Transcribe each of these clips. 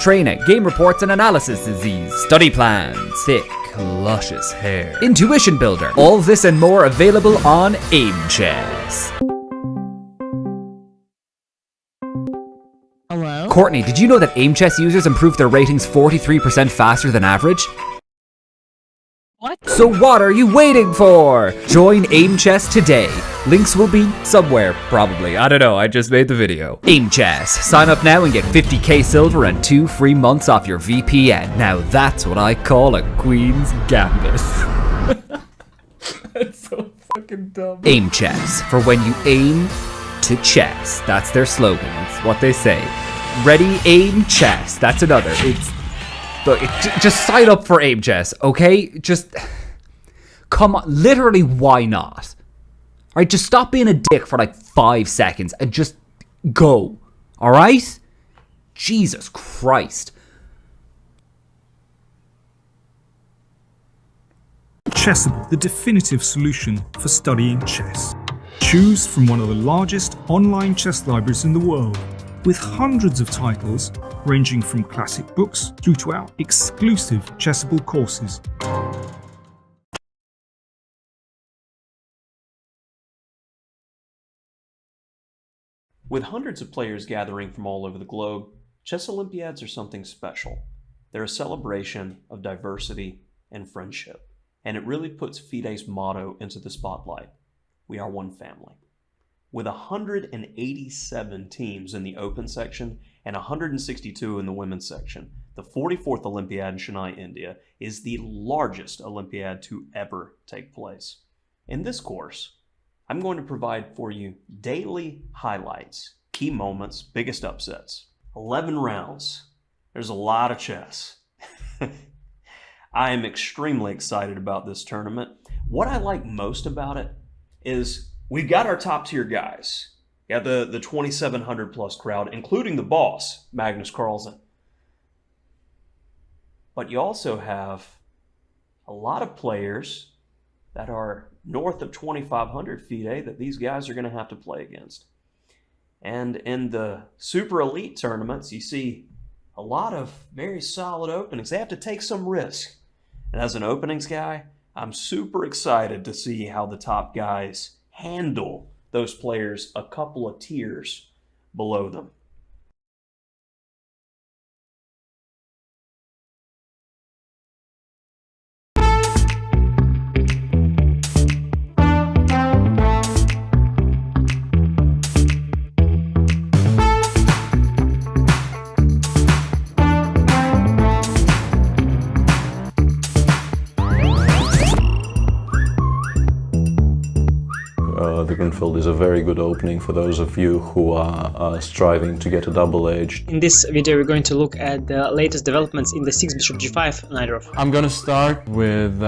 training, game reports and analysis disease, study plans, thick, luscious hair, intuition builder. All this and more available on AIM Chess. Hello? Courtney, did you know that AIM Chess users improve their ratings 43% faster than average? What? So what are you waiting for? Join AIM Chess today. Links will be somewhere, probably. I don't know, I just made the video. AIM Chess. Sign up now and get 50k silver and 2 free months off your VPN. Now that's what I call a Queen's Gambit. That's so fucking dumb. AIM Chess. For when you aim to chess. That's their slogan. It's what they say. Ready, aim, chess. That's another. Look, just sign up for AIM Chess, okay? Just, come on, literally, why not? Alright, just stop being a dick for like 5 seconds and just go, alright? Jesus Christ. Chessable, the definitive solution for studying chess. Choose from one of the largest online chess libraries in the world, with hundreds of titles ranging from classic books through to our exclusive Chessable courses. With hundreds of players gathering from all over the globe, Chess Olympiads are something special. They're a celebration of diversity and friendship, and it really puts FIDE's motto into the spotlight. We are one family. With 187 teams in the open section and 162 in the women's section, the 44th Olympiad in Chennai, India is the largest Olympiad to ever take place. In this course, I'm going to provide for you daily highlights, key moments, biggest upsets. 11 rounds. There's a lot of chess. I am extremely excited about this tournament. What I like most about it is we've got our top tier guys. We got the 2,700 plus crowd, including the boss, Magnus Carlsen. But you also have a lot of players that are north of 2,500 FIDE that these guys are going to have to play against. And in the super elite tournaments, you see a lot of very solid openings. They have to take some risk. And as an openings guy, I'm super excited to see how the top guys handle those players a couple of tiers below them. The Grunfeld is a very good opening for those of you who are striving to get a double edge. In this video we're going to look at the latest developments in the 6 bishop g5 Najdorf. I'm gonna start with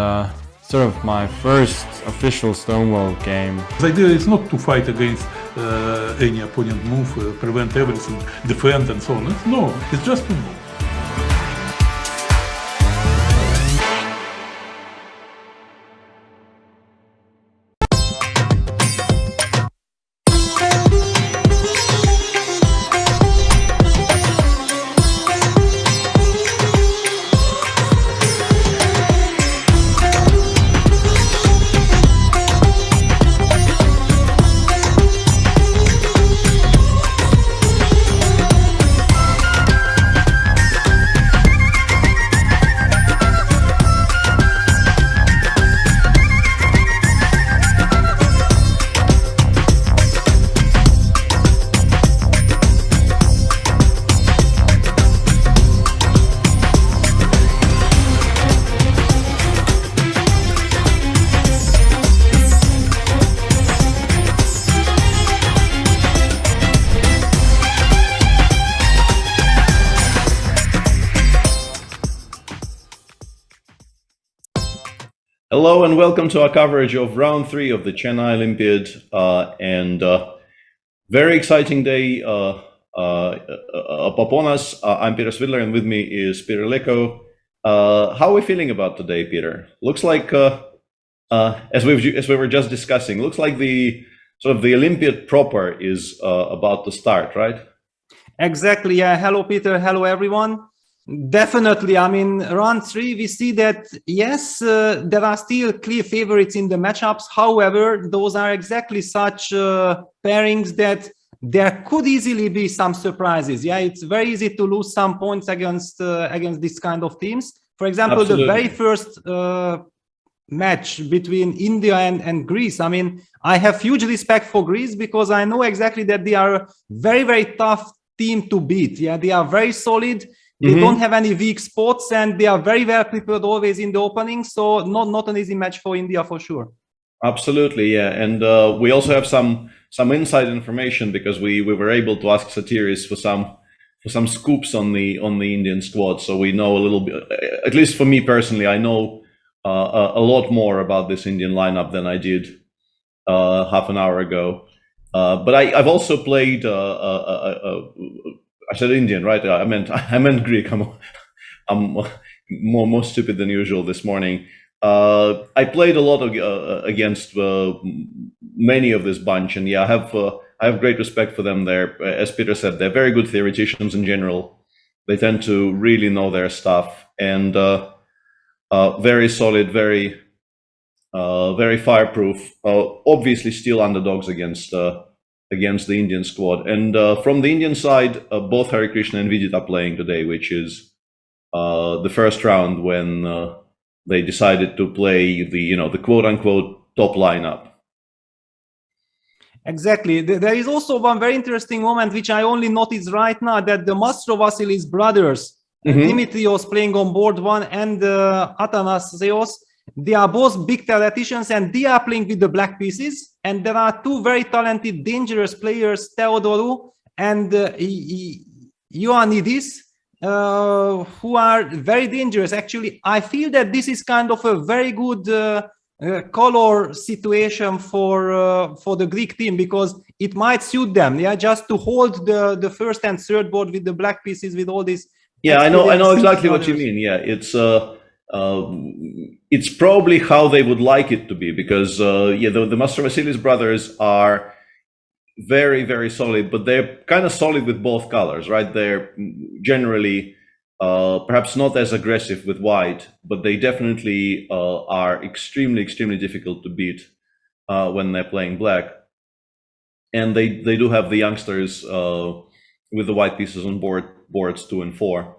sort of my first official Stonewall game. The idea is not to fight against any opponent move, prevent everything, defend and so on. No, it's just to move. Hello and welcome to our coverage of round 3 of the Chennai Olympiad, and very exciting day up upon us. I'm Peter Svidler and with me is Peter Leko. How are we feeling about today, Peter? Looks like, as we were just discussing, looks like the sort of the Olympiad proper is about to start, right? Exactly. Yeah. Hello, Peter. Hello, everyone. Definitely. I mean, round 3, we see that, yes, there are still clear favorites in the matchups. However, those are exactly such pairings that there could easily be some surprises. Yeah, it's very easy to lose some points against this kind of teams. For example, Absolutely. the very first match between India and Greece. I mean, I have huge respect for Greece because I know exactly that they are a very, very tough team to beat. Yeah, they are very solid. They don't have any weak spots, and they are very well prepared always in the opening. So not an easy match for India for sure. Absolutely, yeah. And we also have some inside information because we were able to ask Satiris for some scoops on the Indian squad. So we know a little bit, at least for me personally, I know a lot more about this Indian lineup than I did half an hour ago. But I've also played. I said Indian, right? I meant Greek. I'm more stupid than usual this morning. I played a lot against many of this bunch, and yeah, I have great respect for them there. As Peter said, they're very good theoreticians in general. They tend to really know their stuff, and very solid, very fireproof. Obviously, still underdogs against the Indian squad. And from the Indian side, both Hari Krishna and Vidit are playing today, which is the first round when they decided to play the quote-unquote top lineup. Exactly. There is also one very interesting moment which I only noticed right now, that the Mastro Vasilis brothers, Dimitrios playing on board 1 and Athanasios, they are both big theoreticians and they are playing with the black pieces. And there are 2 very talented, dangerous players, Theodoru and Ioannidis, who are very dangerous. Actually, I feel that this is kind of a very good color situation for the Greek team, because it might suit them, yeah, just to hold the first and third board with the black pieces with all this. Yeah, I know exactly what you mean. Yeah, it's probably how they would like it to be, because the Mastro Vasilis brothers are very, very solid, but they're kind of solid with both colors, right? They're generally perhaps not as aggressive with white, but they definitely are extremely, extremely difficult to beat when they're playing black. And they do have the youngsters with the white pieces on boards 2 and 4.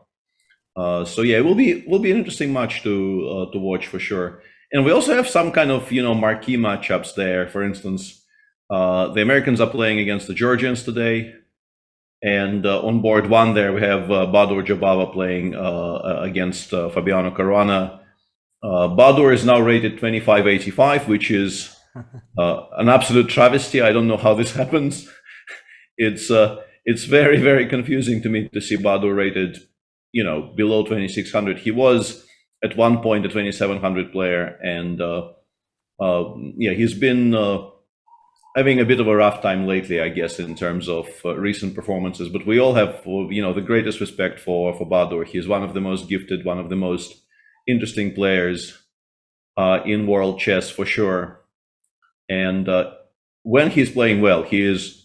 So yeah, it will be an interesting match to watch for sure. And we also have some kind of marquee matchups there. For instance, the Americans are playing against the Georgians today, and on board 1 there we have Badur Jabava playing against Fabiano Caruana. Badur is now rated 2585, which is an absolute travesty. I don't know how this happens. It's very, very confusing to me to see Badur rated below 2600. He was at one point a 2700 player, and he's been having a bit of a rough time lately, I guess, in terms of recent performances. But we all have the greatest respect for Badur. He's one of the most gifted, one of the most interesting players in world chess for sure. And when he's playing well, he is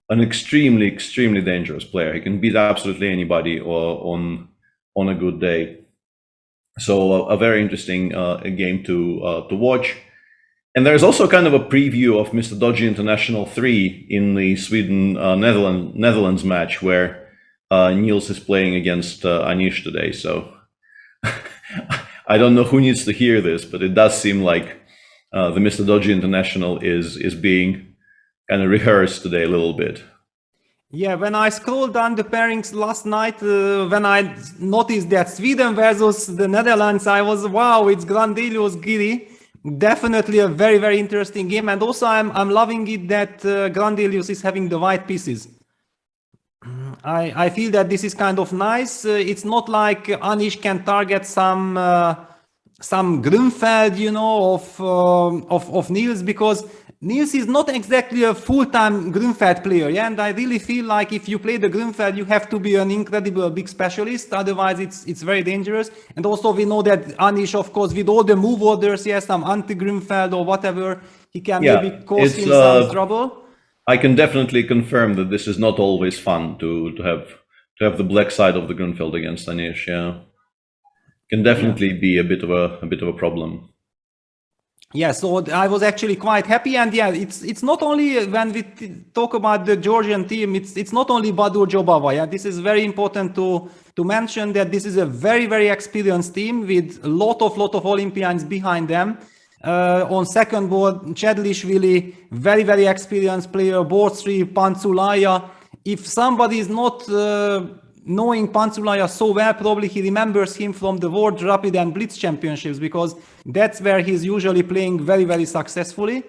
an extremely, extremely dangerous player. He can beat absolutely anybody on a good day. So a very interesting game to watch. And there's also kind of a preview of Mr. Dodgy International 3 in the Sweden-Netherlands match, where Niels is playing against Anish today. So I don't know who needs to hear this, but it does seem like the Mr. Dodgy International is being kind of rehearsed today a little bit. Yeah, when I scrolled down the pairings last night, when I noticed that Sweden versus the Netherlands, I was, wow, it's Grandelius Giri. Definitely a very, very interesting game. And also I'm loving it that Grandelius is having the white pieces. I feel that this is kind of nice. It's not like Anish can target some Grunfeld, of Niels, because Niels is not exactly a full-time Grunfeld player, yeah, and I really feel like if you play the Grunfeld, you have to be an incredible big specialist, otherwise it's very dangerous. And also we know that Anish, of course, with all the move orders, yes, some anti-Grunfeld or whatever, he can maybe cause him some trouble. I can definitely confirm that this is not always fun to have have the black side of the Grunfeld against Anish. Yeah, can definitely be a bit of a problem. Yeah, so I was actually quite happy, and yeah, it's not only when we talk about the Georgian team, it's not only Badur Jobava. Yeah, this is very important to mention that this is a very experienced team with a lot of Olympians behind them. On second board, Chedlishvili, very experienced player. Board 3, Pantzulaya. If somebody is not knowing Pantzulaya so well, probably he remembers him from the World Rapid and Blitz Championships, because that's where he's usually playing very successfully.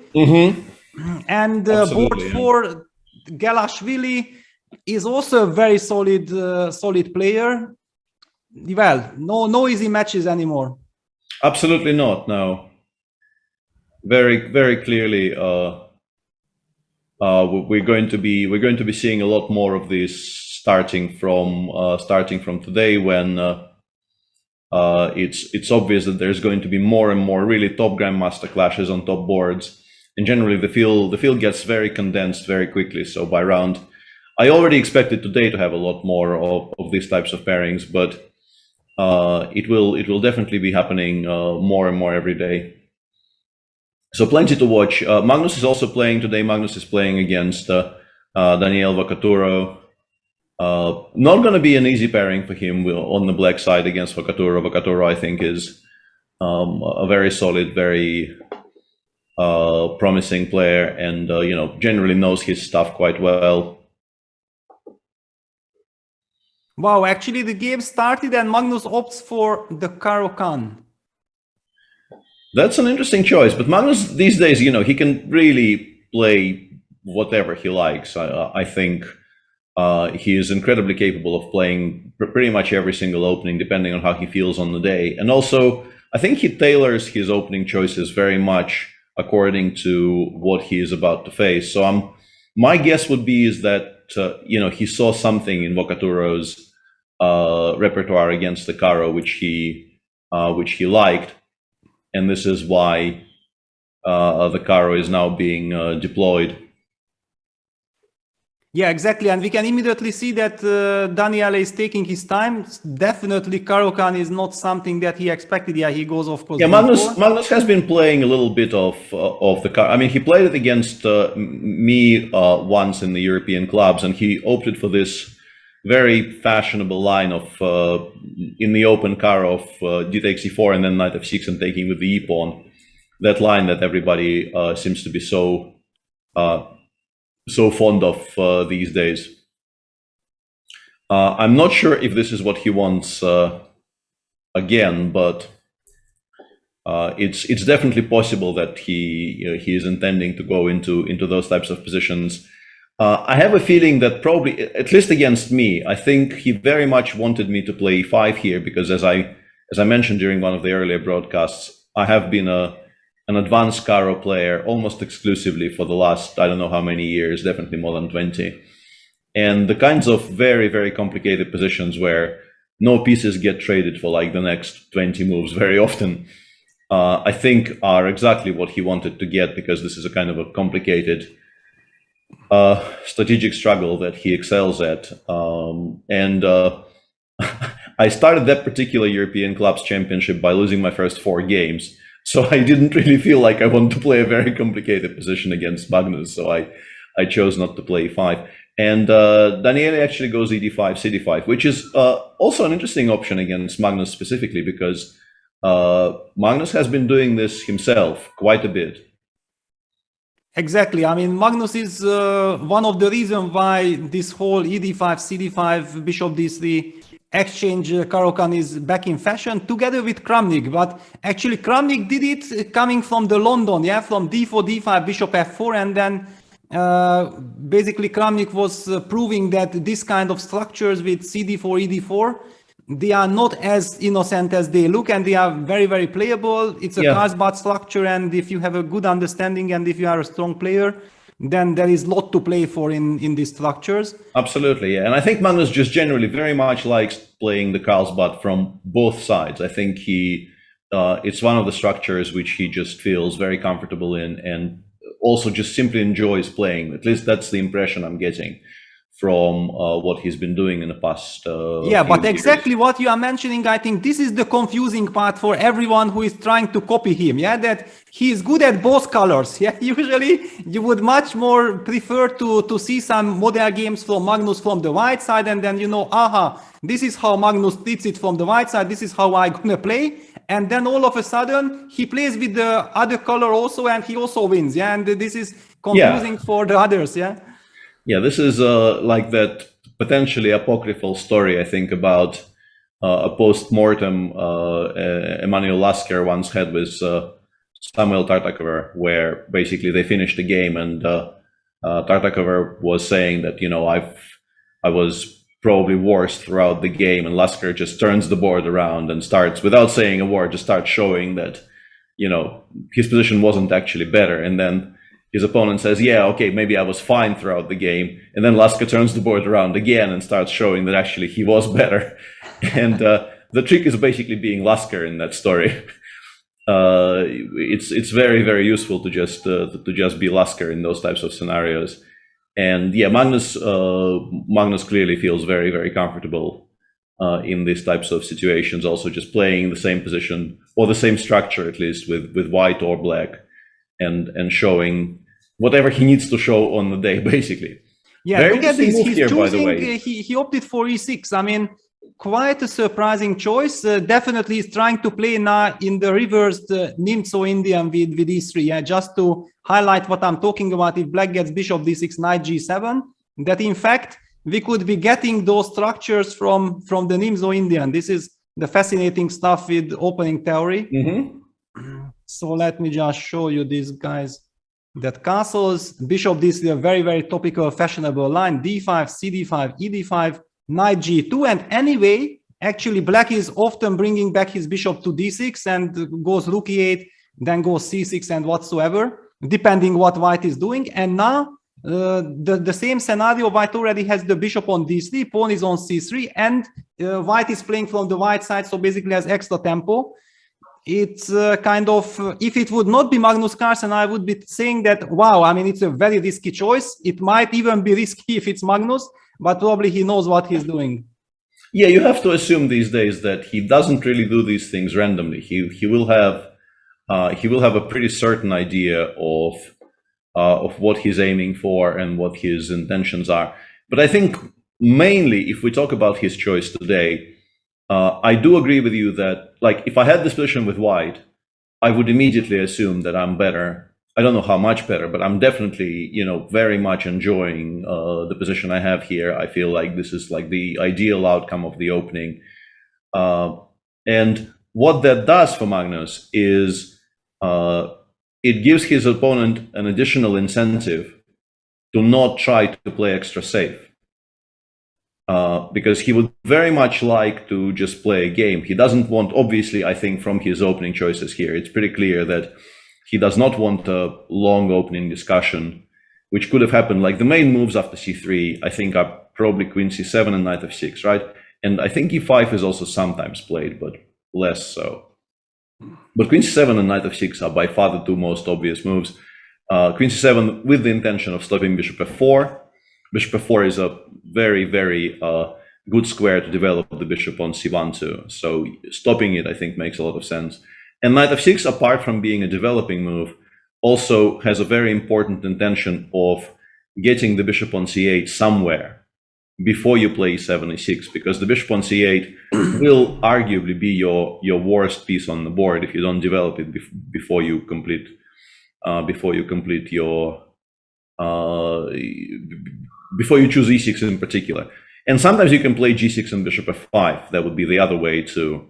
And board 4, Gelashvili is also a very solid player. Well, no easy matches anymore. Absolutely not. No. Very clearly, we're going to be seeing a lot more of this starting from today, when it's obvious that there's going to be more and more really top grandmaster clashes on top boards, and generally the field gets very condensed very quickly. So by round, I already expected today to have a lot more of these types of pairings, but it will definitely be happening more and more every day. So plenty to watch. Magnus is also playing today. Magnus is playing against Daniel Vacaturo. Not going to be an easy pairing for him on the black side against Vacaturo. Vacaturo, I think, is a very solid, very promising player, and generally knows his stuff quite well. Wow, actually the game started and Magnus opts for the Caro-Kann. That's an interesting choice, but Magnus these days, he can really play whatever he likes. I think he is incredibly capable of playing pretty much every single opening, depending on how he feels on the day. And also, I think he tailors his opening choices very much according to what he is about to face. So my guess would be is that he saw something in Vacaturo's repertoire against the Caro which he liked. And this is why the Caro is now being deployed. Yeah, exactly. And we can immediately see that Daniele is taking his time. Definitely Caro-Kann is not something that he expected. Yeah, he goes, of course. Yeah, Magnus has been playing a little bit of the Caro. I mean, he played it against me once in the European clubs, and he opted for this very fashionable line of in the open Caro of d takes e4 and then knight f6 and taking with the e pawn. That line that everybody seems to be so fond of these days. I'm not sure if this is what he wants again, but it's definitely possible that he is intending to go into those types of positions. I have a feeling that probably, at least against me, I think he very much wanted me to play e5 here, because as I mentioned during one of the earlier broadcasts, I have been an advanced Caro player almost exclusively for the last, I don't know how many years, definitely more than 20. And the kinds of very complicated positions where no pieces get traded for like the next 20 moves very often, I think are exactly what he wanted to get, because this is a kind of a complicated strategic struggle that he excels at. I started that particular European Clubs Championship by losing my first 4 games. So I didn't really feel like I wanted to play a very complicated position against Magnus. So I chose not to play e5. And Daniele actually goes ed5, cd5, which is also an interesting option against Magnus specifically, because Magnus has been doing this himself quite a bit. Exactly. I mean, Magnus is one of the reasons why this whole ed5, cd5, bishop d3 exchange Caro-Kann is back in fashion, together with Kramnik. But actually Kramnik did it coming from the London, yeah, from d4, d5, bishop f4, and then basically Kramnik was proving that this kind of structures with cd4, ed4, they are not as innocent as they look, and they are very playable. It's a Carlsen structure, and if you have a good understanding and if you are a strong player, then there is a lot to play for in these structures. Absolutely, yeah. And I think Magnus just generally very much likes playing the Carlsbad from both sides. I think it's one of the structures which he just feels very comfortable in, and also just simply enjoys playing. At least that's the impression I'm getting from what he's been doing in the past. Yeah, but years. exactly what you are mentioning, I think this is the confusing part for everyone who is trying to copy him. Yeah, that he is good at both colors. Yeah, usually you would much more prefer to see some modern games from Magnus from the white side, and then aha, this is how Magnus treats it from the white side. This is how I'm gonna play, and then all of a sudden he plays with the other color also, and he also wins. Yeah, and this is confusing for the others. Yeah. Yeah, this is like that potentially apocryphal story, I think, about a post-mortem Emanuel Lasker once had with Samuel Tartakover, where basically they finished the game and Tartakover was saying that, I was probably worse throughout the game, and Lasker just turns the board around and starts, without saying a word, just starts showing that, his position wasn't actually better. And then his opponent says, yeah, okay, maybe I was fine throughout the game. And then Lasker turns the board around again and starts showing that actually he was better. And the trick is basically being Lasker in that story. It's very, very useful to just be Lasker in those types of scenarios. And yeah, Magnus clearly feels very, very comfortable in these types of situations, also just playing the same position or the same structure, at least with white or black, and showing whatever he needs to show on the day, basically. Yeah, very look at this. He's here, choosing, by the way. He opted for e6. I mean, quite a surprising choice. Definitely he's trying to play now in the reversed Nimzo Indian with e3. Yeah, just to highlight what I'm talking about. If black gets bishop d6, knight g7, that in fact we could be getting those structures from the Nimzo Indian. This is the fascinating stuff with opening theory. Mm-hmm. So let me just show you these guys. That castles, bishop d3, a very, very topical, fashionable line, d5, cd5, ed5, knight g2. And anyway, actually black is often bringing back his bishop to d6 and goes rook e8, then goes c6 and whatsoever, depending what white is doing. And now the same scenario, white already has the bishop on d3, pawn is on c3, and white is playing from the white side, so basically has extra tempo. It's kind of, if it would not be Magnus Carlsen, I would be saying that, wow, I mean, it's a very risky choice. It might even be risky if it's Magnus, but probably he knows what he's doing. Yeah, you have to assume these days that he doesn't really do these things randomly. He will have a pretty certain idea of what he's aiming for and what his intentions are. But I think mainly, if we talk about his choice today, I do agree with you that, like, if I had this position with white, I would immediately assume that I'm better. I don't know how much better, but I'm definitely, very much enjoying the position I have here. I feel like this is like the ideal outcome of the opening. And what that does for Magnus is it gives his opponent an additional incentive to not try to play extra safe. Because he would very much like to just play a game. He doesn't want, obviously, I think from his opening choices here, it's pretty clear that he does not want a long opening discussion, which could have happened. Like the main moves after c3, I think are probably queen c7 and knight f6, right? And I think e5 is also sometimes played, but less so. But queen c7 and knight f6 are by far the two most obvious moves. Queen c7 with the intention of stopping bishop f4. Bishop f4 is a very, very good square to develop the bishop on c1 too. So stopping it, I think, makes a lot of sense. And knight f6, apart from being a developing move, also has a very important intention of getting the bishop on c8 somewhere before you play e7, e6, because the bishop on c8 will arguably be your worst piece on the board if you don't develop it before you complete your before you choose e6 in particular. And sometimes you can play g6 and bishop f5. That would be the other way to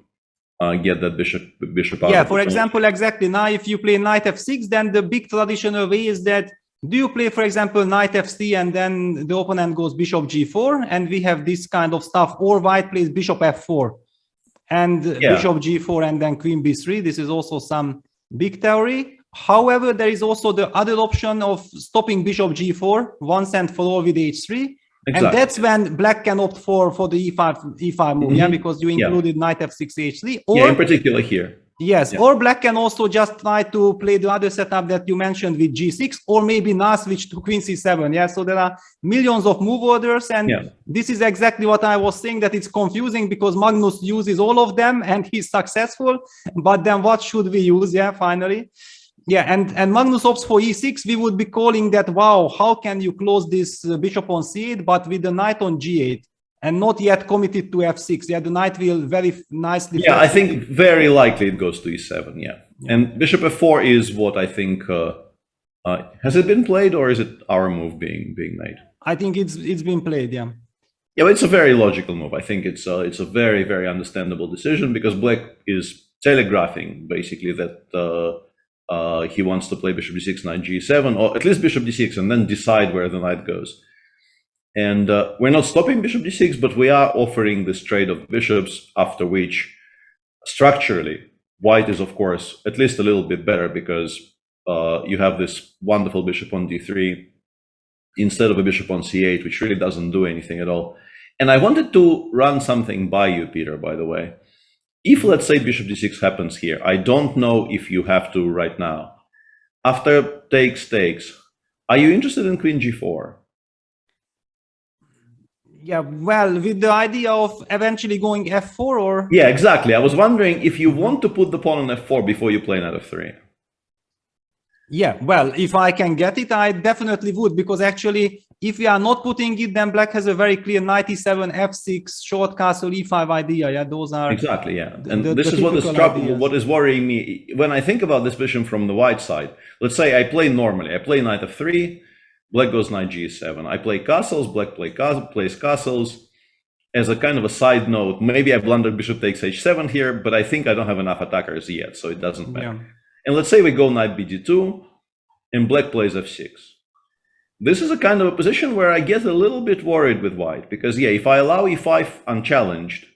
get that bishop out. Yeah, for example, exactly. Now, if you play knight f6, then the big traditional way is that, do you play, for example, knight f3 and then the opponent goes bishop g4, and we have this kind of stuff, or white plays bishop f4 and bishop g4 and then queen b3. This is also some big theory. However, there is also the other option of stopping bishop g4 once and for all with h3. Exactly. And that's when black can opt for the e5 move, because you included knight f6, h3. Or, in particular here. Yes, or black can also just try to play the other setup that you mentioned with g6, or maybe now switch to queen c7. Yeah, so there are millions of move orders, and this is exactly what I was saying, that it's confusing because Magnus uses all of them and he's successful. But then what should we use? Yeah, finally. Yeah, and Magnus opts for e6. We would be calling that, wow, how can you close this bishop on c8, but with the knight on g8? And not yet committed to f6. Yeah, the knight will very nicely. Yeah, I think very likely it goes to e7. Yeah, and bishop f4 is what I think. Has it been played, or is it our move being made? I think it's been played. Yeah. Yeah, but it's a very logical move. I think it's a very, very understandable decision because black is telegraphing basically that he wants to play bishop d6, knight g7, or at least bishop d6, and then decide where the knight goes. And we're not stopping bishop d6, but we are offering this trade of bishops, after which structurally white is, of course, at least a little bit better because you have this wonderful bishop on d3 instead of a bishop on c8, which really doesn't do anything at all. And I wanted to run something by you, Peter, by the way. If, let's say, bishop d6 happens here, I don't know if you have to right now. After takes, are you interested in queen g4? Yeah, well, with the idea of eventually going f4 or... Yeah, exactly. I was wondering if you want to put the pawn on f4 before you play knight f3. Yeah, well, if I can get it, I definitely would, because actually, if we are not putting it, then black has a very clear knight e7, f6, short castle, e5 idea. Yeah, those are... Exactly, yeah. And this is what is worrying me. When I think about this vision from the white side, let's say I play normally. I play knight f3, black goes knight g7. I play castles, black plays castles. As a kind of a side note, maybe I blundered bishop takes h7 here, but I think I don't have enough attackers yet, so it doesn't matter. Yeah. And let's say we go knight bd2, and black plays f6. This is a kind of a position where I get a little bit worried with white, because yeah, if I allow e5 unchallenged,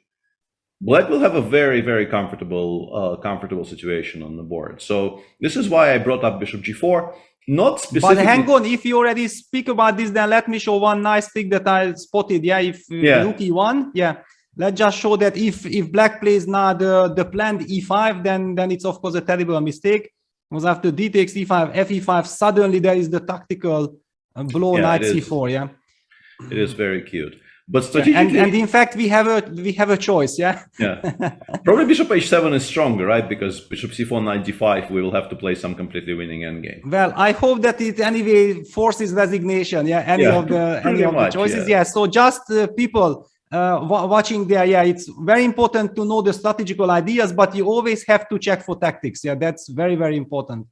black will have a very, very comfortable situation on the board. So this is why I brought up bishop g4. Not specifically. But hang on, if you already speak about this, then let me show one nice trick that I spotted. Yeah, if rook e1, yeah, let's just show that if black plays now the planned e5, then it's of course a terrible mistake. Because after d takes e5, fe5, suddenly there is the tactical blow knight c4. Yeah, it is very cute. But strategically, and in fact, we have a choice, yeah. Yeah, probably bishop h7 is stronger, right? Because bishop c4, knight d5, we will have to play some completely winning endgame. Well, I hope that it anyway forces resignation. Yeah, any of the choices. Yeah. So just people watching there, yeah, it's very important to know the strategical ideas, but you always have to check for tactics. Yeah, that's very, very important.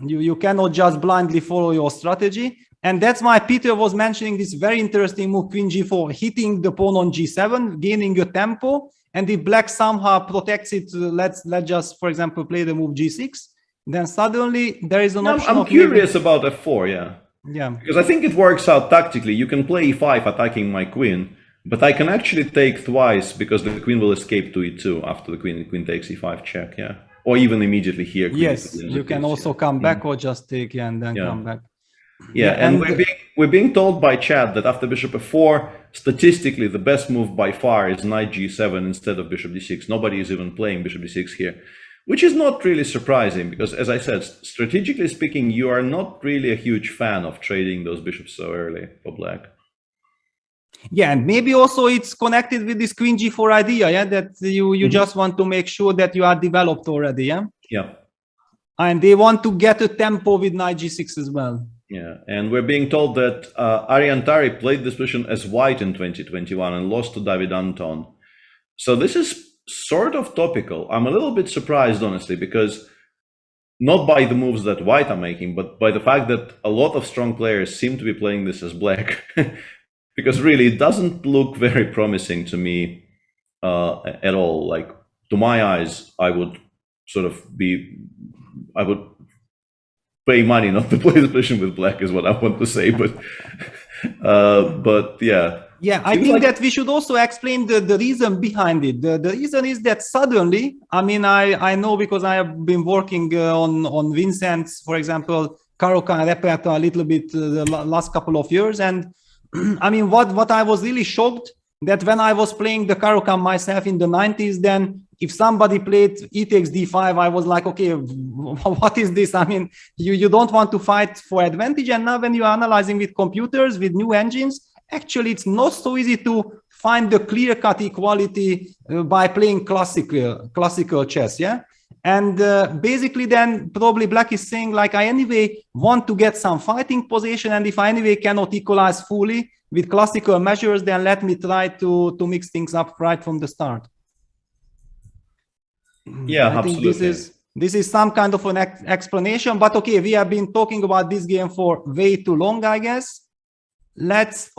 You cannot just blindly follow your strategy. And that's why Peter was mentioning this very interesting move, queen g4, hitting the pawn on g7, gaining a tempo. And if black somehow protects it, let's just, for example, play the move g6, then suddenly there is an option. I'm curious about f4, yeah. Yeah. Because I think it works out tactically. You can play e5 attacking my queen, but I can actually take twice because the queen will escape to e2 after the queen takes e5 check, yeah. Or even immediately here. Yes, you can also come back or just take and then come back. Yeah, and we're being told by chat that after bishop f4, statistically, the best move by far is knight g7 instead of bishop d6. Nobody is even playing bishop d6 here, which is not really surprising because, as I said, strategically speaking, you are not really a huge fan of trading those bishops so early for black. Yeah, and maybe also it's connected with this queen g4 idea, yeah, that you just want to make sure that you are developed already, yeah? Yeah. And they want to get a tempo with knight g6 as well. Yeah, and we're being told that Ariantari played this position as white in 2021 and lost to David Anton. So this is sort of topical. I'm a little bit surprised, honestly, because not by the moves that white are making, but by the fact that a lot of strong players seem to be playing this as black. Because really, it doesn't look very promising to me at all. Like, to my eyes, I would pay money not to play the position with black is what I want to say, but yeah. Yeah, I think that we should also explain the reason behind it. The reason is that suddenly, I mean, I know because I have been working on Vincent's, for example, Caro-Kann repertoire a little bit the last couple of years, and I mean, what I was really shocked that when I was playing the Caro-Kann myself in the 90s, then if somebody played e takes d5, I was like, okay, what is this? I mean, you don't want to fight for advantage. And now when you're analyzing with computers, with new engines, actually it's not so easy to find the clear-cut equality by playing classical chess, yeah? And basically then probably black is saying like, I anyway want to get some fighting position, and if I anyway cannot equalize fully with classical measures, then let me try to mix things up right from the start. Yeah, I absolutely. think this is some kind of an explanation, but okay, we have been talking about this game for way too long, I guess. Let's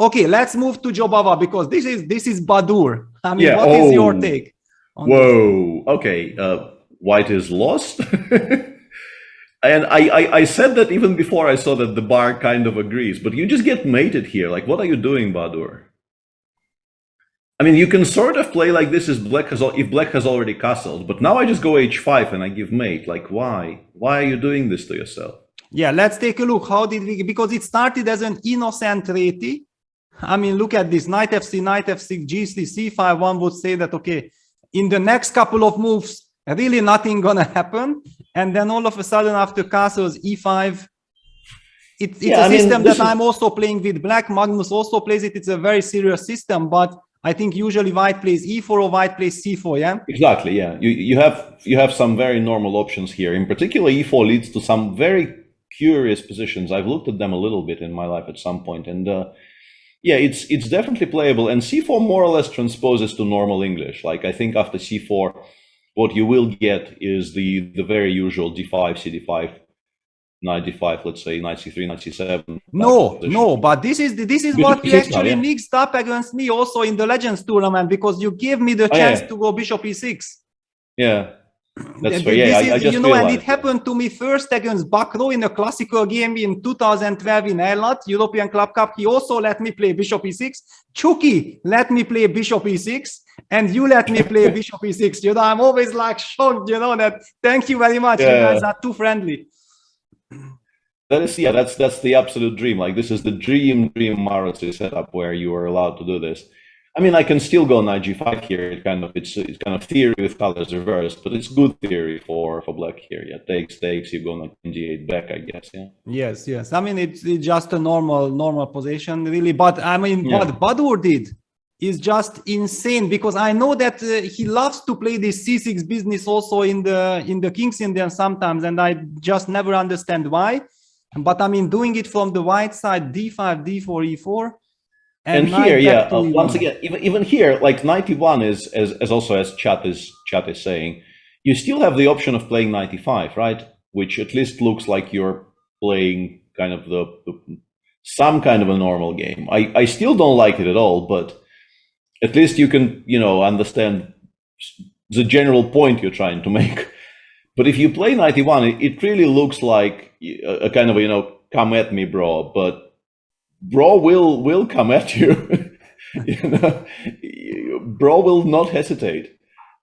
move to Jobava, because this is Badur. I mean, what is your take on Whoa, this? Okay, white is lost. And I said that even before I saw that the bar kind of agrees, but you just get mated here. Like, what are you doing, Badur? I mean, you can sort of play like this if black has already castled, but now I just go h5 and I give mate. Like, why? Why are you doing this to yourself? Yeah, let's take a look. How did we? Because it started as an innocent reti. I mean, look at this: knight f6, knight f6, g3, c5. One would say that okay, in the next couple of moves, really nothing gonna happen, and then all of a sudden after castles e5. It's a system that I'm also playing with black. Magnus also plays it. It's a very serious system, but I think usually white plays e4 or white plays c4, yeah? Exactly, yeah. You have some very normal options here. In particular, e4 leads to some very curious positions. I've looked at them a little bit in my life at some point, and yeah, it's definitely playable. And c4 more or less transposes to normal English. Like, I think after c4, what you will get is the very usual d5, cd5, knight d5, let's say knight c3, knight c7. No, but this is what you actually mixed up against me also in the Legends tournament, because you gave me the chance to go bishop e6. Yeah, that's fair. Yeah, I just and it happened to me first against Bakro in a classical game in 2012 in Eilat, European Club Cup. He also let me play bishop e6. Chucky let me play bishop e6. And you let me play bishop e6. You know, I'm always like shocked, you know, that thank you very much. Yeah. You guys are too friendly. That is, yeah, that's the absolute dream. Like, this is the dream Maruti setup where you are allowed to do this. I mean, I can still go knight g5 here. It's kind of theory with colors reversed, but it's good theory for black here. Yeah, takes. You go knight g8 back, I guess. Yeah. Yes. I mean, it's just a normal position, really. But I mean, what Badur did is just insane, because I know that he loves to play this c6 business also in the King's Indian sometimes, and I just never understand why. But I mean, doing it from the white side, d5, d4, e4, and here, once again, even here, like knight e1 is as also as chat is saying, you still have the option of playing knight e5, right? Which at least looks like you're playing kind of some kind of a normal game. I still don't like it at all, but at least you can, understand the general point you're trying to make. But if you play knight e1, it really looks like a kind of, come at me, bro. But bro will come at you. Bro will not hesitate.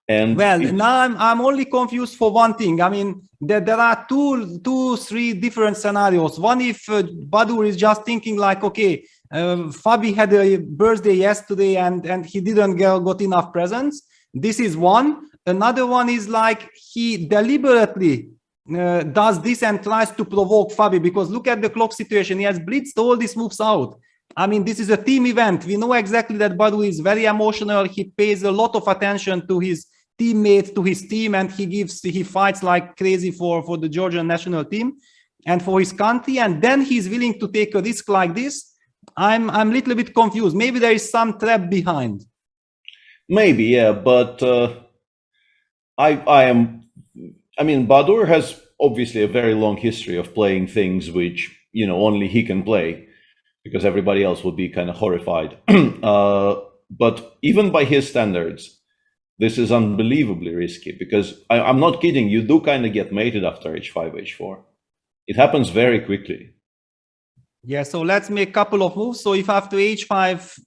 And well, now I'm only confused for one thing. I mean, there are three different scenarios. One, if Badur is just thinking like, okay, Fabi had a birthday yesterday and he didn't got enough presents. This is one. Another one is like he deliberately does this and tries to provoke Fabi, because look at the clock situation. He has blitzed all these moves out. I mean, this is a team event. We know exactly that Badur is very emotional. He pays a lot of attention to his teammates, to his team, and he fights like crazy for the Georgian national team and for his country. And then he's willing to take a risk like this. I'm a little bit confused. Maybe there is some trap behind. Maybe, yeah, but I mean, Badur has obviously a very long history of playing things which, only he can play, because everybody else would be kind of horrified. But even by his standards, this is unbelievably risky, because I'm not kidding. You do kind of get mated after h5, h4. It happens very quickly. Yeah, so let's make a couple of moves. So if after h5,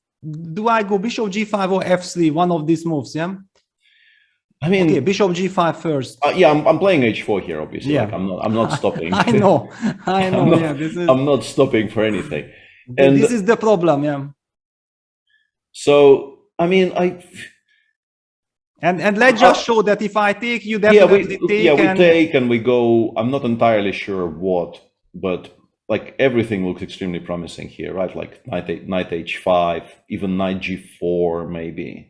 do I go bishop g5 or f3? One of these moves, yeah? I mean, okay, bishop g5 first. Yeah, I'm playing h4 here, obviously. Yeah. Like, I'm not stopping. I know. I'm not stopping for anything. And this is the problem, yeah. So I mean, And let's just show that if I take, you yeah, definitely take. we and take and we go. I'm not entirely sure what, but like everything looks extremely promising here, right? Like knight h5, even knight g4, maybe.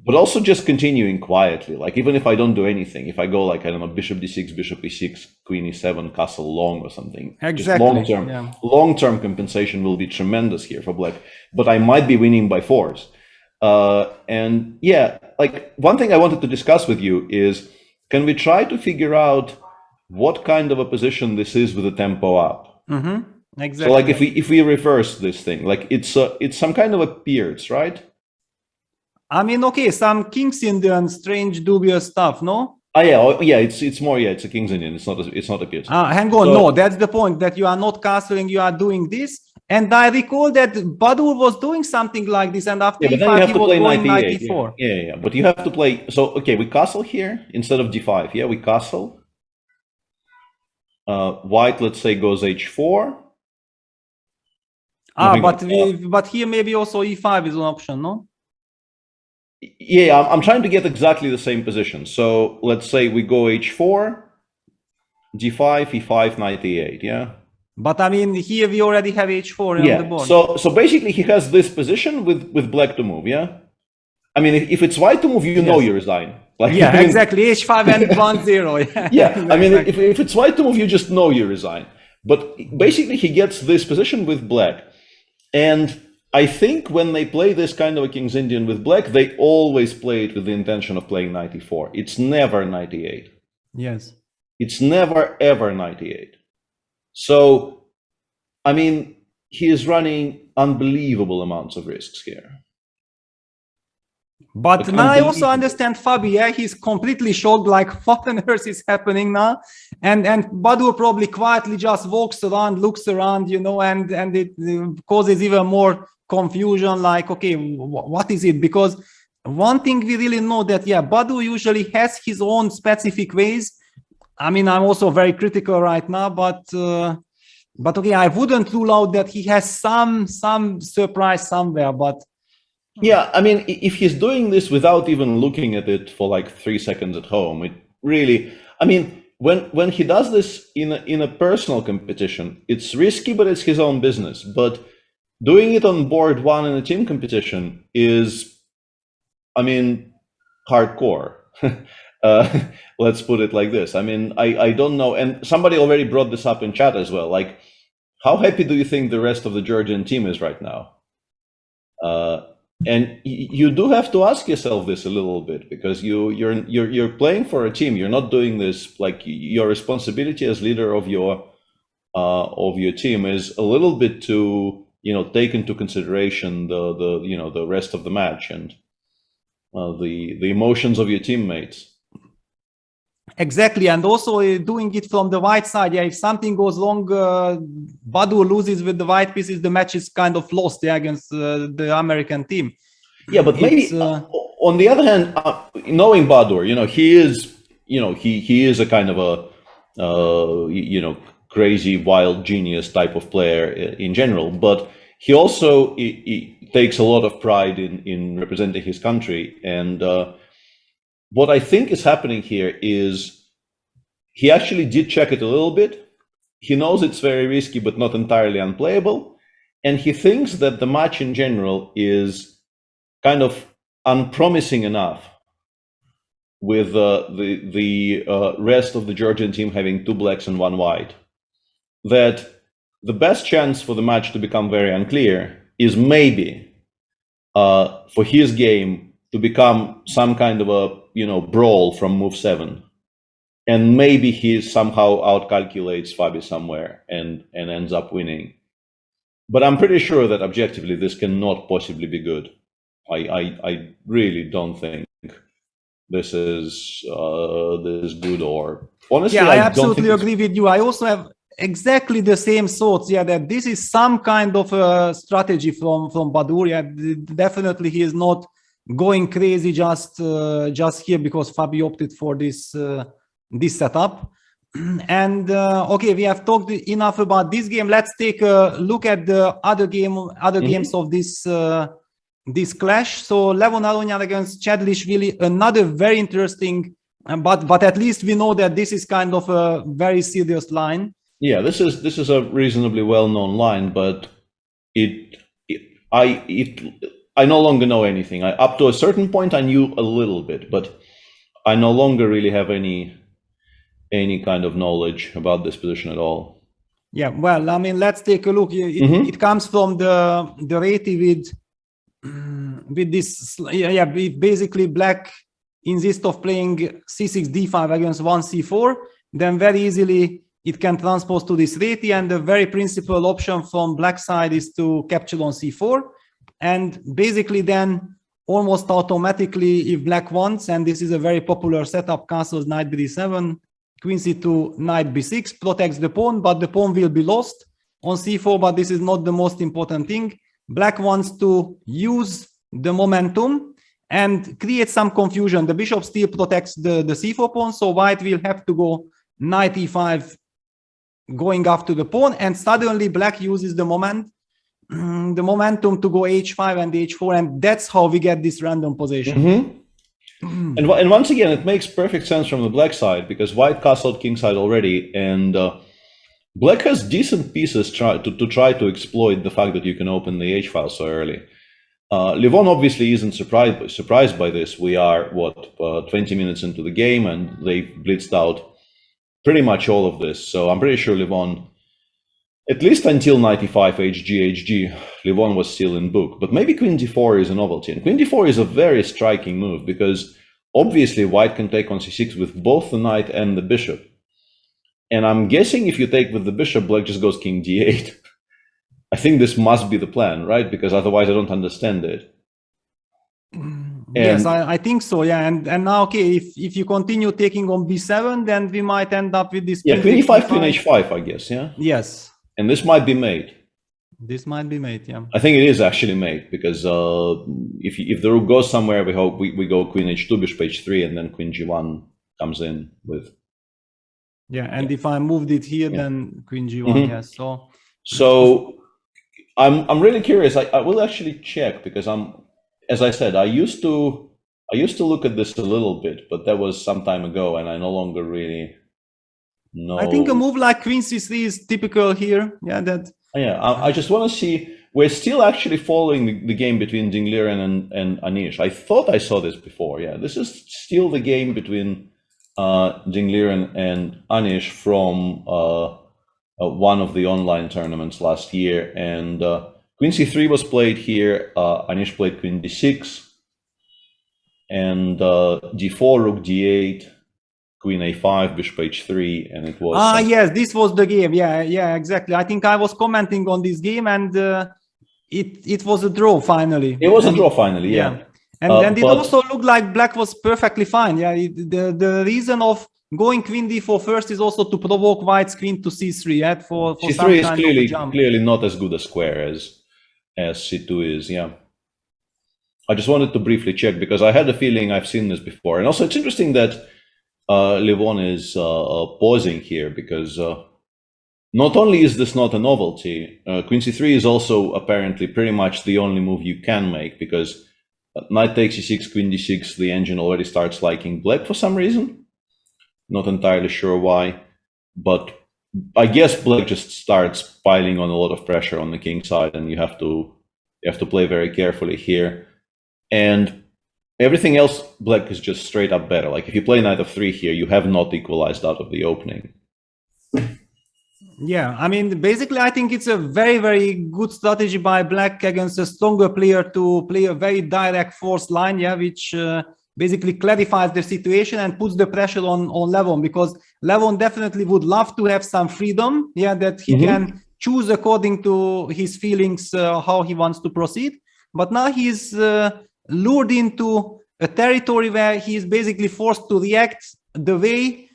But also just continuing quietly. Like even if I don't do anything, if I go like, I don't know, bishop d6, bishop e6, queen e7, castle long or something. Exactly. Long-term compensation will be tremendous here for black. But I might be winning by fours. And yeah, like one thing I wanted to discuss with you is, can we try to figure out what kind of a position this is with the tempo up? Exactly. So like if we reverse this thing, like it's some kind of a Pierce, right? I mean, okay, some King's Indian strange dubious stuff, no? Yeah, it's more, yeah, it's a King's Indian. It's not a Pierce. Hang on, no, that's the point, that you are not castling, you are doing this. And I recall that Badur was doing something like this, and after but then you have to play knight e4. Yeah, but you have to play. So okay, we castle here instead of d5. Yeah, we castle. White, let's say, goes h4. But here maybe also e5 is an option, no? Yeah, I'm trying to get exactly the same position. So let's say we go h4, d5, e5, knight e8. Yeah. But I mean, here we already have h4 on the board. So basically he has this position with black to move, yeah? I mean, if it's white to move, you know you resign. Like, yeah, I mean, exactly, h5 and 1-0. Yeah, I mean, if it's white to move, you just know you resign. But basically he gets this position with black. And I think when they play this kind of a King's Indian with black, they always play it with the intention of playing knight e4. It's never knight e8. Yes. It's never, ever knight e8. So, I mean, he is running unbelievable amounts of risks here. But now I also understand Fabi, yeah, he's completely shocked, like what on earth is happening now? And Badur probably quietly just walks around, looks around, you know, and it causes even more confusion, like, okay, what is it? Because one thing we really know that, yeah, Badur usually has his own specific ways. I mean, I'm also very critical right now, but okay, I wouldn't rule out that he has some surprise somewhere, but yeah, I mean, if he's doing this without even looking at it for like 3 seconds at home, it really, I mean, when he does this in a personal competition, it's risky, but it's his own business. But doing it on board one in a team competition is, I mean, hardcore. Let's put it like this. I mean, I don't know. And somebody already brought this up in chat as well. Like, how happy do you think the rest of the Georgian team is right now? And you do have to ask yourself this a little bit, because you're playing for a team. You're not doing this, like, your responsibility as leader of your team is a little bit to, you know, take into consideration the rest of the match and the emotions of your teammates. Exactly, and also doing it from the white side. Yeah, if something goes wrong, Badur loses with the white pieces, the match is kind of lost, yeah, against the American team. Yeah, but maybe on the other hand, knowing Badur, you know, he is a kind of a crazy, wild genius type of player in general, but he also he takes a lot of pride in representing his country. And what I think is happening here is he actually did check it a little bit. He knows it's very risky, but not entirely unplayable. And he thinks that the match in general is kind of unpromising enough, with the rest of the Georgian team having 2 blacks and 1 white, that the best chance for the match to become very unclear is maybe for his game to become some kind of a, you know, brawl from move 7, and maybe he somehow outcalculates Fabi somewhere and ends up winning. But I'm pretty sure that objectively this cannot possibly be good. I really don't think this is good, or honestly, yeah, I absolutely agree with you. I also have exactly the same thoughts. Yeah, that this is some kind of a strategy from Badur. Yeah, definitely he is not going crazy just here because Fabi opted for this setup. And okay, we have talked enough about this game. Let's take a look at the other games of this this clash. So Levon Aronian against Chadlishvili, another very interesting, but at least we know that this is kind of a very serious line. Yeah, this is a reasonably well-known line, but I no longer know anything. Up to a certain point, I knew a little bit, but I no longer really have any kind of knowledge about this position at all. Yeah, well, I mean, let's take a look. It comes from the Reti with this. Yeah, basically Black insists of playing c6 d5 against 1 c4. Then very easily it can transpose to this Reti, and the very principal option from Black side is to capture on c4. And basically then almost automatically, if Black wants, and this is a very popular setup, castles knight b7, queen c2, knight b6, protects the pawn, but the pawn will be lost on c4, but this is not the most important thing. Black wants to use the momentum and create some confusion. The bishop still protects the c4 pawn, so white will have to go knight e5, going after the pawn, and suddenly Black uses the momentum to go h5 and h4, and that's how we get this random position. And once again, it makes perfect sense from the Black side, because white castled kingside already, and Black has decent pieces to try to exploit the fact that you can open the h-file so early. Levon obviously isn't surprised by this. We are, 20 minutes into the game, and they've blitzed out pretty much all of this. So I'm pretty sure Levon, at least until knight e5, hg, Levon was still in book. But maybe queen d4 is a novelty. And queen d4 is a very striking move, because obviously white can take on c6 with both the knight and the bishop. And I'm guessing if you take with the bishop, Black just goes king d8. I think this must be the plan, right? Because otherwise I don't understand it. Yes, I think so, yeah. And now, okay, if you continue taking on b7, then we might end up with this. Yeah, queen e5, queen h5, I guess, yeah? Yes. And this might be made. This might be made, yeah. I think it is actually made, because if the rook goes somewhere, we hope we go queen h2, bishop h3, and then queen g1 comes in with. Yeah, and if I moved it here, then queen g1, yes. So I'm really curious. I will actually check, because as I said, I used to look at this a little bit, but that was some time ago, and I no longer really know. I think a move like queen c3 is typical here. Yeah, that. Yeah, I just want to see. We're still actually following the game between Ding Liren and Anish. I thought I saw this before. Yeah, this is still the game between Ding Liren and Anish from one of the online tournaments last year. And queen c3 was played here. Anish played queen d6, and d4, rook d8, queen a5, bishop h3, and it was. Yes, this was the game. Yeah, exactly. I think I was commenting on this game, and it was a draw finally. It was a draw finally, yeah. And it also looked like Black was perfectly fine. Yeah, the reason of going queen d4 first is also to provoke white's queen to c3. Yeah, for c3 some is kind of a jump. clearly not as good a square as c2 is. Yeah. I just wanted to briefly check, because I had a feeling I've seen this before, and also it's interesting that Levon is pausing here, because not only is this not a novelty, queen c3 is also apparently pretty much the only move you can make, because knight takes e6, queen d6, the engine already starts liking Black for some reason. Not entirely sure why, but I guess Black just starts piling on a lot of pressure on the king side, and you have to play very carefully here. And everything else, Black is just straight up better. Like if you play knight f3 here, you have not equalized out of the opening. Yeah, I mean, basically, I think it's a very, very good strategy by Black against a stronger player to play a very direct forced line, yeah, which basically clarifies the situation and puts the pressure on Levon, because Levon definitely would love to have some freedom, yeah, that he can choose according to his feelings how he wants to proceed. But now he's lured into a territory where he is basically forced to react the way,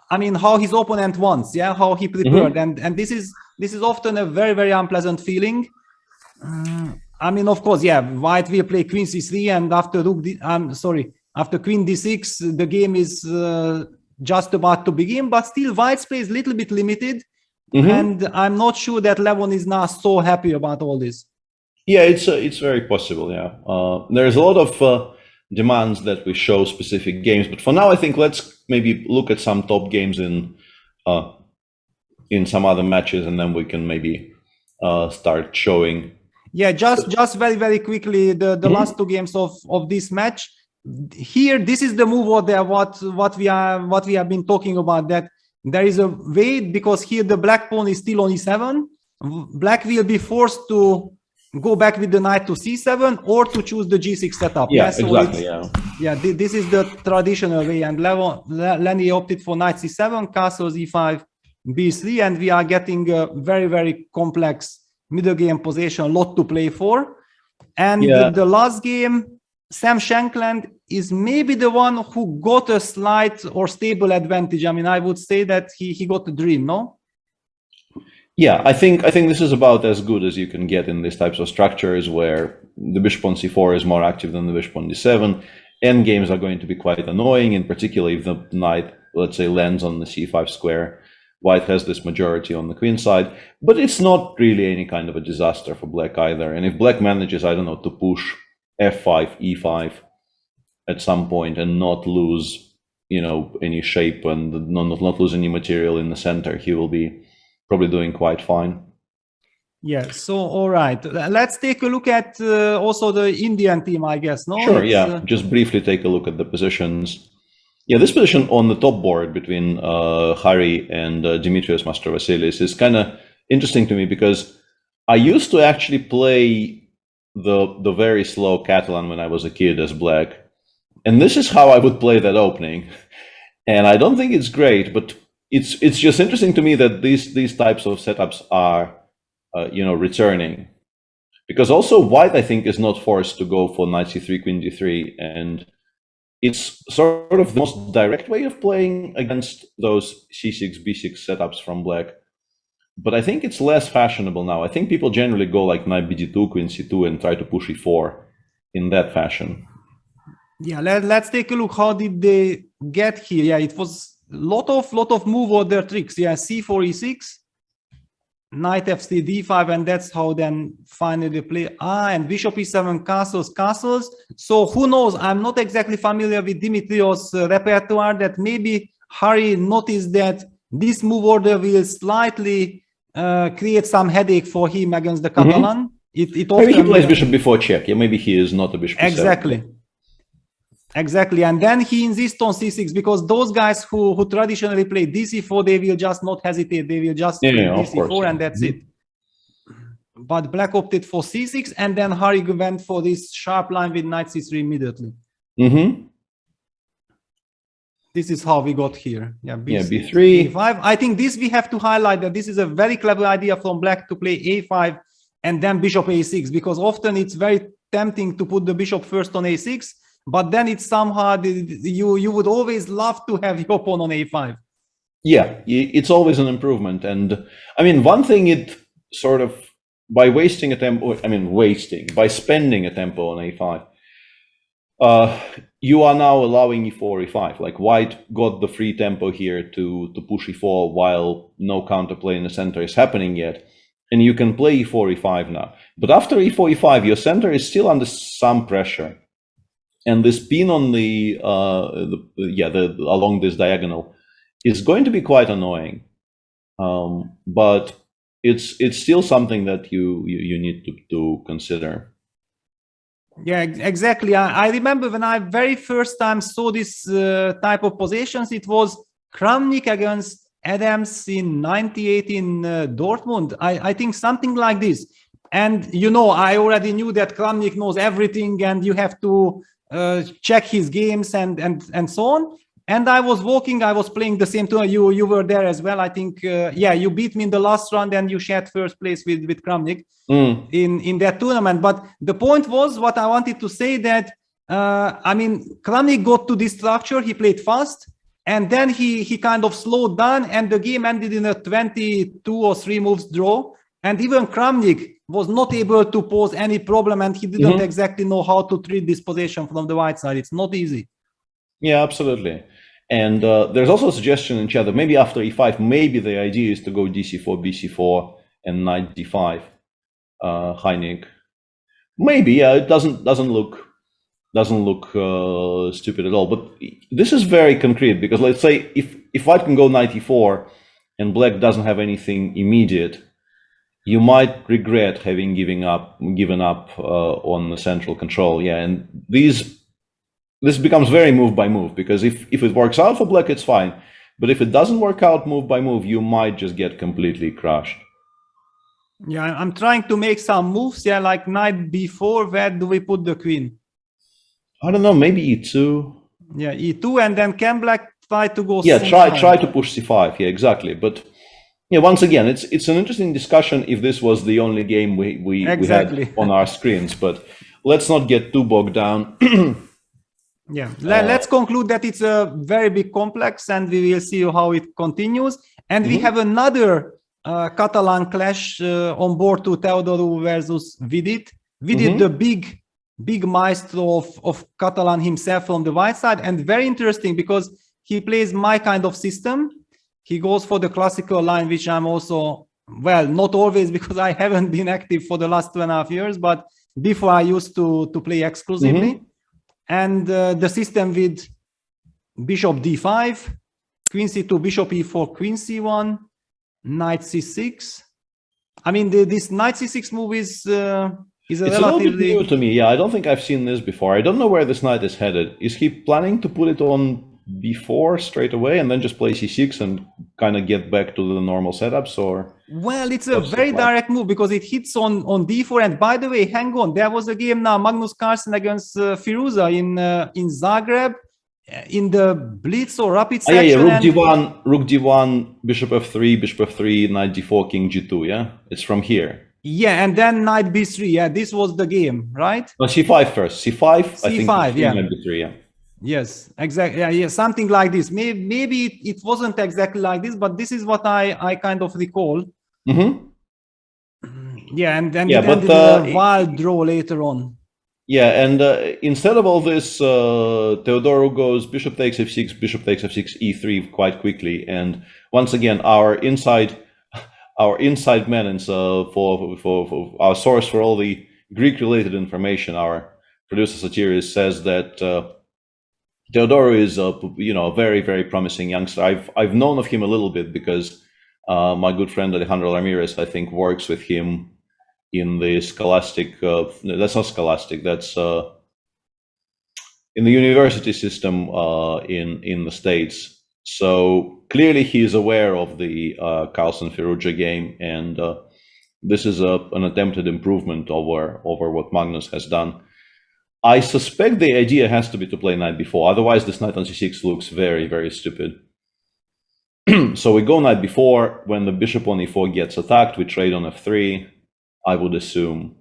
I mean, how his opponent wants, yeah, how he prepared, and this is often a very, very unpleasant feeling. I mean, of course, yeah, white will play queen c3, and after queen d6, the game is just about to begin, but still white's play is a little bit limited, and I'm not sure that Levon is now so happy about all this. Yeah, it's very possible. Yeah, there's a lot of demands that we show specific games, but for now, I think let's maybe look at some top games in some other matches, and then we can maybe start showing. Yeah, just very quickly, the last two games of this match. Here, this is the move order what we have been talking about, that there is a wait, because here the black pawn is still on e7. Black will be forced to go back with the knight to c7 or to choose the g6 setup. Yeah, so exactly. This is the traditional way, and Lenny opted for knight c7, castles e5, b3, and we are getting a very complex middle game position, a lot to play for. And the last game, Sam Shankland is maybe the one who got a slight or stable advantage. I mean, I would say that he got the dream, no? Yeah, I think this is about as good as you can get in these types of structures, where the bishop on c4 is more active than the bishop on d7. Endgames are going to be quite annoying, in particular if the knight, let's say, lands on the c5 square. White has this majority on the queen side, but it's not really any kind of a disaster for black either. And if black manages, I don't know, to push f5, e5 at some point and not lose, any shape and not lose any material in the center, he will be probably doing quite fine. Yeah, so all right, let's take a look at also the Indian team, I guess, no? Sure, just briefly take a look at the positions. Yeah, this position on the top board between Hari and Dimitrios Master-Vasilis is kind of interesting to me, because I used to actually play the very slow Catalan when I was a kid as black, and this is how I would play that opening. And I don't think it's great, but it's just interesting to me that these types of setups are returning, because also white, I think, is not forced to go for knight c3, queen d3, and it's sort of the most direct way of playing against those c6, b6 setups from black. But I think it's less fashionable now. I think people generally go like knight bd2, queen c2, and try to push e4 in that fashion. Yeah, let's take a look. How did they get here? Yeah, it was lot of move order tricks. Yeah, c4, e6, knight f3, d5, and that's how then finally play. And bishop e7, castles. So who knows? I'm not exactly familiar with Dimitrios' repertoire. That maybe Hari noticed that this move order will slightly create some headache for him against the Catalan. Maybe he plays bishop before check. Yeah, maybe he is not a bishop. Exactly, and then he insists on c6, because those guys who traditionally play dc4, they will just not hesitate. They will just play dc4, and that's it. But black opted for c6, and then Hari went for this sharp line with knight c3 immediately. This is how we got here. Yeah, b3, a5. I think this we have to highlight, that this is a very clever idea from black to play a5 and then bishop a6, because often it's very tempting to put the bishop first on a6, but then it's somehow you would always love to have your pawn on a5. Yeah, it's always an improvement. And I mean, one thing, it sort of, by wasting a tempo, by spending a tempo on a5, you are now allowing e4, e5. Like white got the free tempo here to push e4 while no counterplay in the center is happening yet. And you can play e4, e5 now. But after e4, e5, your center is still under some pressure. And this pin on along this diagonal is going to be quite annoying. But it's still something that you need to consider. Yeah, exactly. I remember when I very first time saw this type of positions, it was Kramnik against Adams in 98 in Dortmund. I think something like this. And, I already knew that Kramnik knows everything, and you have to check his games and so on. And I was playing the same tournament. You were there as well. I think, you beat me in the last round, and you shared first place with Kramnik in that tournament. But the point was, what I wanted to say, that, Kramnik got to this structure, he played fast, and then he kind of slowed down, and the game ended in a 22 or 3 moves draw. And even Kramnik was not able to pose any problem, and he didn't exactly know how to treat this position from the white side. It's not easy. Yeah, absolutely. And there's also a suggestion in chat that maybe after e5, maybe the idea is to go dc4, bc4, and knight d5, Heinig. Maybe, yeah, it doesn't look stupid at all. But this is very concrete, because let's say if white can go knight e4 and black doesn't have anything immediate, you might regret having given up on the central control. Yeah, and this becomes very move by move, because if it works out for black, it's fine. But if it doesn't work out move by move, you might just get completely crushed. Yeah, I'm trying to make some moves. Yeah, like knight b4. Where do we put the queen? I don't know, maybe e2. Yeah, e2, and then can black try to go? Yeah, try to push c5. Yeah, exactly. But yeah, once again, it's an interesting discussion if this was the only game we had on our screens. But let's not get too bogged down. Yeah, let's conclude that it's a very big complex, and we will see how it continues. And we have another Catalan clash on board to Teodoru versus Vidit. Vidit, the big maestro of Catalan himself on the white side, and very interesting because he plays my kind of system. He goes for the classical line, which I'm also, well, not always, because I haven't been active for the last 2.5 years, but before I used to play exclusively. And the system with bishop d5, queen c2, bishop e4, queen c1, knight c6. I mean, this knight c6 move is a little bit new to me. Yeah, I don't think I've seen this before. I don't know where this knight is headed. Is he planning to put it on b4 straight away and then just play c6 and kind of get back to the normal setups, or? Well, it's a very direct move because it hits on d4. And by the way, hang on, there was a game now, Magnus Carlsen against Firuza in Zagreb, in the blitz or rapid section. Yeah, rook d1, bishop f3, bishop f3, knight d4, king g2. Yeah, it's from here. Yeah, and then knight b3. Yeah, this was the game, right? No, c5 first. C5, I think. C5, yeah. Knight b3, yeah. Yes, exactly. Yeah, something like this. Maybe it wasn't exactly like this, but this is what I kind of recall. Yeah, and then it ended a wild draw later on. Yeah, and instead of all this, Teodoru goes bishop takes f6, bishop takes f6, e3 quite quickly. And once again, our inside man, and for our source for all the Greek-related information, our producer Satiris says that Teodoru is a very, very promising youngster. I've known of him a little bit because my good friend Alejandro Ramirez, I think, works with him in the scholastic. That's not scholastic. That's in the university system in the States. So clearly he is aware of the Carlsen Firuza game, and this is an attempted improvement over what Magnus has done. I suspect the idea has to be to play knight b4. Otherwise, this knight on c6 looks very, very stupid. So we go knight b4. When the bishop on e4 gets attacked, we trade on f3, I would assume.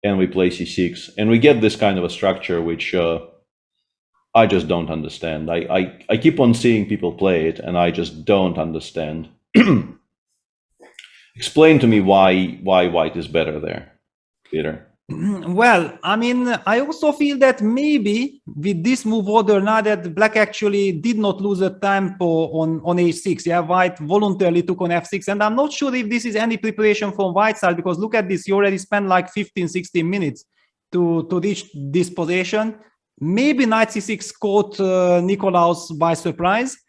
And we play c6. And we get this kind of a structure, which I just don't understand. I keep on seeing people play it, and I just don't understand. Explain to me why white is better there, Peter. Well, I mean, I also feel that maybe with this move order, now that black actually did not lose a tempo on h6, yeah, white voluntarily took on f6, and I'm not sure if this is any preparation from white side, because look at this, you already spent like 15-16 minutes to reach this position. Maybe knight c6 caught Nikolaus by surprise,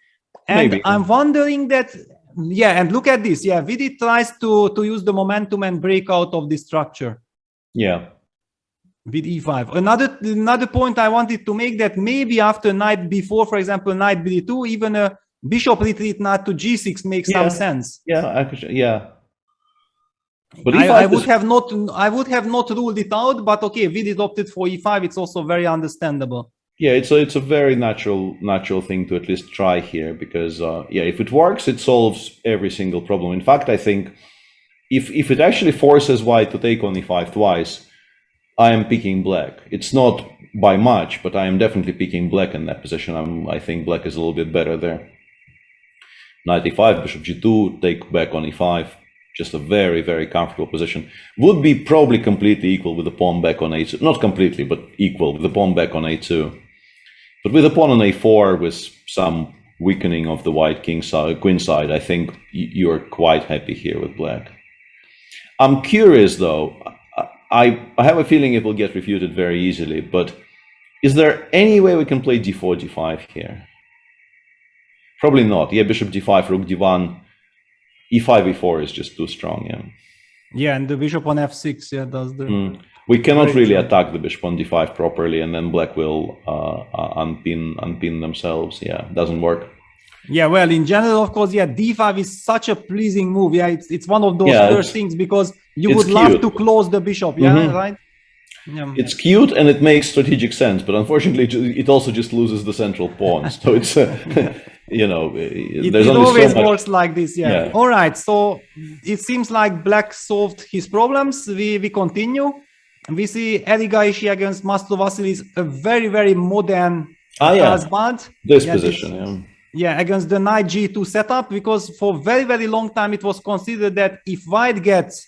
and maybe. I'm wondering that, yeah, and look at this, yeah, Vidit tries to use the momentum and break out of this structure. Yeah. With e5. Another point I wanted to make, that maybe after knight b4, for example, knight b2, even a bishop retreat knight to g6 makes some sense. Yeah, actually, yeah. But I would have not ruled it out, but okay, Vidit opted for e5. It's also very understandable. Yeah, it's a very natural thing to at least try here, because yeah, if it works, it solves every single problem. In fact, I think if it actually forces white to take on e5 twice, I am picking black. It's not by much, but I am definitely picking black in that position. I think black is a little bit better there. Knight e5, bishop g2, take back on e5. Just a very, very comfortable position. Would be probably completely equal with the pawn back on a2. Not completely, but equal with the pawn back on a2. But with the pawn on a4, with some weakening of the white king side, queen side, I think you're quite happy here with black. I'm curious, though. I have a feeling it will get refuted very easily, but is there any way we can play d4, d5 here? Probably not. Yeah, bishop d5, rook d1, e5, e4 is just too strong, yeah. Yeah, and the bishop on f6, yeah, does the... We cannot really attack the bishop on d5 properly, and then black will unpin themselves. Yeah, doesn't work. Yeah, well, in general, of course, yeah, d5 is such a pleasing move. Yeah, it's one of those first things because you would love to close the bishop. Yeah, right. Yeah. It's cute and it makes strategic sense, but unfortunately, it also just loses the central pawn. So it's you know, it always works like this. Yeah. All right. So it seems like black solved his problems. We continue. We see Erigaishi against Mastro Vasilis, a very, very modern Carlsen. This position, yeah, against the knight g2 setup, because for very, very long time it was considered that if white gets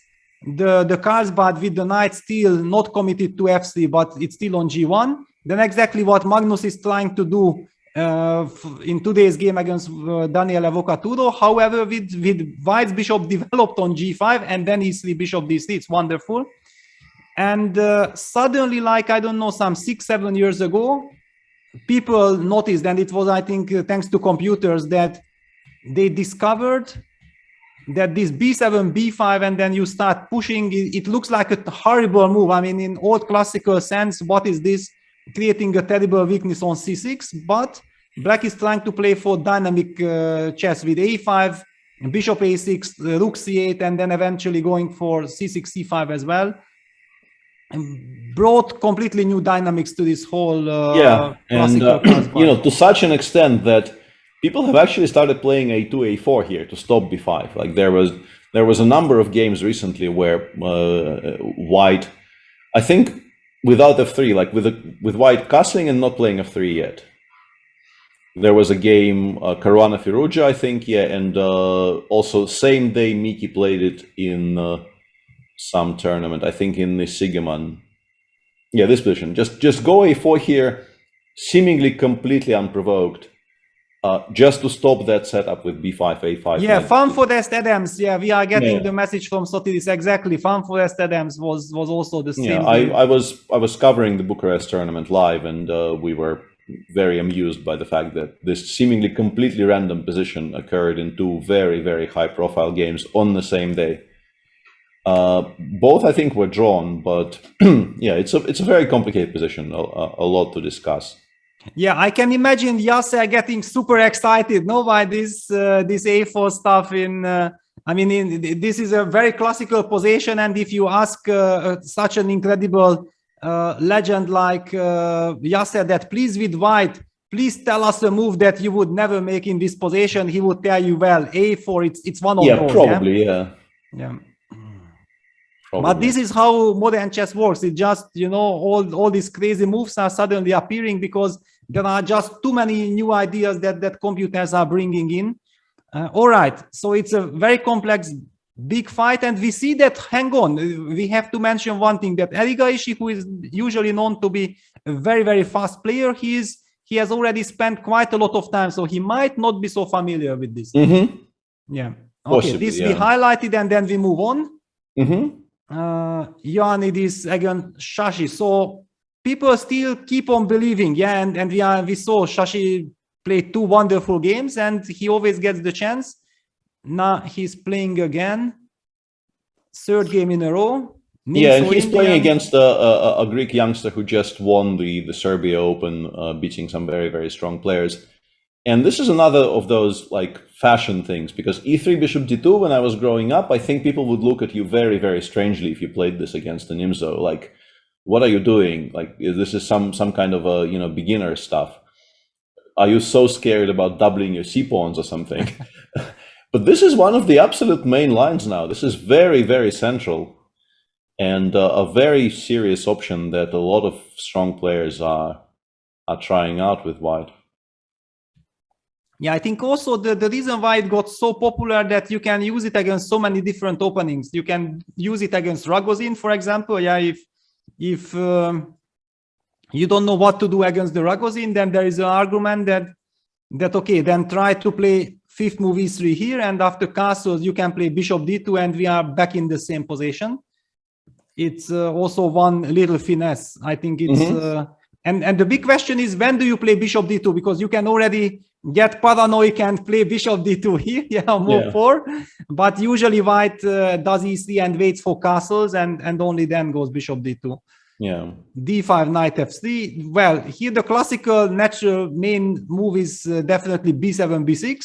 the Carlsen with the knight still not committed to f3, but it's still on g1, then exactly what Magnus is trying to do in today's game against Daniele Avocaturo. However, with white's bishop developed on g5 and then e3, bishop d3, it's wonderful. And suddenly, like, I don't know, some 6-7 years ago, people noticed, and it was, I think, thanks to computers, that they discovered that this b7, b5, and then you start pushing, it looks like a horrible move. I mean, in old classical sense, what is this? Creating a terrible weakness on c6, but black is trying to play for dynamic chess with a5, bishop a6, rook c8, and then eventually going for c6, c5 as well. And brought completely new dynamics to this whole you know, to such an extent that people have actually started playing a2, a4 here to stop b5. Like there was a number of games recently where white, I think, without f3, like with white castling and not playing f3 yet. There was a game, Caruana Firuja, I think, and also same day Miki played it in some tournament, I think in the Sigeman. Yeah, this position. Just go a4 here, seemingly completely unprovoked, just to stop that setup with b5, a5. Yeah, Fan Forest Adams. Yeah, we are getting the message from Sotiris. Exactly, Fan Forest Adams was also the same. Yeah, I was covering the Bucharest tournament live, and we were very amused by the fact that this seemingly completely random position occurred in two very, very high-profile games on the same day. Both, I think, were drawn, but yeah, it's a very complicated position, a lot to discuss. Yeah, I can imagine Yasser getting super excited, no, by this a4 stuff. This is a very classical position, and if you ask such an incredible legend like Yasser that please with white, please tell us a move that you would never make in this position, he would tell you, well, a4, it's one of those. Yeah, probably, yeah. Probably. But this is how modern chess works. It just, you know, all these crazy moves are suddenly appearing because there are just too many new ideas that computers are bringing in. All right, so it's a very complex, big fight, and we see that, hang on, we have to mention one thing, that Erigaishi, who is usually known to be a very, very fast player, he has already spent quite a lot of time, so he might not be so familiar with this. Yeah. Okay, this we highlighted, and then we move on. Ioannidis against Shashi. So people still keep on believing, and we saw Shashi play two wonderful games, and he always gets the chance. Now he's playing again, third game in a row. And he's playing against a Greek youngster who just won the Serbia Open, beating some very, very strong players. And this is another of those like fashion things, because e3 bishop d2, when I was growing up, I think people would look at you very, very strangely if you played this against an Imzo. Like, what are you doing? Like, this is some kind of a, you know, beginner stuff. Are you so scared about doubling your c-pawns or something? But this is one of the absolute main lines now. This is very, very central, and a very serious option that a lot of strong players are trying out with white. Yeah, I think also the reason why it got so popular that you can use it against so many different openings. You can use it against Ragozin, for example. Yeah, if you don't know what to do against the Ragozin, then there is an argument that okay, then try to play fifth move e3 here, and after castles you can play bishop d2, and we are back in the same position. it's also one little finesse. I think it's and the big question is, when do you play bishop d2? Because you can already get paranoid and play bishop d2 here, move 4, but usually white does e3 and waits for castles and only then goes bishop d2. Yeah. d5, knight f3. Well, here the classical natural main move is definitely b7, b6.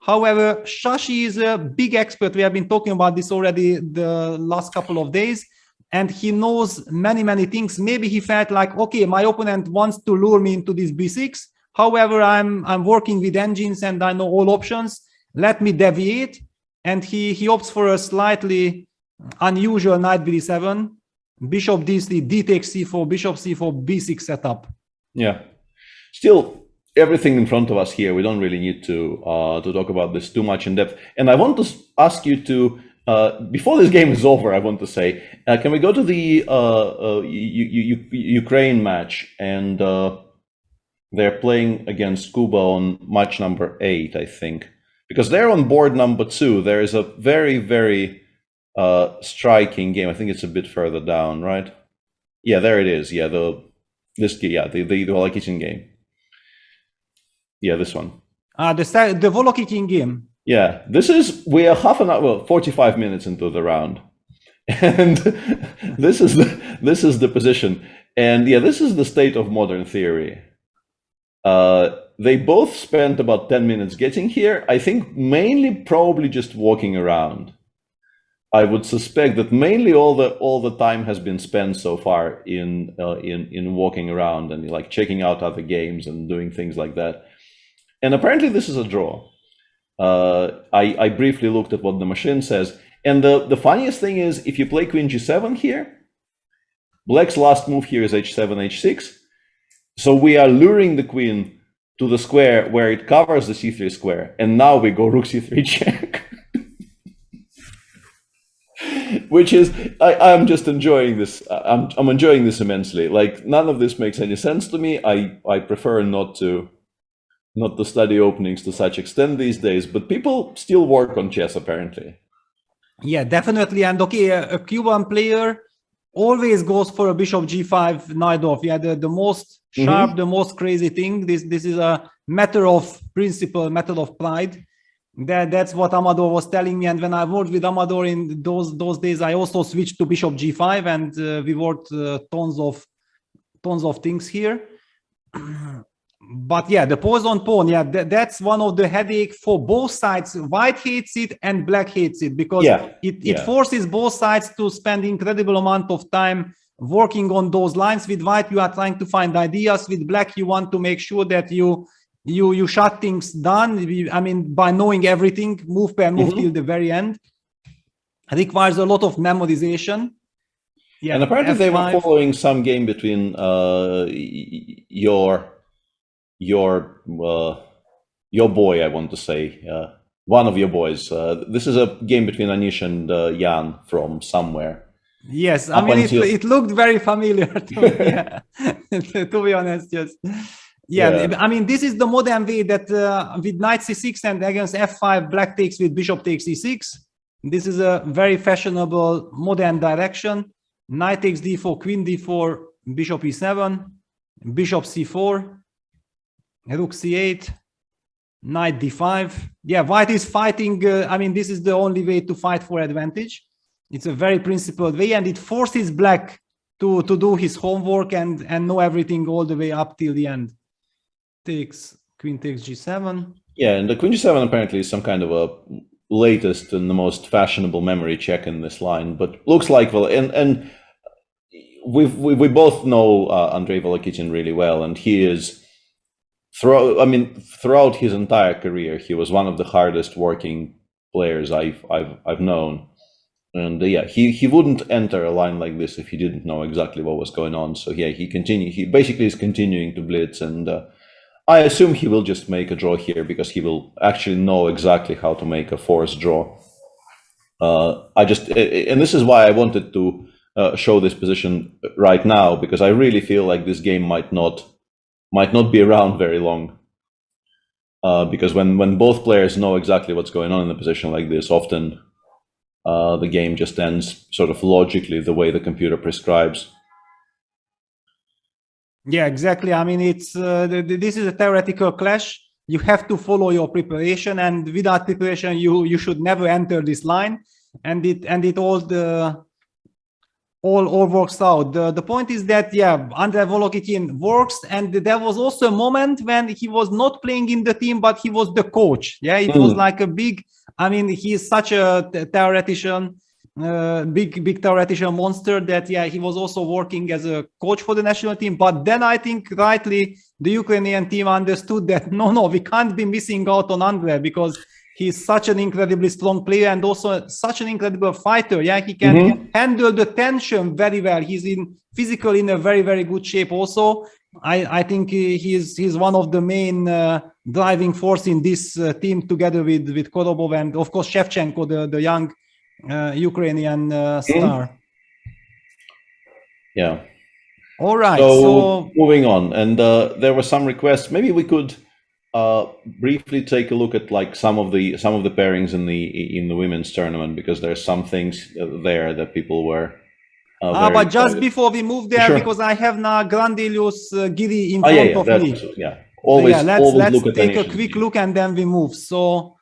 However, Shashi is a big expert. We have been talking about this already the last couple of days, and he knows many things. Maybe he felt like, okay, my opponent wants to lure me into this b6. However, I'm working with engines and I know all options. Let me deviate. And he opts for a slightly unusual knight b7, bishop d3, d takes c4, bishop c4, b6 setup. Yeah. Still, everything in front of us here, we don't really need to talk about this too much in depth. And I want to ask you to, before this game is over, I want to say, can we go to the Ukraine match? And they're playing against Cuba on match number 8, I think. Because they're on board number 2. There is a very striking game. I think it's a bit further down, right? Yeah, there it is. Yeah, the Volokitin game. Yeah, this one. The Volokitin game. Yeah, we are half an hour, well, 45 minutes into the round, and this is the position, and yeah, this is the state of modern theory. They both spent about 10 minutes getting here. I think mainly probably just walking around. I would suspect that mainly all the time has been spent so far in walking around and like checking out other games and doing things like that. And apparently this is a draw. I briefly looked at what the machine says, and the funniest thing is, if you play queen g7 here, black's last move here is h7, h6. So we are luring the queen to the square where it covers the c3 square, and now we go rook c3 check. Which is, I'm just enjoying this. I'm enjoying this immensely. Like, none of this makes any sense to me. I prefer not to study openings to such extent these days, but people still work on chess apparently. Yeah, definitely. And okay, a Cuban player always goes for a bishop g5 knight off. Yeah, the most sharp, the most crazy thing. This is a matter of principle, matter of pride. That's what Amador was telling me. And when I worked with Amador in those days, I also switched to bishop g5, and we worked tons of things here. But yeah, the pose on pawn, yeah, that's one of the headache for both sides. White hates it and black hates it, because it forces both sides to spend incredible amount of time working on those lines. With white, you are trying to find ideas. With black, you want to make sure that you shut things down. I mean, by knowing everything, move per move till the very end. It requires a lot of memorization. Yeah, and apparently F5. they were following some game between your boy, I want to say, one of your boys. This is a game between Anish and Jan from somewhere. Yes, I mean, it looked very familiar to me, yeah. To be honest, yes. Yeah, I mean, this is the modern way that with knight c6 and against f5, black takes with bishop takes e6. This is a very fashionable modern direction. Knight takes d4, queen d4, bishop e7, bishop c4, rook c8, knight d5. Yeah, white is fighting. I mean, this is the only way to fight for advantage. It's a very principled way, and it forces black to do his homework and know everything all the way up till the end. Queen takes g7. Yeah, and the queen g7 apparently is some kind of a latest and the most fashionable memory check in this line, but looks like, well, and we both know Andrei Volokitin really well, and he is throughout his entire career, he was one of the hardest working players I've known. And yeah, he wouldn't enter a line like this if he didn't know exactly what was going on. So yeah, he basically is continuing to blitz, and I assume he will just make a draw here because he will actually know exactly how to make a forced draw. And this is why I wanted to show this position right now, because I really feel like this game might not be around very long. Because when both players know exactly what's going on in a position like this, often the game just ends sort of logically the way the computer prescribes. Yeah, exactly. I mean, it's this is a theoretical clash. You have to follow your preparation, and without preparation, you should never enter this line. And it all works out. The point is that, yeah, Andrei Volokitin works, and there was also a moment when he was not playing in the team, but he was the coach. Yeah, it was like a big. I mean, he is such a theoretician. Big theoretical monster that, yeah, he was also working as a coach for the national team. But then I think rightly the Ukrainian team understood that no, we can't be missing out on Andrei, because he's such an incredibly strong player and also such an incredible fighter. Yeah, he can handle the tension very well. He's physically in a very, very good shape also. I think he's one of the main driving force in this team, together with Korobov and of course Shevchenko, the young Ukrainian star. Yeah. All right. So moving on, and there were some requests. Maybe we could briefly take a look at like some of the pairings in the women's tournament, because there's some things there that people were. But just before we move there, sure, because I have now Grandelius Giri in front of me. Yeah. Always. Yeah, let's take a quick look and then we move. So.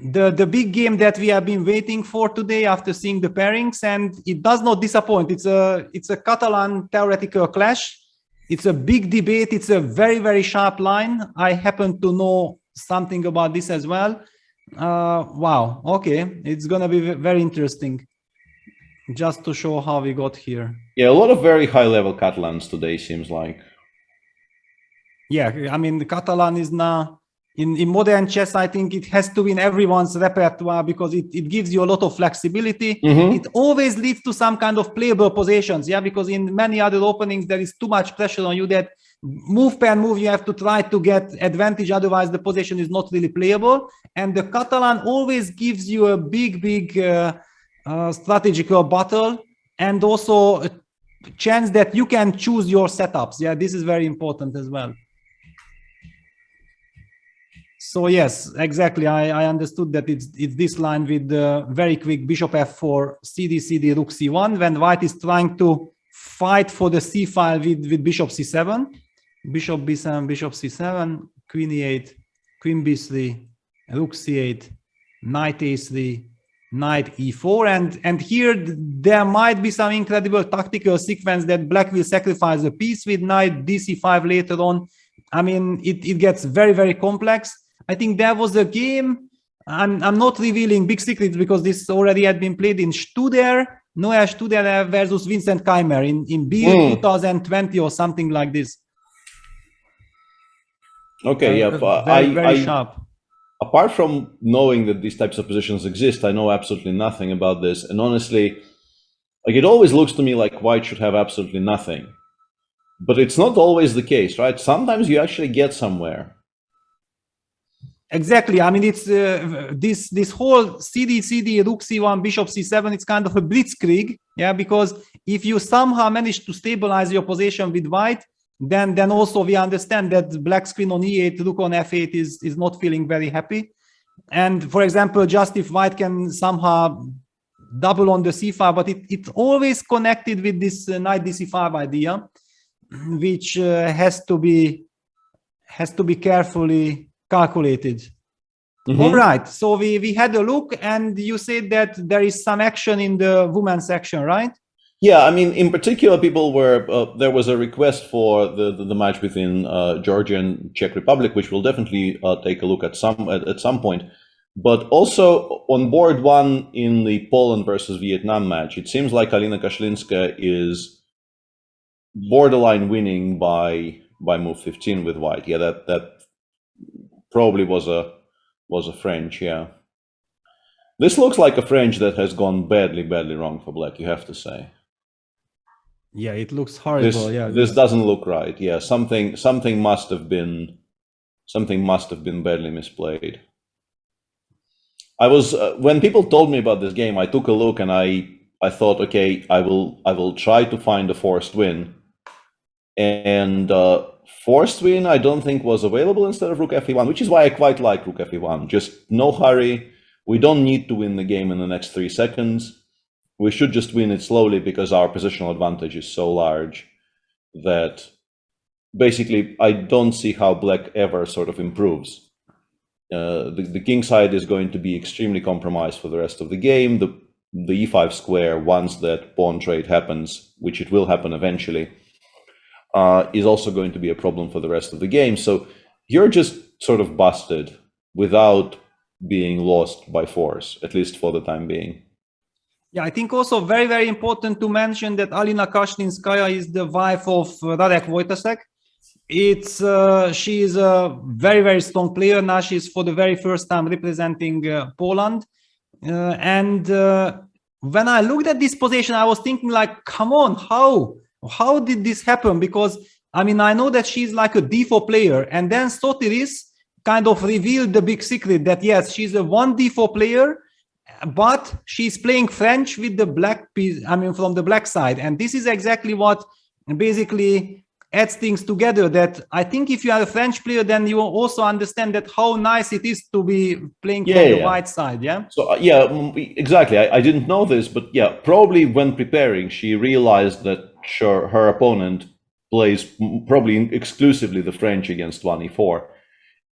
The big game that we have been waiting for today after seeing the pairings, and it does not disappoint. It's a Catalan theoretical clash. It's a big debate. It's a very, very sharp line. I happen to know something about this as well. Wow. Okay. It's going to be very interesting. Just to show how we got here. Yeah, a lot of very high level Catalans today, seems like. Yeah, I mean, the Catalan is now... In modern chess, I think it has to be in everyone's repertoire, because it gives you a lot of flexibility. It always leads to some kind of playable positions, yeah, because in many other openings, there is too much pressure on you that move per move, you have to try to get advantage, otherwise the position is not really playable. And the Catalan always gives you a big strategical battle, and also a chance that you can choose your setups. Yeah, this is very important as well. So yes, exactly. I understood that it's this line with the very quick bishop f4, cd, rook c1, when white is trying to fight for the c file with bishop c7, bishop b7, bishop c7, queen e8, queen b3, rook c8, knight a3, knight e4, and here there might be some incredible tactical sequence that black will sacrifice a piece with knight dc5 later on. I mean, it gets very, very complex. I think there was a game, I'm not revealing big secrets because this already had been played in Studer, Noah Studer versus Vincent Keimer in Biel 2020 or something like this. Okay, yeah. Very sharp. Apart from knowing that these types of positions exist, I know absolutely nothing about this. And honestly, like, it always looks to me like white should have absolutely nothing. But it's not always the case, right? Sometimes you actually get somewhere. Exactly. I mean, it's this whole cd, rook c1, bishop c7. It's kind of a blitzkrieg, yeah. Because if you somehow manage to stabilize your position with white, then also we understand that black's queen on e8, rook on f8 is not feeling very happy. And for example, just if white can somehow double on the c file, but it's always connected with this knight dc5 idea, which has to be carefully calculated. All right, so we had a look, and you said that there is some action in the women's section, right? Yeah, I mean, in particular, people were there was a request for the match between Georgia and Czech Republic, which we'll definitely take a look at some point. But also on board one in the Poland versus Vietnam match, it seems like Alina Kashlinska is borderline winning by move 15 with white. Yeah, that probably was a French, yeah. This looks like a French that has gone badly wrong for black, you have to say. Yeah, it looks horrible. This doesn't look right. Yeah, something must have been badly misplayed. I was when people told me about this game, I took a look and I thought, okay, I will try to find a forced win. And forced win, I don't think was available instead of rook fe1, which is why I quite like rook fe1. Just no hurry. we don't need to win the game in the next 3 seconds. We should just win it slowly because our positional advantage is so large that basically I don't see how black ever sort of improves. The king side is going to be extremely compromised for the rest of the game. The e5 square, once that pawn trade happens, which it will happen eventually, is also going to be a problem for the rest of the game. So you're just sort of busted without being lost by force, at least for the time being. Yeah, I think also very, very important to mention that Alina Kashlinskaya is the wife of Radek Wojtasek. She is a very, very strong player. Now she's for the very first time representing Poland. When I looked at this position, I was thinking like, come on, how did this happen? Because I mean, I know that she's like a d4 player, and then Sotiris kind of revealed the big secret that yes, she's a 1d4 player, but she's playing French with the black piece, I mean, from the black side. And this is exactly what basically adds things together, that I think if you are a French player, then you will also understand that how nice it is to be playing from the white side. Yeah. So exactly. I didn't know this, but yeah, probably when preparing, she realized that her opponent plays probably exclusively the French against 1e4.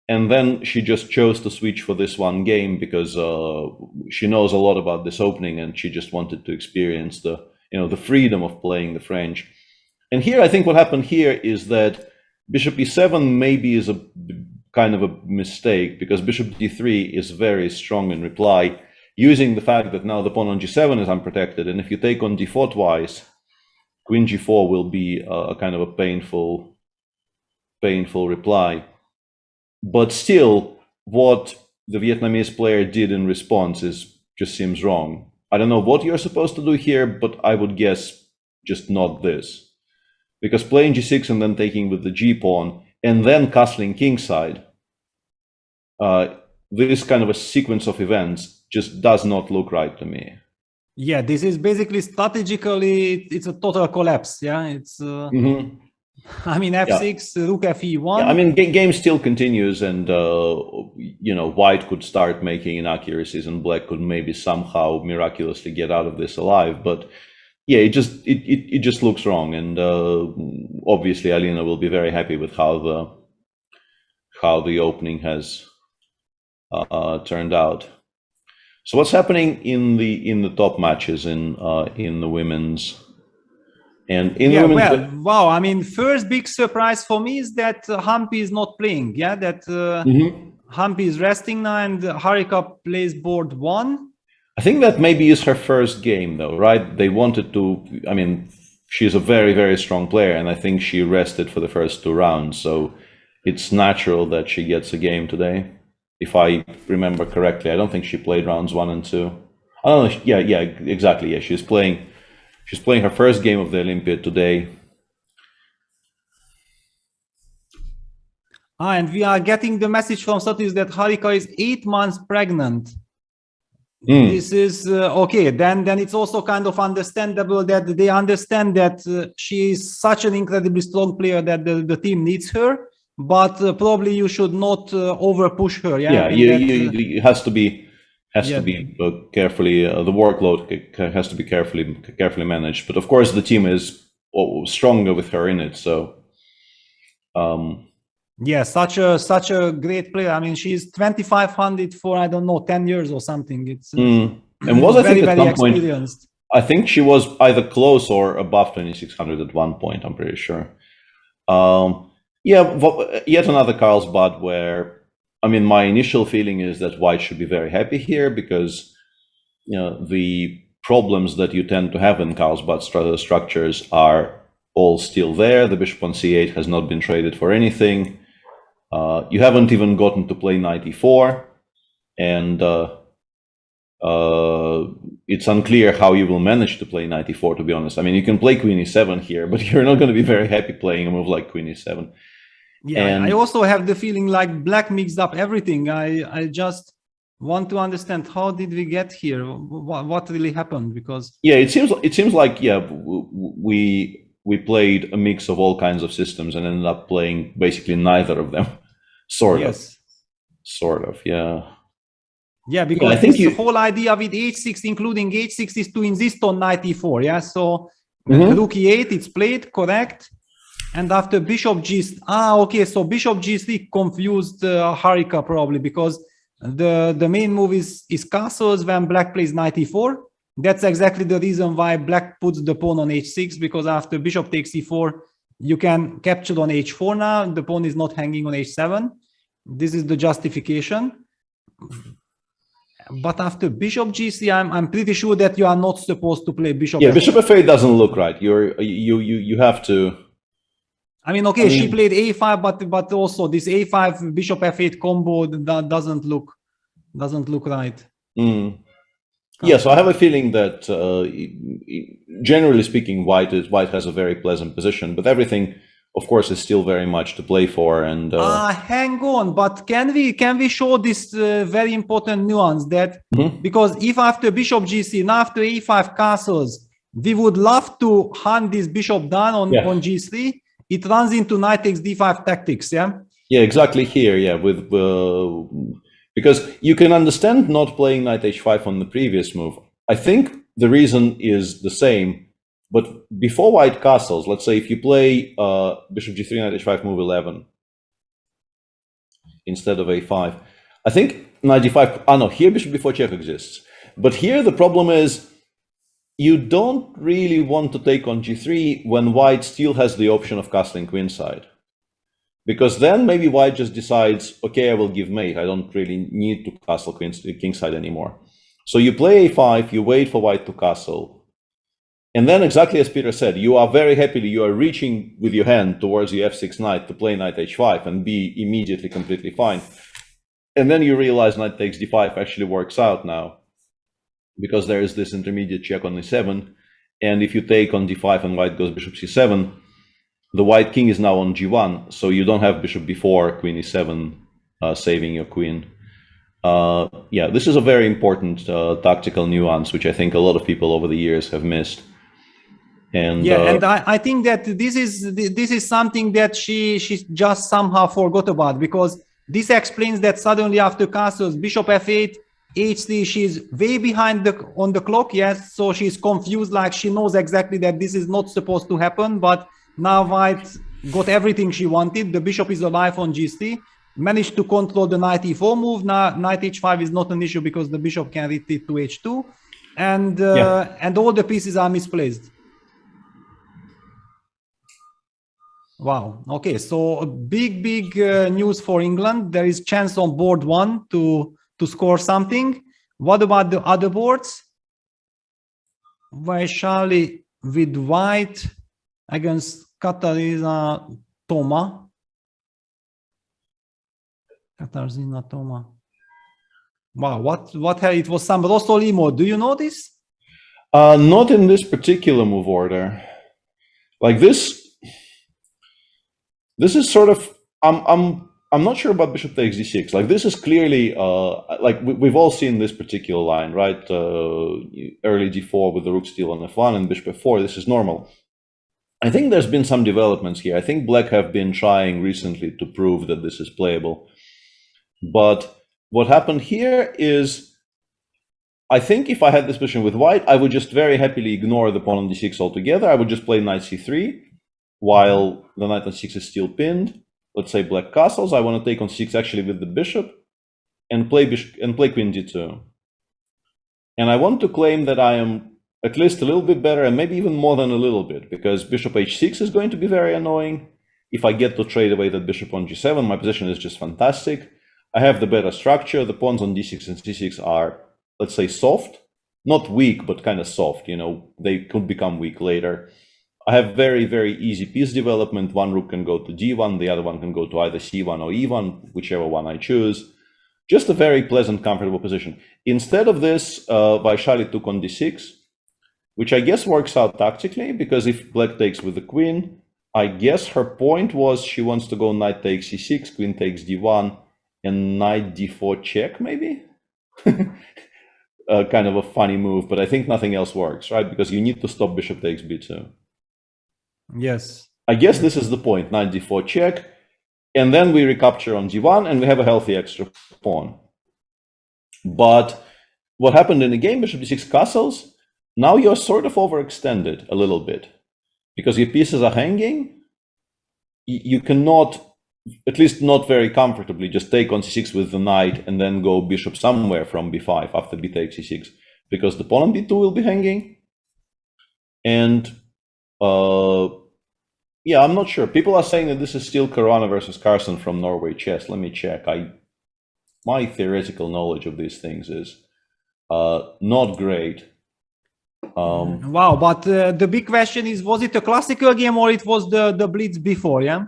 And then she just chose to switch for this one game because she knows a lot about this opening, and she just wanted to experience the freedom of playing the French. And here, I think what happened here is that bishop e7 maybe is a kind of a mistake, because bishop d3 is very strong in reply, using the fact that now the pawn on g7 is unprotected, and if you take on d4 twice, queen g4 will be a kind of a painful reply. But still, what the Vietnamese player did in response just seems wrong. I don't know what you're supposed to do here, but I would guess just not this. Because playing g6 and then taking with the g-pawn and then castling kingside, this kind of a sequence of events just does not look right to me. Yeah, this is basically strategically, it's a total collapse. Yeah, it's. I mean, f6, rook fe1. Yeah, I mean, game still continues, and white could start making inaccuracies, and black could maybe somehow miraculously get out of this alive. But yeah, it just looks wrong, and obviously Alina will be very happy with how the opening has turned out. So what's happening in the top matches in the women's? And in women's, wow! I mean, first big surprise for me is that Hampi is not playing. Yeah, that Hampi is resting now, and Harika plays board 1. I think that maybe is her first game, though, right? They wanted to. I mean, she's a very, very strong player, and I think she rested for the first 2 rounds, so it's natural that she gets a game today. If I remember correctly, I don't think she played rounds 1 and 2. I don't know. Yeah, exactly. Yeah, she's playing her first game of the Olympiad today. And we are getting the message from Sotis that Harika is 8 months pregnant. This is okay. Then it's also kind of understandable that they understand that she is such an incredibly strong player that the team needs her. But probably you should not over push her. Yeah, it has to be. To be carefully, the workload has to be carefully managed. But of course, the team is stronger with her in it. So, yeah, such a great player. I mean, she's 2,500 for, I don't know, 10 years or something. It's and was I think at some point, experienced. I think she was either close or above 2,600 at one point. I'm pretty sure. Yet another Carlsbad where. I mean, my initial feeling is that white should be very happy here because, the problems that you tend to have in Carlsbad structures are all still there. The bishop on c8 has not been traded for anything. You haven't even gotten to play knight e4, and it's unclear how you will manage to play knight e4, to be honest. I mean, you can play queen e7 here, but you're not going to be very happy playing a move like queen e7. Yeah, and I also have the feeling like black mixed up everything. I just want to understand, how did we get here? What really happened? Because it seems like we played a mix of all kinds of systems and ended up playing basically neither of them. Sort of. Yeah. Yeah, because I think this whole idea with h6, including h6, is to insist on knight e4. Yeah, so Mhm. rook e8, it's played, correct. And after bishop g3, okay, so bishop g3 confused Harika probably, because the main move is castles when black plays knight e4. That's exactly the reason why black puts the pawn on h6, because after bishop takes e4, you can capture on h4 now. The pawn is not hanging on h7. This is the justification. But after bishop g3, I'm pretty sure that you are not supposed to play bishop. Yeah, bishop f8 doesn't look right. You have to. I mean, okay, she played a5, but also this a5 bishop f8 combo that doesn't look right. Yeah, so I have a feeling that generally speaking, white has a very pleasant position, but everything, of course, is still very much to play for. And hang on, but can we show this very important nuance that because if after bishop g3 and after a5 castles, we would love to hunt this bishop down on g3, it runs into knight takes d5 tactics. Yeah. Yeah, exactly here. Yeah, with because you can understand not playing knight h5 on the previous move. I think the reason is the same. But before white castles, let's say if you play bishop g3, knight h5, move 11 instead of a5, I think knight d5. No, here bishop before check exists. But here the problem is you don't really want to take on g3 when white still has the option of castling queenside. Because then maybe white just decides, okay, I will give mate. I don't really need to castle kingside anymore. So you play a5, you wait for white to castle. And then exactly as Peter said, you are very happily, you are reaching with your hand towards the f6 knight to play knight h5 and be immediately completely fine. And then you realize knight takes d5 actually works out now, because there is this intermediate check on e7. And if you take on d5 and white goes bishop c7, the white king is now on g1, so you don't have bishop b4, queen e7 saving your queen. Yeah, this is a very important tactical nuance, which I think a lot of people over the years have missed. And and I think that this is something that she just somehow forgot about, because this explains that suddenly after castles bishop f8, h3, she's way behind on the clock. Yes, so she's confused, like she knows exactly that this is not supposed to happen, but now white got everything she wanted. The bishop is alive on g3, managed to control the knight e4 move. Now knight h5 is not an issue because the bishop can retreat to h2, and all the pieces are misplaced. Wow. Okay, so big news for England. There is chance on board 1 to score something. What about the other boards? Vaishali with white against Katarzyna Toma. Katarzyna Toma. Wow, what it was some Rostolimo. Do you know this? Not in this particular move order. Like this is sort of I'm not sure about bishop takes d6. Like this is clearly like we've all seen this particular line, right? Early d4 with the rook still on f1 and bishop f4. This is normal. I think there's been some developments here. I think black have been trying recently to prove that this is playable. But what happened here is, I think if I had this position with white, I would just very happily ignore the pawn on d6 altogether. I would just play knight c3 while the knight on 6 is still pinned. Let's say black castles. I want to take on 6 actually with the bishop and play queen d2. And I want to claim that I am at least a little bit better, and maybe even more than a little bit, because bishop h6 is going to be very annoying. If I get to trade away that bishop on g7, my position is just fantastic. I have the better structure. The pawns on d6 and c6 are, let's say, soft. Not weak, but kind of soft. You know, they could become weak later. I have very, very easy piece development. One rook can go to d1, the other one can go to either c1 or e1, whichever one I choose. Just a very pleasant, comfortable position. Instead of this, Vaishali took on d6, which I guess works out tactically, because if black takes with the queen, I guess her point was she wants to go knight takes c6, queen takes d1, and knight d4 check, maybe? Kind of a funny move, but I think nothing else works, right? Because you need to stop bishop takes b2. Yes. I guess this is the point, knight d4 check, and then we recapture on g1, and we have a healthy extra pawn. But what happened in the game, bishop d6 castles, now you're sort of overextended a little bit. Because your pieces are hanging, you cannot, at least not very comfortably, just take on c6 with the knight and then go bishop somewhere from b5 after b takes c6, because the pawn on b2 will be hanging. And yeah, I'm not sure. People are saying that this is still Caruana versus Carlsen from Norway Chess. Let me check. My theoretical knowledge of these things is not great. Wow, but the big question is, was it a classical game or it was the Blitz before, yeah?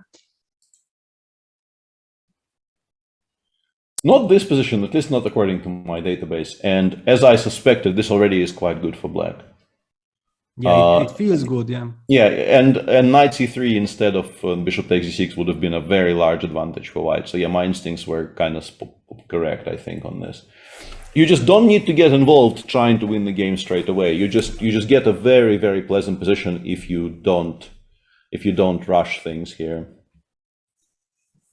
Not this position, at least not according to my database. And as I suspected, this already is quite good for black. Yeah, it feels good, yeah. Yeah, and knight c3 instead of bishop takes c6 would have been a very large advantage for white. So yeah, my instincts were kind of correct, I think, on this. You just don't need to get involved trying to win the game straight away. You just get a very, very pleasant position if you don't rush things here.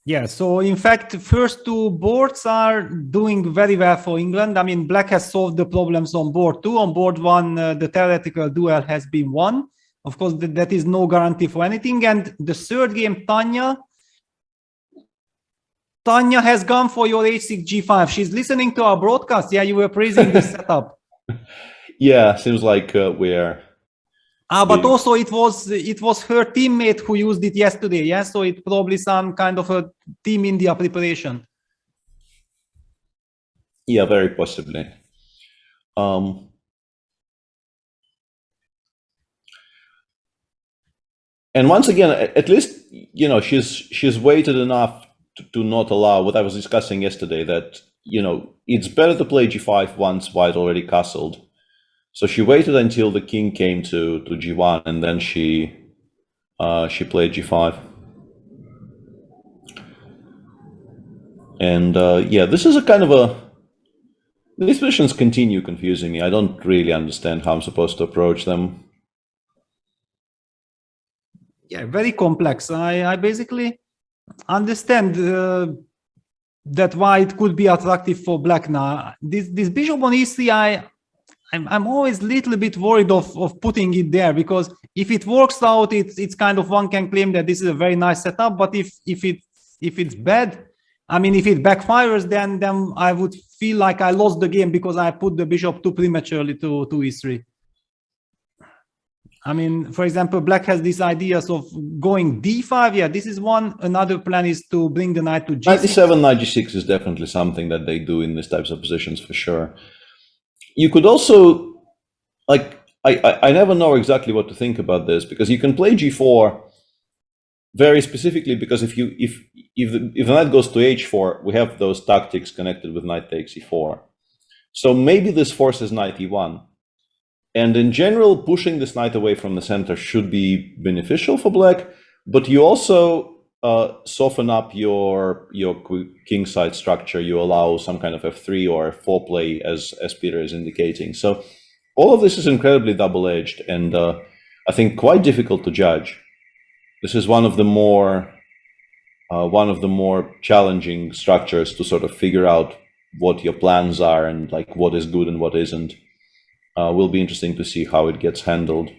Yeah, so in fact, first two boards are doing very well for England. I mean, black has solved the problems on board 2. On board 1, the theoretical duel has been won. Of course, that is no guarantee for anything. And the third game, Tanya has gone for your h6 g5. She's listening to our broadcast. Yeah, you were praising this setup. Yeah, seems like we're... but also it was her teammate who used it yesterday, yeah? So it's probably some kind of a Team India preparation. Yeah, very possibly. And once again, at least, you know, she's waited enough to not allow what I was discussing yesterday, that, you know, it's better to play g5 once white already castled. So she waited until the king came to g1, and then she played g5. And yeah, this is a kind of a... These positions continue confusing me. I don't really understand how I'm supposed to approach them. Yeah, very complex. I basically understand that why it could be attractive for black now. This bishop on e3, I'm always a little bit worried of putting it there, because if it works out, it's kind of, one can claim that this is a very nice setup. But if it's bad, I mean, if it backfires, then I would feel like I lost the game because I put the bishop too prematurely to e3. I mean, for example, black has these ideas of going d5. Yeah, this is one. Another plan is to bring the knight to g6. 97, knight g6 is definitely something that they do in these types of positions for sure. You could also, like, I never know exactly what to think about this, because you can play g4 very specifically, because if the knight goes to h4, we have those tactics connected with knight takes e4. So maybe this forces knight e1. And in general, pushing this knight away from the center should be beneficial for black, but you also soften up your kingside structure. You allow some kind of f3 or f4 play, as Peter is indicating. So all of this is incredibly double-edged, and I think quite difficult to judge. This is one of the more challenging structures to sort of figure out what your plans are and like what is good and what isn't. Will be interesting to see how it gets handled.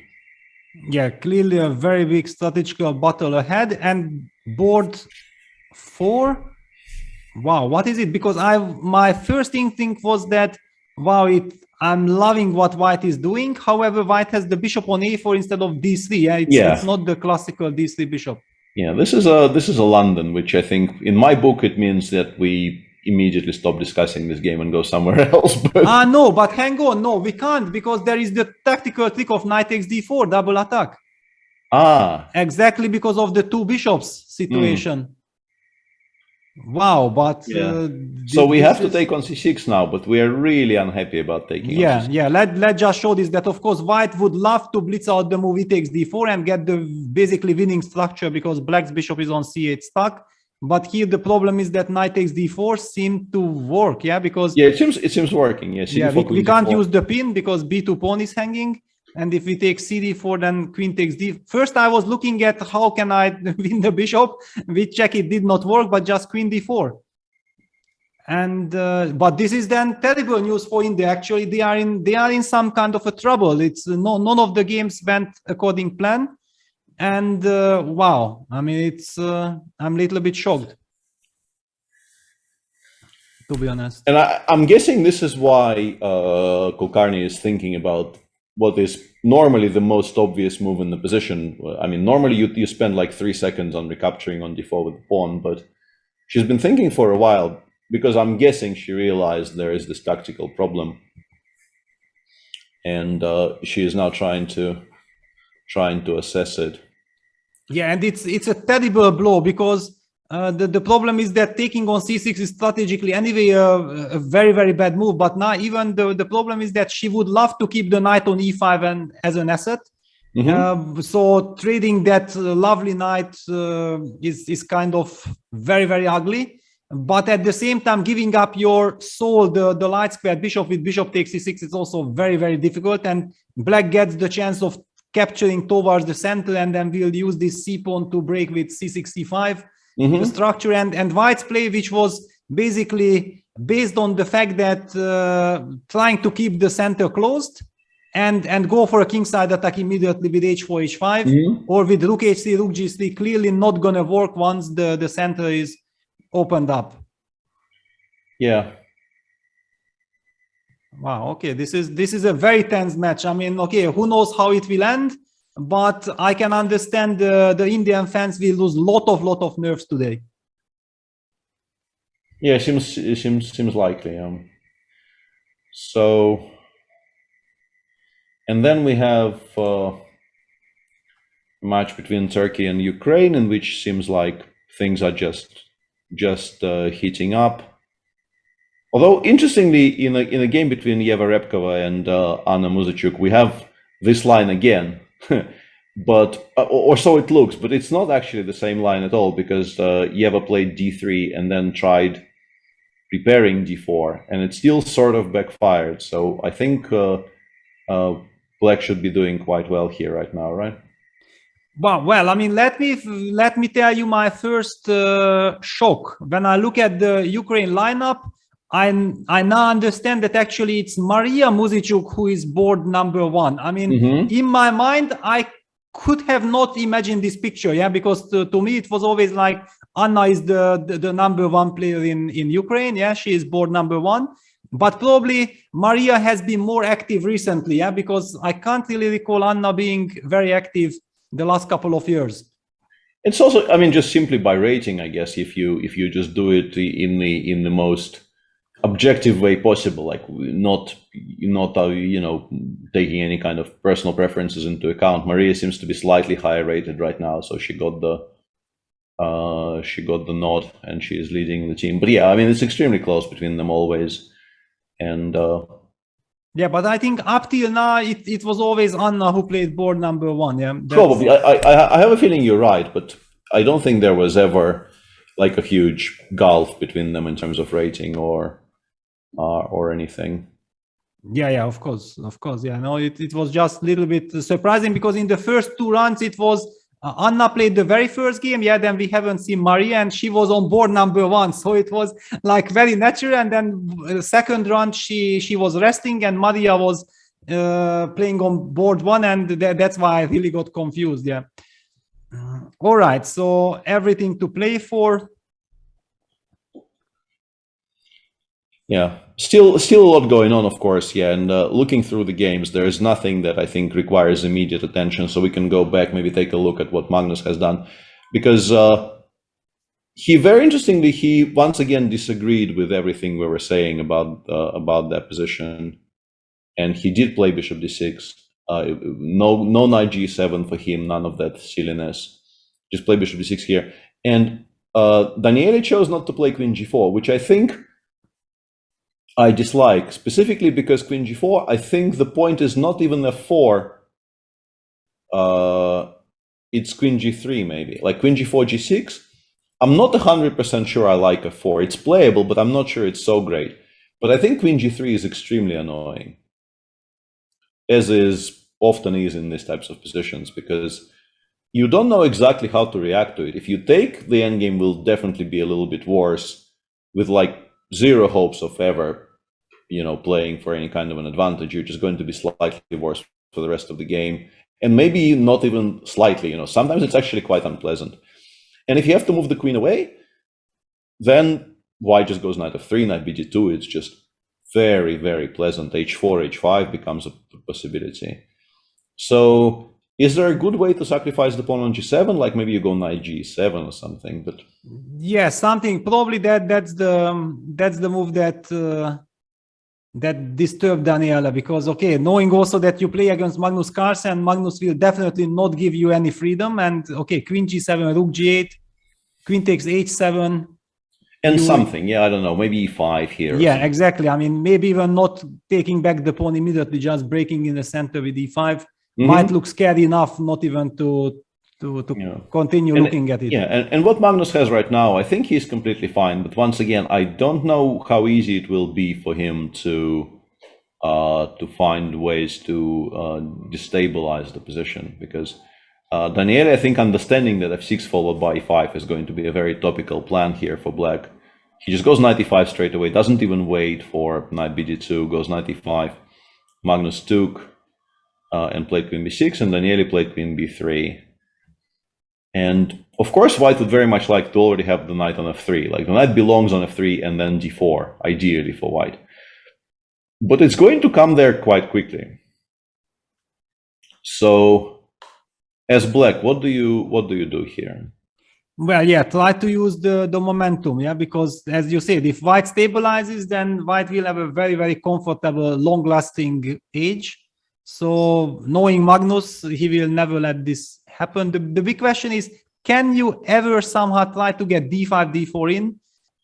Yeah, clearly a very big strategical battle ahead. And board 4, wow, what is it? Because my first instinct was that, wow, I'm loving what white is doing. However, white has the bishop on a4 instead of d3. It's not the classical d3 bishop. Yeah, this is a London, which I think in my book it means that we immediately stop discussing this game and go somewhere else. No, but hang on, no, we can't, because there is the tactical trick of knight takes d4, double attack. Exactly, because of the two bishops situation. Wow, but so we have to take on c6 now, but we are really unhappy about taking on c6. Yeah, let's just show this, that of course white would love to blitz out the move e takes d4 and get the basically winning structure, because black's bishop is on c8 stuck. But here the problem is that knight takes d4 seemed to work, because it seems working. Yes, we can't use the pin because b2 pawn is hanging, and if we take cd4, then queen takes d. First I was looking at how can I win the bishop. We check, it did not work, but just queen d4. And but this is then terrible news for India. Actually, they are in some kind of a trouble. It's none of the games went according plan, and wow, I mean, it's I'm a little bit shocked, to be honest. And I'm guessing this is why Kulkarni is thinking about what is normally the most obvious move in the position. I mean, normally you spend like 3 seconds on recapturing on d4 with the pawn, but she's been thinking for a while, because I'm guessing she realized there is this tactical problem, and she is now trying to assess it. Yeah, and it's a terrible blow, because the problem is that taking on c6 is strategically anyway a very, very bad move. But now even the problem is that she would love to keep the knight on e5 and as an asset. So trading that lovely knight is kind of very, very ugly. But at the same time, giving up your soul, the light square bishop with bishop takes c6 is also very, very difficult. And black gets the chance of capturing towards the center, and then we'll use this c pawn to break with c6, c5 the structure. And white's play, which was basically based on the fact that trying to keep the center closed and go for a kingside attack immediately with h4, h5, or with rook h3, rook g3, clearly not gonna work once the center is opened up. Yeah. Wow. Okay. This is a very tense match. I mean, okay, who knows how it will end, but I can understand the Indian fans will lose lot of nerves today. Yeah, it seems likely. So, and then we have a match between Turkey and Ukraine, in which seems like things are just heating up. Although interestingly, in a game between Yeva Repkova and Anna Muzachuk, we have this line again, but or so it looks. But it's not actually the same line at all, because Yeva played d3 and then tried preparing d4, and it still sort of backfired. So I think Black should be doing quite well here right now, right? Well, I mean, let me tell you my first shock. When I look at the Ukraine lineup, I now understand that actually it's Maria Muzachuk who is board number 1. I mean, in my mind, I could have not imagined this picture, yeah, because to me it was always like Anna is the number 1 player in Ukraine, yeah, she is board number 1. But probably Maria has been more active recently, yeah, because I can't really recall Anna being very active the last couple of years. It's also, I mean, just simply by rating, I guess, if you just do it in the most objective way possible, like not taking any kind of personal preferences into account. Maria seems to be slightly higher rated right now, so she got the nod, and she is leading the team. But yeah, I mean, it's extremely close between them always, and yeah, but I think up till now it was always Anna who played board number 1. Yeah, probably. I have a feeling you're right, but I don't think there was ever like a huge gulf between them in terms of rating or anything. Yeah, of course. Yeah, no, it was just a little bit surprising, because in the first 2 rounds it was Anna played the very first game, yeah, then we haven't seen Maria, and she was on board number 1, so it was like very natural. And then the second round she was resting, and Maria was playing on board 1, and that's why I really got confused. Yeah. All right, so everything to play for. Yeah, still a lot going on, of course. Yeah, and looking through the games, there is nothing that I think requires immediate attention. So we can go back, maybe take a look at what Magnus has done, because he very interestingly, he once again disagreed with everything we were saying about that position, and he did play bishop d6. No knight g7 for him, none of that silliness. Just play bishop d6 here, and Daniele chose not to play queen g4, which I think I dislike, specifically because queen g4, I think the point is not even f4, it's queen g3 maybe, like queen g4, g6. I'm not 100% sure I like f4. It's playable, but I'm not sure it's so great. But I think queen g3 is extremely annoying, as is often is in these types of positions, because you don't know exactly how to react to it. If you take, the endgame will definitely be a little bit worse, with like zero hopes of ever, playing for any kind of an advantage. You're just going to be slightly worse for the rest of the game, and maybe not even slightly. Sometimes it's actually quite unpleasant. And if you have to move the queen away, then white just goes knight f3, knight bg2. It's just very, very pleasant. h4, h5 becomes a possibility. So is there a good way to sacrifice the pawn on g7? Like maybe you go knight g7 or something, but yeah, something probably that's the move that that disturbed Daniela, because knowing also that you play against Magnus Carlsen, Magnus will definitely not give you any freedom. And queen g7, rook g8, queen takes h7. And something, I don't know, maybe e5 here. Yeah, exactly. I mean, maybe even not taking back the pawn immediately, just breaking in the center with e5 might look scary enough, not even to continue looking at it. Yeah, and what Magnus has right now, I think he's completely fine. But once again, I don't know how easy it will be for him to find ways to destabilize the position, because Daniele, I think, understanding that f6 followed by e5 is going to be a very topical plan here for black. He just goes knight e5 straight away, doesn't even wait for knight bg2, goes knight e5. Magnus took and played queen b6, and Daniele played queen b3. And of course, white would very much like to already have the knight on f3. Like the knight belongs on f3 and then d4, ideally for white. But it's going to come there quite quickly. So as black, what do you do here? Well, yeah, try to use the momentum, because as you said, if white stabilizes, then white will have a very, very comfortable, long-lasting age. So knowing Magnus, he will never let this happen. The big question is, can you ever somehow try to get d5, d4 in?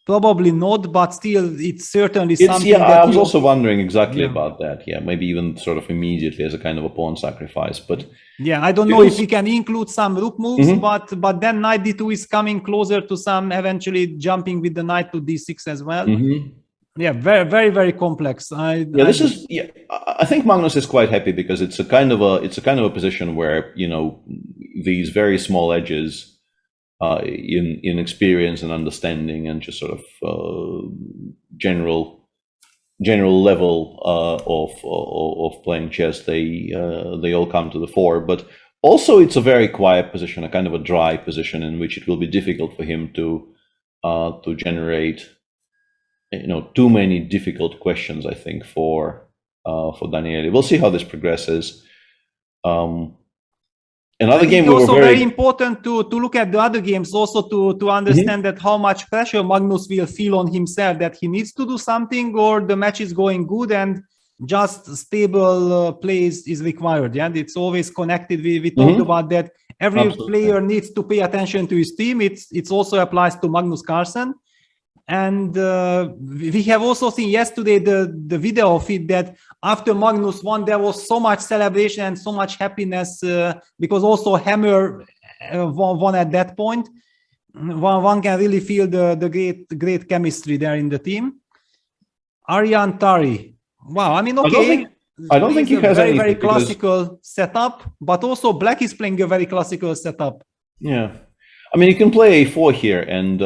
Probably not, but still, it's certainly something. Yeah, I was also wondering exactly about that. Yeah, maybe even sort of immediately as a kind of a pawn sacrifice. But yeah, I don't know if we can include some rook moves, but then knight d2 is coming closer to some eventually jumping with the knight to d6 as well. Yeah, very, very, very complex. I think Magnus is quite happy because it's a kind of a position where these very small edges. In experience and understanding and just sort of general level of playing chess, they all come to the fore. But also, it's a very quiet position, a kind of a dry position in which it will be difficult for him to generate too many difficult questions. I think for Daniele, we'll see how this progresses. Another game also very important to look at the other games, also to understand that how much pressure Magnus will feel on himself, that he needs to do something or the match is going good and just stable plays is required. Yeah, it's always connected. We talked about that. Every player needs to pay attention to his team. It also applies to Magnus Carlsen. And we have also seen yesterday the video of it, that after Magnus won, there was so much celebration and so much happiness because also Hammer won at that point. One can really feel the great chemistry there in the team. Aryan Tari. Wow, I mean, I don't think he has a very classical setup, but also black is playing a very classical setup. Yeah, I mean, you can play a4 here, and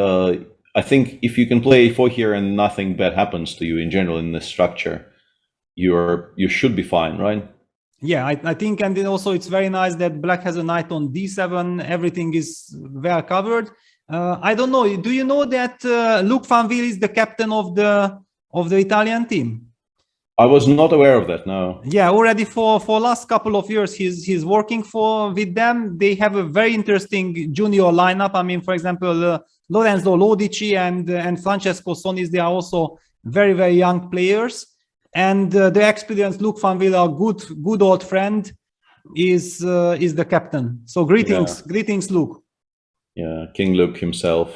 I think if you can play a4 here and nothing bad happens to you in general in this structure, you should be fine, right? Yeah, I think, and then also it's very nice that black has a knight on d7. Everything is well covered. I don't know. Do you know that Luc van Wiel is the captain of the Italian team? I was not aware of that. No. Yeah, already for last couple of years he's working with them. They have a very interesting junior lineup. I mean, for example, Lorenzo Lodici and Francesco Sonis, they are also very, very young players. And the experienced Luc van Wiel, our good old friend, is the captain. So greetings, Luc. Yeah, King Luc himself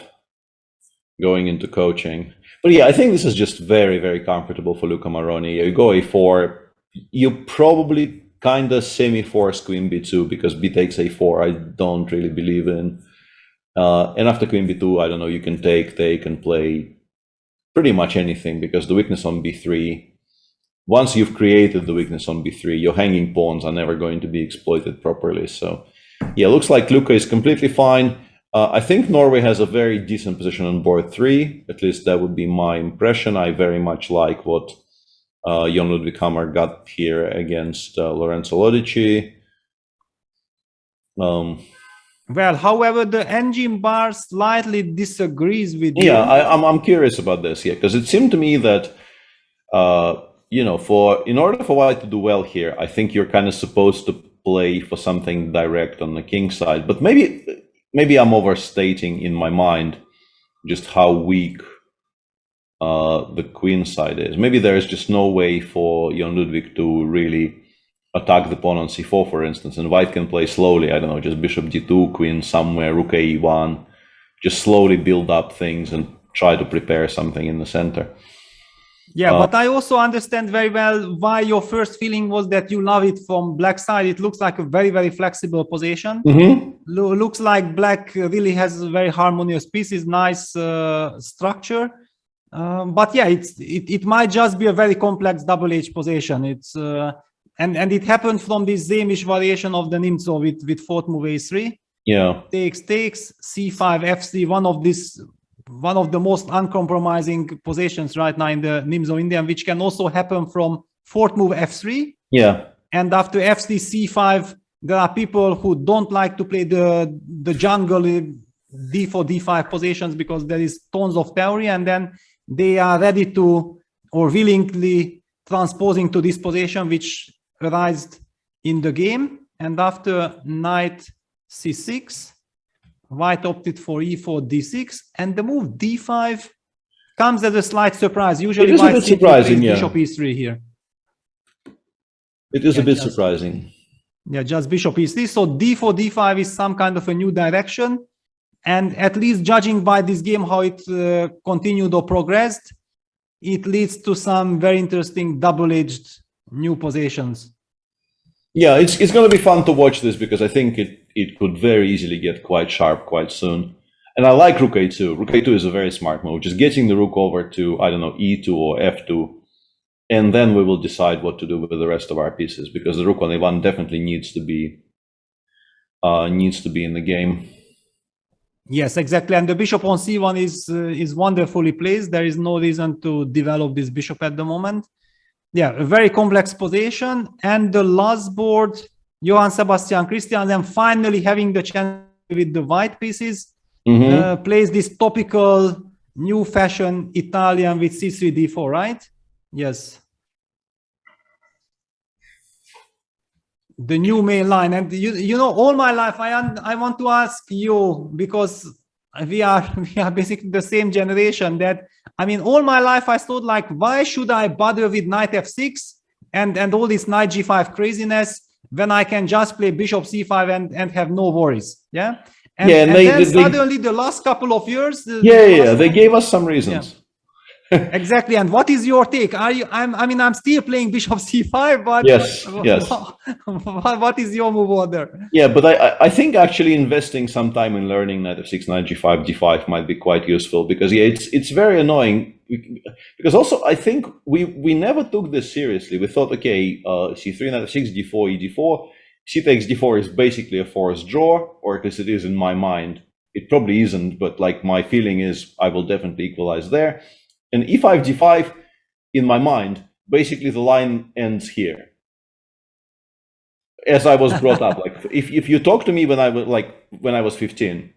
going into coaching. But yeah, I think this is just very, very comfortable for Luca Maroni. You go a4, you probably kind of semi-force queen b2 because b takes a4 I don't really believe in. And after queen b2, I don't know, you can take and play pretty much anything because the weakness on b3, once you've created the weakness on b3, your hanging pawns are never going to be exploited properly. So yeah, looks like Luca is completely fine. I think Norway has a very decent position on board 3. At least that would be my impression. I very much like what Jon Ludvig Hammer got here against Lorenzo Lodici. Well, however, the engine bar slightly disagrees with you. Yeah, I'm curious about this, because it seemed to me that in order for White to do well here, I think you're kind of supposed to play for something direct on the king side. But maybe I'm overstating in my mind just how weak the queen side is. Maybe there's just no way for Jon Ludvig to really attack the pawn on c4, for instance, and White can play slowly. I don't know, just bishop d2, queen somewhere, rook a1, just slowly build up things and try to prepare something in the center. Yeah, but I also understand very well why your first feeling was that you love it from black side. It looks like a very, very flexible position. Looks like black really has very harmonious pieces, nice structure. But yeah, it might just be a very complex double-edged position. It's and it happened from this Zemish variation of the Nimzo with fourth move a3. Yeah, takes, c5, f3. One of the most uncompromising positions right now in the Nimzo Indian, which can also happen from fourth move f3. Yeah, and after f3, c5, there are people who don't like to play the jungle d4, d5 positions because there is tons of theory, and then they are ready to or willingly transposing to this position which arises in the game. And after knight c6, White opted for e4, d6, and the move d5 comes as a slight surprise. Usually White plays bishop e3 here. It is a bit surprising. Yeah, just bishop e3. So d4, d5 is some kind of a new direction. And at least judging by this game how it continued or progressed, it leads to some very interesting double-edged new positions. Yeah, it's going to be fun to watch this because I think it could very easily get quite sharp quite soon. And I like rook a2. Rook a2 is a very smart move. Just getting the rook over to, I don't know, e2 or f2. And then we will decide what to do with the rest of our pieces, because the rook on a1 definitely needs to be in the game. Yes, exactly. And the bishop on c1 is wonderfully placed. There is no reason to develop this bishop at the moment. Yeah, a very complex position. And the last board, Johann Sebastian Christiansen finally having the chance with the white pieces, plays this topical new fashion Italian with c3, d4, right? Yes. The new main line. And you know, all my life I want to ask you, because we are basically the same generation, that I mean, all my life I thought, like, why should I bother with knight f6 and all this knight g5 craziness when I can just play bishop c5 and have no worries? Yeah. And, yeah, and then suddenly the last couple of years, they gave us some reasons. Yeah. Exactly. And what is your take? I'm still playing bishop c5, but yes. What is your move order? Yeah, but I think actually investing some time in learning knight f6, knight g5, d5 might be quite useful, because it's very annoying. Because also I think we never took this seriously. We thought, okay, c3, knight f6, d4, e4, c takes d4 is basically a forced draw, or at least it is in my mind. It probably isn't, but like my feeling is I will definitely equalize there. And e5, d5, in my mind, basically the line ends here. As I was brought up, like if you talk to me when I was 15,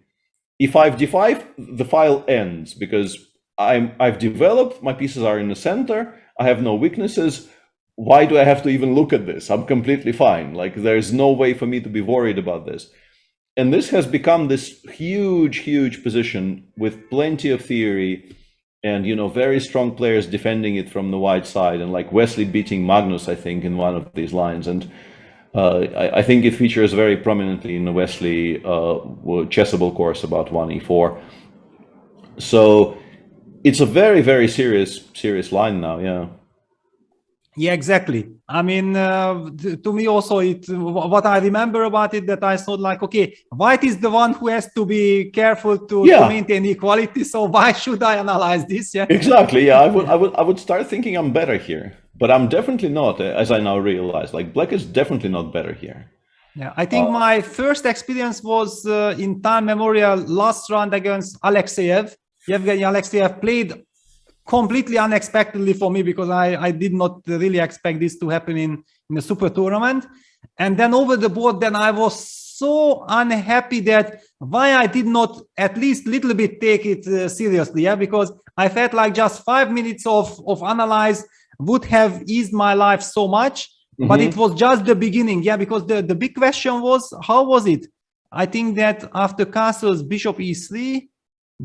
e5, d5, the file ends, because I've developed, my pieces are in the center, I have no weaknesses. Why do I have to even look at this? I'm completely fine. Like, there's no way for me to be worried about this. And this has become this huge position with plenty of theory, and, you know, very strong players defending it from the white side, and like Wesley beating Magnus, I think, in one of these lines. And I think it features very prominently in the Wesley chessable course about 1e4. So it's a very serious line now, yeah. Yeah, exactly. I mean, to me also, what I remember about it, that I thought, like, okay, white is the one who has to be careful to maintain equality. So why should I analyze this? Yeah, exactly. Yeah, I would start thinking I'm better here, but I'm definitely not, as I now realize. Like, black is definitely not better here. Yeah, I think my first experience was in time memorial last round against Alexeyev. Yevgeny Alexeyev played completely unexpectedly for me because I did not really expect this to happen in a super tournament. And then over the board, then I was so unhappy that why I did not at least little bit take it seriously. Yeah, because I felt like just 5 minutes of analyze would have eased my life so much. But it was just the beginning, yeah, because the big question was, how was it? I think that after castles, bishop e3,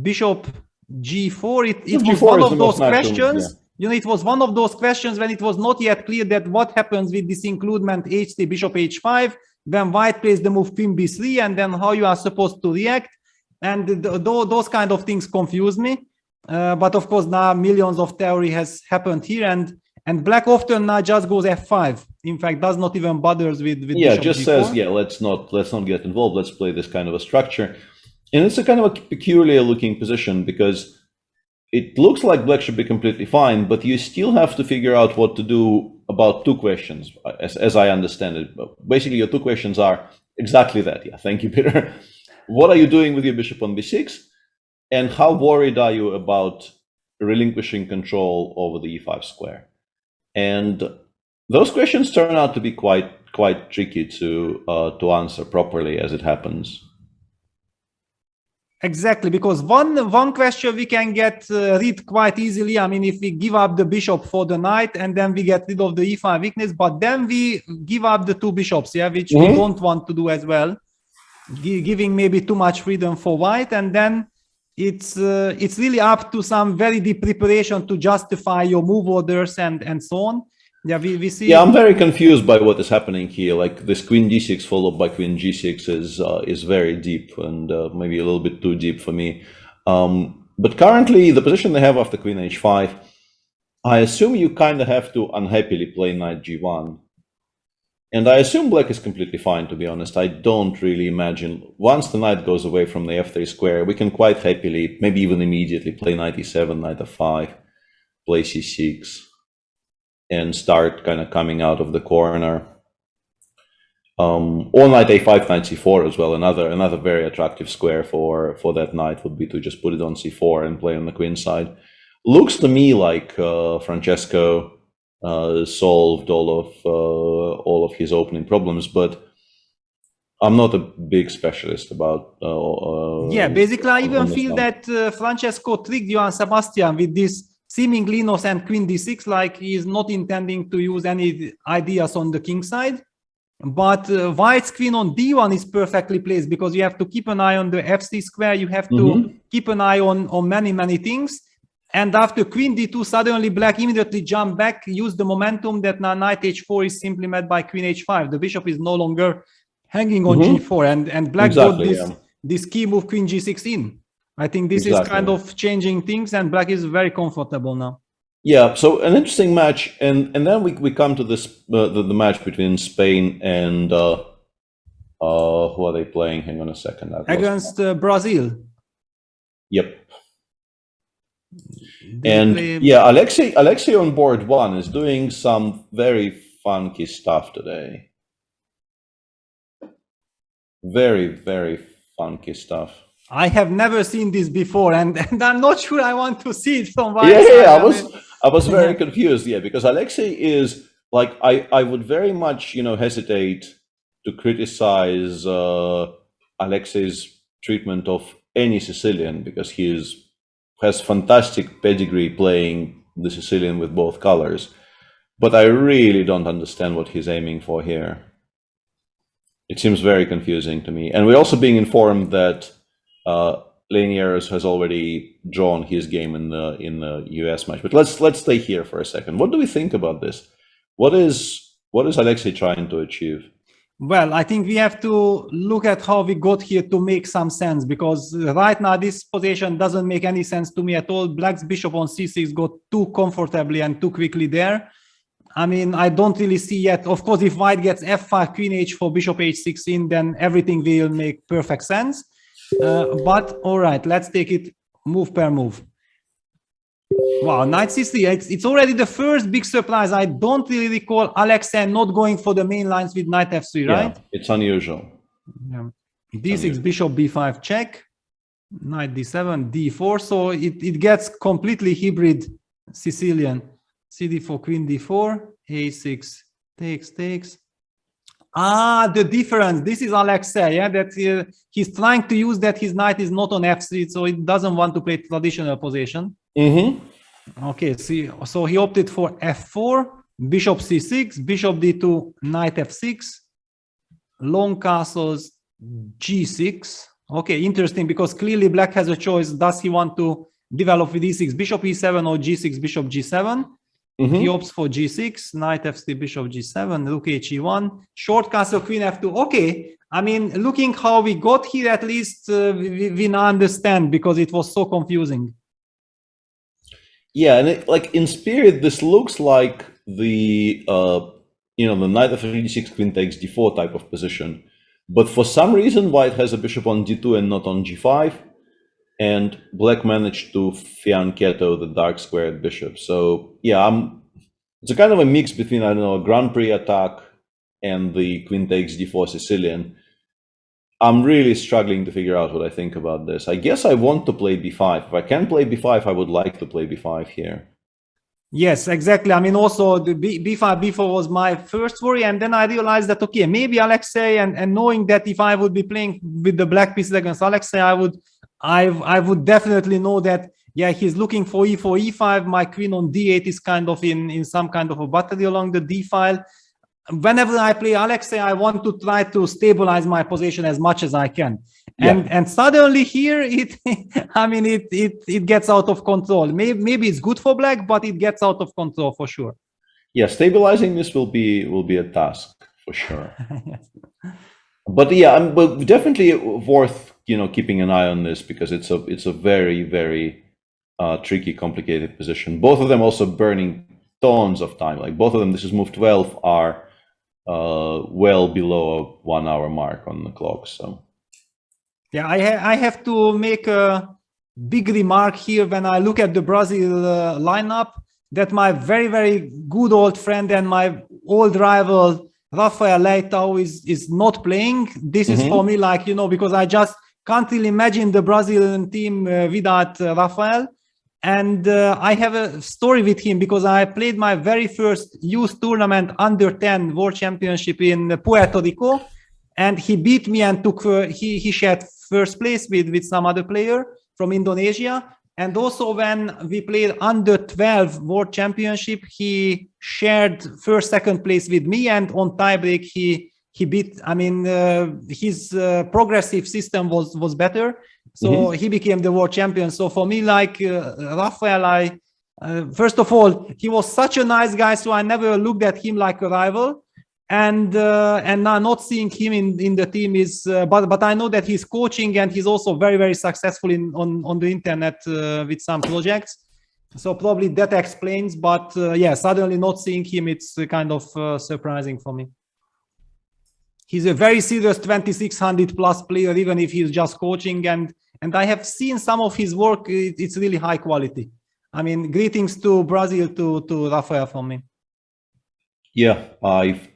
bishop g4, it was one of those questions. You know, it was one of those questions when it was not yet clear that what happens with this includement h3, bishop h5, when white plays the move queen b3, and then how you are supposed to react. And those kind of things confuse me. But of course, now millions of theory has happened here, and black often now just goes f5. In fact, does not even bothers with bishop just g4. Says, let's not get involved. Let's play this kind of a structure. And it's a kind of a peculiar looking position because it looks like black should be completely fine, but you still have to figure out what to do about two questions, as I understand it. Basically, your two questions are exactly that. Yeah, thank you, Peter. What are you doing with your bishop on b6? And how worried are you about relinquishing control over the e5 square? And those questions turn out to be quite tricky to answer properly as it happens. Exactly, because one question we can get rid quite easily. I mean, if we give up the bishop for the knight and then we get rid of the e5 weakness, but then we give up the two bishops, yeah, which we don't want to do as well, giving maybe too much freedom for white, and then it's really up to some very deep preparation to justify your move orders and so on. Yeah, we see. Yeah, I'm very confused by what is happening here. Like this queen d6 followed by queen g6 is very deep and maybe a little bit too deep for me. But currently, the position they have after queen h5, I assume you kind of have to unhappily play knight g1. And I assume black is completely fine, to be honest. I don't really imagine, once the knight goes away from the f3 square, we can quite happily, maybe even immediately, play knight e7, knight f5, play c6. And start kind of coming out of the corner. Or knight a5, knight c4 as well. Another very attractive square for that knight would be to just put it on c4 and play on the queen side. Looks to me like Francesco solved all of his opening problems, but I'm not a big specialist about. Yeah, basically, I even feel that Francesco tricked Johann Sebastian with this seemingly innocent queen d6, like he is not intending to use any ideas on the king side. But white's queen on d1 is perfectly placed because you have to keep an eye on the f3 square. You have to keep an eye on many things. And after queen d2, suddenly black immediately jump back, use the momentum that now knight h4 is simply met by queen h5. The bishop is no longer hanging on g4, and black got this key move queen g6 in. I think this is kind of changing things, and black is very comfortable now. Yeah, so an interesting match, and then we come to this the match between Spain and who are they playing? Hang on a second. Against Brazil. Yep. Yeah, Alexei on board one is doing some very funky stuff today. Very funky stuff. I have never seen this before, and I'm not sure I want to see it from my side. I was very confused, because Alexei is like, I would very much, hesitate to criticize Alexei's treatment of any Sicilian, because he has fantastic pedigree playing the Sicilian with both colors. But I really don't understand what he's aiming for here. It seems very confusing to me. And we're also being informed that Lanier has already drawn his game in the US match. But let's stay here for a second. What do we think about this? What is Alexei trying to achieve? Well, I think we have to look at how we got here to make some sense, because right now this position doesn't make any sense to me at all. Black's bishop on c6 got too comfortably and too quickly there. I mean, I don't really see yet. Of course, if white gets f5, queen h4, bishop h6 in, then everything will make perfect sense. But all right, let's take it move per move. Wow, knight c3. It's already the first big surprise. I don't really recall Alexei not going for the main lines with knight f3, right? Yeah, it's unusual. Yeah. d6, bishop b5 check, knight d7, d4. So it gets completely hybrid Sicilian. cd4, queen d4, a6, takes. The difference. This is Alexei, yeah, that he's trying to use that his knight is not on f3, so it doesn't want to play traditional position. Okay, see, so he opted for f4, bishop c6, bishop d2, knight f6, long castles, g6. Okay, interesting, because clearly black has a choice. Does he want to develop with e6, bishop e7, or g6, bishop g7? He opts for g6, knight f3, bishop g7, rook he1, short castle, queen f2. Okay, I mean, looking how we got here, at least we now understand, because it was so confusing. Yeah, and like in spirit, this looks like the the knight f3, d6, queen takes d4 type of position. But for some reason, white has a bishop on d2 and not on g5, and black managed to fianchetto the dark squared bishop. So yeah, it's a kind of a mix between, I don't know, a Grand Prix attack and the queen takes d4 Sicilian. I'm really struggling to figure out what I think about this. I guess I want to play b5. If I can play b5, I would like to play b5 here. Yes, exactly. I mean, also the b5, b4 was my first worry, and then I realized that, okay, maybe Alexei, and knowing that if I would be playing with the black pieces against Alexei, I would definitely know that, yeah, he's looking for e4, e5. My queen on d8 is kind of in some kind of a battery along the d file. Whenever I play Alexei, I want to try to stabilize my position as much as I can. And suddenly here, it gets out of control. Maybe it's good for black, but it gets out of control for sure. Yeah, stabilizing this will be a task for sure. But yeah, but definitely worth keeping an eye on this, because it's a very, very tricky, complicated position. Both of them also burning tons of time. Like both of them, this is move 12, are well below a 1 hour mark on the clock. So yeah, I have to make a big remark here when I look at the Brazil lineup, that my very, very good old friend and my old rival Rafael Leitão is not playing. This is for me, like, because I just can't really imagine the Brazilian team without Rafael. And I have a story with him, because I played my very first youth tournament under 10 World Championship in Puerto Rico, and he beat me and took he shared first place with some other player from Indonesia. And also when we played under 12 World Championship, he shared second place with me, and on tiebreak he beat. I mean, his progressive system was better. So he became the world champion. So for me, like Rafael, first of all, he was such a nice guy, so I never looked at him like a rival. And now not seeing him in the team is, but I know that he's coaching, and he's also very, very successful on the internet with some projects. So probably that explains. But yeah, suddenly not seeing him, it's kind of surprising for me. He's a very serious 2600 plus player, even if he's just coaching. And I have seen some of his work. It's really high quality. I mean, greetings to Brazil, to Rafael from me. Yeah, I've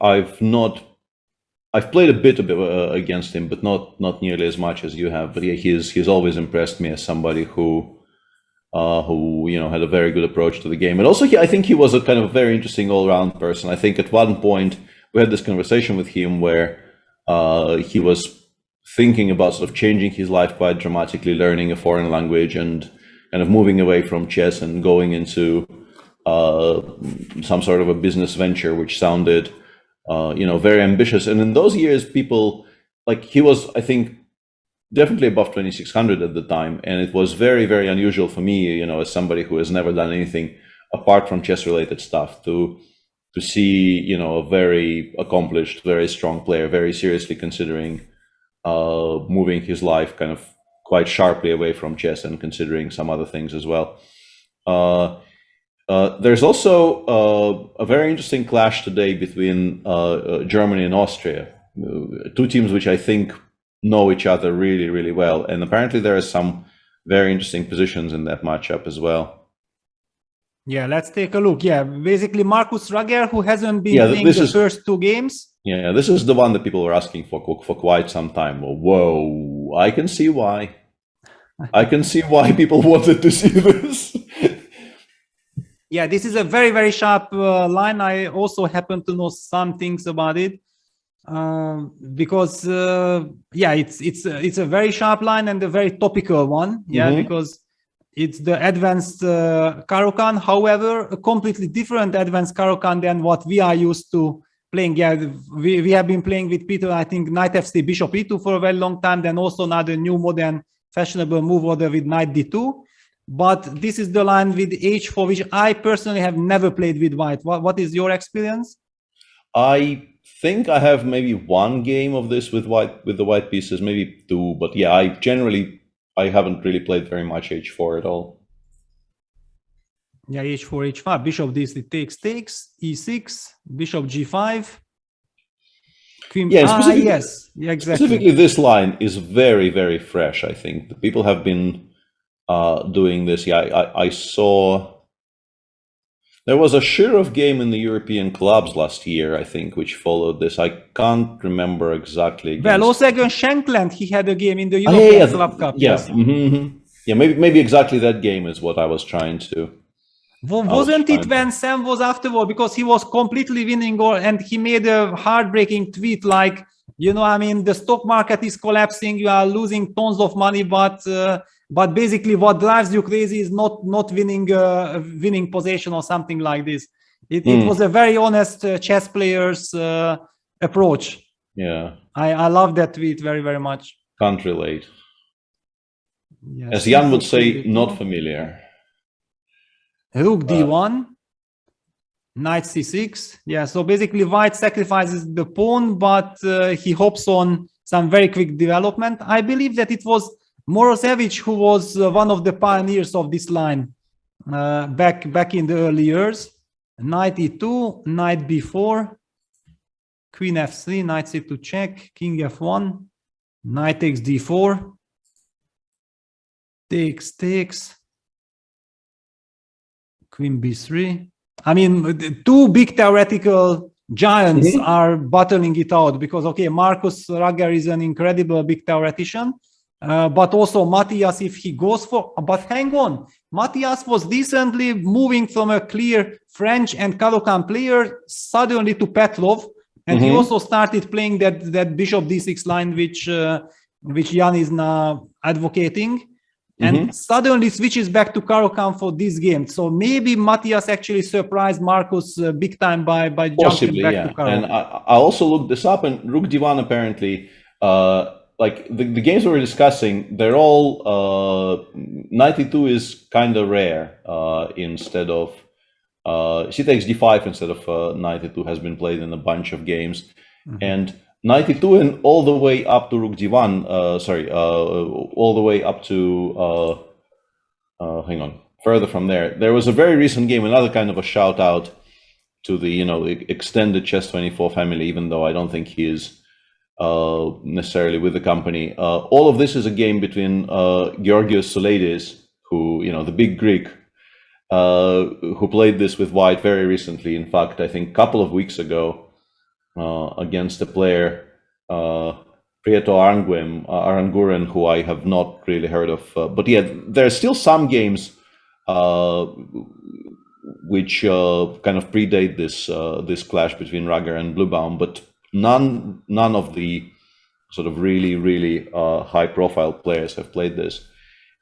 played a bit against him, but not nearly as much as you have. But yeah, he's always impressed me as somebody who had a very good approach to the game. And also, I think he was a kind of very interesting all-round person. I think at one point we had this conversation with him where he was thinking about sort of changing his life quite dramatically, learning a foreign language and kind of moving away from chess and going into some sort of a business venture, which sounded, very ambitious. And in those years, people, like, he was, I think, definitely above 2600 at the time. And it was very, very unusual for me, as somebody who has never done anything apart from chess related stuff, to see, a very accomplished, very strong player, very seriously considering moving his life kind of quite sharply away from chess and considering some other things as well. There's also a very interesting clash today between Germany and Austria, two teams which I think know each other really, really well. And apparently there are some very interesting positions in that matchup as well. Yeah, let's take a look. Yeah, basically Markus Rager, who hasn't been Yeah, playing this the is- first two games. Yeah, this is the one that people were asking for quite some time. Well, whoa, I can see why. I can see why people wanted to see this. Yeah, this is a very, very sharp line. I also happen to know some things about it because, yeah, it's a very sharp line and a very topical one. Yeah, because it's the advanced Caro-Kann. However, a completely different advanced Caro-Kann than what we are used to playing. Yeah, we have been playing with Peter, I think, Knight FC, Bishop E2 for a very long time. Then also another new modern fashionable move order with Knight D2. But this is the line with H4, which I personally have never played with white. What is your experience? I think I have maybe one game of this with the white pieces, maybe two. But yeah, I haven't really played very much H4 at all. Yeah, H4, H5, Bishop D3 takes, E6, Bishop G5. Queen. Yeah, yes, yeah, exactly. Specifically, this line is very, very fresh. I think the people have been doing this. Yeah, I saw there was a Shirov game in the European clubs last year, I think, which followed this. I can't remember exactly. Well, also against Shankland, he had a game in the European Club Cup. Yeah, yes. Yeah, maybe exactly that game is what I was trying to. Wasn't it when Sam was afterward, because he was completely winning, and he made a heartbreaking tweet like, you know, I mean, the stock market is collapsing, you are losing tons of money, but basically what drives you crazy is not winning winning possession or something like this. It was a very honest chess player's approach. Yeah, I love that tweet very, very much. Can't relate. Yes. As Jan would say, not familiar. Rook D1, Knight C6. Yeah, so basically white sacrifices the pawn, but he hopes on some very quick development. I believe that it was Morozevich who was one of the pioneers of this line back in the early years. Knight E2, Knight B4, Queen F3, Knight C2 check, King F1, Knight takes D4, takes, Queen B3. I mean, the two big theoretical giants are battling it out because, okay, Markus Rager is an incredible big theoretician, but also Matthias, if he goes for, but hang on, Matthias was recently moving from a clear French and Caro-Kann player suddenly to Petrov, and he also started playing that Bishop D6 line, which Jan is now advocating. And suddenly switches back to Caro-Kann for this game. So maybe Matthias actually surprised Markus big time by jumping back to Caro-Kann. And I also looked this up, and Rook D1 apparently, like the games we were discussing, they're all Knight E2 is kind of rare instead of she takes D5 instead of Knight E2 has been played in a bunch of games, and Knight E2 and all the way up to Rook D1, all the way up to, hang on, further from there. There was a very recent game, another kind of a shout out to the, extended Chess24 family, even though I don't think he is necessarily with the company. All of this is a game between Georgios Souleidis, who, the big Greek, who played this with white very recently. In fact, I think a couple of weeks ago, against a player, Prieto Aranguren, who I have not really heard of. But yeah, there are still some games which kind of predate this clash between Rager and Bluebaum, but none of the sort of really high-profile players have played this.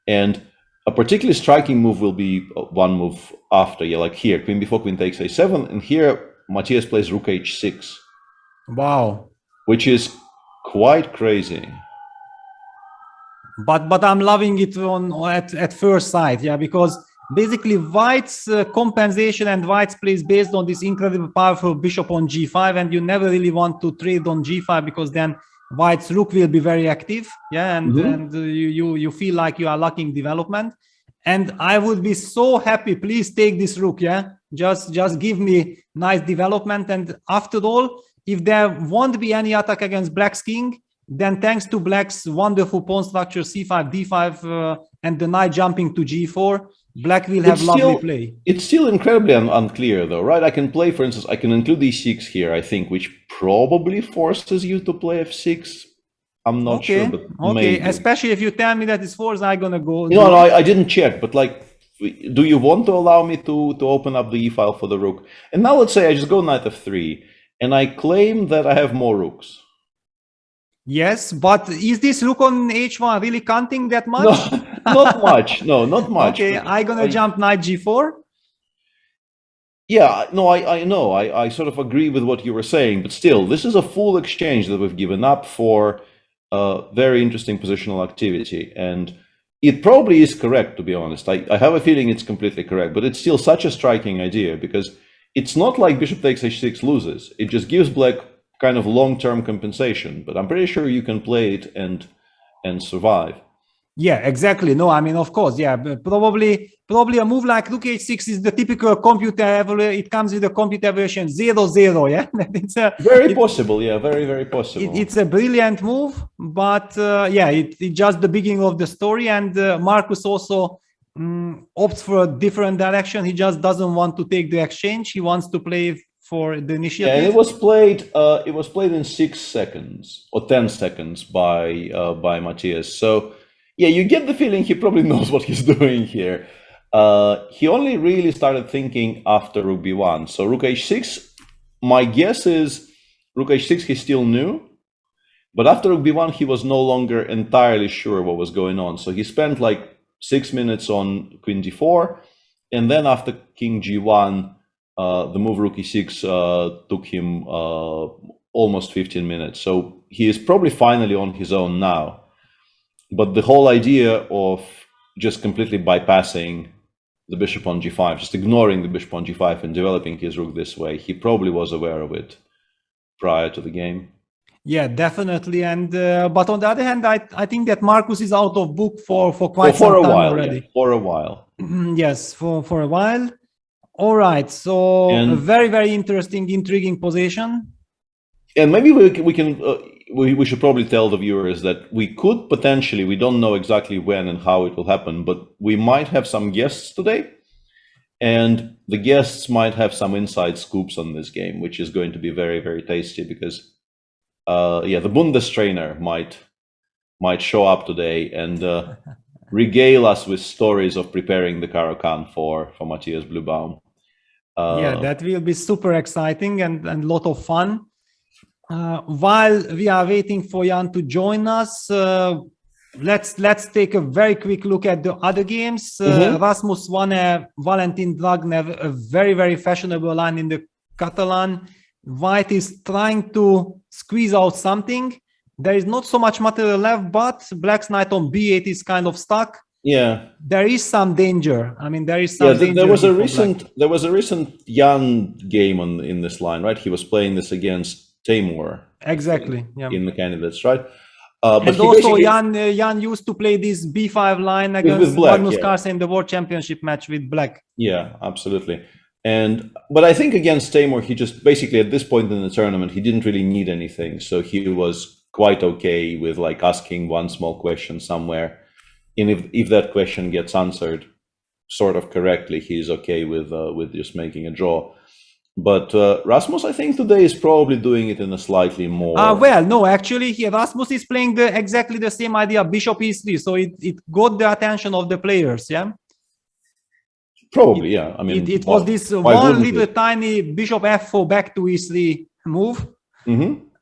And a particularly striking move will be one move after, like here, Queen before Queen takes A7, and here Matthias plays Rook H6. Wow, which is quite crazy. But I'm loving it at first sight, yeah, because basically white's compensation and white's play is based on this incredibly powerful bishop on G5, and you never really want to trade on G5 because then white's rook will be very active, yeah, and you feel like you are lacking development. And I would be so happy, please take this rook, yeah, just give me nice development. And after all, if there won't be any attack against Black's king, Then thanks to black's wonderful pawn structure c5, d5, and the knight jumping to g4, black will have lovely play. It's still incredibly unclear though, right? I can play, for instance, I can include e6 here, I think, which probably forces you to play f6. I'm not sure, but maybe. Especially if you tell me that it's forced, I'm gonna go. No, I didn't check, but like, do you want to allow me to open up the e-file for the rook? And now let's say I just go knight f3, and I claim that I have more rooks. Yes, but is this rook on h1 really counting that much? No, not much. No, not much. Okay, I'm gonna jump knight g4. Yeah, no, I know. I sort of agree with what you were saying, but still, this is a full exchange that we've given up for very interesting positional activity. And it probably is correct, to be honest. I have a feeling it's completely correct, but it's still such a striking idea because it's not like bishop takes h6 loses. It just gives black kind of long-term compensation, but I'm pretty sure you can play it and survive. Yeah, exactly. No, I mean, of course, yeah, but probably a move like rook h6 is the typical computer evaluation. It comes with a computer evaluation 0-0. Yeah, it's very possible. Yeah, very possible. It's a brilliant move, but yeah, it's just the beginning of the story. And Marcus also opts for a different direction. He just doesn't want to take the exchange. He wants to play for the initiative. Yeah, it was played. It was played in 6 seconds or 10 seconds by Matthias. So. Yeah, you get the feeling he probably knows what he's doing here. He only really started thinking after rook b1. So rook h6, my guess is rook h6 he still knew, but after rook b1 he was no longer entirely sure what was going on. So he spent like 6 minutes on queen d4, and then after king g1, the move rook e6 took him almost 15 minutes. So he is probably finally on his own now. But the whole idea of just completely bypassing the bishop on g5, just ignoring the bishop on g5 and developing his rook this way, he probably was aware of it prior to the game. Yeah, definitely. And but on the other hand, I think that Marcus is out of book for quite some time already. Yeah, for a while. Yes, for a while. All right. So a very interesting, intriguing position. And maybe we should probably tell the viewers that we could potentially, we don't know exactly when and how it will happen, but we might have some guests today, and the guests might have some inside scoops on this game, which is going to be very tasty because, yeah, the Bundestrainer might show up today and regale us with stories of preparing the Caro-Kann for Matthias Blühbaum. Yeah, that will be super exciting and a lot of fun. While we are waiting for Jan to join us, let's take a very quick look at the other games. Rasmus won a Valentin Dragnev, a very fashionable line in the Catalan. White is trying to squeeze out something. There is not so much material left, but black's knight on b8 is kind of stuck. Yeah, there is some danger. I mean, there is some danger. There was a recent Jan game in this line, right? He was playing this against Timur. Exactly. Yeah. In the candidates, right? But and also Jan used to play this b5 line against Magnus Carlsen in the World Championship match with black. Yeah, absolutely. But I think against Timur, he just basically at this point in the tournament, he didn't really need anything. So he was quite okay with like asking one small question somewhere. And if that question gets answered sort of correctly, he's okay with just making a draw. But Rasmus, I think today is probably doing it in a slightly more... well, no, actually, Rasmus is playing exactly the same idea, bishop e3, so it got the attention of the players, yeah? Probably, yeah. I mean, it was this one little tiny bishop f4 back to e3 move.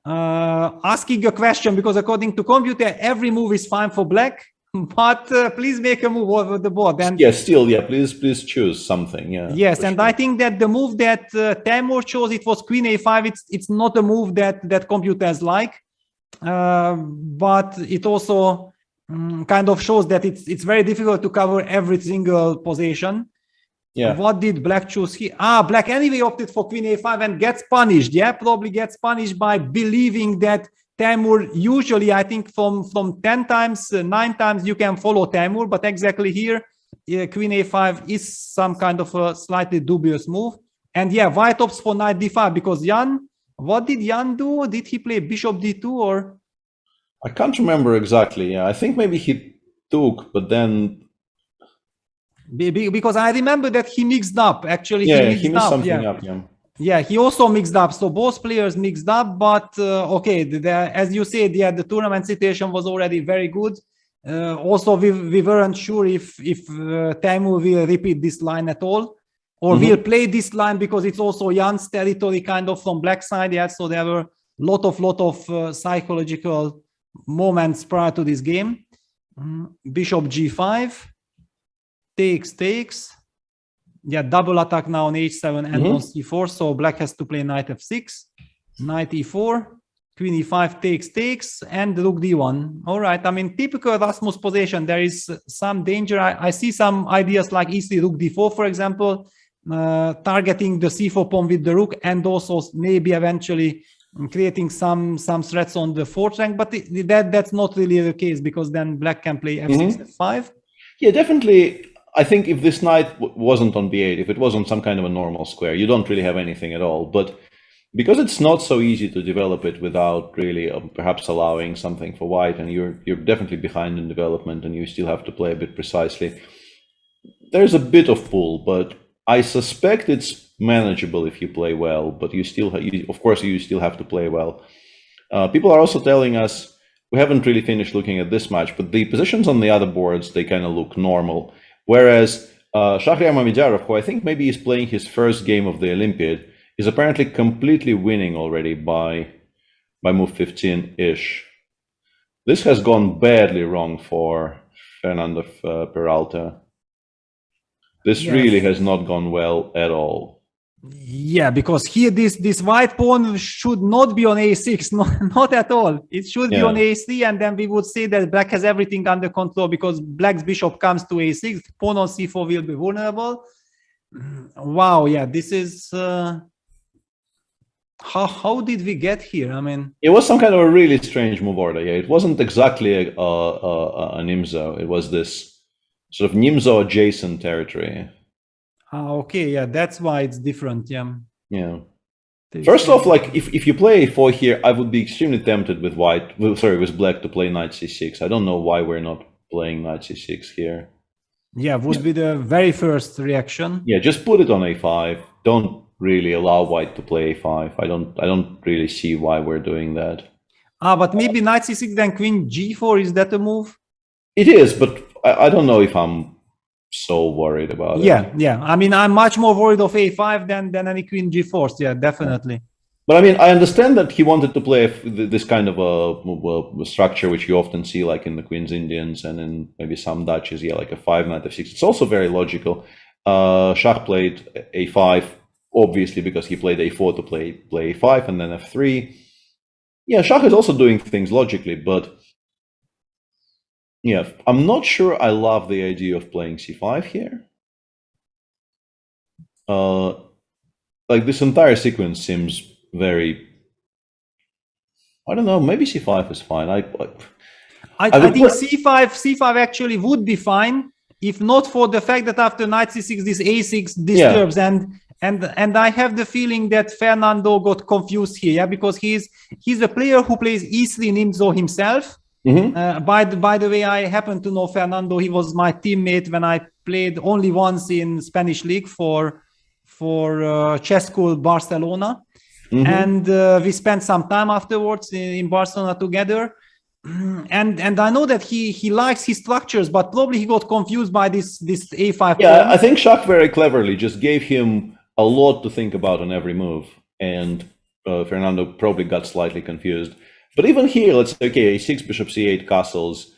Asking a question, because according to computer, every move is fine for black. But please make a move over the board. And yes, still, yeah, please choose something. Yeah. Yes, and sure. I think that the move that Timur chose, it was Queen A5. It's not a move that computers like, but it also kind of shows that it's very difficult to cover every single position. Yeah. What did black choose here? Black anyway opted for Queen A5 and gets punished. Yeah, probably gets punished by believing that Timur, usually I think from 10 times, 9 times you can follow Timur, but exactly here, Queen A5 is some kind of a slightly dubious move. And yeah, white opts for knight D5 because Jan, what did Jan do? Did he play bishop D2 or? I can't remember exactly. Yeah, I think maybe he took, but then because I remember that he mixed up. Actually, yeah, he mixed up. something Yeah. up. Yeah. Yeah, he also mixed up. So both players mixed up, but okay, as you said, yeah, the tournament situation was already very good. Also, we weren't sure if Teemu will repeat this line at all, or will play this line, because it's also Jan's territory kind of from black side. Yeah, so there were lot of psychological moments prior to this game. Bishop g5, takes. Yeah, double attack now on h7 and on c4, so black has to play knight f6, knight e4, queen e5 takes, and rook d1. All right, I mean, typical Rasmus position. There is some danger. I see some ideas like e3, rook d4, for example, targeting the c4 pawn with the rook, and also maybe eventually creating some threats on the fourth rank, but that's not really the case, because then black can play f6, f5. Yeah, definitely. I think if this knight wasn't on b8, if it was on some kind of a normal square, you don't really have anything at all. But because it's not so easy to develop it without really perhaps allowing something for white, and you're definitely behind in development, and you still have to play a bit precisely, there's a bit of pull, but I suspect it's manageable if you play well. But you still, of course, you still have to play well. People are also telling us, we haven't really finished looking at this match, but the positions on the other boards, they kind of look normal. Whereas Shahriar Mamidyarov, who I think maybe is playing his first game of the Olympiad, is apparently completely winning already by move 15-ish. This has gone badly wrong for Fernando Peralta. This really has not gone well at all. Yeah, because here this white pawn should not be on a6, not at all. It should be on a3, and then we would say that black has everything under control, because black's bishop comes to a6, pawn on c4 will be vulnerable. Wow, yeah, this is how did we get here? I mean, it was some kind of a really strange move order. Yeah, it wasn't exactly a Nimzo. It was this sort of Nimzo adjacent territory. Okay, yeah, that's why it's different. Yeah. First off, like if you play a4 here, I would be extremely tempted with with black to play knight c6. I don't know why we're not playing knight c6 here. Yeah, would be the very first reaction. Yeah, just put it on a5. Don't really allow white to play a5. I don't really see why we're doing that. But maybe knight c6 then queen g4, is that a move? It is, but I don't know if I'm so worried about it. Yeah. I mean, I'm much more worried of a5 than any queen g4. Yeah, definitely. But I mean, I understand that he wanted to play this kind of a structure, which you often see like in the Queen's Indians and in maybe some Dutches, like a 5 knight f6. It's also very logical. Shah played a5, obviously, because he played a4 to play a5 and then f3. Yeah, Shah is also doing things logically, but yeah, I'm not sure I love the idea of playing c5 here. Like this entire sequence seems very, I don't know, maybe c5 is fine. I think c5 actually would be fine, if not for the fact that after knight c6 this a6 disturbs, and I have the feeling that Fernando got confused here, because he's a player who plays e3 Nimzo himself. By the way, I happen to know Fernando. He was my teammate when I played only once in Spanish league for chess school Barcelona, and we spent some time afterwards in Barcelona together. And I know that he likes his structures, but probably he got confused by this a5. Yeah, I think Shah very cleverly just gave him a lot to think about on every move, and Fernando probably got slightly confused. But even here, let's say, okay, a6, bishop c8, castles.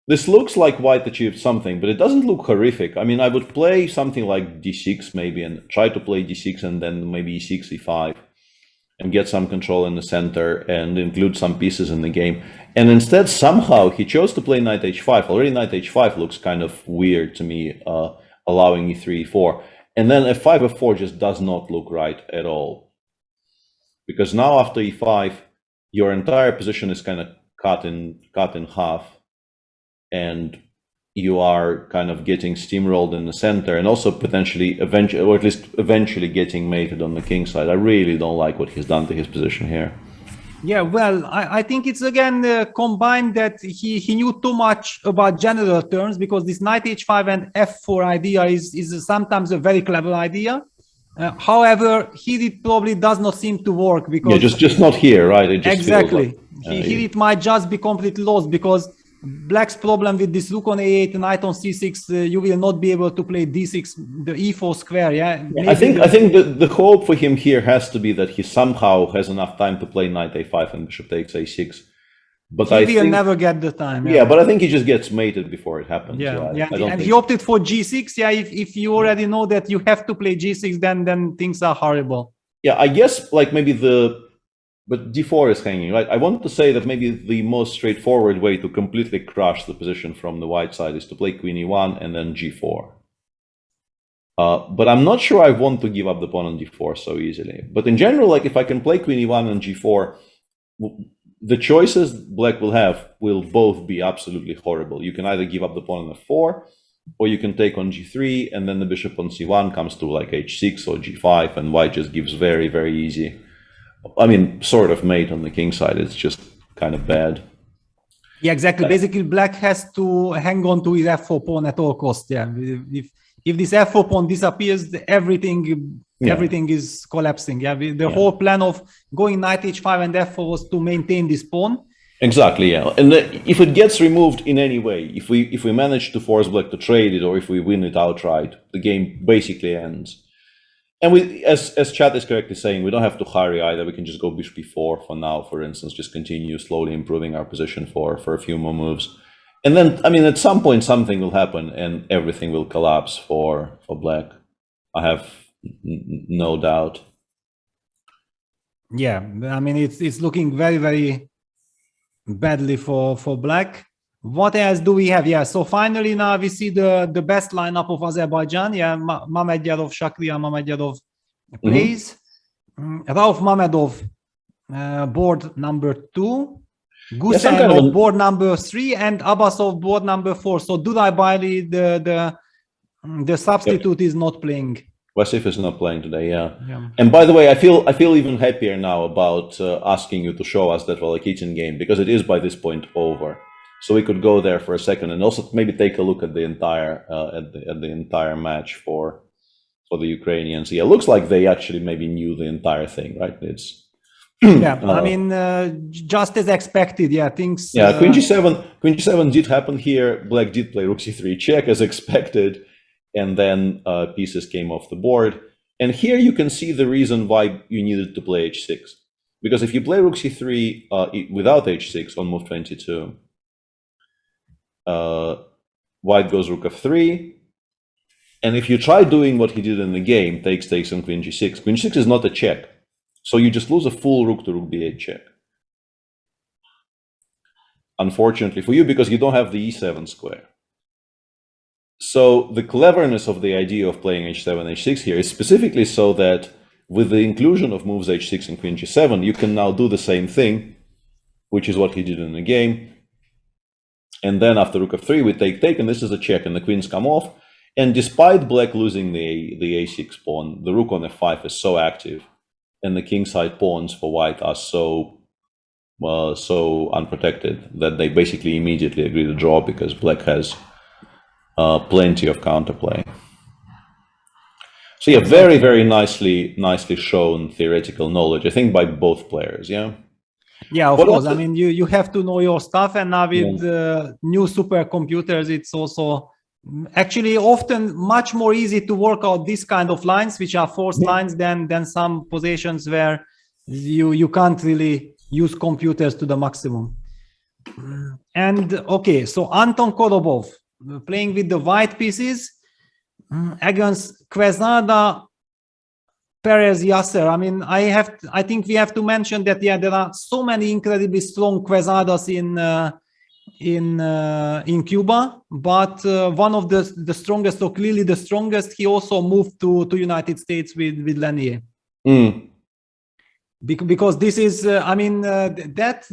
This looks like white achieved something, but it doesn't look horrific. I mean, I would play something like d6 maybe, and try to play d6 and then maybe e6, e5, and get some control in the center and include some pieces in the game. And instead, somehow, he chose to play knight h5. Already knight h5 looks kind of weird to me, allowing e3, e4. And then f5, f4 just does not look right at all. Because now after e5, your entire position is kind of cut in half, and you are kind of getting steamrolled in the center, and also potentially eventually getting mated on the king side. I really don't like what he's done to his position here. Yeah, well, I think it's again combined that he knew too much about general terms, because this knight h5 and f4 idea is sometimes a very clever idea. However, here it probably does not seem to work, because just not here, right? It just exactly. feels like, Here it might just be completely lost, because Black's problem with this rook on a8, knight on c6, you will not be able to play d6, the e4 square. Yeah, I think the hope for him here has to be that he somehow has enough time to play knight a5 and bishop takes a6. But he will never get the time. Yeah, but I think he just gets mated before it happens. Yeah. And he opted for g6. Yeah, if you already know that you have to play g6, then things are horrible. Yeah, I guess like maybe but d4 is hanging, right? I want to say that maybe the most straightforward way to completely crush the position from the white side is to play queen e1 and then g4. But I'm not sure I want to give up the pawn on d4 so easily. But in general, like if I can play queen e1 and g4, the choices Black will have will both be absolutely horrible. You can either give up the pawn on f4, or you can take on g3, and then the bishop on c1 comes to like h6 or g5, and white just gives very, very easy. I mean, sort of mate on the king side. It's just kind of bad. Yeah, exactly. Basically, Black has to hang on to his f4 pawn at all costs. Yeah, if this f4 pawn disappears, everything is collapsing. Yeah, the whole plan of going knight h5 and f4 was to maintain this pawn. Exactly. Yeah, and if it gets removed in any way, if we manage to force Black to trade it, or if we win it outright, the game basically ends. And we, as chat is correctly saying, we don't have to hurry either. We can just go bishop b4 for now, for instance, just continue slowly improving our position for a few more moves. And then, I mean, at some point, something will happen and everything will collapse for Black. I have no doubt. Yeah, I mean, it's looking very, very badly for Black. What else do we have? Yeah, so finally now we see the best lineup of Azerbaijan. Yeah, Mamedjadov, Shakriar Mamedjadov plays. Rauf Mamedov, board number 2. Gusev, board number 3, and Abbasov, board number 4. So Duday Bailey, the substitute, is not playing. Vasif is not playing today, yeah. And by the way, I feel even happier now about asking you to show us that Valakitin game, because it is by this point over. So we could go there for a second and also maybe take a look at the entire at the entire match for the Ukrainians. Yeah, it looks like they actually maybe knew the entire thing, right? It's yeah, I mean, just as expected. Yeah, things. Yeah, Queen G7 did happen here. Black did play Rook C3 check as expected, and then pieces came off the board. And here you can see the reason why you needed to play H6, because if you play Rook C3 without H6 on move 22. White goes Rook F3, and if you try doing what he did in the game, takes on Queen G6. Queen G6 is not a check, so you just lose a full Rook to Rook B8 check. Unfortunately for you, because you don't have the E7 square. So the cleverness of the idea of playing H7, H6 here is specifically so that with the inclusion of moves H6 and Queen G7, you can now do the same thing, which is what he did in the game. And then after Rook F3, we take, and this is a check, and the queens come off. And despite Black losing the A6 pawn, the Rook on F5 is so active, and the kingside pawns for White are so unprotected that they basically immediately agree to draw, because Black has plenty of counterplay. So yeah, very, very nicely shown theoretical knowledge, I think, by both players. Yeah. Yeah, of course. I mean, you have to know your stuff, and now with new supercomputers, it's also actually often much more easy to work out this kind of lines, which are forced lines, than some positions where you can't really use computers to the maximum. And okay, so Anton Korobov playing with the white pieces against Quezada, Perez, Yasser. I mean, I think we have to mention that there are so many incredibly strong Quezadas in Cuba, but one of the strongest, or clearly the strongest, he also moved to United States with Lenier. Because this is, I mean, that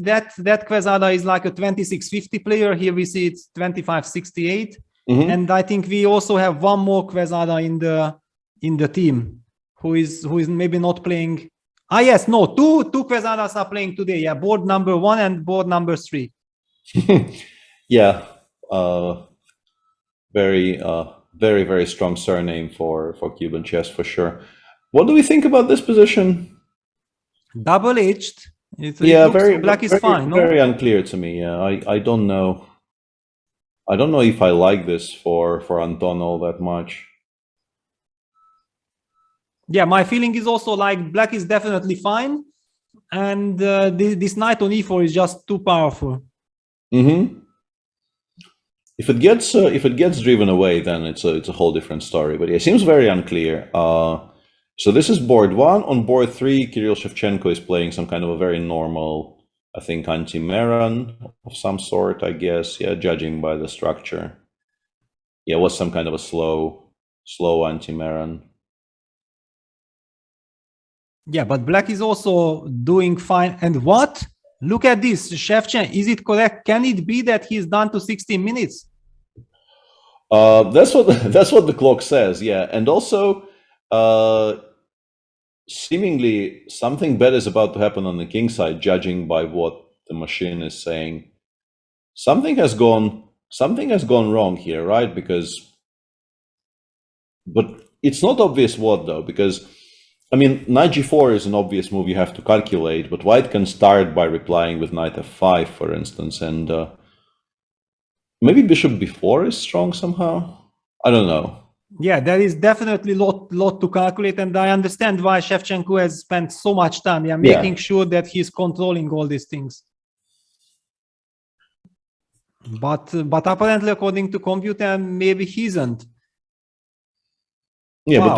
Quezada is like a 2650 player. Here we see it's 2568, and I think we also have one more Quezada in the team, who is maybe not playing Ah, yes, no, two Pesadas are playing today. Yeah, board number 1 and board number 3. Yeah, very, very strong surname for Cuban chess for sure. What do we think about this position? Double-edged. Yeah, black is fine. Very unclear to me. Yeah, I don't know. I don't know if I like this for Anton all that much. Yeah, my feeling is also like black is definitely fine, and this knight on e4 is just too powerful. Mm-hmm. If it gets driven away, then it's a whole different story. But it seems very unclear. So this is board 1. On board 3, Kirill Shevchenko is playing some kind of a very normal, I think, anti-Meran of some sort, I guess. Yeah, judging by the structure. Yeah, it was some kind of a slow anti-Meran. Yeah, but black is also doing fine. And what? Look at this, Shevchenko. Is it correct? Can it be that he's done to 16 minutes? That's what the clock says. Yeah, and also seemingly something bad is about to happen on the king side, judging by what the machine is saying. Something has gone wrong here, right? But it's not obvious what though, because I mean, knight g4 is an obvious move you have to calculate, but white can start by replying with knight f5, for instance, and maybe bishop b4 is strong somehow. I don't know. Yeah, there is definitely lot to calculate, and I understand why Shevchenko has spent so much time making sure that he's controlling all these things. But apparently, according to computer, maybe he isn't. Yeah, wow.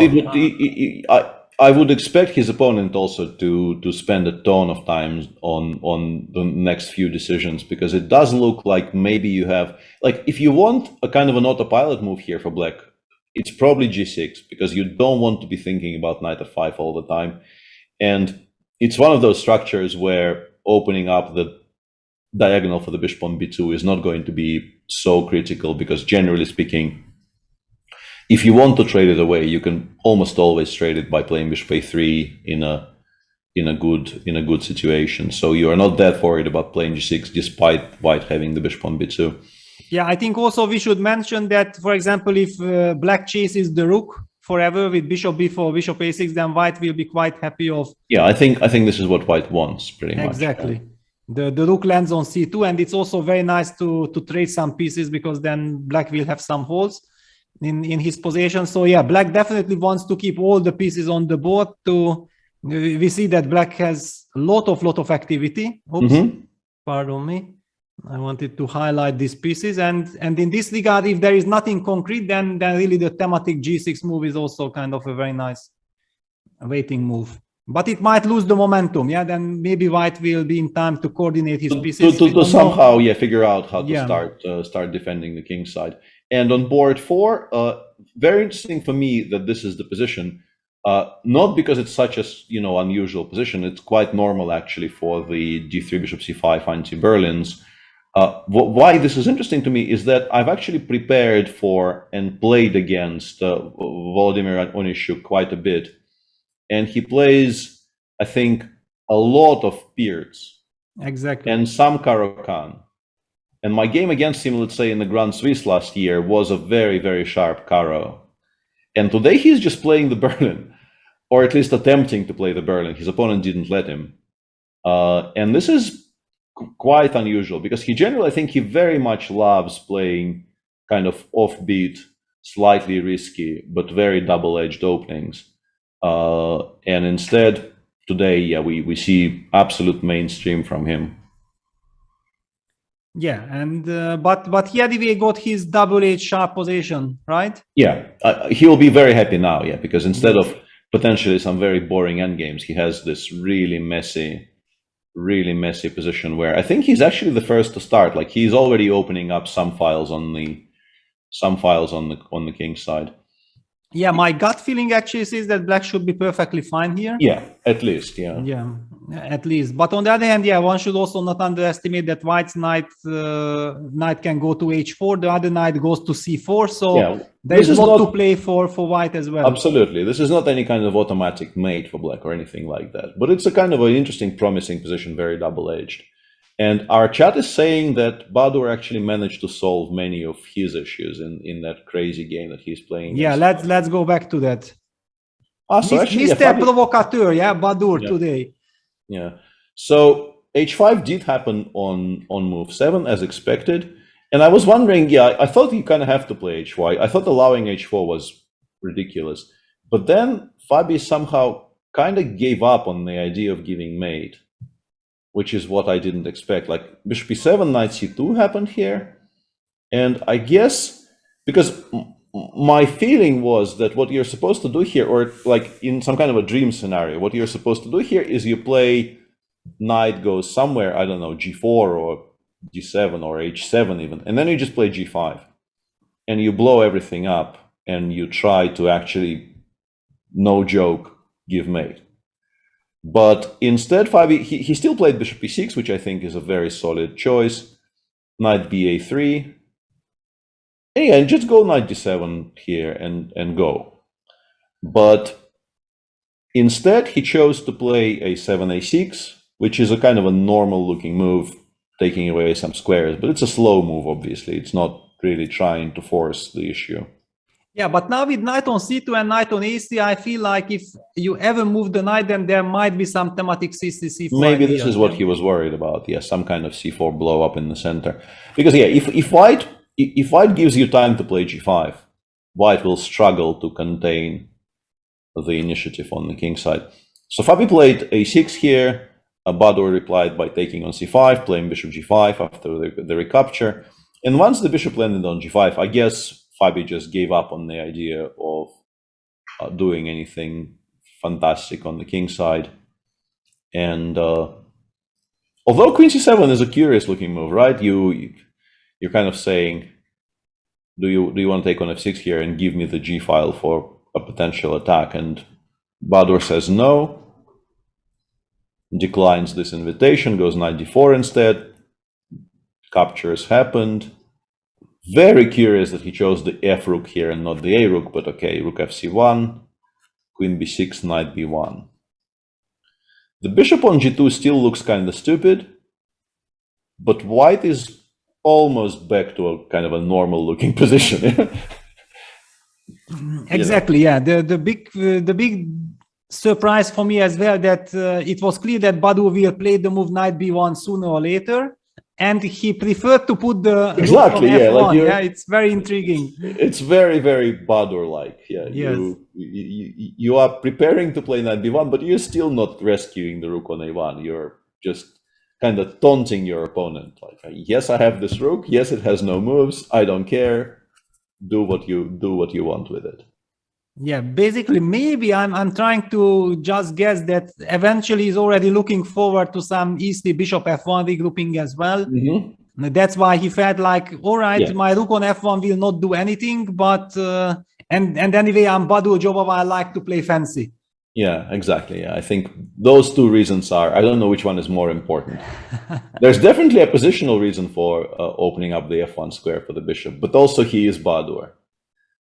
But I would expect his opponent also to spend a ton of time on the next few decisions, because it does look like maybe you have, like, if you want a kind of an autopilot move here for black, it's probably g6, because you don't want to be thinking about knight f5 all the time. And it's one of those structures where opening up the diagonal for the bishop on b2 is not going to be so critical, because generally speaking, if you want to trade it away, you can almost always trade it by playing bishop a3 in a good situation. So you are not that worried about playing g6, despite white having the bishop on b2. Yeah, I think also we should mention that, for example, if black chases the rook forever with bishop b4, bishop a6, then white will be quite happy of. Yeah, I think this is what white wants pretty much. Exactly. The rook lands on c2, and it's also very nice to trade some pieces, because then black will have some holes in his possession. So yeah, black definitely wants to keep all the pieces on the board. We see that black has a lot of activity. Oops, pardon me. I wanted to highlight these pieces, and in this regard, if there is nothing concrete, then really the thematic g6 move is also kind of a very nice waiting move. But it might lose the momentum. Yeah, then maybe white will be in time to coordinate his pieces to somehow figure out how to start defending the king side. And on board 4, very interesting for me that this is the position. Not because it's such a unusual position. It's quite normal actually for the d3 bishop c5 anti-Berlins. Why this is interesting to me is that I've actually prepared for and played against Volodymyr Onyshuk quite a bit, and he plays, I think, a lot of peers, exactly, and some Caro-Kann. And my game against him, let's say in the Grand Swiss last year, was a very sharp Caro. And today he's just playing the Berlin, or at least attempting to play the Berlin. His opponent didn't let him. And this is quite unusual, because he generally, I think he very much loves playing kind of offbeat, slightly risky, but very double-edged openings. And instead, today, we see absolute mainstream from him. Yeah, and but he anyway got his double-edged sharp position, right? Yeah, he will be very happy now, because instead of potentially some very boring endgames, he has this really messy position where I think he's actually the first to start. Like, he's already opening up some files on the king side. Yeah, my gut feeling actually says that black should be perfectly fine here. Yeah, at least, yeah. Yeah, at least. But on the other hand, yeah, one should also not underestimate that White's knight can go to h4, the other knight goes to c4, so Yeah, there's this is a lot not- to play for White as well. Absolutely. This is not any kind of automatic mate for black or anything like that. But it's a kind of an interesting, promising position, very double-edged. And our chat is saying that Badur actually managed to solve many of his issues in that crazy game that he's playing. Yeah, let's go back to that. So actually, Mr. yeah, Fabi- Provocateur, yeah, Badur Yeah. today. Yeah. So h5 did happen on move 7 as expected. And I was wondering, yeah, I thought you kind of have to play h5. I thought allowing h4 was ridiculous. But then Fabi somehow kind of gave up on the idea of giving mate, which is what I didn't expect. Like bishop e7, knight c2 happened here. And I guess because my feeling was that what you're supposed to do here, or like in some kind of a dream scenario, what you're supposed to do here is you play knight goes somewhere, I don't know, g4 or g7 or h7 even, and then you just play g5 and you blow everything up and you try to actually, no joke, give mate. But instead, Fabi, he still played bishop e6, which I think is a very solid choice. Knight ba3. And just go knight d7 here and go. But instead, he chose to play a7, a6, which is a kind of a normal looking move, taking away some squares. But it's a slow move, obviously. It's not really trying to force the issue. Yeah, but now with knight on c2 and knight on ac, I feel like if you ever move the knight, then there might be some thematic c3, c4. Maybe this is what he was worried about. Yeah, some kind of c4 blow up in the center. Because yeah, if White gives you time to play g5, White will struggle to contain the initiative on the king side. So Fabi played a6 here. Badur replied by taking on c5, playing bishop g5 after the recapture. And once the bishop landed on g5, I guess Fabi just gave up on the idea of doing anything fantastic on the king side. And although queen c7 is a curious looking move, right? You're kind of saying, do you want to take on f6 here and give me the g file for a potential attack? And Badur says no, declines this invitation, goes knight d4 instead. Captures happened. Very curious that he chose the f rook here and not the a rook, but okay, rook fc1, queen b6, knight b1. The bishop on g2 still looks kind of stupid, but White is almost back to a kind of a normal looking position. Exactly, yeah. The big surprise for me as well that it was clear that Badur will play the move knight b1 sooner or later, and he preferred to put the exactly, rook on yeah, f1. like Yeah, it's very intriguing. It's very, very Badur-like. Yeah, yes. You are preparing to play knight b1, but you're still not rescuing the rook on a1. You're just kind of taunting your opponent. Like, yes, I have this rook. Yes, it has no moves. I don't care. Do what you want with it. Yeah, basically, maybe I'm trying to just guess that eventually he's already looking forward to some easy bishop f1 regrouping as well. Mm-hmm. That's why he felt like, all right, yeah, my rook on f1 will not do anything, but and anyway, I'm Badur Jobava, I like to play fancy. Yeah, exactly. Yeah, I think those two reasons are, I don't know which one is more important. There's definitely a positional reason for opening up the f1 square for the bishop, but also he is Badur.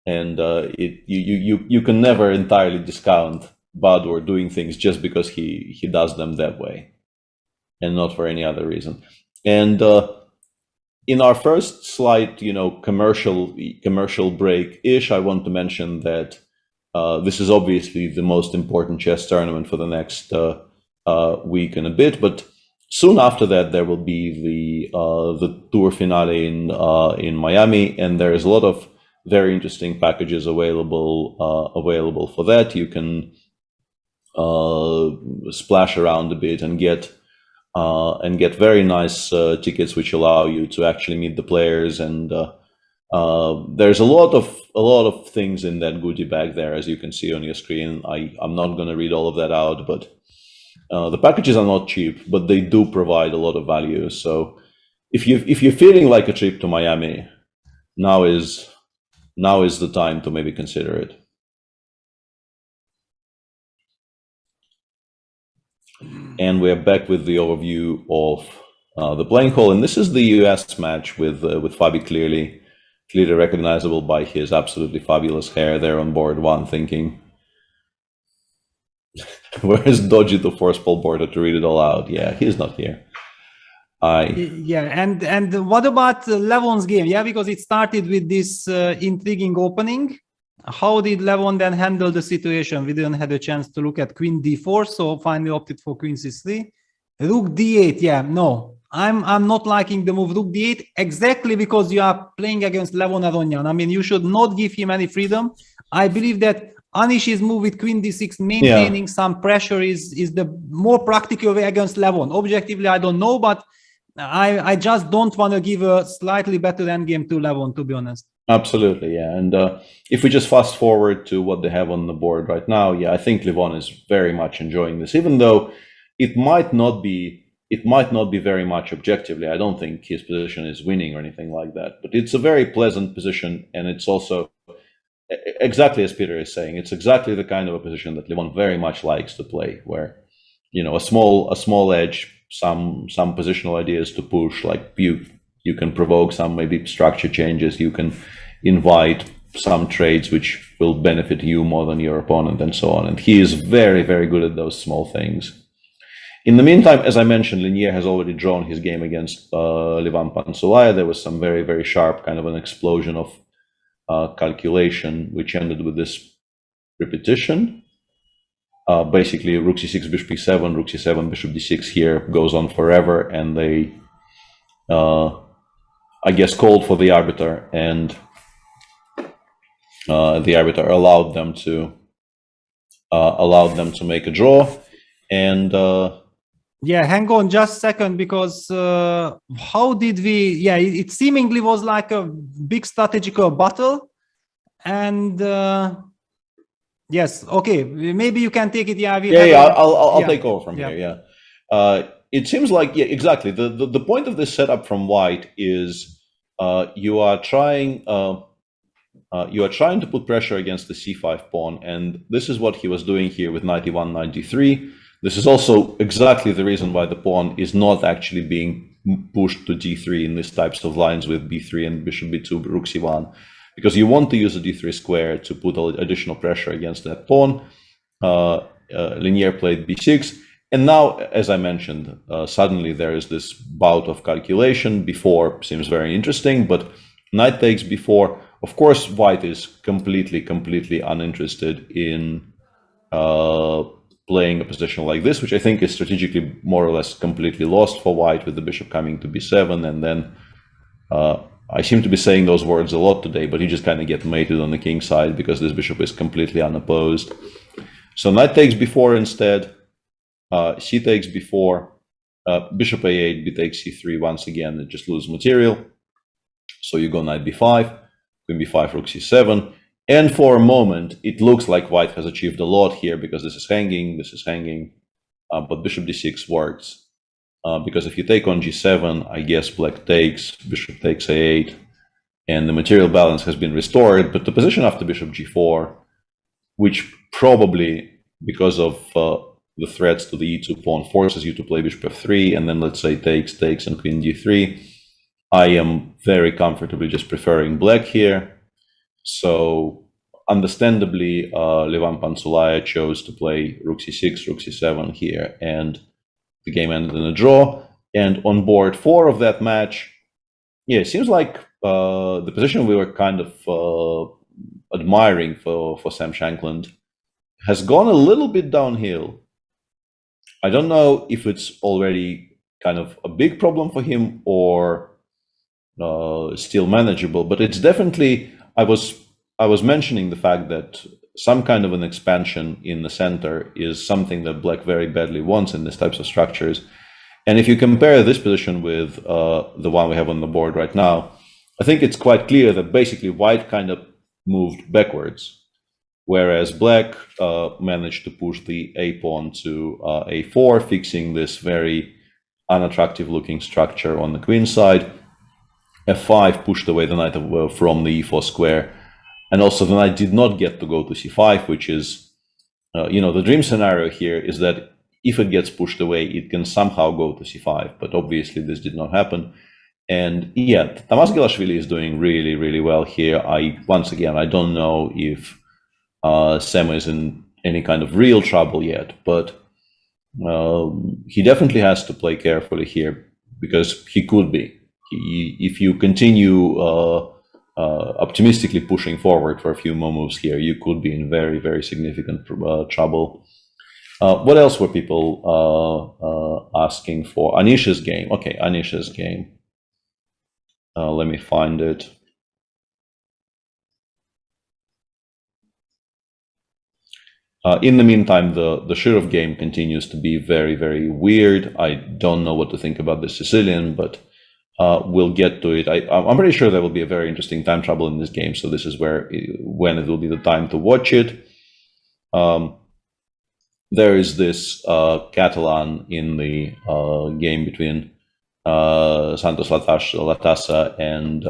And you can never entirely discount Badur doing things just because he does them that way and not for any other reason. And in our first slight, commercial break-ish, I want to mention that this is obviously the most important chess tournament for the next week and a bit, but soon after that there will be the tour finale in Miami, and there is a lot of very interesting packages available for that. You can splash around a bit and get very nice tickets, which allow you to actually meet the players. And there's a lot of things in that goodie bag there, as you can see on your screen. I'm not going to read all of that out, but the packages are not cheap, but they do provide a lot of value. So if you're feeling like a trip to Miami, now is the time to maybe consider it. And we're back with the overview of the playing hall. And this is the US match with Fabi clearly recognizable by his absolutely fabulous hair there on board one, thinking, where's Dodgy the force ball border to read it all out? Yeah, he's not here. Yeah, and what about Levon's game? Yeah, because it started with this intriguing opening. How did Levon then handle the situation? We didn't have a chance to look at Queen D4, so finally opted for Queen C3. Rook D8, yeah, no. I'm not liking the move Rook D8 exactly because you are playing against Levon Aronyan. I mean, you should not give him any freedom. I believe that Anish's move with Queen D6, maintaining some pressure is the more practical way against Levon. Objectively, I don't know, but I just don't want to give a slightly better endgame to Levon, to be honest. Absolutely, yeah. And if we just fast forward to what they have on the board right now, yeah, I think Levon is very much enjoying this, even though it might not be very much objectively. I don't think his position is winning or anything like that, but it's a very pleasant position, and it's also exactly as Peter is saying. It's exactly the kind of a position that Levon very much likes to play, where a small edge, some positional ideas to push, like you can provoke some maybe structure changes, you can invite some trades which will benefit you more than your opponent, and so on. And he is very, very good at those small things. In the meantime, as I mentioned, Linier has already drawn his game against Levan Pansulaya. There was some very, very sharp kind of an explosion of calculation, which ended with this repetition. Basically, Rook C6, Bishop E7, Rook C7, Bishop D6 here goes on forever, and they, I guess, called for the arbiter, and the arbiter allowed them to make a draw, and yeah, hang on just a second, because how did we? Yeah, it seemingly was like a big strategical battle, and yes, okay, maybe you can take it. Yeah, I'll take over from here. Yeah, it seems like exactly. The point of this setup from White is you are trying to put pressure against the C5 pawn, and this is what he was doing here with knight E1, knight D3. This is also exactly the reason why the pawn is not actually being pushed to D3 in these types of lines with B3 and Bishop B2, Rook C1, because you want to use the D3 square to put additional pressure against that pawn. Linier played B6, and now, as I mentioned, suddenly there is this bout of calculation. B4 seems very interesting, but knight takes B4. Of course, White is completely uninterested in playing a position like this, which I think is strategically more or less completely lost for White, with the bishop coming to B7, and then I seem to be saying those words a lot today, but you just kind of get mated on the king side because this bishop is completely unopposed. So knight takes B4 instead, C takes B4, bishop A8, B takes C3. Once again, it just loses material. So you go knight B5, Queen B5, Rook C7. And for a moment, it looks like White has achieved a lot here, because this is hanging, but Bishop D6 works. Because if you take on G7, I guess Black takes, Bishop takes A8, and the material balance has been restored. But the position after Bishop G4, which probably, because of the threats to the E2 pawn, forces you to play Bishop F3, and then let's say takes, and Queen D3, I am very comfortably just preferring Black here. So, understandably, Levan Pansulaya chose to play Rook C6, Rook C7 here, and the game ended in a draw. And on board 4 of that match, yeah, it seems like the position we were kind of admiring for Sam Shankland has gone a little bit downhill. I don't know if it's already kind of a big problem for him or still manageable, but it's definitely. I was mentioning the fact that some kind of an expansion in the center is something that Black very badly wants in these types of structures. And if you compare this position with the one we have on the board right now, I think it's quite clear that basically White kind of moved backwards, whereas Black managed to push the A pawn to A4, fixing this very unattractive looking structure on the queen side. F5 pushed away the knight from the E4 square, and also the knight did not get to go to C5, which is, the dream scenario here is that if it gets pushed away, it can somehow go to c5, but obviously this did not happen. And yeah, Tamasgelashvili is doing really, really well here. Once again, I don't know if Sema is in any kind of real trouble yet, but he definitely has to play carefully here, because he could be. If you continue optimistically pushing forward for a few more moves here, you could be in very, very significant trouble. What else were people asking for? Anisha's game. Okay, Anisha's game. Let me find it. In the meantime, the Shirov game continues to be very, very weird. I don't know what to think about the Sicilian, but we'll get to it. I'm pretty sure there will be a very interesting time trouble in this game, so this is when it will be the time to watch it. There is this Catalan in the game between Santos Latasa and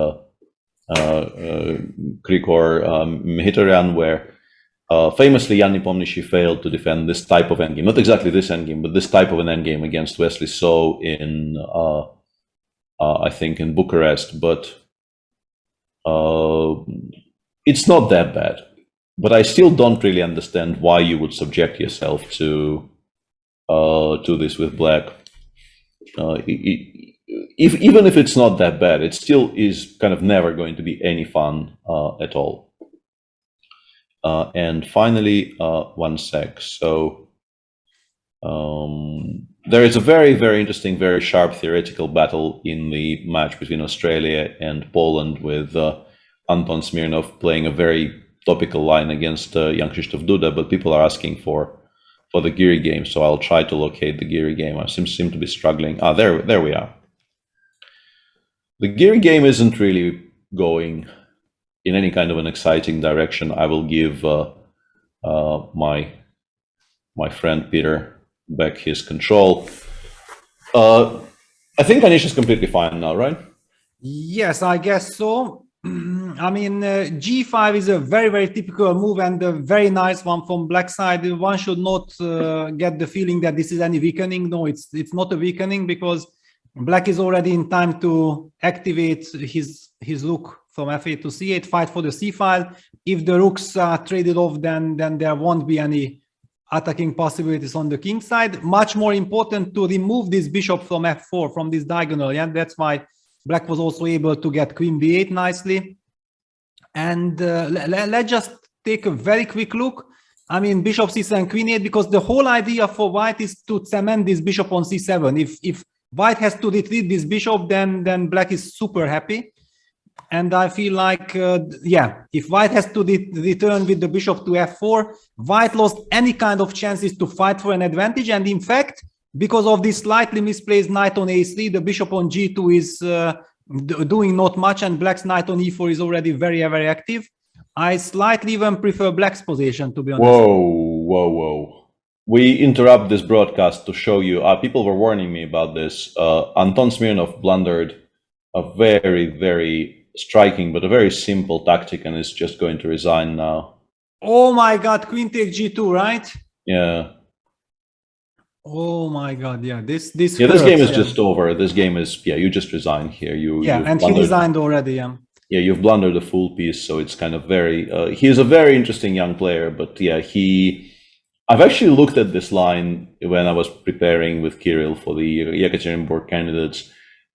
Krikor Mkhitaryan, where famously Yanni Pomnishi failed to defend this type of endgame. Not exactly this endgame, but this type of an endgame against Wesley So in, I think, in Bucharest. But it's not that bad. But I still don't really understand why you would subject yourself to this with black. Even if it's not that bad, it still is kind of never going to be any fun at all. And finally, one sec. So there is a very, very interesting, very sharp theoretical battle in the match between Australia and Poland, with Anton Smirnov playing a very topical line against young Krzysztof Duda, but people are asking for the Giri game, so I'll try to locate the Giri game. I seem to be struggling. There we are. The Giri game isn't really going in any kind of an exciting direction. I will give my friend Peter back his control. I think Anish is completely fine now, right? Yes, I guess so. I mean, G5 is a very, very typical move and a very nice one from black side. One should not get the feeling that this is any weakening. No, it's not a weakening, because black is already in time to activate his rook from f8 to c8, fight for the c file. If the rooks are traded off, then there won't be any attacking possibilities on the king side. Much more important to remove this bishop from f4, from this diagonal. Yeah, that's why black was also able to get queen b8 nicely. And let's just take a very quick look. I mean, bishop c7, queen 8, because the whole idea for white is to cement this bishop on c7. If white has to retreat this bishop, then black is super happy. And I feel like, yeah, if white has to return with the bishop to f4, white lost any kind of chances to fight for an advantage. And in fact, because of this slightly misplaced knight on a3, the bishop on g2 is doing not much, and black's knight on e4 is already very, very active. I slightly even prefer black's position, to be honest. Whoa. We interrupt this broadcast to show you, people were warning me about this. Anton Smirnov blundered a very, very striking, but a very simple tactic, and is just going to resign now. Oh my God, queen takes g2, right? Yeah. Oh my God, yeah, this yeah, this game is just over. This game is, yeah, you just resign here. And he resigned already, yeah. Yeah, you've blundered a full piece, so it's kind of very, he is a very interesting young player, but yeah, I've actually looked at this line when I was preparing with Kirill for the Yekaterinburg candidates.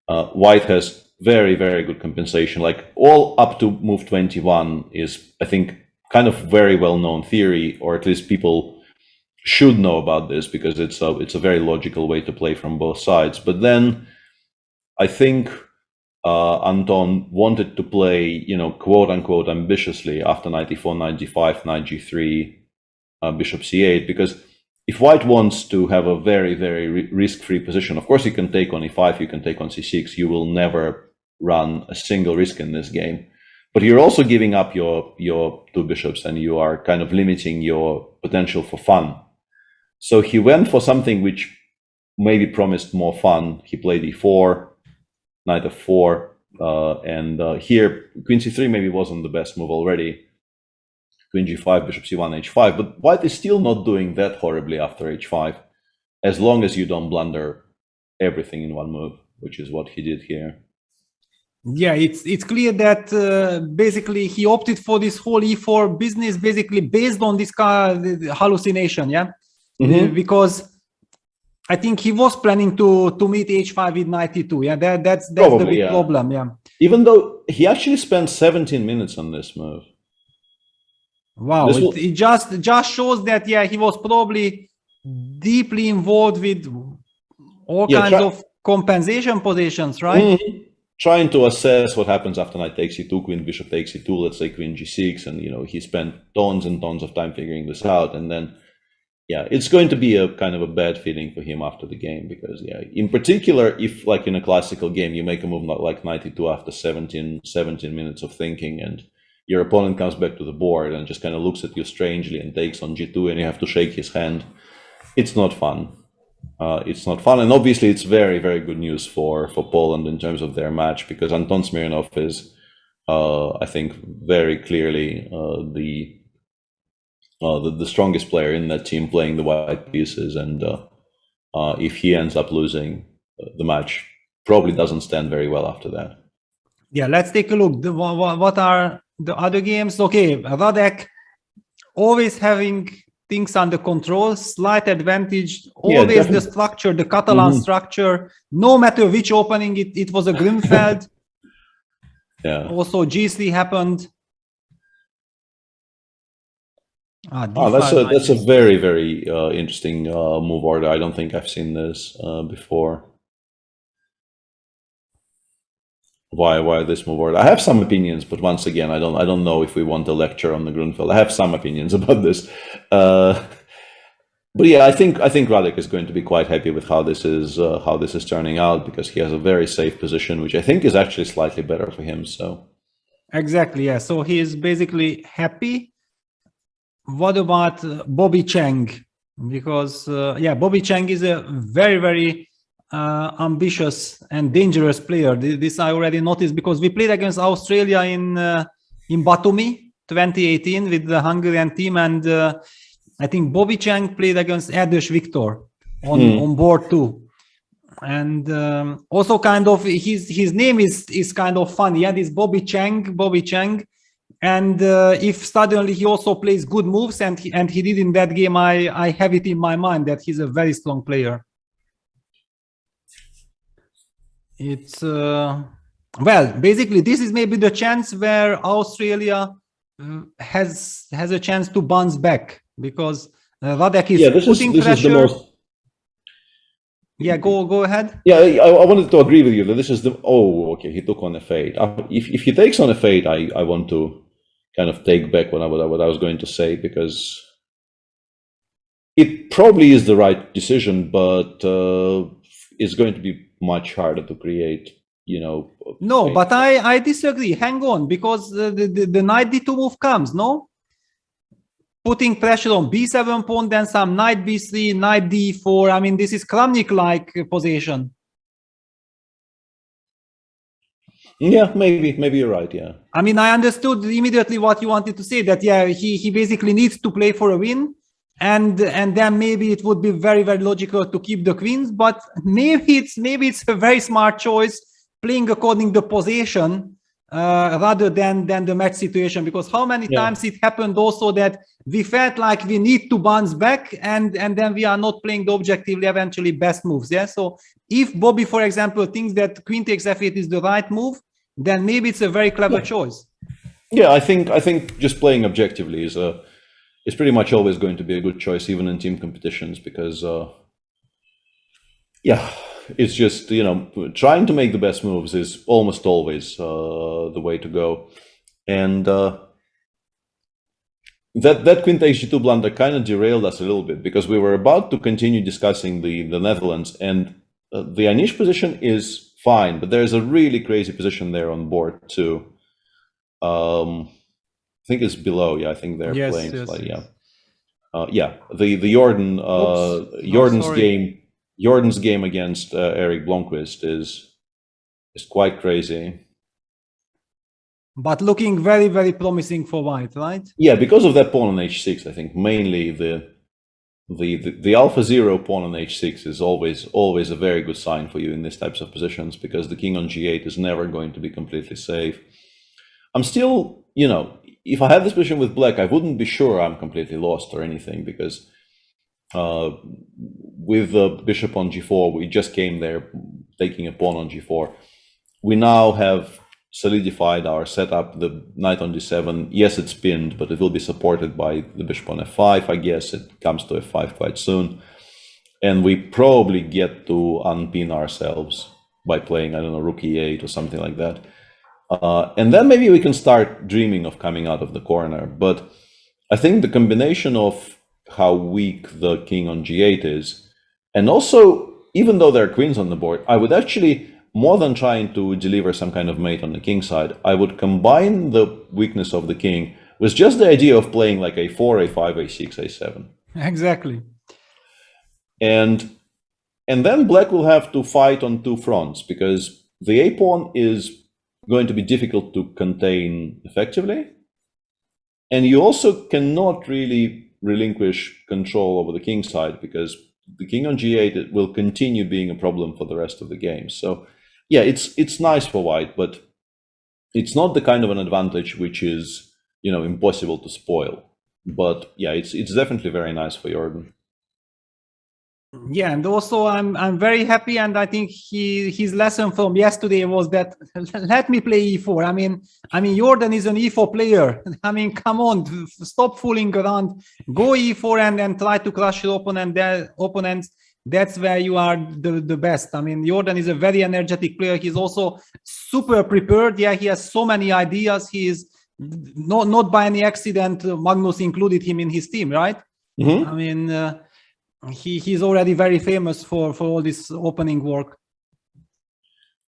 White has very, very good compensation. Like, all up to move 21 is, I think, kind of very well-known theory, or at least people should know about this, because it's a very logical way to play from both sides. But then I think Anton wanted to play, you know, quote unquote ambitiously after knight e4, knight g5, knight g3, bishop c8, because if white wants to have a very, very risk-free position, of course you can take on e5, you can take on c6, you will never run a single risk in this game. But you're also giving up your two bishops, and you are kind of limiting your potential for fun. So he went for something which maybe promised more fun. He played e4, knight f4, and here queen c3 maybe wasn't the best move already. Queen g5, bishop c1, h5, but white is still not doing that horribly after h5. as long as you don't blunder everything in one move, which is what he did here. Yeah, it's clear that basically he opted for this whole e4 business basically based on this the hallucination, yeah? Because I think he was planning to meet h5 with knight e2, yeah? That's probably the big problem, yeah. Even though he actually spent 17 minutes on this move. Wow, it just shows that, yeah, he was probably deeply involved with all kinds of compensation positions, right? Trying to assess what happens after knight takes e2, queen bishop takes e2, let's say queen g6, and he spent tons and tons of time figuring this out, and then it's going to be a kind of a bad feeling for him after the game, because in particular, if like in a classical game you make a move like knight e2 after 17 minutes of thinking, and your opponent comes back to the board and just kind of looks at you strangely and takes on g2, and you have to shake his hand, it's not fun. It's not fun, and obviously it's very, very good news for Poland in terms of their match, because Anton Smirnov is, I think, very clearly the strongest player in that team, playing the white pieces, and if he ends up losing, the match probably doesn't stand very well after that. Yeah, let's take a look. What are the other games? Okay, Radek always having things under control, slight advantage, always the structure, the Catalan structure, no matter which opening, it was a Grimfeld. Also G3 happened. That's a very, very interesting move order. I don't think I've seen this before. Why this move order? I have some opinions, but once again, I don't know if we want a lecture on the Grunfeld. I have some opinions about this, but yeah, I think Radek is going to be quite happy with how this is turning out, because he has a very safe position, which I think is actually slightly better for him. So exactly, yeah. So he is basically happy. What about Bobby Cheng? Because Bobby Cheng is a very, very ambitious and dangerous player. This I already noticed, because we played against Australia in Batumi 2018 with the Hungarian team, and I think Bobby Cheng played against Erdős Viktor on board too. And also kind of his name is kind of funny. Yeah, this Bobby Cheng. And if suddenly he also plays good moves, and he did in that game, I have it in my mind that he's a very strong player. It's well, basically this is maybe the chance where Australia has a chance to bounce back, because Radek is putting pressure. Go ahead. Yeah, I wanted to agree with you that this is he took on f8. If he takes on f8, I want to kind of take back what I was going to say, because it probably is the right decision, but it's going to be much harder to create, No, but I disagree. Hang on, because the knight d2 move comes, no? Putting pressure on b7 pawn, then some knight b3, knight d4. I mean, this is Kramnik-like position. Yeah, maybe you're right, yeah. I mean, I understood immediately what you wanted to say, that, he basically needs to play for a win. And then maybe it would be very, very logical to keep the queens, but maybe it's a very smart choice, playing according to the position rather than the match situation, because how many times it happened also that we felt like we need to bounce back, and then we are not playing the objectively eventually best moves. Yeah. So if Bobby, for example, thinks that queen takes f8 is the right move, then maybe it's a very clever choice. Yeah, I think just playing objectively is pretty much always going to be a good choice, even in team competitions, because it's just, trying to make the best moves is almost always the way to go. And that queen takes g2 blunder kind of derailed us a little bit, because we were about to continue discussing the Netherlands, and the Anish position is fine, but there's a really crazy position there on board too. I think it's below. Yeah, I think they're playing. The Jordan's game against Eric Blomqvist is quite crazy. But looking very, very promising for white, right? Yeah, because of that pawn on h6, I think mainly the the alpha zero pawn on h6 is always a very good sign for you in these types of positions, because the king on g8 is never going to be completely safe. I'm still, if I had this position with black, I wouldn't be sure I'm completely lost or anything, because with the bishop on g4, we just came there taking a pawn on g4. We now have solidified our setup. The knight on d7, yes, it's pinned, but it will be supported by the bishop on f5. I guess it comes to f5 quite soon. And we probably get to unpin ourselves by playing, I don't know, rook e8 or something like that. And then maybe we can start dreaming of coming out of the corner. But I think the combination of how weak the king on g8 is, and also, even though there are queens on the board, I would actually, more than trying to deliver some kind of mate on the king side, I would combine the weakness of the king with just the idea of playing like a4, a5, a6, a7. Exactly. And then black will have to fight on two fronts, because the a pawn is going to be difficult to contain effectively. And you also cannot really relinquish control over the king side, because the king on g8 will continue being a problem for the rest of the game. So yeah, it's nice for white, but it's not the kind of an advantage which is, impossible to spoil. But yeah, it's definitely very nice for Jordan. Yeah, and also I'm very happy, and I think his lesson from yesterday was that let me play e4. I mean Jordan is an e4 player. I mean, come on, stop fooling around, go e4 and try to crush your opponents. That's where you are the best. I mean, Jordan is a very energetic player. He's also super prepared. Yeah, he has so many ideas. He is not by any accident Magnus included him in his team, right? Mm-hmm. I mean, he's already very famous for all this opening work.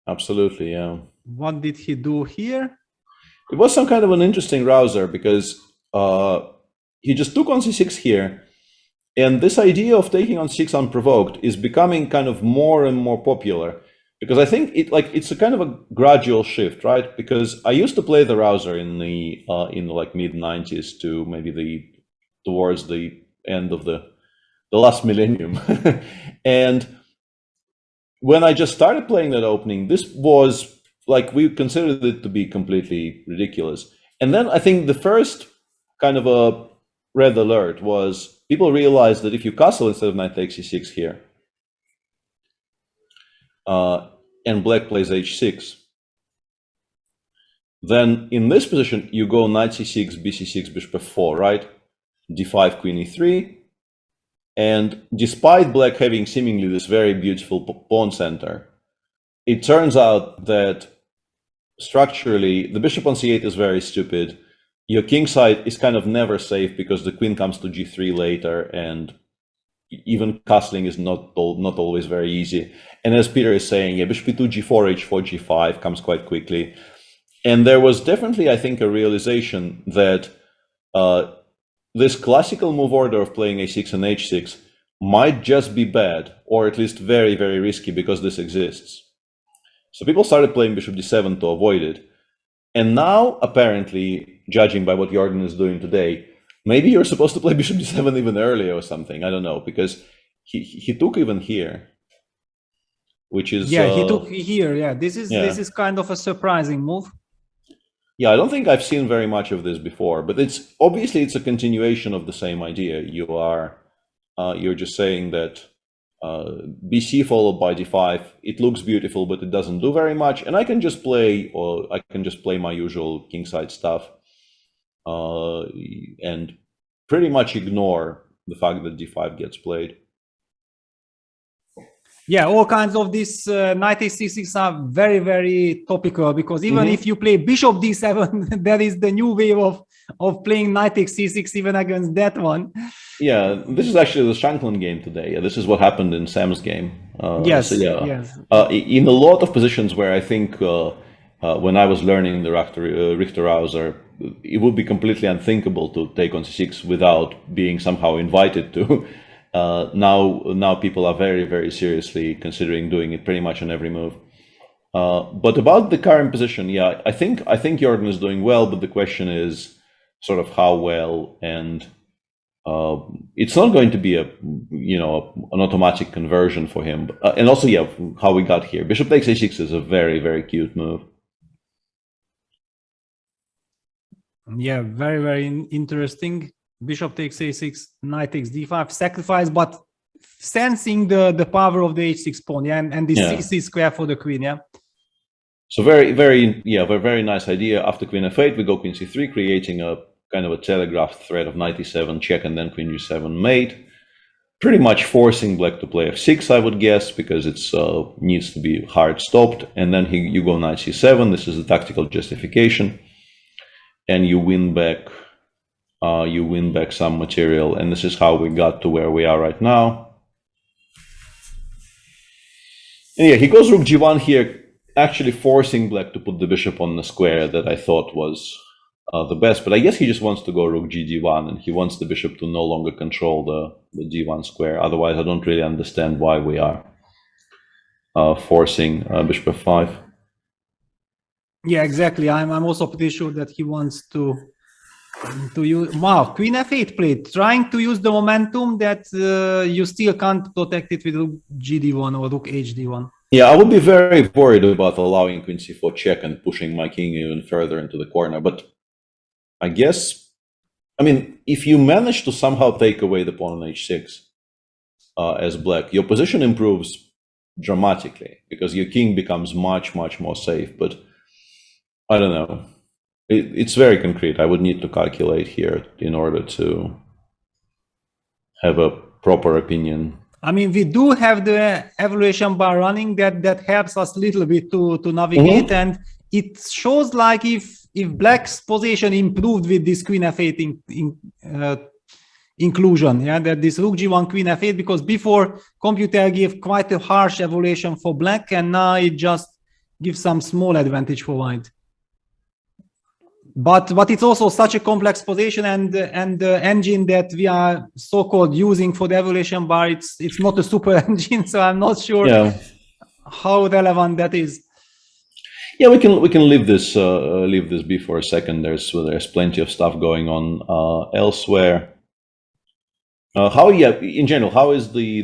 Absolutely, yeah. What did he do here? It was some kind of an interesting rouser, because he just took on c6 here. And this idea of taking on c6 unprovoked is becoming kind of more and more popular, because I think it's a kind of a gradual shift, right? Because I used to play the rouser in the mid 90s to maybe towards the end of the last millennium. And when I just started playing that opening, this was like, we considered it to be completely ridiculous. And then I think the first kind of a red alert was people realized that if you castle instead of knight takes c6 here, and black plays h6, then in this position you go knight c6, bc6, bishop f4, right? d5, queen e3. And despite black having seemingly this very beautiful pawn center, it turns out that structurally the bishop on c8 is very stupid. Your king side is kind of never safe, because the queen comes to g3 later, and even castling is not always very easy. And as Peter is saying, yeah, bishop e2, g4, h4, g5 comes quite quickly. And there was definitely, I think, a realization that this classical move order of playing a6 and h6 might just be bad, or at least very, very risky, because this exists. So people started playing bishop d7 to avoid it. And now, apparently, judging by what Jordan is doing today, maybe you're supposed to play bishop d7 even earlier or something. I don't know, because he took even here, which is he took here. Yeah, this is kind of a surprising move. Yeah, I don't think I've seen very much of this before, but it's a continuation of the same idea. You're just saying that bc followed by d5, it looks beautiful, but it doesn't do very much, and I can just play my usual kingside stuff and pretty much ignore the fact that d5 gets played. Yeah, all kinds of these knight h6 are very, very topical, because even if you play bishop d7, there is the new way of playing knight h6 even against that one. Yeah, this is actually the Shankland game today. Yeah, this is what happened in Sam's game. Yes, so yeah. Yes. In a lot of positions where I think when I was learning the Richter rouser, it would be completely unthinkable to take on c6 without being somehow invited to. Now people are very, very seriously considering doing it pretty much on every move. But about the current position, yeah, I think Jordan is doing well, but the question is sort of how well, and it's not going to be an automatic conversion for him. And also, yeah, how we got here. Bishop takes a6 is a very, very cute move. Yeah, very, very interesting. Bishop takes a6, knight takes d5, sacrifice, but sensing the power of the h6 pawn, yeah, and this c6 square for the queen, yeah. So very nice idea. After queen f8, we go queen c3, creating a kind of a telegraphed threat of knight e7 check and then queen g7 mate. Pretty much forcing black to play f6, I would guess, because it's needs to be hard stopped. And then you go knight c7. This is the tactical justification, and you win back some material. And this is how we got to where we are right now. And yeah, he goes rook g1 here, actually forcing black to put the bishop on the square that I thought was the best. But I guess he just wants to go rook g1, and he wants the bishop to no longer control the g1 square. Otherwise, I don't really understand why we are forcing bishop f5. Yeah, exactly. I'm also pretty sure that he wants to use. Wow, queen f8 played, trying to use the momentum that you still can't protect it with rook gd1 or rook hd1. Yeah, I would be very worried about allowing queen c4 check and pushing my king even further into the corner. But I guess, I mean, if you manage to somehow take away the pawn on h6 as black, your position improves dramatically because your king becomes much, much more safe. But I don't know. It's very concrete. I would need to calculate here in order to have a proper opinion. I mean, we do have the evaluation bar running that helps us a little bit to navigate, and it shows like if black's position improved with this queen f8 inclusion, yeah, that this rook g1 queen f8, because before computer gave quite a harsh evaluation for black, and now it just gives some small advantage for white. But it's also such a complex position, and the engine that we are so-called using for the evaluation bar, it's not a super engine, so I'm not sure how relevant that is. Yeah, we can leave this be for a second. There's plenty of stuff going on elsewhere. In general, how is the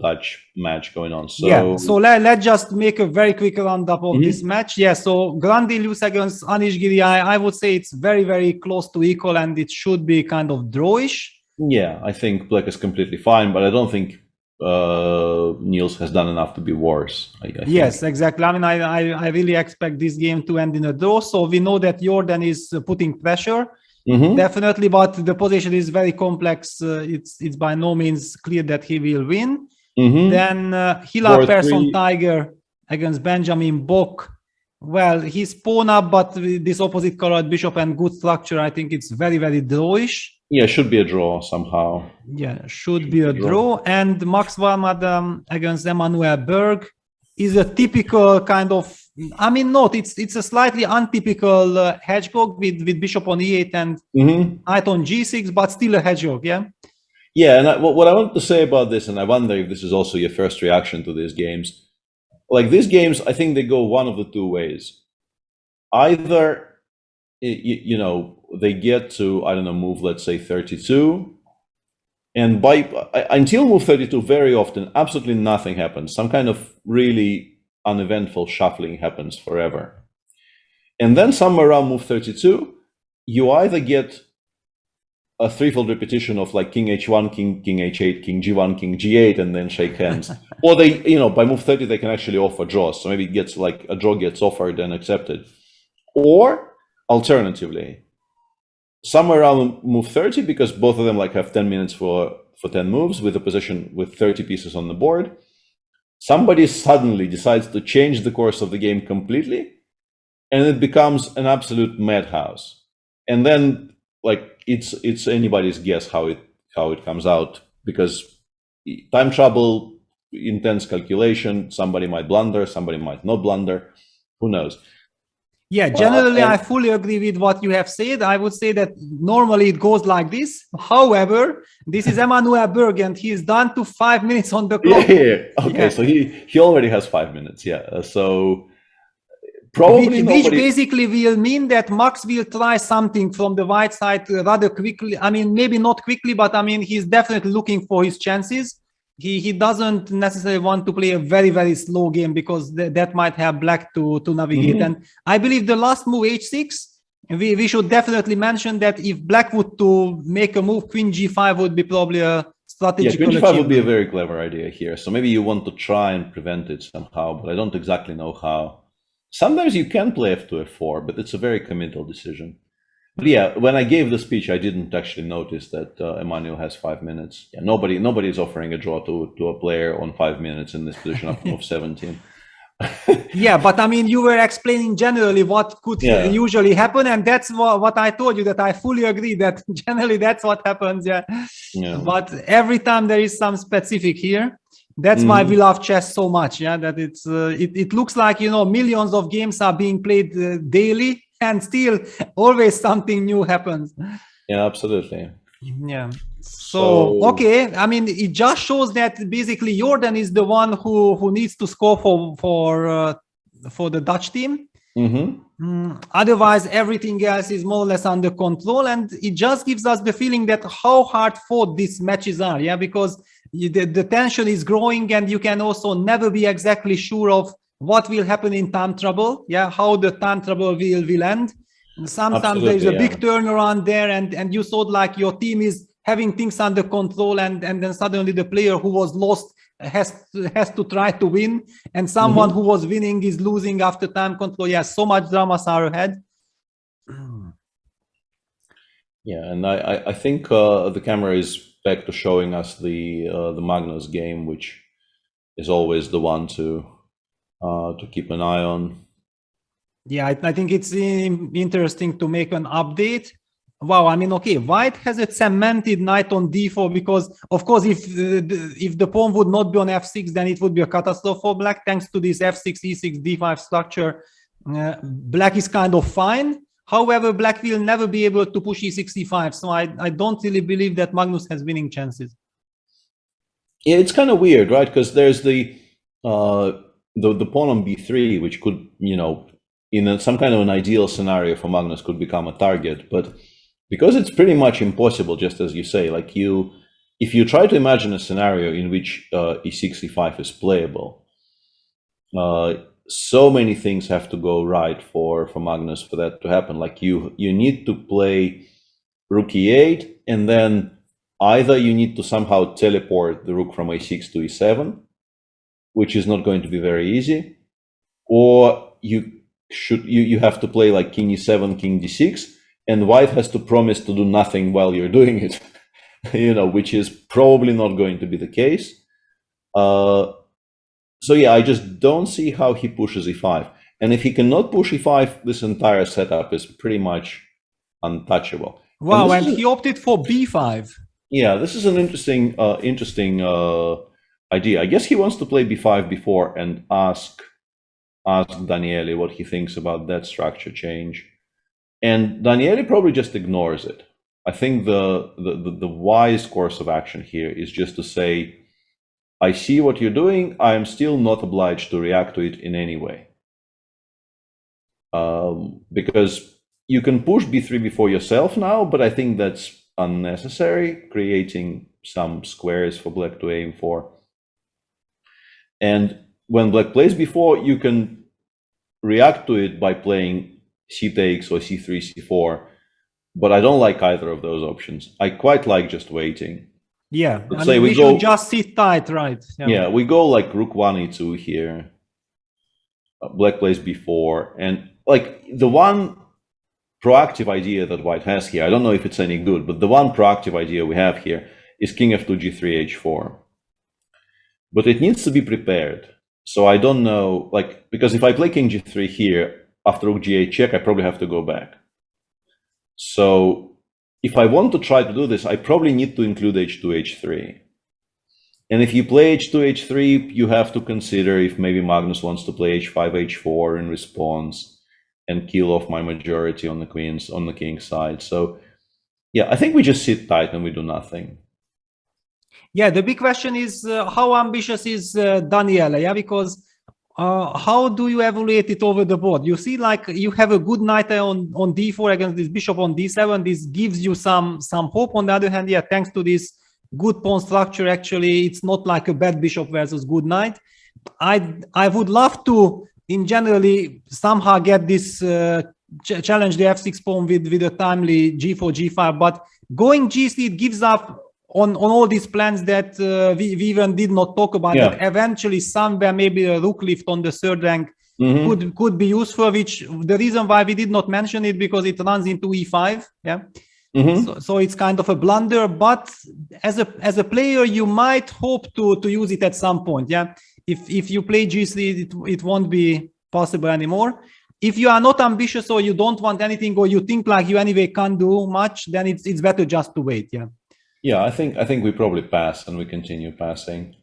Dutch match going on? So let's just make a very quick roundup of this match. Yeah, so Grandilius against Anish Giri, I would say it's very, very close to equal, and it should be kind of drawish. Yeah, I think black is completely fine, but I don't think Niels has done enough to be worse. Yes, exactly. I mean, I really expect this game to end in a draw. So we know that Jordan is putting pressure. Definitely, but the position is very complex. It's by no means clear that he will win. Then Hilar Persson Tiger against Benjamin Bock. Well, he's pawn up, but with this opposite colored bishop and good structure, I think it's very, very drawish. Yeah, should be a draw somehow. Yeah, should be a draw. And Max Warmad against Emmanuel Berg is a typical kind of, I mean, it's a slightly untypical hedgehog with bishop on e8 and knight on g6, but still a hedgehog, yeah? Yeah, and what I want to say about this, and I wonder if this is also your first reaction to these games, like these games, I think they go one of the two ways. Either, they get to, I don't know, move, let's say 32, and until move 32, very often, absolutely nothing happens. Some kind of really uneventful shuffling happens forever. And then somewhere around move 32, you either get a threefold repetition of like king h1, king h8, king g1, king g8, and then shake hands. Or they, by move 30, they can actually offer draws. So maybe it gets like a draw gets offered and accepted. Or alternatively, somewhere around move 30, because both of them like have 10 minutes for 10 moves with a position with 30 pieces on the board, somebody suddenly decides to change the course of the game completely, and it becomes an absolute madhouse. And then like it's anybody's guess how it comes out, because time trouble, intense calculation, somebody might blunder, somebody might not blunder, who knows. Yeah, generally, I fully agree with what you have said. I would say that normally it goes like this. However, this is Emmanuel Berg, and he is down to 5 minutes on the clock. Yeah. Okay, so he already has 5 minutes. Yeah. So Probably which basically will mean that Max will try something from the white side rather quickly. I mean, maybe not quickly, but I mean, he's definitely looking for his chances. He doesn't necessarily want to play a very, very slow game because that might have black to navigate. And I believe the last move, h6, we should definitely mention that if black would to make a move, queen g5 would be probably a strategical queen g5 achievement. would be a very clever idea here. So maybe you want to try and prevent it somehow, but I don't exactly know how. Sometimes you can play f2, f4, but it's a very committal decision. But yeah, when I gave the speech, I didn't actually notice that Emmanuel has 5 minutes. Yeah, nobody is offering a draw to a player on 5 minutes in this position of 17. Yeah, but I mean, you were explaining generally what could usually happen, and that's what I told you, that I fully agree that generally that's what happens. Yeah. But every time there is some specific here. That's why we love chess so much. Yeah, that it looks like, you know, millions of games are being played daily, and still always something new happens. Yeah, absolutely. Yeah. So okay, I mean, it just shows that basically Jordan is the one who needs to score for the Dutch team. Otherwise, everything else is more or less under control, and it just gives us the feeling that how hard fought these matches are. Yeah, because the tension is growing, and you can also never be exactly sure of what will happen in time trouble. Yeah, how the time trouble will end. Sometimes there is a big turnaround there, and you thought like your team is having things under control, and then suddenly the player who was lost has to try to win, and someone who was winning is losing after time control. Yeah, so much dramas are ahead. Yeah, and I think the camera is back to showing us the Magnus game, which is always the one to keep an eye on. Yeah, I think it's interesting to make an update. Wow, I mean, okay, white has a cemented knight on d4 because, of course, if the pawn would not be on f6, then it would be a catastrophe for black. Thanks to this f6, e6, d5 structure, black is kind of fine. However, black will never be able to push e6, e5, so I don't really believe that Magnus has winning chances. Yeah, it's kind of weird, right? Because there's the pawn on b3, which could, you know, in some kind of an ideal scenario for Magnus could become a target, but because it's pretty much impossible, just as you say, like if you try to imagine a scenario in which e6, e5 is playable, so many things have to go right for Magnus for that to happen. Like you need to play rook e8, and then either you need to somehow teleport the rook from a6 to e7, which is not going to be very easy, or you have to play like king e7, king d6, and white has to promise to do nothing while you're doing it, you know, which is probably not going to be the case. So yeah, I just don't see how he pushes e5. And if he cannot push e5, this entire setup is pretty much untouchable. Wow, and he opted for b5. Yeah, this is an interesting idea. I guess he wants to play b5 before and ask Daniele what he thinks about that structure change. And Daniele probably just ignores it. I think the wise course of action here is just to say, I see what you're doing, I am still not obliged to react to it in any way. Because you can push b3 before yourself now, but I think that's unnecessary, creating some squares for black to aim for. And when black plays before, you can react to it by playing c takes or c3, c4, but I don't like either of those options. I quite like just waiting. Yeah, I mean, we should just sit tight, right? Yeah, we go like rook 1 e2 here. Black plays b4, and like the one proactive idea that white has here, I don't know if it's any good, but the one proactive idea we have here is king f2, g3, h4. But it needs to be prepared. So I don't know, like, because if I play king g3 here, after rook g8 check, I probably have to go back. So if I want to try to do this, I probably need to include h2, h3. And if you play h2, h3, you have to consider if maybe Magnus wants to play h5, h4 in response and kill off my majority on the king's side. So yeah, I think we just sit tight and we do nothing. Yeah, the big question is how ambitious is Daniele? Yeah, because how do you evaluate it over the board? You see, like you have a good knight on d4 against this bishop on d7. This gives you some hope. On the other hand, yeah, thanks to this good pawn structure, actually, it's not like a bad bishop versus good knight. I would love to, in generally, somehow get this challenge the f6 pawn with a timely g4, g5. But going g3, it gives up on all these plans that we even did not talk about. Yeah. That eventually somewhere maybe a rook lift on the third rank could be useful, which the reason why we did not mention it because it runs into e5. Yeah. So it's kind of a blunder, but as a player you might hope to use it at some point. Yeah. If you play g3, it won't be possible anymore. If you are not ambitious or you don't want anything or you think like you anyway can't do much, then it's better just to wait. Yeah. Yeah, I think we probably pass and we continue passing.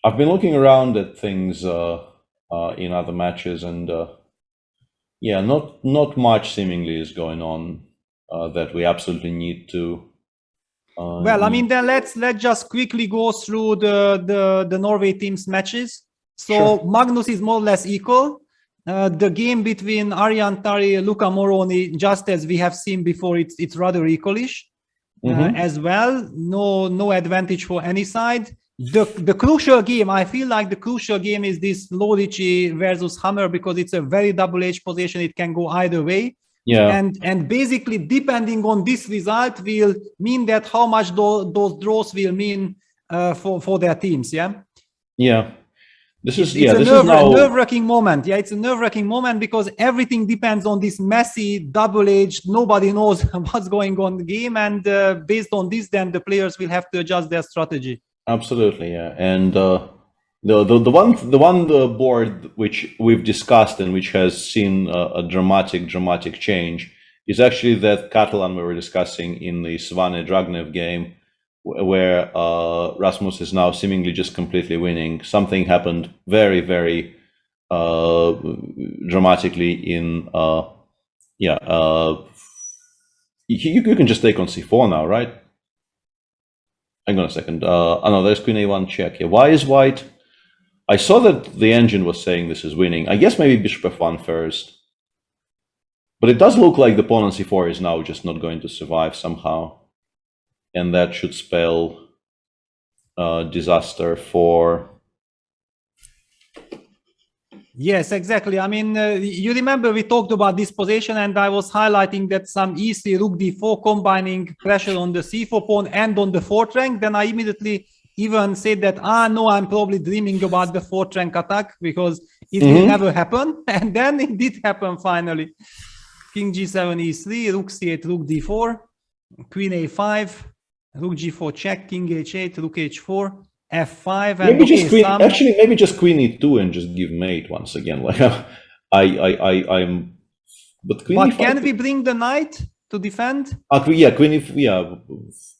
I've been looking around at things in other matches, and yeah, not much seemingly is going on that we absolutely need to. Well, I mean, then let's just quickly go through the Norway team's matches. So Sure. Magnus is more or less equal. The game between Arjan Tari and Luca Moroni, just as we have seen before, it's rather equalish. As well, no advantage for any side. The crucial game, I feel like the crucial game is this Lorici versus Hammer, because it's a very double-edged position. It can go either way. Yeah. And basically, depending on this result, will mean that how much those draws will mean for their teams. Yeah. Yeah. This is It's this a is now nerve-wracking moment. Yeah, it's a nerve-wracking moment because everything depends on this messy, double-edged, nobody knows what's going on in the game. And based on this, then the players will have to adjust their strategy. absolutely, yeah. And the one board which we've discussed and which has seen a dramatic change is actually that Catalan we were discussing in the Svane Dragnev game, where Rasmus is now seemingly just completely winning. Something happened very dramatically in you can just take on c4 now, right? Hang on a second. No, there's queen a1 check here. Why is white? I saw that the engine was saying this is winning. I guess maybe bishop f1 first. But it does look like the pawn on c4 is now just not going to survive somehow. And that should spell disaster for... Yes, exactly. I mean, you remember we talked about this position and I was highlighting that some e3, rook d4 combining pressure on the c4 pawn and on the fourth rank. Then I immediately even said that, no, I'm probably dreaming about the fourth rank attack because it will never happen. And then it did happen finally. King g7, e3, rook c8, rook d4, queen a5, rook g4 check, king h8, rook h4, f5, and maybe just queen. Actually, maybe just queen e2 and just give mate once again. Like I'm. But queen. But e5, can we bring the knight to defend? Yeah, queen e4. Yeah,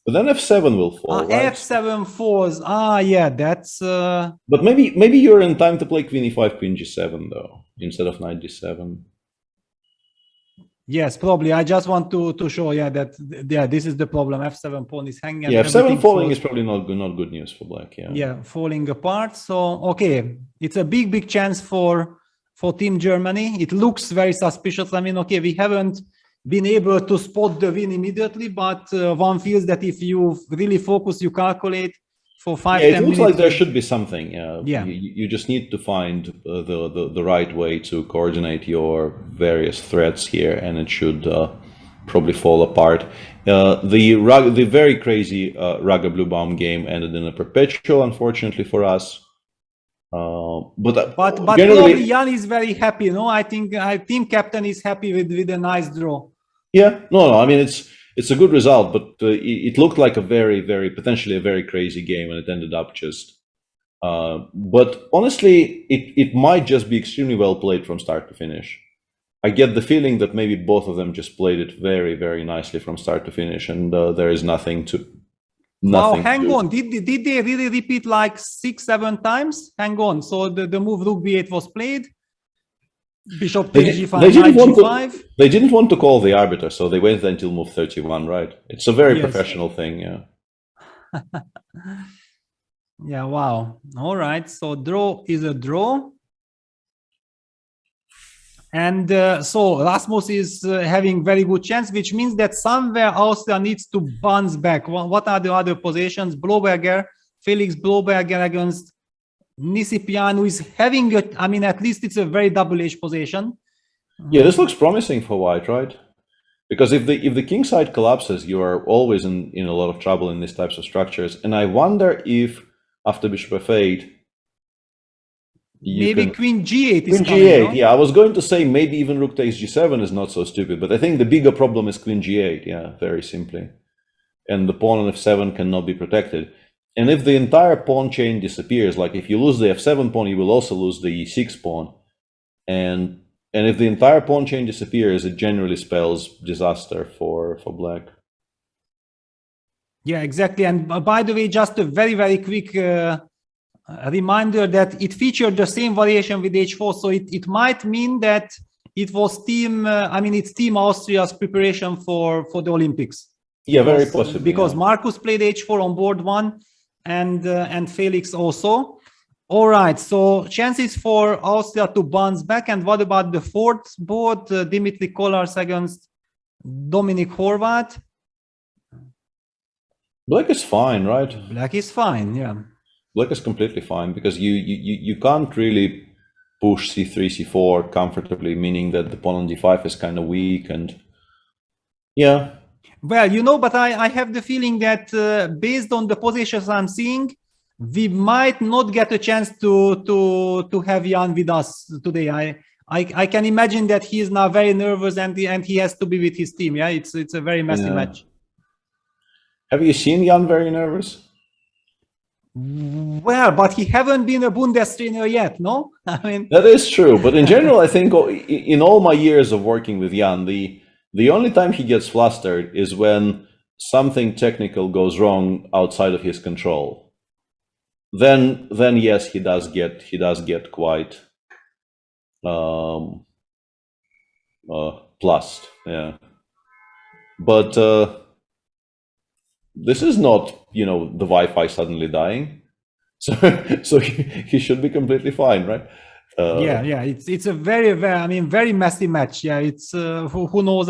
but then f7 will fall. Right? F7 falls. Yeah, that's. But maybe you're in time to play queen e5, queen g7 though, instead of knight d7. Yes, probably. I just want to show, that this is the problem. F7 pawn is hanging. Yeah, F7 falling is probably not good news for black. Yeah. Yeah, falling apart. So okay, it's a big chance for Team Germany. It looks very suspicious. I mean, okay, we haven't been able to spot the win immediately, but one feels that if you really focus, you calculate for 5-10 minutes. It looks like there should be something. Yeah. You just need to find the right way to coordinate your various threats here, and it should probably fall apart. The very crazy Raga Bluebaum game ended in a perpetual, unfortunately for us. But probably Jan is very happy. No, I think our team captain is happy with a nice draw. Yeah, no. I mean, it's a good result, but it looked like a very potentially a very crazy game, and it ended up just. But honestly, it might just be extremely well played from start to finish. I get the feeling that maybe both of them just played it very nicely from start to finish, and there is nothing to. Wow, hang on. Did they really repeat like 6-7 times? Hang on. So the move rook b8 was played. Bishop takes g5, knight g5. They didn't want to call the arbiter, so they waited until move 31, right? It's a very professional thing, yeah. Yeah, wow. All right, so draw is a draw. And so Rasmus is having very good chance, which means that somewhere Austria needs to bounce back. What are the other positions? Bloberger, Felix Bloberger against Nisipian, is having at least it's a very double-edged position. Yeah, this looks promising for white, right? Because if the king side collapses, you are always in a lot of trouble in these types of structures. And I wonder if after bishop f8, maybe queen g8 is queen coming, g8. no? Yeah, I was going to say maybe even rook takes g7 is not so stupid, but I think the bigger problem is queen g8. Yeah, very simply, and the pawn on f7 cannot be protected. And if the entire pawn chain disappears, like if you lose the f7 pawn, you will also lose the e6 pawn, and if the entire pawn chain disappears, it generally spells disaster for black. Yeah, exactly. And by the way, just a very, very quick reminder that it featured the same variation with h4. So it might mean that it was it's Team Austria's preparation for the Olympics. Yeah, very possibly. Because yeah. Marcus played h4 on board 1 and Felix also. All right, so chances for Austria to bounce back. And what about the fourth board, Dimitri Kollars against Dominic Horvat? Black is fine, right? Black is fine, yeah. Black is completely fine because you can't really push c3, c4 comfortably, meaning that the pawn on d5 is kind of weak and yeah. Well, but I have the feeling that based on the positions I'm seeing, we might not get a chance to have Jan with us today. I can imagine that he is now very nervous and he has to be with his team. Yeah, it's a very messy match. Have you seen Jan very nervous? Well, but he haven't been a Bundestrainer yet, no? I mean that is true, but in general, I think in all my years of working with Jan, the only time he gets flustered is when something technical goes wrong outside of his control. Then yes, he does get quite plussed, yeah. But this is not, the Wi-Fi suddenly dying, so he should be completely fine, right? Yeah, it's a very, very, very messy match. Yeah, it's who knows?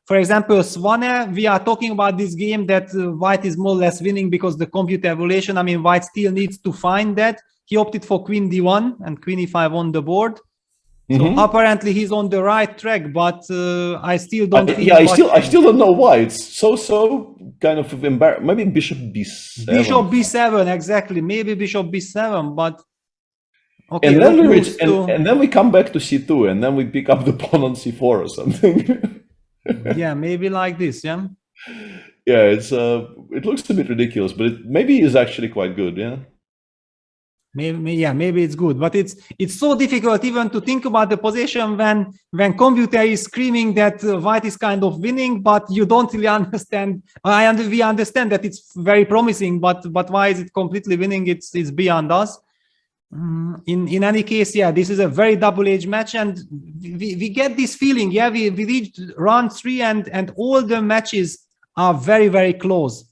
For example, Swane, we are talking about this game that White is more or less winning because the computer evaluation. White still needs to find that. He opted for Queen D1 and Queen E5 on the board. So apparently he's on the right track, but I still don't. I still don't know why. It's so kind of embarrassing. Maybe Bishop B7. Bishop B7, exactly. Maybe Bishop B7, but okay. And then we come back to C2, and then we pick up the pawn on C4 or something. Yeah, maybe like this. Yeah. Yeah, it looks a bit ridiculous, but maybe is actually quite good. Yeah. Maybe it's good, but it's so difficult even to think about the position when computer is screaming that White is kind of winning, but you don't really understand. We understand that it's very promising, but why is it completely winning? It's beyond us. In any case, yeah, this is a very double-edged match, and we get this feeling. Yeah, we reached round 3, and all the matches are very, very close.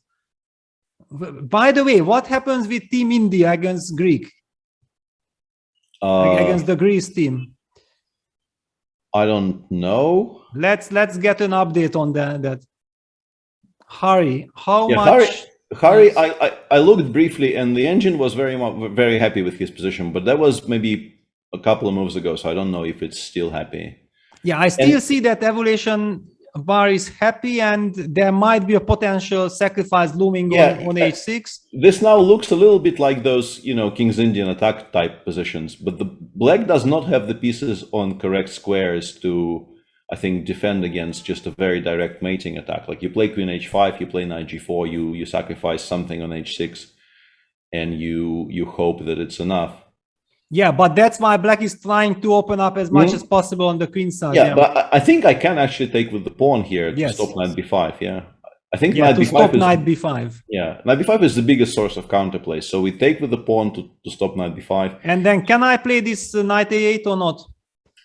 By the way, what happens with Team India against Greek? Against the Greece team? I don't know. Let's get an update on that. Harry, how much? Harry, I looked briefly, and the engine was very happy with his position, but that was maybe a couple of moves ago, so I don't know if it's still happy. Yeah, I still see that evaluation bar is happy, and there might be a potential sacrifice looming on h6. This now looks a little bit like those, King's Indian attack type positions, but the black does not have the pieces on correct squares to, I think, defend against just a very direct mating attack. Like you play Queen h5, you play Knight g4, you sacrifice something on h6, and you hope that it's enough. Yeah, but that's why black is trying to open up as much as possible on the queen side. Yeah, but I think I can actually take with the pawn here to stop Knight b5. Yeah, I think Knight b5 is, Knight b5. Yeah, Knight b5 is the biggest source of counterplay. So we take with the pawn to stop Knight b5. And then can I play this Knight a8 or not?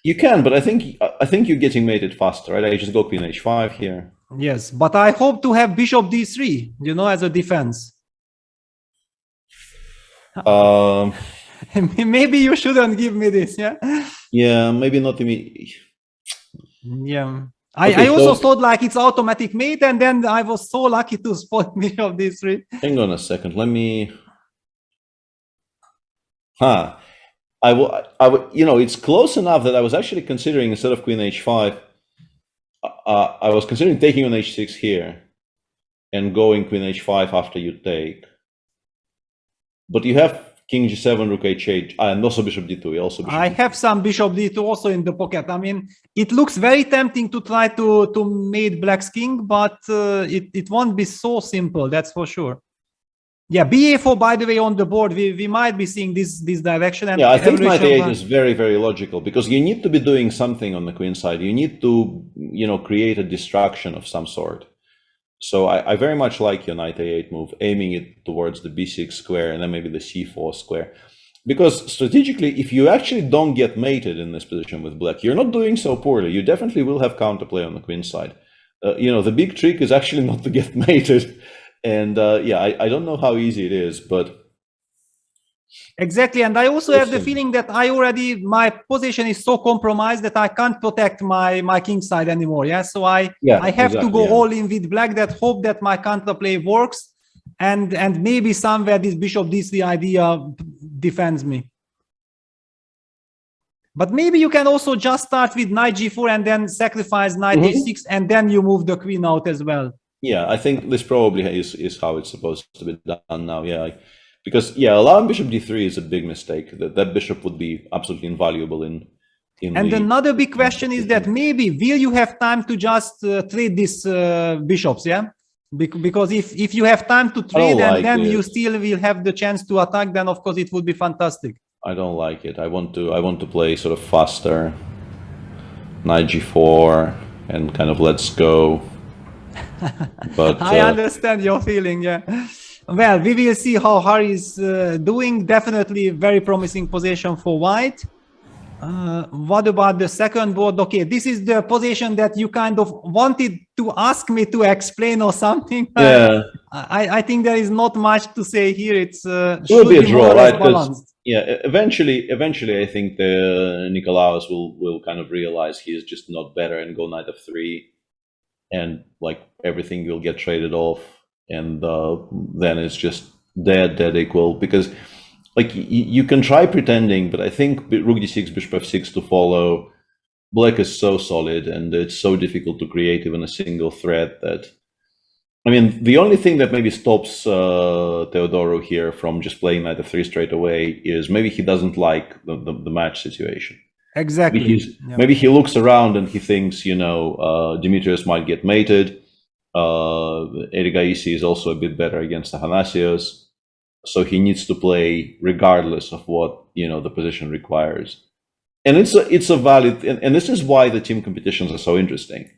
You can, but I think you're getting mated faster, right? I just go Queen h5 here. Yes, but I hope to have Bishop d3, as a defense. Maybe you shouldn't give me this, yeah? Yeah, maybe not immediately. Yeah. Okay, I also so- thought like it's automatic mate, and then I was so lucky to spot bishop d3. Hang on a second. Let me. Huh. You know, it's close enough that I was actually considering, instead of queen h5, I was considering taking on h6 here and going queen h5 after you take. But you have king g7, rook h8, and also bishop d2. Also bishop I D2. have some bishop d2 also in the pocket. I mean, it looks very tempting to try to mate black's king, but it won't be so simple, that's for sure. Yeah, ba4, by the way, on the board, we might be seeing this direction. And Yeah, I think evaluation knight a8 of- is very, very logical, because you need to be doing something on the queen side. You need to, you know, create a distraction of some sort. So I very much like your knight a8 move, aiming it towards the b6 square and then maybe the c4 square. Because strategically, if you actually don't get mated in this position with black, you're not doing so poorly. You definitely will have counterplay on the queen side. You know, the big trick is actually not to get mated. And yeah, I don't know how easy it is, but... Exactly, and I also have the feeling that my position is so compromised that I can't protect my king side anymore. Yeah, so I have to go all in with black, that hope that my counterplay works, and maybe somewhere this bishop d3 idea defends me. But maybe you can also just start with knight g4 and then sacrifice knight h6, and then you move the queen out as well. Yeah, I think this probably is how it's supposed to be done now. Yeah, because yeah, allowing bishop d3 is a big mistake. That bishop would be absolutely invaluable in and another big question is that maybe will you have time to just trade these bishops? Yeah, because if you have time to trade and then you still will have the chance to attack, then of course it would be fantastic. I don't like it. I want to play sort of faster, knight g4, and kind of let's go. But I understand your feeling. Yeah. Well, we will see how Harry is doing. Definitely very promising position for white. What about the second board? Okay, this is the position that you kind of wanted to ask me to explain or something. Yeah. I think there is not much to say here. It will be a draw, right? Balanced. Yeah, eventually, I think the Nikolaos will kind of realize he is just not better and go knight f3, and like everything will get traded off, and then it's just dead equal, because like you can try pretending, but I think rook d6, bishop f6 to follow. Black is so solid, and it's so difficult to create even a single threat that, I mean, the only thing that maybe stops Teodoro here from just playing knight f3 straight away is maybe he doesn't like the match situation. Exactly. Maybe he looks around and he thinks, you know, Dimitrios might get mated. Erigaisi is also a bit better against Athanasios. So he needs to play regardless of what, you know, the position requires. And it's a valid, and this is why the team competitions are so interesting.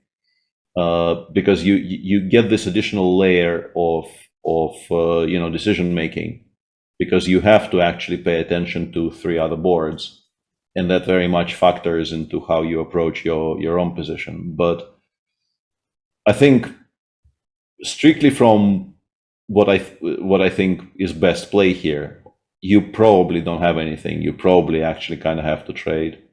Because you get this additional layer of you know, decision making, because you have to actually pay attention to 3 other boards, and that very much factors into how you approach your own position. But I think strictly from what I think is best play here, you probably don't have anything. You probably actually kind of have to trade.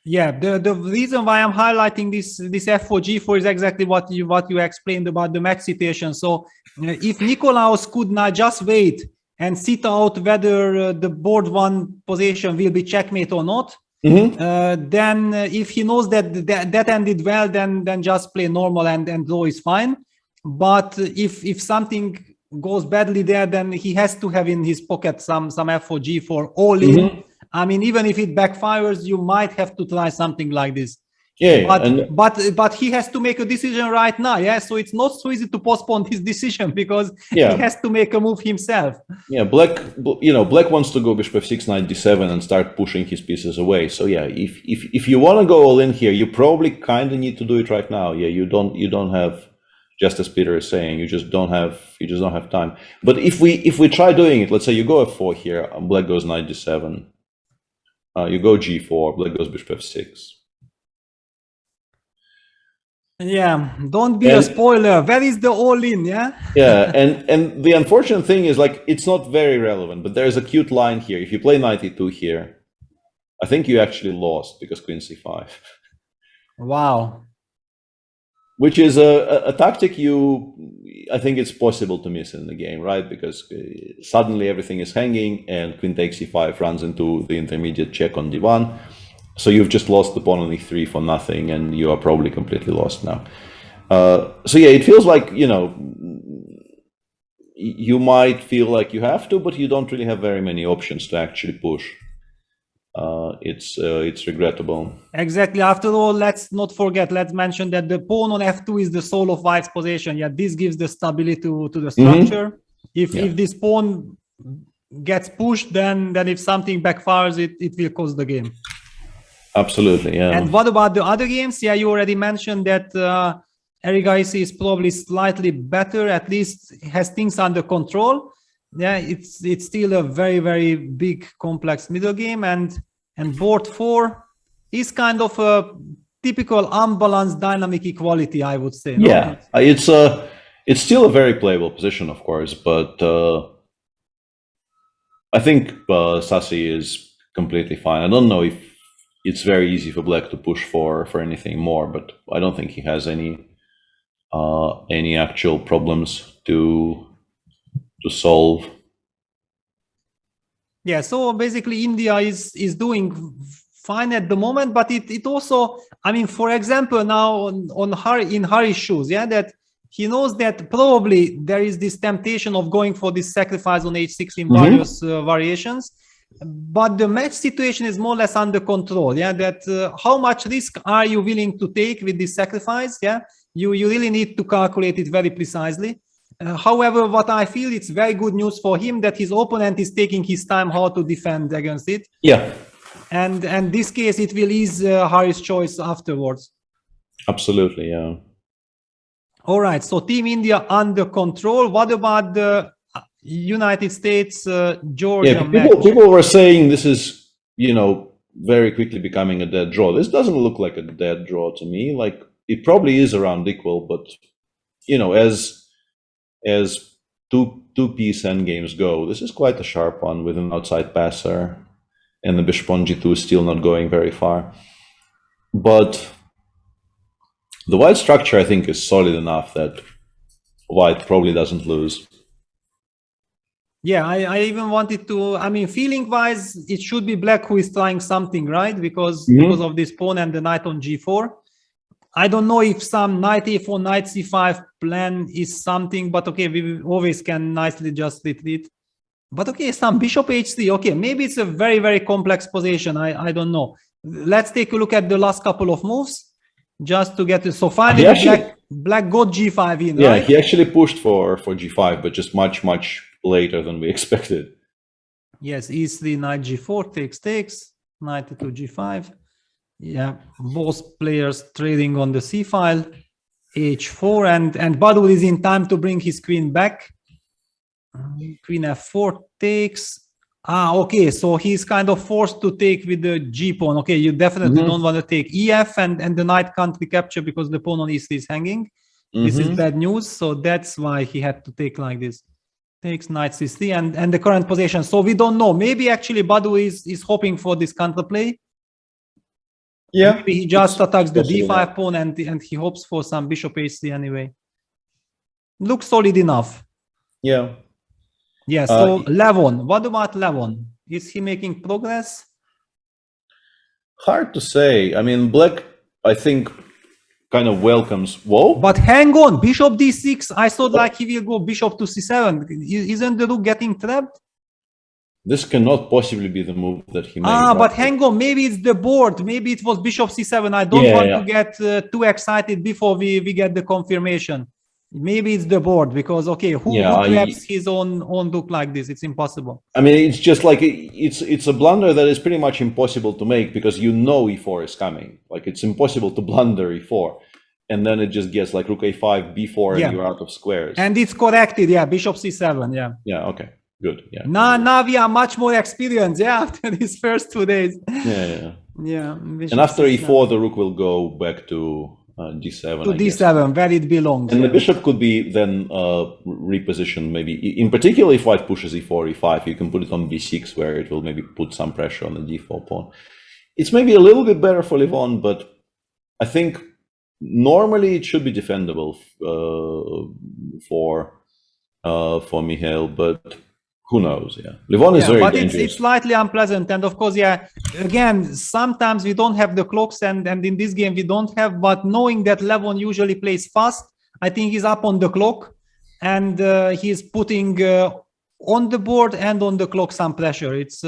Yeah, the reason why I'm highlighting this f4 g4 is exactly what you explained about the match situation. So if Nikolaos could not just wait and sit out whether the board 1 position will be checkmate or not, then if he knows that ended well, then just play normal and draw is fine. But if something goes badly there, then he has to have in his pocket some f4 g4 all in. I mean, even if it backfires, you might have to try something like this. Yeah, but he has to make a decision right now. Yeah, so it's not so easy to postpone his decision, because he has to make a move himself. Yeah, black wants to go bishop f6, knight d7, and start pushing his pieces away. So yeah, if you want to go all in here, you probably kind of need to do it right now. Yeah, you don't have, just as Peter is saying, you just don't have time. But if we try doing it, let's say you go f4 here, black goes knight d7. You go g4, black goes bishop f6. Yeah, don't be a spoiler. Where is the all-in? Yeah. Yeah, and the unfortunate thing is, like, it's not very relevant, but there's a cute line here. If you play knight e2 here, I think you actually lost because queen c5. Wow. which is a tactic I think it's possible to miss in the game, right? Because suddenly everything is hanging and queen takes e5 runs into the intermediate check on d1. So you've just lost the pawn on e3 for nothing, and you are probably completely lost now. So yeah, it feels like, you know, you might feel like you have to, but you don't really have very many options to actually push. It's regrettable. Exactly. After all, let's not forget, let's mention that the pawn on f2 is the soul of white's position. Yeah, this gives the stability to the structure. If this pawn gets pushed, then if something backfires, it will cost the game. Absolutely, yeah. And what about the other games? Yeah, you already mentioned that Erigaisi is probably slightly better, at least has things under control. Yeah, it's still a very, very big, complex middle game, and board 4 is kind of a typical unbalanced dynamic equality, I would say. No? Yeah, it's still a very playable position, of course, but I think Sassi is completely fine. I don't know if it's very easy for Black to push for anything more, but I don't think he has any actual problems to solve. Yeah, so basically India is doing fine at the moment, but it also, I mean, for example, now in Hari's shoes, yeah, that he knows that probably there is this temptation of going for this sacrifice on h6 in various variations, but the match situation is more or less under control. Yeah, that how much risk are you willing to take with this sacrifice? Yeah, you really need to calculate it very precisely. However, what I feel, it's very good news for him that his opponent is taking his time how to defend against it. Yeah. And this case, it will ease Hari's choice afterwards. Absolutely, yeah. All right, so Team India under control. What about the United States, Georgia match? People were saying this is, you know, very quickly becoming a dead draw. This doesn't look like a dead draw to me. Like, it probably is around equal, but, you know, as two-piece endgames go, this is quite a sharp one with an outside passer, and the bishop on g2 is still not going very far. But the white structure, I think, is solid enough that white probably doesn't lose. Yeah, I even wanted to, I mean, feeling-wise, it should be Black who is trying something, right? Because of this pawn and the knight on g4. I don't know if some knight a4, knight c5 plan is something, but okay, we always can nicely just retreat. But okay, some bishop h3. Okay, maybe it's a very, very complex position. I don't know. Let's take a look at the last couple of moves just to get it. So finally, Black got g5 in, yeah, right? He actually pushed for g5, but just much later than we expected. Yes, e3, knight g4, takes, knight to g5. Yeah, both players trading on the c file, h4, and Badul is in time to bring his queen back. Queen f4 takes. Okay, so he's kind of forced to take with the g pawn. Okay, you definitely don't want to take ef, and the knight can't recapture because the pawn on e3 is hanging. This is bad news, so that's why he had to take like this. Takes knight c3 and the current position. So we don't know. Maybe actually Badul is hoping for this counterplay. Yeah, maybe he just attacks the d5 pawn and he hopes for some bishop h3 anyway. Looks solid enough. Yeah. Yeah, so Levon, what about Levon? Is he making progress? Hard to say. I mean, Black, I think, kind of welcomes... Whoa! But hang on, bishop d6, I thought like he will go bishop to c7. Isn't the rook getting trapped? This cannot possibly be the move that he made. But hang on, maybe it's the board. Maybe it was bishop c7. I don't want to get too excited before we get the confirmation. Maybe it's the board because, okay, who grabs his own rook like this? It's impossible. I mean, it's just like, it's a blunder that is pretty much impossible to make because you know e4 is coming. Like, it's impossible to blunder e4. And then it just gets like rook a5, b4, and you're out of squares. And it's corrected, yeah, bishop c7, yeah. Yeah, okay. Good. Yeah. Now we are much more experienced, yeah, after these first 2 days. Yeah. And after e4, the rook will go back to d7. To d7, where it belongs. And the bishop could be then repositioned, maybe. In particular, if white pushes e4, e5, you can put it on b6, where it will maybe put some pressure on the d4 pawn. It's maybe a little bit better for Levon, but I think normally it should be defendable for Mihail, but who knows? Yeah, Levon is very dangerous. But it's slightly unpleasant, and of course, yeah. Again, sometimes we don't have the clocks, and in this game we don't have. But knowing that Levon usually plays fast, I think he's up on the clock, and he's putting on the board and on the clock some pressure. It's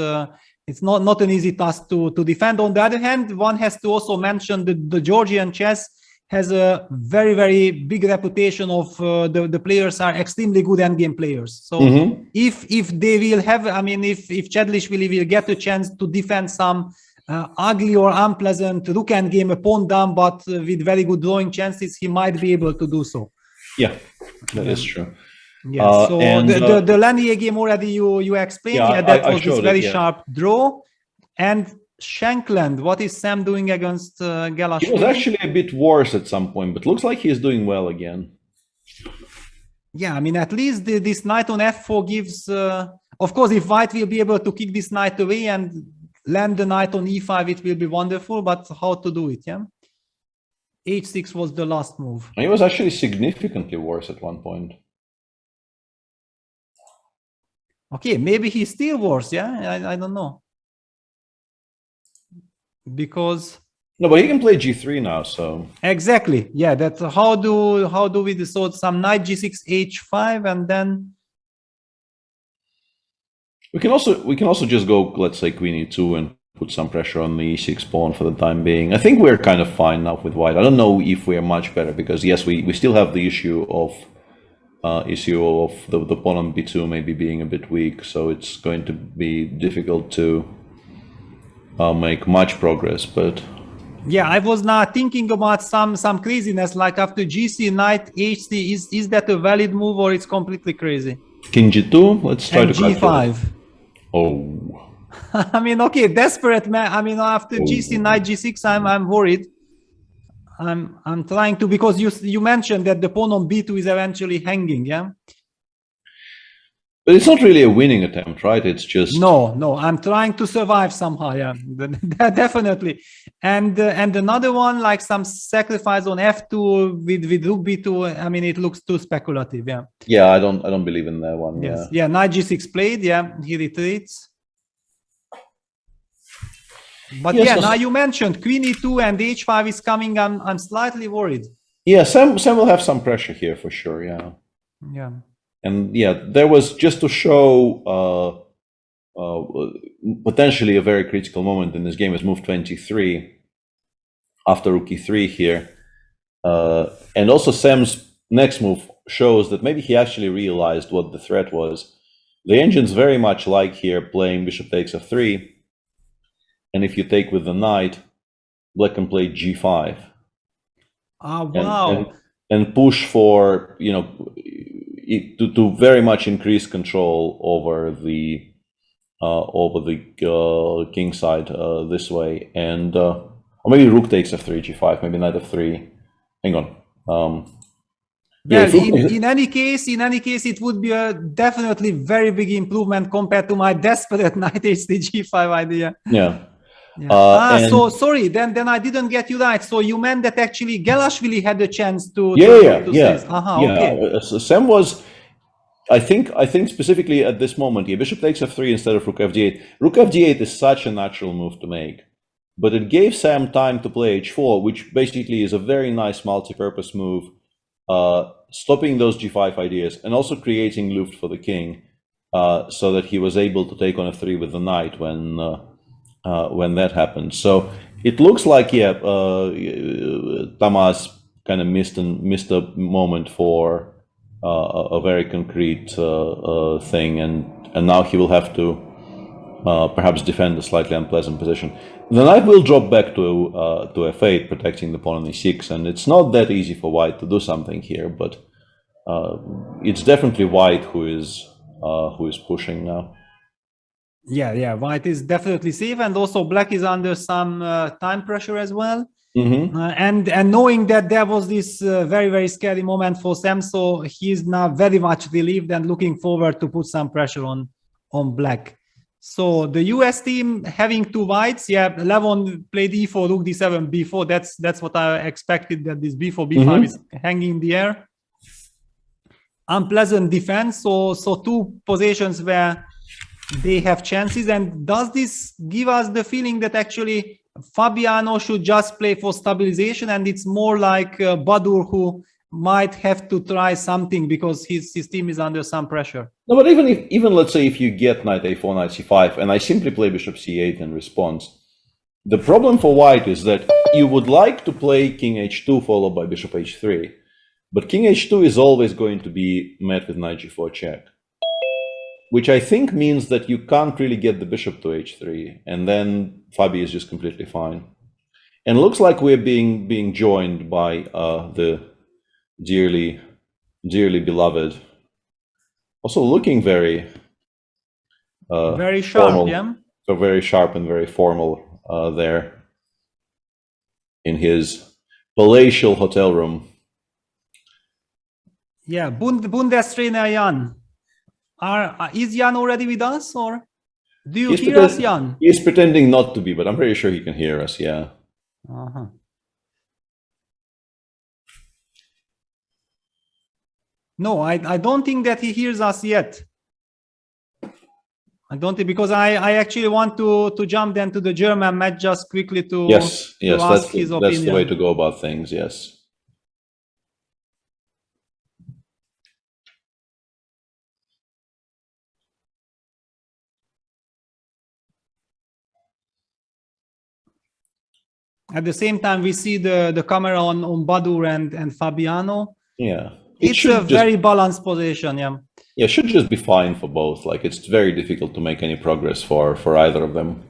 not an easy task to defend. On the other hand, one has to also mention that the Georgian chess has a very, very big reputation of the players are extremely good endgame players. So if they will have, I mean, if Chedlishvili will get a chance to defend some ugly or unpleasant rook endgame pawn down, but with very good drawing chances, he might be able to do so. Yeah, that is true. Yeah, so the Lanier game already you explained. Yeah, that was this very sharp draw. And Shankland, what is Sam doing against Gelashvili? He was actually a bit worse at some point, but looks like he's doing well again. Yeah, I mean, at least this knight on f4 gives... of course, if white will be able to kick this knight away and land the knight on e5, it will be wonderful, but how to do it, yeah? h6 was the last move. He was actually significantly worse at one point. Okay, maybe he's still worse, yeah? I don't know. Because no, but he can play g3 now, so exactly, yeah. That how do we decide some knight g6 h5, and then we can also just go, let's say, queen e2 and put some pressure on the e6 pawn for the time being. I think we're kind of fine now with white. I don't know if we're much better, because yes, we still have the issue of the pawn on b2 maybe being a bit weak, so it's going to be difficult to make much progress. But yeah, I was now thinking about some craziness, like after gc knight hc. Is that a valid move, or it's completely crazy? King g2, let's try to g5. Oh. I mean, okay, desperate man. I mean, after gc knight g6, I'm worried. I'm trying to, because you mentioned that the pawn on b2 is eventually hanging, yeah. But it's not really a winning attempt, right? It's just no. I'm trying to survive somehow, yeah. Definitely. And another one, like some sacrifice on f2 with rook b2. I mean, it looks too speculative, yeah. Yeah, I don't believe in that one. Yes, yeah. Knight g6 played, yeah. He retreats. But yes, yeah, now you mentioned queen e2 and h5 is coming. I'm slightly worried. Yeah, Sam will have some pressure here for sure. Yeah. Yeah. And yeah, there was, just to show potentially a very critical moment in this game, is move 23 after rook e3 here. And also Sam's next move shows that maybe he actually realized what the threat was. The Engines very much like here playing bishop takes f3. And if you take with the knight, black can play g5. Oh, wow. And push for, you know, to very much increase control over the king side this way. And or maybe rook takes f3, g5, maybe knight f3. Hang on. Well, in any case, it would be a definitely very big improvement compared to my desperate knight h3 g5 idea. Yeah. Yeah. So sorry, then I didn't get you right. So you meant that actually Gelashvili had the chance to yeah. Okay. So Sam was, I think specifically at this moment, bishop takes f3 instead of rook fd8. Rook fd8 is such a natural move to make, but it gave Sam time to play h4, which basically is a very nice multi-purpose move, stopping those g5 ideas and also creating luft for the king, so that he was able to take on f3 with the knight when that happened. So it looks like, yeah, Tamas kind of missed a moment for a very concrete thing, and now he will have to perhaps defend a slightly unpleasant position. The knight will drop back to f8, protecting the pawn on e6, and it's not that easy for white to do something here, but it's definitely white who is pushing now. Yeah, white is definitely safe, and also black is under some time pressure as well. And knowing that there was this very, very scary moment for Sam, so he is now very much relieved and looking forward to put some pressure on black. So the US team having two whites, yeah, Levon played e4, rook d7, b4. That's what I expected, that this b4, b5 is hanging in the air. Unpleasant defense, so two positions where they have chances. And does this give us the feeling that actually Fabiano should just play for stabilization, and it's more like Badur who might have to try something because his team is under some pressure? No, but even let's say if you get knight a4, knight c5, and I simply play bishop c8 in response, the problem for white is that you would like to play king h2 followed by bishop h3, but king h2 is always going to be met with knight g4 check, which I think means that you can't really get the bishop to h3, and then Fabi is just completely fine. And it looks like we're being joined by the dearly beloved, also looking very sharp, formal, yeah. So very sharp and very formal there in his palatial hotel room. Yeah, Bundestrainer Jan. Is Jan already with us, or do you hear us, Jan? He's pretending not to be, but I'm pretty sure he can hear us. Yeah. No, I don't think that he hears us yet. I don't think, because I actually want to jump then to the German match just quickly to yes, ask his opinion. That's the way to go about things. Yes. At the same time, we see the camera on Badur and Fabiano. Yeah. It's a very balanced position, yeah. Yeah, it should just be fine for both. Like, it's very difficult to make any progress for either of them.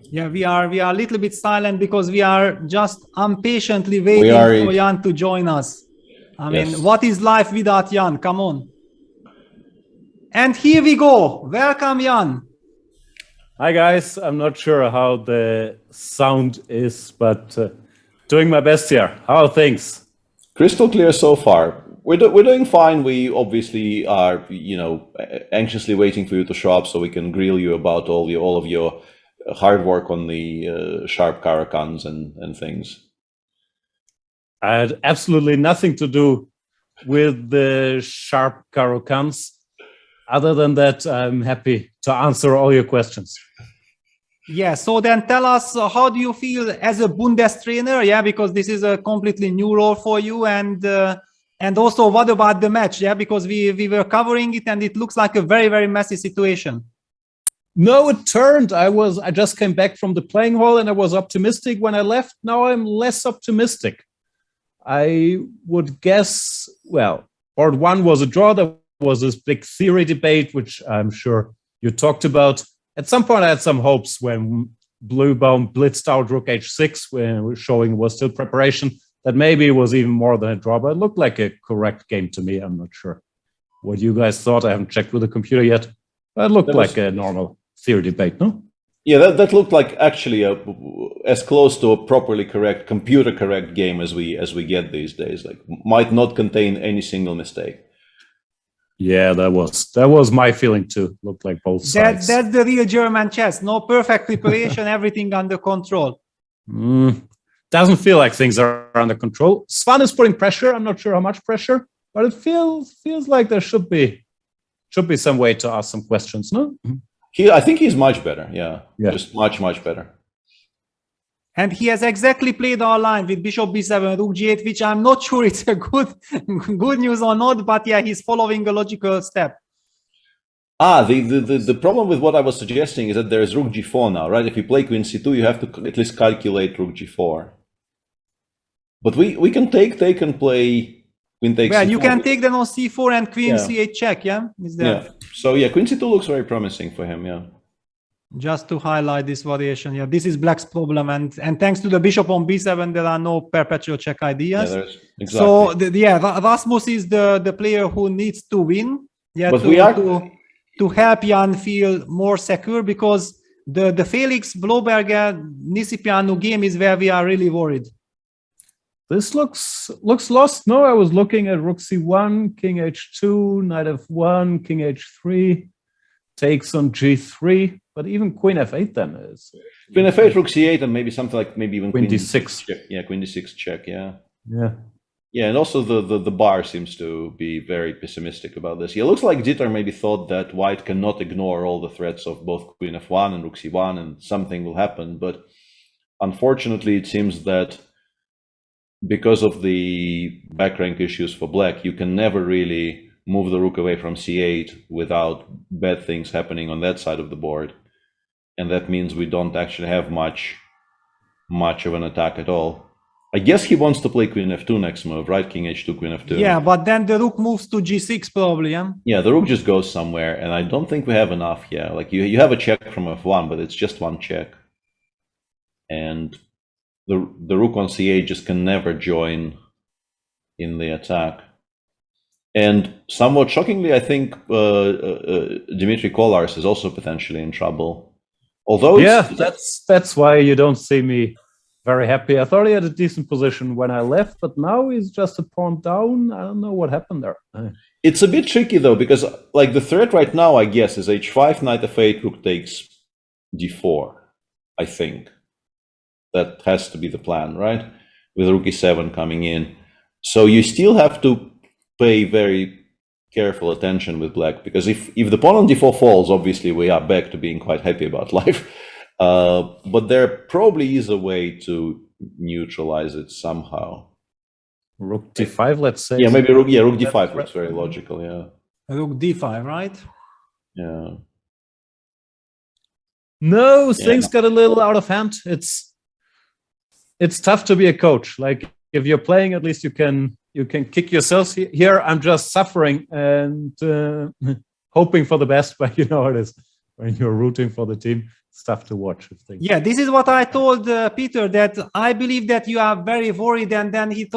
Yeah, we are a little bit silent because we are just impatiently waiting for Jan to join us. I mean, what is life without Jan? Come on. And here we go. Welcome, Jan. Hi, guys. I'm not sure how the sound is, but doing my best here. How are things? Crystal clear so far. We're doing fine. We obviously are, anxiously waiting for you to show up so we can grill you about all of your hard work on the sharp Caracans and things. I had absolutely nothing to do with the sharp Caracans. Other than that, I'm happy to answer all your questions. Yeah, so then tell us, how do you feel as a Bundestrainer? Yeah, because this is a completely new role for you. And also, what about the match? Yeah, because we were covering it and it looks like a very, very messy situation. No, it turned. I just came back from the playing hall and I was optimistic when I left. Now I'm less optimistic. I would guess, well, part one was a draw. There was this big theory debate, which I'm sure you talked about. At some point, I had some hopes when Bluebaum blitzed out rook h6, when showing was still preparation, that maybe it was even more than a draw, but it looked like a correct game to me. I'm not sure what you guys thought. I haven't checked with the computer yet, but it looked like a normal theory debate, no? Yeah, that looked like actually as close to a properly correct, computer correct game as we get these days. Like, might not contain any single mistake. Yeah, that was my feeling too. Looked like both sides. That's the real German chess. No perfect preparation, everything under control. Doesn't feel like things are under control. Svan is putting pressure. I'm not sure how much pressure, but it feels like there should be some way to ask some questions, no? I think he's much better. Yeah. Just much better. And he has exactly played our line with bishop b7, rook g8, which I'm not sure it's a good news or not, but yeah, he's following a logical step. The problem with what I was suggesting is that there is rook g4 now, right? If you play queen c2, you have to at least calculate rook g4. But we can take and play queen takes c4. You can take them on c4 and queen c8 check, yeah? So yeah, queen c2 looks very promising for him, yeah. Just to highlight this variation, yeah, this is black's problem, and thanks to the bishop on b7, there are no perpetual check ideas. Yeah, exactly. So Rasmus is the player who needs to win, yeah, but to help Jan feel more secure, because the Felix Bloberger Nisipianu game is where we are really worried. This looks lost. No, I was looking at rook c1, king h2, knight f1, king h3, takes on g3, but even queen f8 then is. Queen f8, rook c8, and maybe something like even queen d6. Check. Yeah, queen d6 check. Yeah. Yeah. Yeah, and also the bar seems to be very pessimistic about this. Yeah, it looks like Dieter maybe thought that white cannot ignore all the threats of both queen f1 and rook c1, and something will happen. But unfortunately, it seems that because of the back rank issues for black, you can never really move the rook away from c8 without bad things happening on that side of the board. And that means we don't actually have much of an attack at all. I guess he wants to play queen f2 next move, right? King h2, queen f2. Yeah, but then the rook moves to g6 probably, yeah? Yeah, the rook just goes somewhere, and I don't think we have enough. Yeah, like you have a check from f1, but it's just one check. And the rook on c8 just can never join in the attack. And somewhat shockingly, I think Dmitry Kollars is also potentially in trouble. Although yeah, that's why you don't see me very happy. I thought he had a decent position when I left, but now he's just a pawn down. I don't know what happened there. It's a bit tricky though, because like the threat right now, I guess, is h5, knight f8, rook takes d4. I think that has to be the plan, right? With rook e7 coming in, so you still have to pay very careful attention with black, because if the pawn on d4 falls, obviously we are back to being quite happy about life. But there probably is a way to neutralize it somehow. Rook d5, let's say. Yeah, maybe rook d5 looks very logical, yeah. Rook d5, right? Yeah. No, things got a little out of hand. It's tough to be a coach. Like if you're playing, at least you can kick yourselves. Here I'm just suffering and hoping for the best, but you know how it is when you're rooting for the team. It's tough to watch. Yeah, this is what I told Peter, that I believe that you are very worried, and then he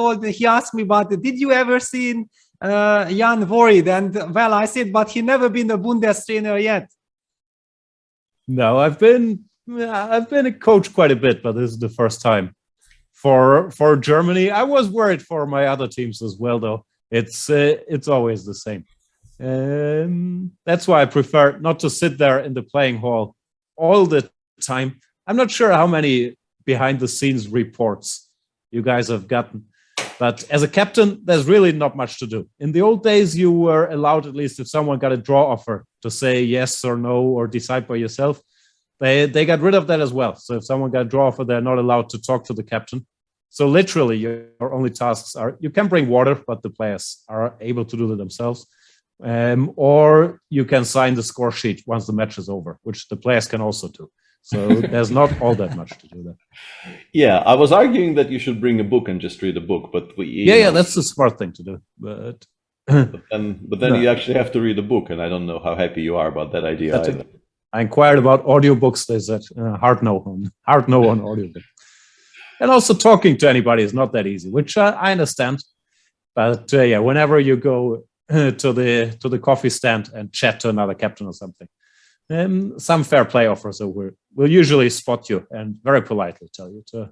asked me, but did you ever see Jan worried? And well, I said, but he never been a Bundes trainer yet. No, I've been a coach quite a bit, but this is the first time for Germany. I was worried for my other teams as well, though. It's always the same. That's why I prefer not to sit there in the playing hall all the time. I'm not sure how many behind the scenes reports you guys have gotten, but as a captain, there's really not much to do. In the old days, you were allowed, at least if someone got a draw offer, to say yes or no or decide by yourself. They got rid of that as well. So if someone got a draw offer, they're not allowed to talk to the captain. So literally your only tasks are, you can bring water, but the players are able to do that themselves. Or you can sign the score sheet once the match is over, which the players can also do. So there's not all that much to do there. Yeah, I was arguing that you should bring a book and just read a book, but yeah, that's the smart thing to do. But then no. You actually have to read a book, and I don't know how happy you are about that idea either. I inquired about audiobooks. They said hard no on audiobook. And also talking to anybody is not that easy, which I understand. But yeah, whenever you go to the coffee stand and chat to another captain or something, some fair play officer will usually spot you and very politely tell you to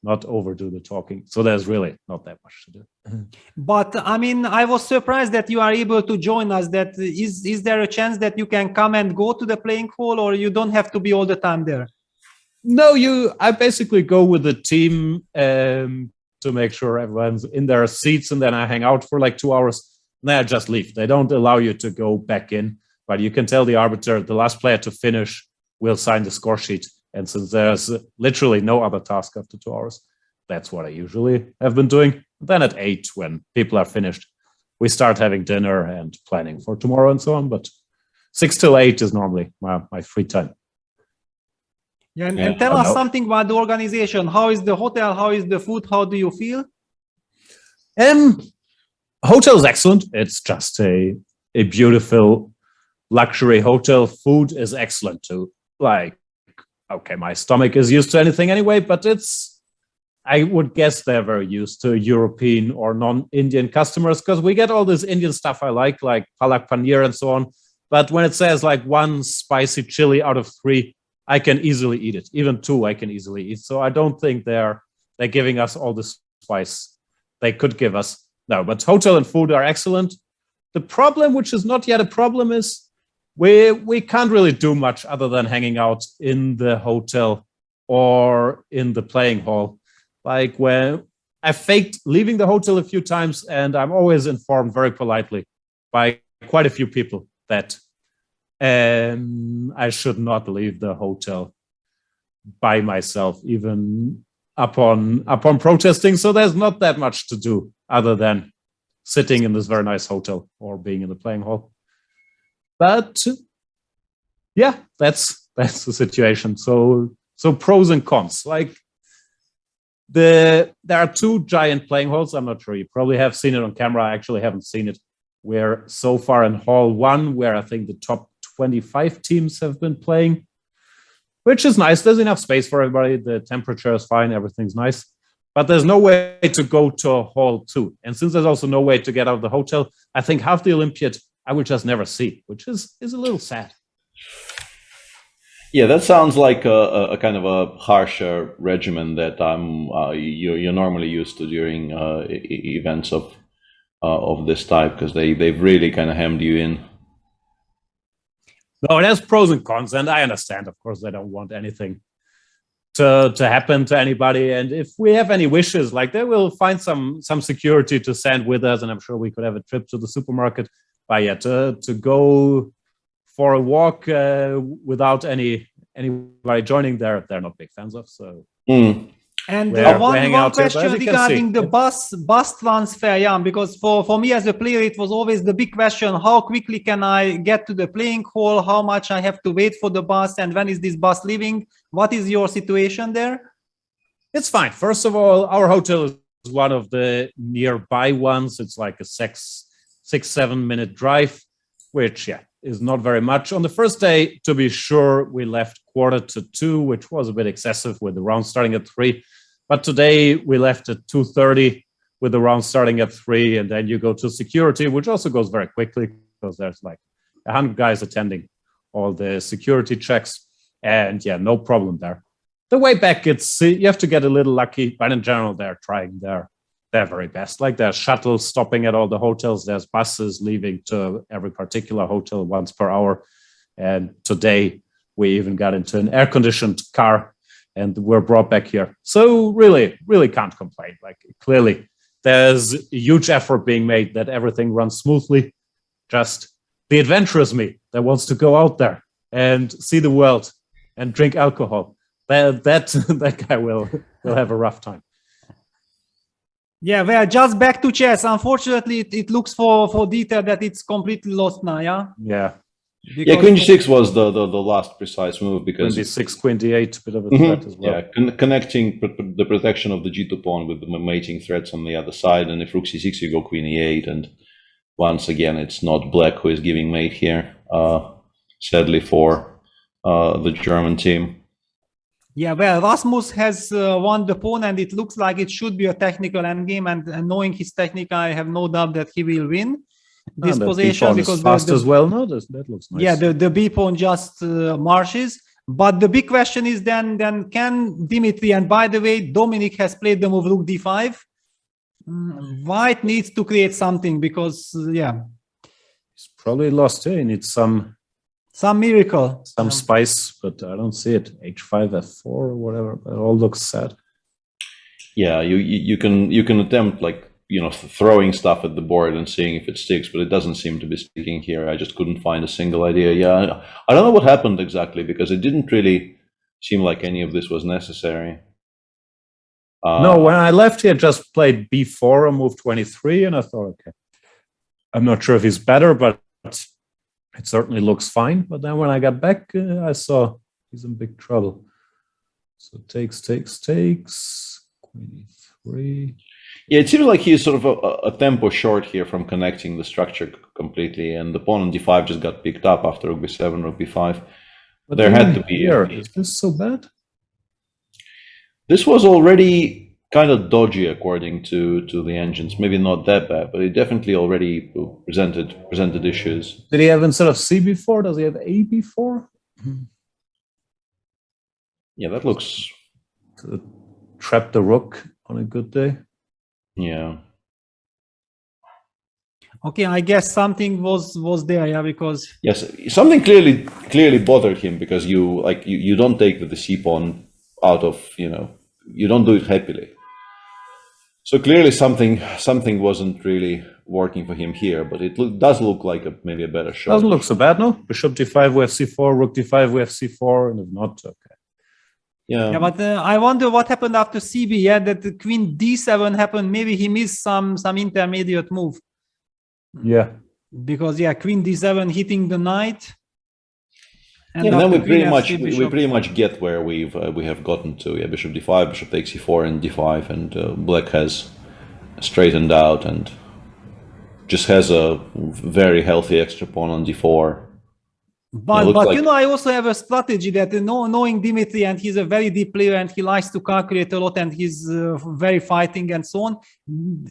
not overdo the talking. So there's really not that much to do. But I mean, I was surprised that you are able to join us. That is there a chance that you can come and go to the playing hall, or you don't have to be all the time there? No, I basically go with the team to make sure everyone's in their seats, and then I hang out for like 2 hours. And then I just leave. They don't allow you to go back in, but you can tell the arbiter the last player to finish will sign the score sheet. And since there's literally no other task after 2 hours, that's what I usually have been doing. Then at 8, when people are finished, we start having dinner and planning for tomorrow and so on. But 6 till 8 is normally my free time. Yeah, and tell us something about the organization. How is the hotel? How is the food? How do you feel? Hotel is excellent. It's just a beautiful luxury hotel. Food is excellent too. Like, okay, my stomach is used to anything anyway, but I would guess they're very used to European or non-Indian customers, because we get all this Indian stuff I like palak paneer and so on. But when it says like 1 spicy chili out of 3, I can easily eat it. Even 2, I can easily eat. So I don't think they're giving us all this twice they could give us. No, but hotel and food are excellent. The problem, which is not yet a problem, is we can't really do much other than hanging out in the hotel or in the playing hall. Like when I faked leaving the hotel a few times, and I'm always informed very politely by quite a few people that I should not leave the hotel by myself, even upon protesting. So there's not that much to do other than sitting in this very nice hotel or being in the playing hall. But yeah, that's the situation. So pros and cons. Like there are two giant playing halls. I'm not sure you probably have seen it on camera. I actually haven't seen it. We're so far in hall 1, where I think the top 25 teams have been playing, which is nice. There's enough space for everybody. The temperature is fine. Everything's nice. But there's no way to go to hall 2. And since there's also no way to get out of the hotel, I think half the Olympiad I will just never see, which is a little sad. Yeah, that sounds like a kind of a harsher regimen that you're normally used to during events of this type, because they've really kind of hemmed you in. No, there's pros and cons, and I understand. Of course, they don't want anything to happen to anybody. And if we have any wishes, like they will find some security to send with us, and I'm sure we could have a trip to the supermarket. But yeah, to go for a walk without anybody joining, they're not big fans of. So. And one question regarding the bus transfer, yeah, because for me as a player, it was always the big question: how quickly can I get to the playing hall? How much I have to wait for the bus, and when is this bus leaving? What is your situation there? It's fine. First of all, our hotel is one of the nearby ones. It's like a 6-7 minute drive, which is not very much. On the first day, to be sure, we left 1:45, which was a bit excessive with the round starting at 3. But today we left at 2:30 with the round starting at 3, and then you go to security, which also goes very quickly because there's like 100 guys attending all the security checks, and yeah, no problem there. The way back, you have to get a little lucky, but in general, they're trying their very best. Like there's shuttles stopping at all the hotels, there's buses leaving to every particular hotel once per hour, and today we even got into an air-conditioned car and we're brought back here. So really can't complain. Like clearly there's a huge effort being made that everything runs smoothly. Just the adventurous me that wants to go out there and see the world and drink alcohol, that guy will have a rough time. Yeah, well, just back to chess. Unfortunately, it looks for detail that it's completely lost now, yeah? Yeah. Because Queen G6 was the last precise move, because Queen D6, Queen D8, bit of a threat as well. Yeah, connecting the protection of the G2 pawn with the mating threats on the other side, and if Rook C6, you go Queen E8, and once again, it's not Black who is giving mate here, sadly for the German team. Yeah, well, Rasmus has won the pawn, and it looks like it should be a technical endgame, and knowing his technique, I have no doubt that he will win this position, because fast as well. No, that looks nice. Yeah, the B pawn just marches. But the big question is then can Dimitri, and by the way, Dominic has played the move Rook D5. White needs to create something, because he's probably lost here. He needs some miracle, some spice, but I don't see it. H5, F4, or whatever. It all looks sad. Yeah, you can attempt, like, throwing stuff at the board and seeing if it sticks, but it doesn't seem to be sticking here. I just couldn't find a single idea. Yeah, I don't know what happened exactly, because it didn't really seem like any of this was necessary. No, when I left here, just played B4 and moved 23, and I thought, okay, I'm not sure if he's better, but it certainly looks fine. But then when I got back, I saw he's in big trouble. So takes, Queen E3. Yeah, it seems like he's sort of a tempo short here from connecting the structure completely, and the pawn on D5 just got picked up after Rook B7, Rook B5. But there had to be. Is this so bad? This was already kind of dodgy according to the engines. Maybe not that bad, but it definitely already presented issues. Did he have, instead of C before, does he have A before? Yeah, that looks. To trap the rook on a good day. Yeah. Okay, I guess something was there, yeah, because Yes, something clearly bothered him, because you don't take the c pawn out of, you don't do it happily. So clearly something wasn't really working for him here, but it does look like maybe a better shot. Doesn't look so bad, no? Bishop d5 with c4, rook d5 with c4, and if not, okay. Yeah, but I wonder what happened after CB. Yeah, that the queen d7 happened. Maybe he missed some intermediate move. Yeah. Because queen d7 hitting the knight. And then we pretty much get where we have gotten to. Yeah, bishop d5, bishop takes e4 and d5, and black has straightened out and just has a very healthy extra pawn on d4. But I also have a strategy that knowing Dimitri, and he's a very deep player and he likes to calculate a lot and he's very fighting and so on.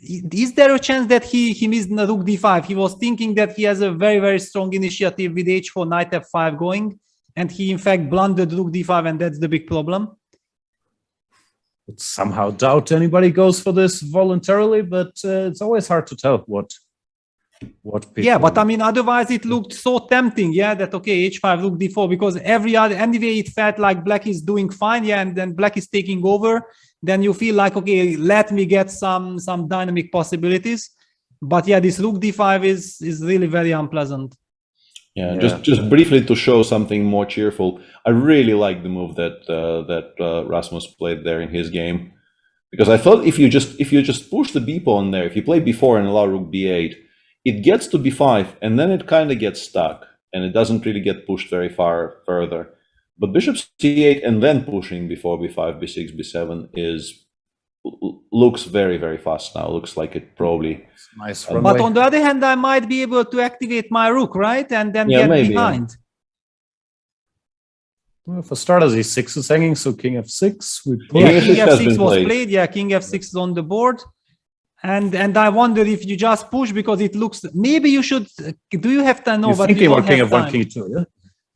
Is there a chance that he missed rook d5? He was thinking that he has a very, very strong initiative with h4, knight f5 going, and he in fact blundered rook d5, and that's the big problem. Would somehow doubt anybody goes for this voluntarily, but it's always hard to tell what people... Yeah, but I mean, otherwise it looked so tempting, yeah, that okay, h5, rook d4, because anyway it felt like black is doing fine, yeah, and then black is taking over. Then you feel like, okay, let me get some dynamic possibilities. But yeah, this rook d5 is really very unpleasant. Yeah, just briefly to show something more cheerful, I really like the move that Rasmus played there in his game, because I thought if you just push the b pawn there, if you play b4 and allow rook b8, it gets to b5 and then it kind of gets stuck and it doesn't really get pushed very far further. But bishop c8 and then pushing before b5, b6, b7 looks very, very fast now. Looks like it probably... Nice. But on the other hand, I might be able to activate my rook, right? And then get behind. Well, for starters, e6 is hanging, so king f6. King f6 was played. Yeah, king f6 is on the board. And I wonder if you just push, because it looks... Maybe you should... Do you have time? No, but you don't have time. King f1, king f2, yeah?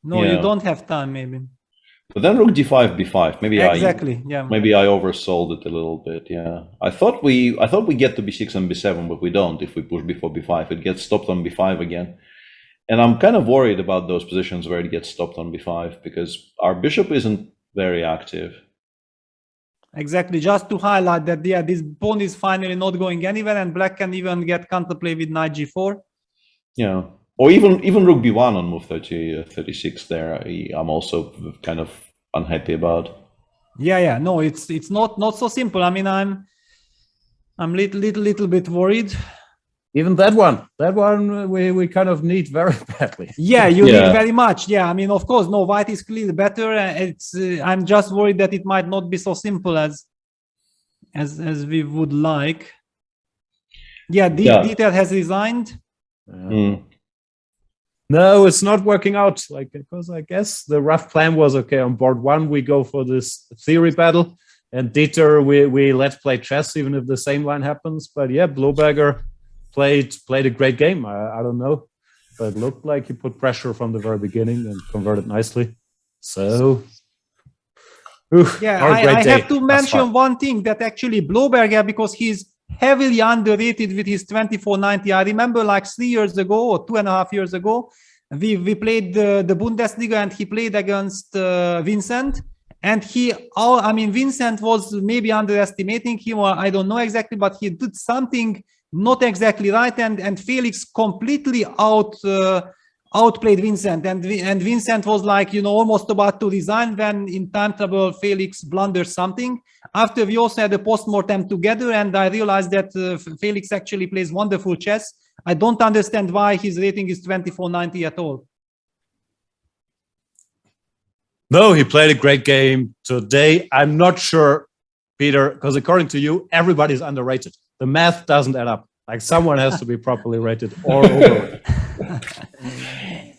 No, you don't have time, maybe. But then rook d5, b5. Maybe Maybe I oversold it a little bit. Yeah, I thought we get to b6 and b7, but we don't. If we push before b5, it gets stopped on b5 again. And I'm kind of worried about those positions where it gets stopped on b5, because our bishop isn't very active. Exactly. Just to highlight that, yeah, this pawn is finally not going anywhere, and black can even get counterplay with knight g4. Yeah. Or even rook b1 on move 36 there, I'm also kind of unhappy about. Yeah. No, it's not so simple. I mean, I'm little bit worried. Even that one we kind of need very badly. Yeah, you need very much. Yeah, I mean, of course, no, white is clearly better. I'm just worried that it might not be so simple as we would like. Yeah, Dieter has resigned. No, it's not working out. Because I guess the rough plan was, okay, on board one we go for this theory battle, and Dieter we let play chess even if the same line happens. But yeah, Bloberger played a great game. I don't know, but it looked like he put pressure from the very beginning and converted nicely. So I have to mention one thing, that actually Bloberger, because he's heavily underrated with his 2490. I remember like 3 years ago or 2.5 years ago, we played the Bundesliga and he played against Vincent. And Vincent was maybe underestimating him, or I don't know exactly, but he did something not exactly right, and Felix completely outplayed Vincent, and Vincent was like, almost about to resign when in time trouble Felix blundered something. After we also had a post-mortem together, and I realized that Felix actually plays wonderful chess. I don't understand why his rating is 2490 at all. No, he played a great game today. I'm not sure, Peter, because according to you, everybody's underrated. The math doesn't add up. Like, someone has to be properly rated or overrated.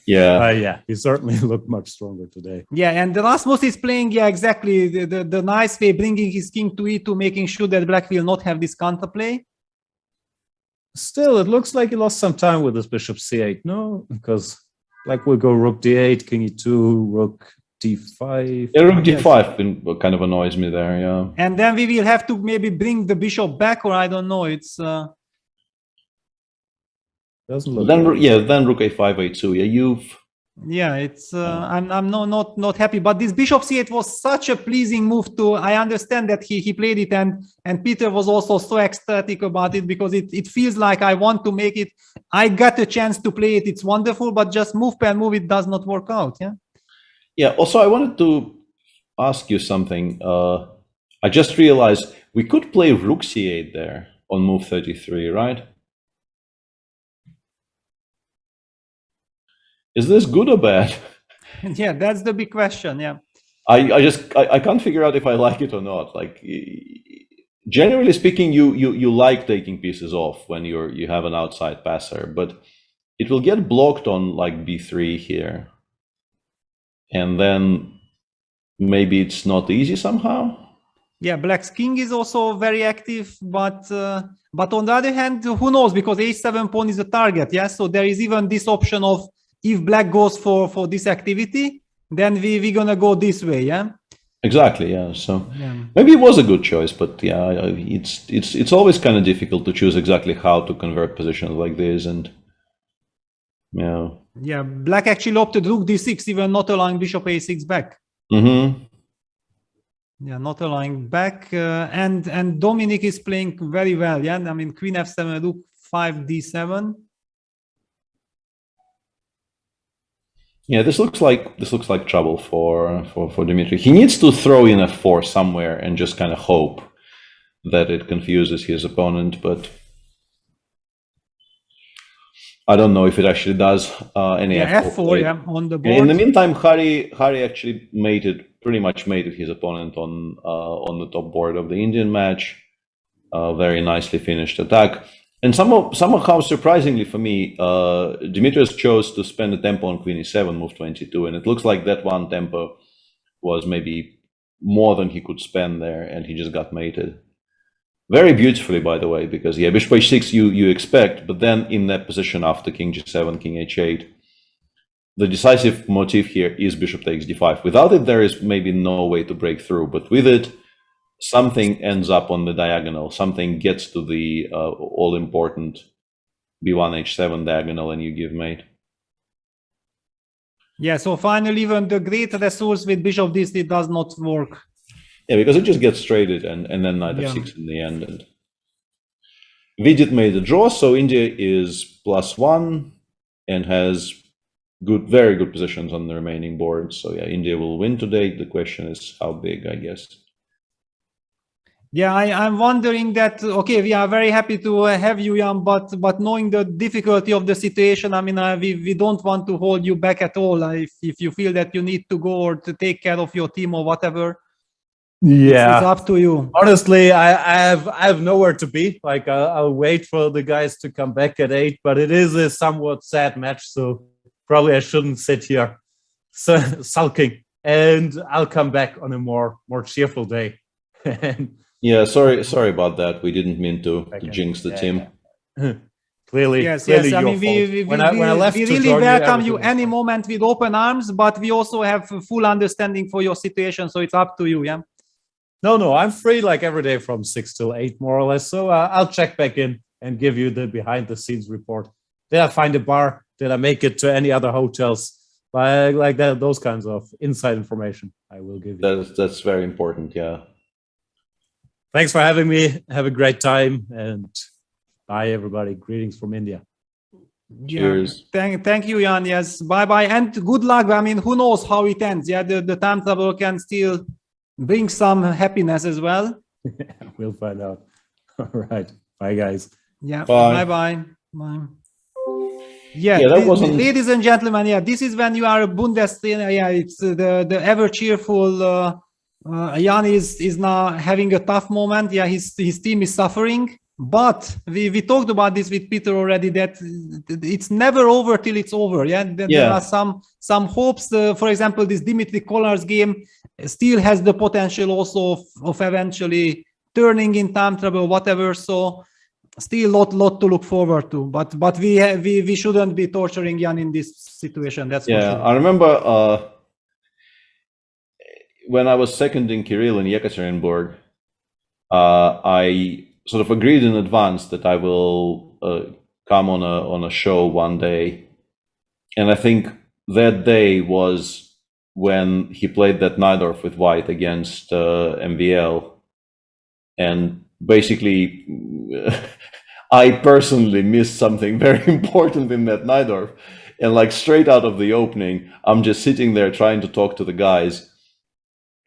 Yeah, he certainly looked much stronger today. Yeah, and Rasmus is playing, exactly, the nice way, bringing his king to e2, making sure that black will not have this counterplay. Still, it looks like he lost some time with this bishop c8, no? Because black will go rook d8, king e2, rook d5. Yeah, rook d5 kind of annoys me there, yeah. And then we will have to maybe bring the bishop back, or I don't know. It's Doesn't look then good. yeah, then rook a5, a2. Yeah, it's I'm not happy. But this bishop c8 was such a pleasing move to. I understand that he played it, and Peter was also so ecstatic about it because it feels like I want to make it. I got a chance to play it. It's wonderful, but just move per move, it does not work out. Yeah. Yeah. Also, I wanted to ask you something. I just realized we could play rook c8 there on move 33, right? Is this good or bad? Yeah, that's the big question. Yeah. I can't figure out if I like it or not. Like, generally speaking, you like taking pieces off when you have an outside passer, but it will get blocked on like b3 here, and then maybe it's not easy somehow. Yeah, Black's king is also very active, but on the other hand, who knows? Because a7 pawn is a target. Yeah, so there is even this option of if Black goes for this activity, then we're gonna go this way. Yeah. Exactly. Yeah. So maybe it was a good choice, but yeah, it's always kind of difficult to choose exactly how to convert positions like this, and yeah. Yeah, Black actually opted rook d6, even not allowing bishop a6 back. Mm-hmm. Yeah, not allowing back, and Dominic is playing very well. Yeah, I mean queen f7, rook 5 d7. Yeah, this looks like trouble for Dmitry. He needs to throw in f4 somewhere and just kind of hope that it confuses his opponent, but I don't know if it actually does any. Yeah, f4 on the board. In the meantime, Hari actually pretty much mated his opponent on the top board of the Indian match. Very nicely finished attack. And somehow surprisingly for me, Dimitrios chose to spend the tempo on queen e7, move 22, and it looks like that one tempo was maybe more than he could spend there, and he just got mated. Very beautifully, by the way, because yeah, bishop h6 you expect, but then in that position after king g7, king h8, the decisive motif here is bishop takes d5. Without it, there is maybe no way to break through, but with it, something ends up on the diagonal. Something gets to the all-important b1 h7 diagonal, and you give mate. Yeah, so finally, even the great resource with bishop d6 does not work. Yeah, because it just gets traded, and then knight f6 in the end. And Vidit made a draw, so India is +1 and has very good positions on the remaining boards. So yeah, India will win today. The question is how big, I guess. Yeah, I'm wondering that, okay, we are very happy to have you, Jan, but knowing the difficulty of the situation, I mean, we don't want to hold you back at all. If you feel that you need to go or to take care of your team or whatever, yeah, it's up to you. Honestly, I have nowhere to be. Like, I'll wait for the guys to come back at 8, but it is a somewhat sad match, so probably I shouldn't sit here sulking, and I'll come back on a more cheerful day. Yeah, sorry about that. We didn't mean to jinx the team. Clearly, yes. Clearly I mean, we really welcome you any moment with open arms, but we also have full understanding for your situation, so it's up to you. Yeah. No, I'm free like every day from 6 till 8, more or less. So I'll check back in and give you the behind-the-scenes report. Did I find a bar? Did I make it to any other hotels? Like that, those kinds of inside information I will give you. That's very important. Yeah. Thanks for having me. Have a great time, and bye, everybody. Greetings from India. Cheers. Yeah, thank you, Jan. Yes, bye, and good luck. I mean, who knows how it ends? Yeah, the time travel can still bring some happiness as well. We'll find out. All right. Bye, guys. Yeah. Bye. Bye. Yeah, ladies and gentlemen, yeah, this is when you are a Bundesliga. Yeah, it's the ever cheerful Jan is now having a tough moment. Yeah, his team is suffering. But we talked about this with Peter already, that it's never over till it's over. Yeah, there are some hopes. For example, this Dimitri Kollar's game still has the potential also of eventually turning in time trouble, whatever. So still lot to look forward to. But we shouldn't be torturing Jan in this situation. That's for sure. I remember when I was seconding Kirill in Yekaterinburg, I sort of agreed in advance that I will come on a show one day, and I think that day was when he played that Najdorf with white against MVL, and basically I personally missed something very important in that Najdorf, and like straight out of the opening, I'm just sitting there trying to talk to the guys,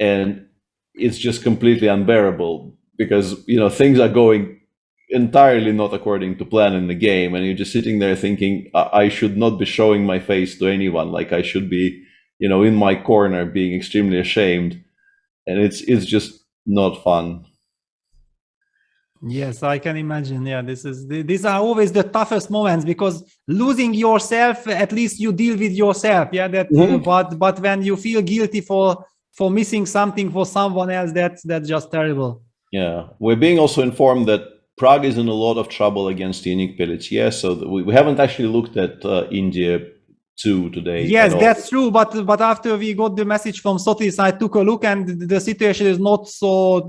and it's just completely unbearable because, you know, things are going entirely not according to plan in the game, and you're just sitting there thinking, I should not be showing my face to anyone. Like, I should be, you know, in my corner being extremely ashamed, and it's just not fun. Yes, I can imagine. Yeah, these are always the toughest moments, because losing yourself, at least you deal with yourself. Yeah, that. But when you feel guilty for missing something for someone else, that's just terrible. Yeah, we're being also informed that Prague is in a lot of trouble against Yannick Pelletier, so we haven't actually looked at India 2 today. Yes, that's true. But after we got the message from Sotis, I took a look, and the situation is not so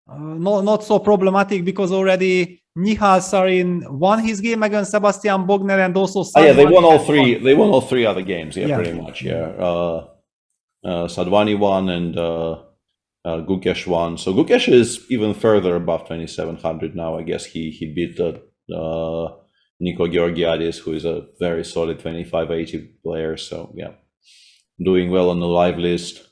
not so problematic, because already Nihal Sarin won his game against Sebastian Bogner, and also yeah, they won all three. They won all three other games. Yeah, pretty much. Yeah, Sadvani won and Gukesh won. So Gukesh is even further above 2,700 now. I guess he beat Nico Georgiadis, who is a very solid 2580 player. So yeah, doing well on the live list.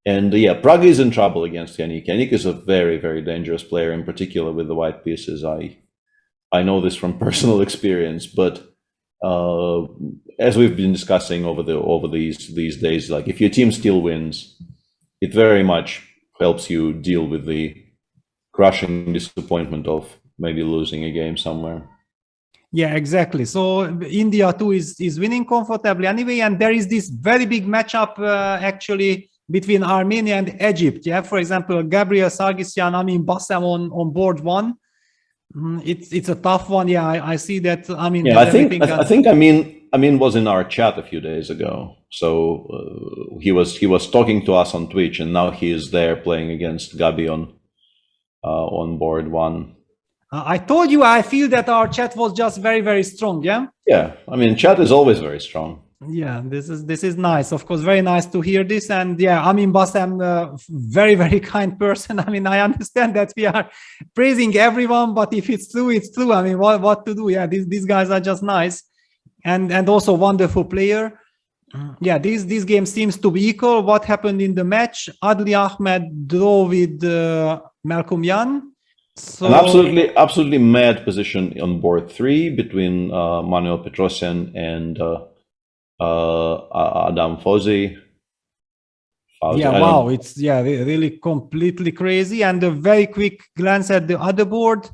And yeah, Prague is in trouble against Yannick. Yannick is a very, very dangerous player, in particular with the white pieces. I know this from personal experience, but as we've been discussing over these days, like if your team still wins, it very much helps you deal with the crushing disappointment of maybe losing a game somewhere. Yeah, exactly. So India too is winning comfortably anyway, and there is this very big matchup actually between Armenia and Egypt. Yeah, for example, Gabriel Sargsyan, Amin Bassam on board 1. It's a tough one. Yeah, I see that. I mean, yeah, I think Amin was in our chat a few days ago. So he was talking to us on Twitch, and now he is there playing against Gabi on board 1. I told you, I feel that our chat was just very, very strong. Yeah. Yeah, I mean, chat is always very strong. Yeah, this is nice. Of course, very nice to hear this. And yeah, Amin Bassam, very, very kind person. I mean, I understand that we are praising everyone, but if it's true, it's true. I mean, what to do? Yeah, these guys are just nice, and also wonderful player. Yeah, this game seems to be equal. What happened in the match? Adli Ahmed draw with Malcolm Yan. So, an absolutely mad position on board 3 between Manuel Petrosian and Adam Fozzi. Yeah, wow, it's really completely crazy. And a very quick glance at the other board.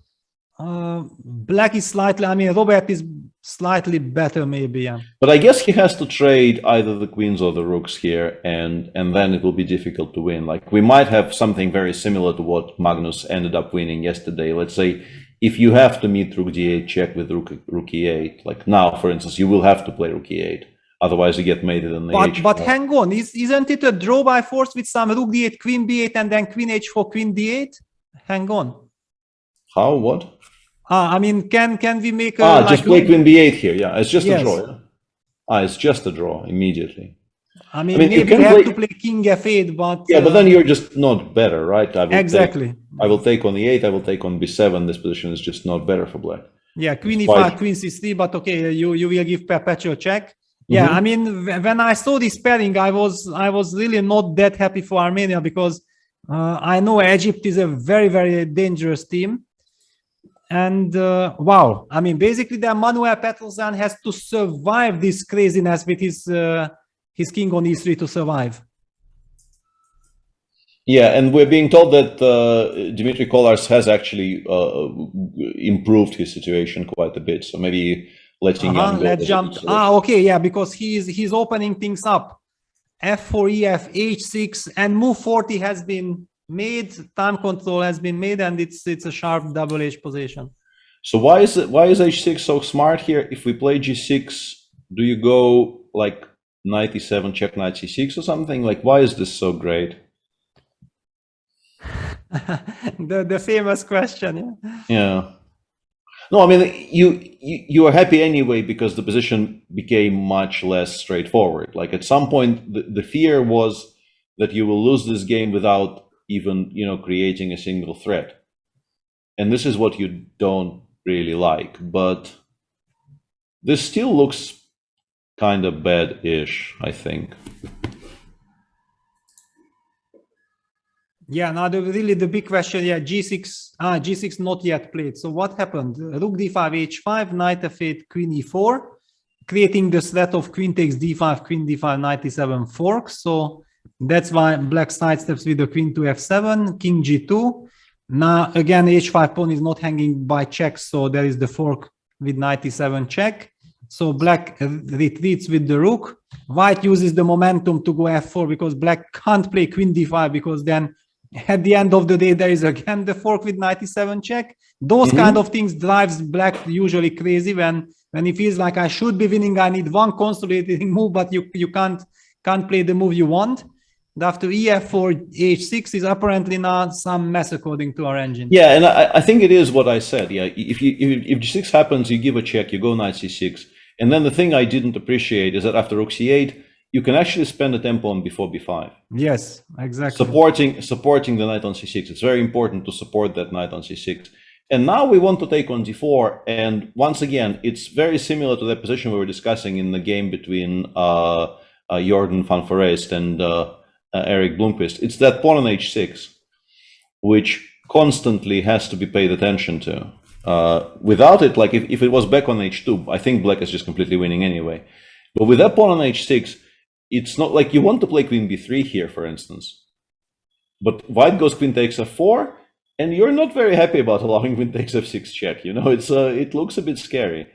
Black is slightly, I mean, Robert is slightly better maybe. Yeah. But I guess he has to trade either the queens or the rooks here, and then it will be difficult to win. Like, we might have something very similar to what Magnus ended up winning yesterday. Let's say if you have to meet rook d8 check with rook e8, like now, for instance, you will have to play rook e8. Otherwise, you get mated on the h. But hang on, isn't it a draw by force with some rook d8, queen b8, and then queen h4, queen d8? Hang on. How? What? I mean, can we make a just play queen b8 here? Yeah, it's just a draw. Yeah? It's just a draw immediately. I mean maybe you have to play king f8, but yeah, but then you're just not better, right? Exactly. I will take on e8. I will take on b7. This position is just not better for black. Yeah, queen e5, queen c3, but okay, you will give perpetual check. Yeah, I mean, when I saw this pairing, I was really not that happy for Armenia, because I know Egypt is a very, very dangerous team. And wow, I mean, basically, the Manuel Petrosian has to survive this craziness with his king on e3 to survive. Yeah, and we're being told that Dmitry Kolars has actually improved his situation quite a bit. So maybe letting him go. Let's jump. Okay, yeah, because he's opening things up. F4, EF, H6, and move 40 has been made. Time control has been made, and it's a sharp double H position. So why is H6 so smart here? If we play G6, do you go like knight e7, check knight c6 or something? Like, why is this so great? The famous question. Yeah. No, I mean, you are happy anyway because the position became much less straightforward. Like at some point, the fear was that you will lose this game without even, creating a single threat. And this is what you don't really like. But this still looks kind of bad-ish, I think. Yeah, now the big question, g6 not yet played. So what happened? Rook d5, h5, knight f8, queen e4, creating the threat of queen takes d5, queen d5, knight e7 fork. So that's why black sidesteps with the queen to f7, king g2. Now again, h5 pawn is not hanging by checks, so there is the fork with knight e7 check. So black retreats with the rook. White uses the momentum to go f4 because black can't play queen d5 because then at the end of the day, there is again the fork with knight e7 check. Those kind of things drives black usually crazy when he feels like I should be winning. I need one consolidating move, but you can't play the move you want. After ef4, h6 is apparently not some mess according to our engine. Yeah, and I think it is what I said. Yeah, if g6 happens, you give a check, you go knight c6, and then the thing I didn't appreciate is that after rook c8, you can actually spend a tempo on before b5. Yes, exactly. Supporting the knight on c6. It's very important to support that knight on c6. And now we want to take on d4. And once again, it's very similar to the position we were discussing in the game between Jordan van Foreest and Eric Blomqvist. It's that pawn on h6, which constantly has to be paid attention to. Without it, like if it was back on h2, I think black is just completely winning anyway. But with that pawn on h6, it's not like you want to play queen b3 here, for instance. But white goes queen takes f4, and you're not very happy about allowing queen takes f6 check. It looks a bit scary.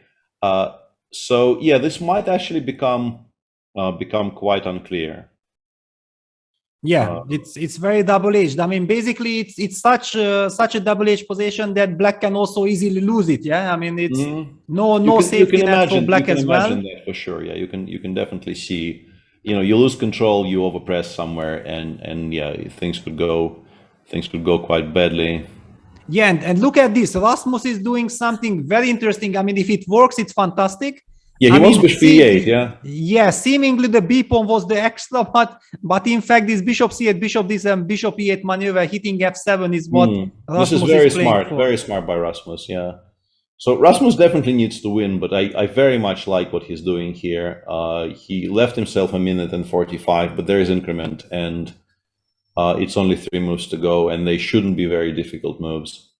So yeah, this might actually become quite unclear. Yeah, it's very double-edged. I mean, basically, it's such a double-edged position that black can also easily lose it. Yeah, I mean, it's no safety net for black as well. You can imagine that for sure. Yeah, you can definitely see. You lose control, you overpress somewhere, and yeah, things could go quite badly. Yeah, and look at this. Rasmus is doing something very interesting. I mean, if it works, it's fantastic. Yeah, he wants bishop b8, yeah? Yeah, seemingly the b pawn was the extra, but in fact, this bishop c8, bishop d7, bishop e8 maneuver hitting f7 is what Rasmus this is very smart by Rasmus, yeah. So Rasmus definitely needs to win, but I very much like what he's doing here. He left himself a minute and 45, but there is increment, and it's only 3 moves to go, and they shouldn't be very difficult moves.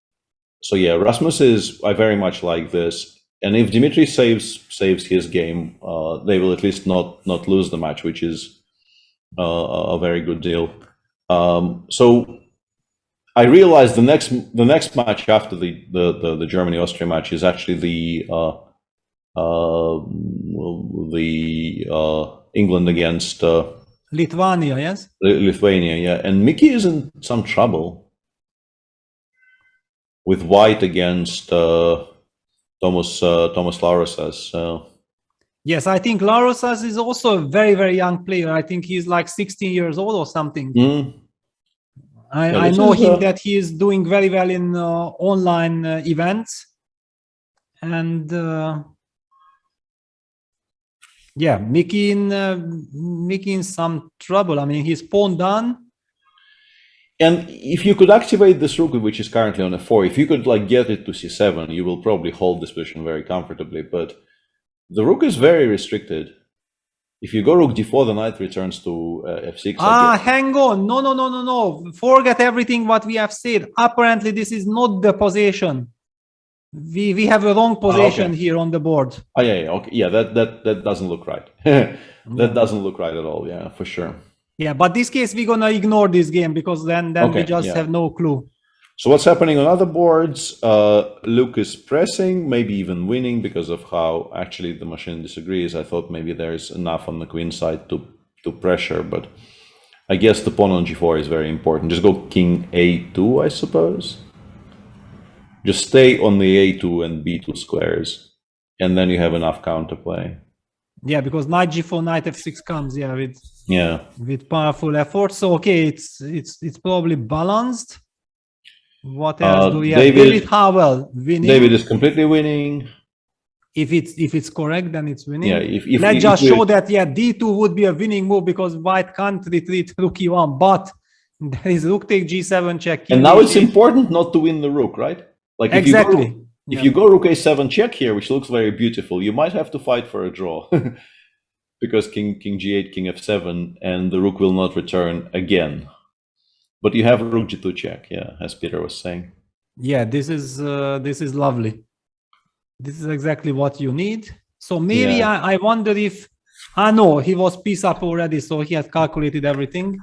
So yeah, I very much like this. And if Dmitry saves his game, they will at least not lose the match, which is a very good deal. So I realized the next match after the Germany-Austria match is actually the England against Lithuania, yes? Lithuania, yeah. And Mickey is in some trouble with white against Thomas Laurasas. Yes, I think Laurasas is also a very, very young player. I think he's like 16 years old or something. I know him that he is doing very well in online events. And yeah, Mickey in some trouble. I mean, he's pawn done. And if you could activate this rook, which is currently on f4, if you could get it to c7, you will probably hold this position very comfortably. But the rook is very restricted. If you go rook d4, the knight returns to f6. Hang on. No. Forget everything what we have said. Apparently, this is not the position. We have a wrong position here on the board. Okay. That doesn't look right. That doesn't look right at all. Yeah, for sure. Yeah, but this case we're gonna ignore this game because then we just have no clue. So what's happening on other boards? Luke is pressing, maybe even winning because of how actually the machine disagrees. I thought maybe there's enough on the queen side to pressure, but I guess the pawn on g4 is very important. Just go king a2, I suppose. Just stay on the a2 and b2 squares, and then you have enough counterplay. Yeah, because knight g4, knight f6 comes, yeah, with powerful effort. So okay, it's probably balanced. What else do we have? David Howell winning. David is completely winning. If it's correct, then it's winning. Yeah, let's just show that d2 would be a winning move because white can't retreat rook e1, but there is rook take g7 check. And now it's important not to win the rook, right? Like exactly. If you go rook a7 check here, which looks very beautiful, you might have to fight for a draw because king g8, king f7, and the rook will not return again. But you have rook g2 check, yeah, as Peter was saying. Yeah, this is lovely. This is exactly what you need. So maybe I wonder if no, he was piece up already, so he had calculated everything.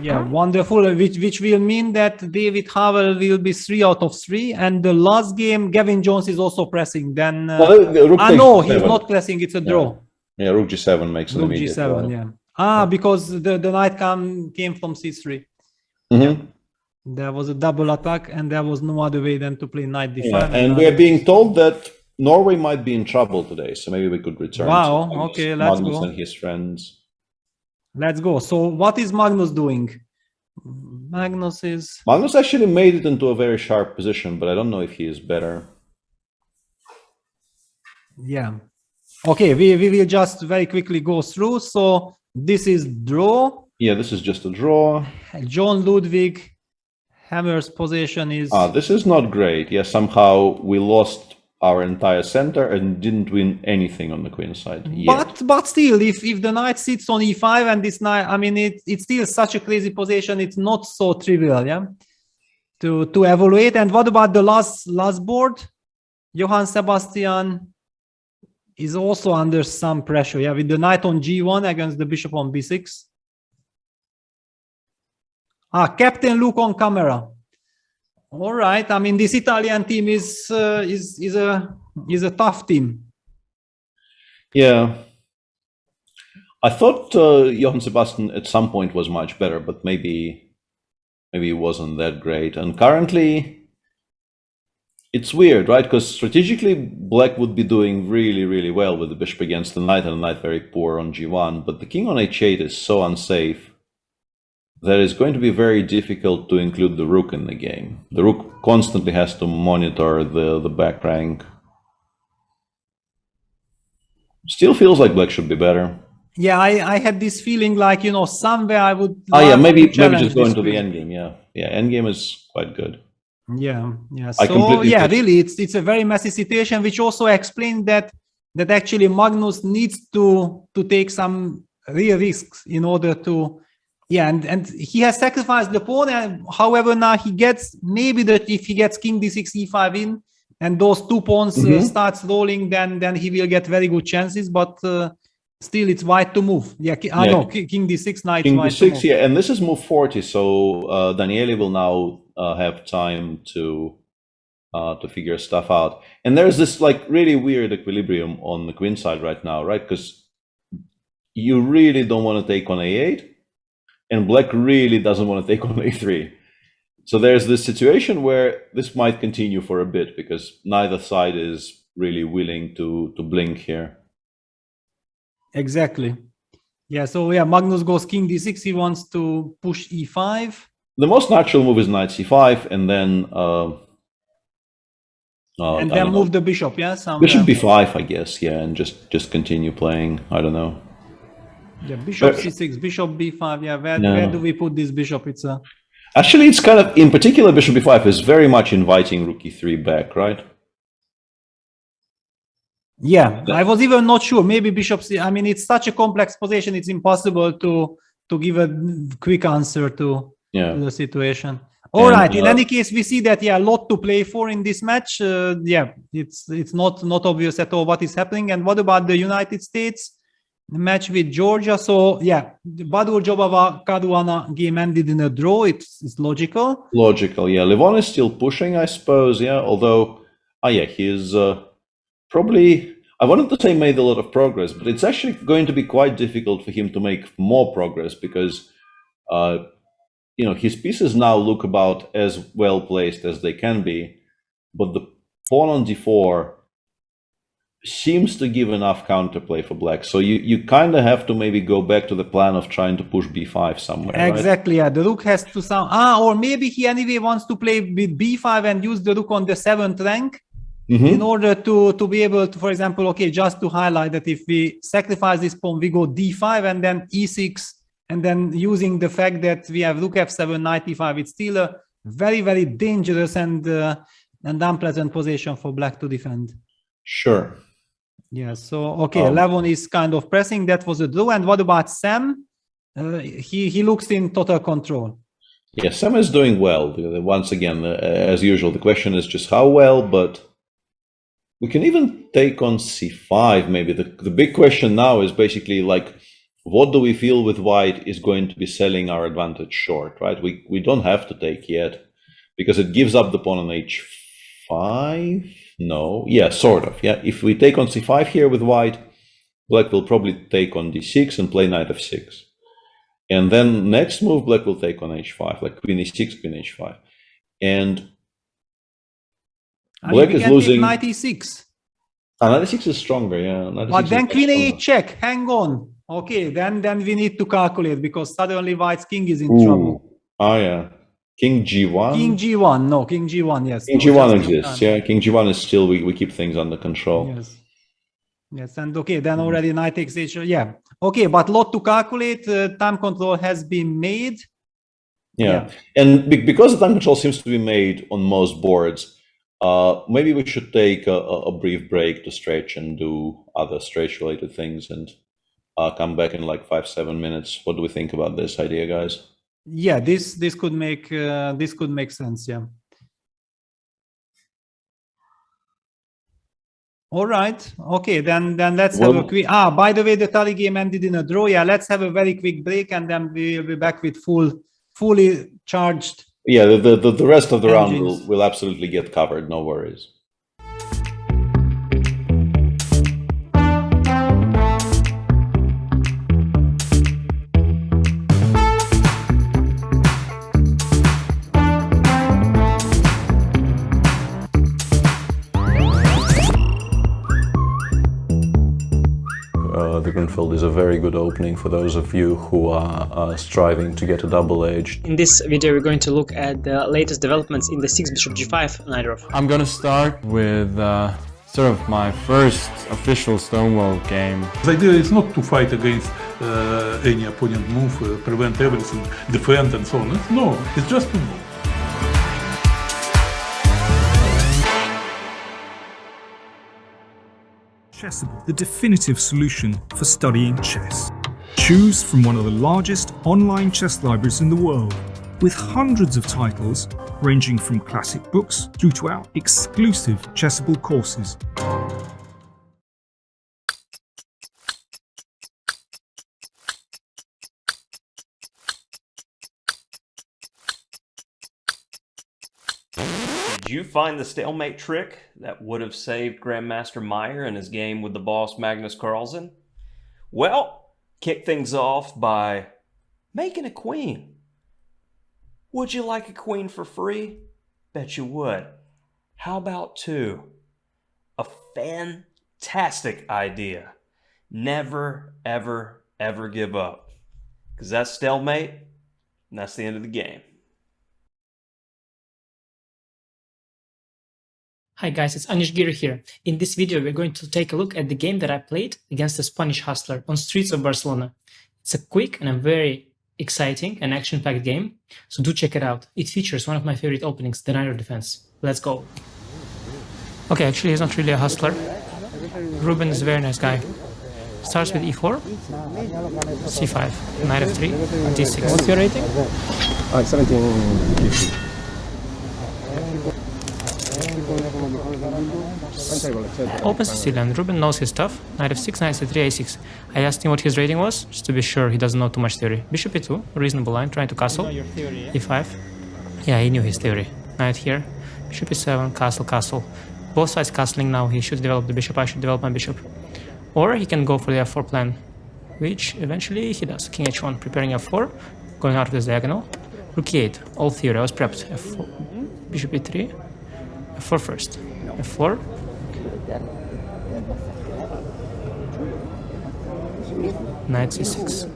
Yeah, wonderful. Which will mean that David Howell will be 3 out of 3, and the last game Gavin Jones is also pressing. Then no, he's not pressing. It's a draw. Yeah, rook g7 makes rook g7. Yeah. Because the knight came from c3. Yeah. There was a double attack, and there was no other way than to play knight d5. Yeah, and we are being told that Norway might be in trouble today, so maybe we could return. Wow. Okay, let's Magnus go. And his friends. Let's go. So what is Magnus doing? Magnus actually made it into a very sharp position, but I don't know if he is better. Yeah. Okay, we will just very quickly go through. So this is draw. Yeah, this is just a draw. John Ludwig Hammer's position is... this is not great. Yeah, somehow we lost our entire center and didn't win anything on the queen side yet. But still, if the knight sits on e5 and this knight, I mean, it's still such a crazy position. It's not so trivial, yeah, to evaluate. And what about the last board? Johann Sebastian is also under some pressure, yeah, with the knight on g1 against the bishop on b6. Captain Luke on camera. All right. I mean, this Italian team is a tough team. Yeah. I thought Johann Sebastian at some point was much better, but maybe he wasn't that great. And currently, it's weird, right? Because strategically, Black would be doing really, really well with the bishop against the knight and the knight very poor on g1. But the king on h8 is so unsafe that it's going to be very difficult to include the rook in the game. The rook constantly has to monitor the back rank. Still feels like Black should be better. Yeah, I had this feeling like, somewhere I would... maybe just go into the endgame, yeah. Yeah, endgame is quite good. Yeah. So, really, it's a very messy situation, which also explains that actually Magnus needs to take some real risks in order to... Yeah, and he has sacrificed the pawn, and however, now he gets, maybe that if he gets king d6, e5 in, and those two pawns starts rolling, then he will get very good chances, but still it's white to move. Yeah, no, king d6, knight king white d6, to move. yeah, and this is move 40, so Daniele will now have time to figure stuff out. And there's this like really weird equilibrium on the queen side right now, right? Because you really don't want to take on a8, and Black really doesn't want to take on a3. So there's this situation where this might continue for a bit because neither side is really willing to blink here. Exactly. Yeah, so Magnus goes king d6, he wants to push e5. The most natural move is knight c5, and then move the bishop, yeah? Bishop b5, I guess, yeah, and just continue playing. I don't know. Yeah, bishop c6, bishop b5. Yeah, where do we put this bishop? Actually, it's kind of, in particular, bishop b5 is very much inviting rook e3 back, right? Yeah, I was even not sure. Maybe bishop c. I mean, it's such a complex position. It's impossible to give a quick answer to the situation. All right. In any case, we see that a lot to play for in this match. It's not obvious at all what is happening. And what about the United States? The match with Georgia. So the Badur Jobava Caruana game ended in a draw. It's logical. Logical, yeah. Levon is still pushing, I suppose, yeah. Although, he's probably, I wanted to say made a lot of progress, but it's actually going to be quite difficult for him to make more progress because, his pieces now look about as well placed as they can be, but the pawn on d4 seems to give enough counterplay for black. So you kind of have to maybe go back to the plan of trying to push b5 somewhere. Exactly, right? yeah. The rook has to sound... or maybe he anyway wants to play with b5 and use the rook on the 7th rank in order to be able to, for example, okay, just to highlight that if we sacrifice this pawn, we go d5 and then e6, and then using the fact that we have rook f7, knight e5, it's still a very, very dangerous and unpleasant position for black to defend. Sure. Yeah, so, okay, Levon is kind of pressing. That was a draw. And what about Sam? He looks in total control. Yeah, Sam is doing well. Once again, as usual, the question is just how well, but we can even take on c5 maybe. The big question now is basically like, what do we feel with white is going to be selling our advantage short, right? We don't have to take yet because it gives up the pawn on h5. No, yeah, sort of. Yeah, if we take on c5 here with white, black will probably take on d6 and play knight f6. And then next move, black will take on h5, like queen e6, queen h5. And black is losing. Knight e6. Knight e6 is stronger, yeah. But then queen e8 check, hang on. Okay, then we need to calculate because suddenly white's king is in trouble. Oh, yeah. King g1? King g1, no, king g1, yes. King g1 exists, yeah. King g1 is still, we keep things under control. Yes. Yes, and okay, then already knight takes h, yeah. Okay, but lot to calculate, time control has been made. Yeah, and because the time control seems to be made on most boards, maybe we should take a brief break to stretch and do other stretch-related things and come back in like 5-7 minutes. What do we think about this idea, guys? Yeah, this could make sense. Yeah. All right. Okay. Then let's have a quick. By the way, the tally game ended in a draw. Yeah. Let's have a very quick break, and then we'll be back with fully charged. Yeah. The rest of the round will absolutely get covered. No worries. The Grunfeld is a very good opening for those of you who are striving to get a double edge. In this video we're going to look at the latest developments in the 6 bishop g5 knight off. I'm gonna start with sort of my first official Stonewall game. The idea is not to fight against any opponent move, prevent everything, defend and so on. No, it's just to move. Chessable, the definitive solution for studying chess. Choose from one of the largest online chess libraries in the world, with hundreds of titles ranging from classic books through to our exclusive Chessable courses. Did you find the stalemate trick that would have saved Grandmaster Meyer in his game with the boss Magnus Carlsen? Well, kick things off by making a queen. Would you like a queen for free? Bet you would. How about two? A fantastic idea. Never, ever, ever give up. Because that's stalemate, and that's the end of the game. Hi guys, it's Anish Giri here. In this video, we're going to take a look at the game that I played against a Spanish hustler on streets of Barcelona. It's a quick and a very exciting and action-packed game, so do check it out. It features one of my favorite openings, the Knight of Defense. Let's go. Okay, actually he's not really a hustler. Ruben is a very nice guy. Starts with e4, c5, knight f3, d6. What's your rating? 1750. Opens Sicilian. Ruben knows his stuff. Knight f6, knight c3, a6. I asked him what his rating was, just to be sure he doesn't know too much theory. Bishop e2, reasonable line, trying to castle. e5. Yeah, he knew his theory. Knight here. Bishop e7, castle, castle. Both sides castling now. He should develop the bishop, I should develop my bishop. Or he can go for the f4 plan, which eventually he does. King h1, preparing f4, going out of this diagonal. Rook e8, all theory, I was prepped. f4, bishop e3, f4 first. f4. Knight c6.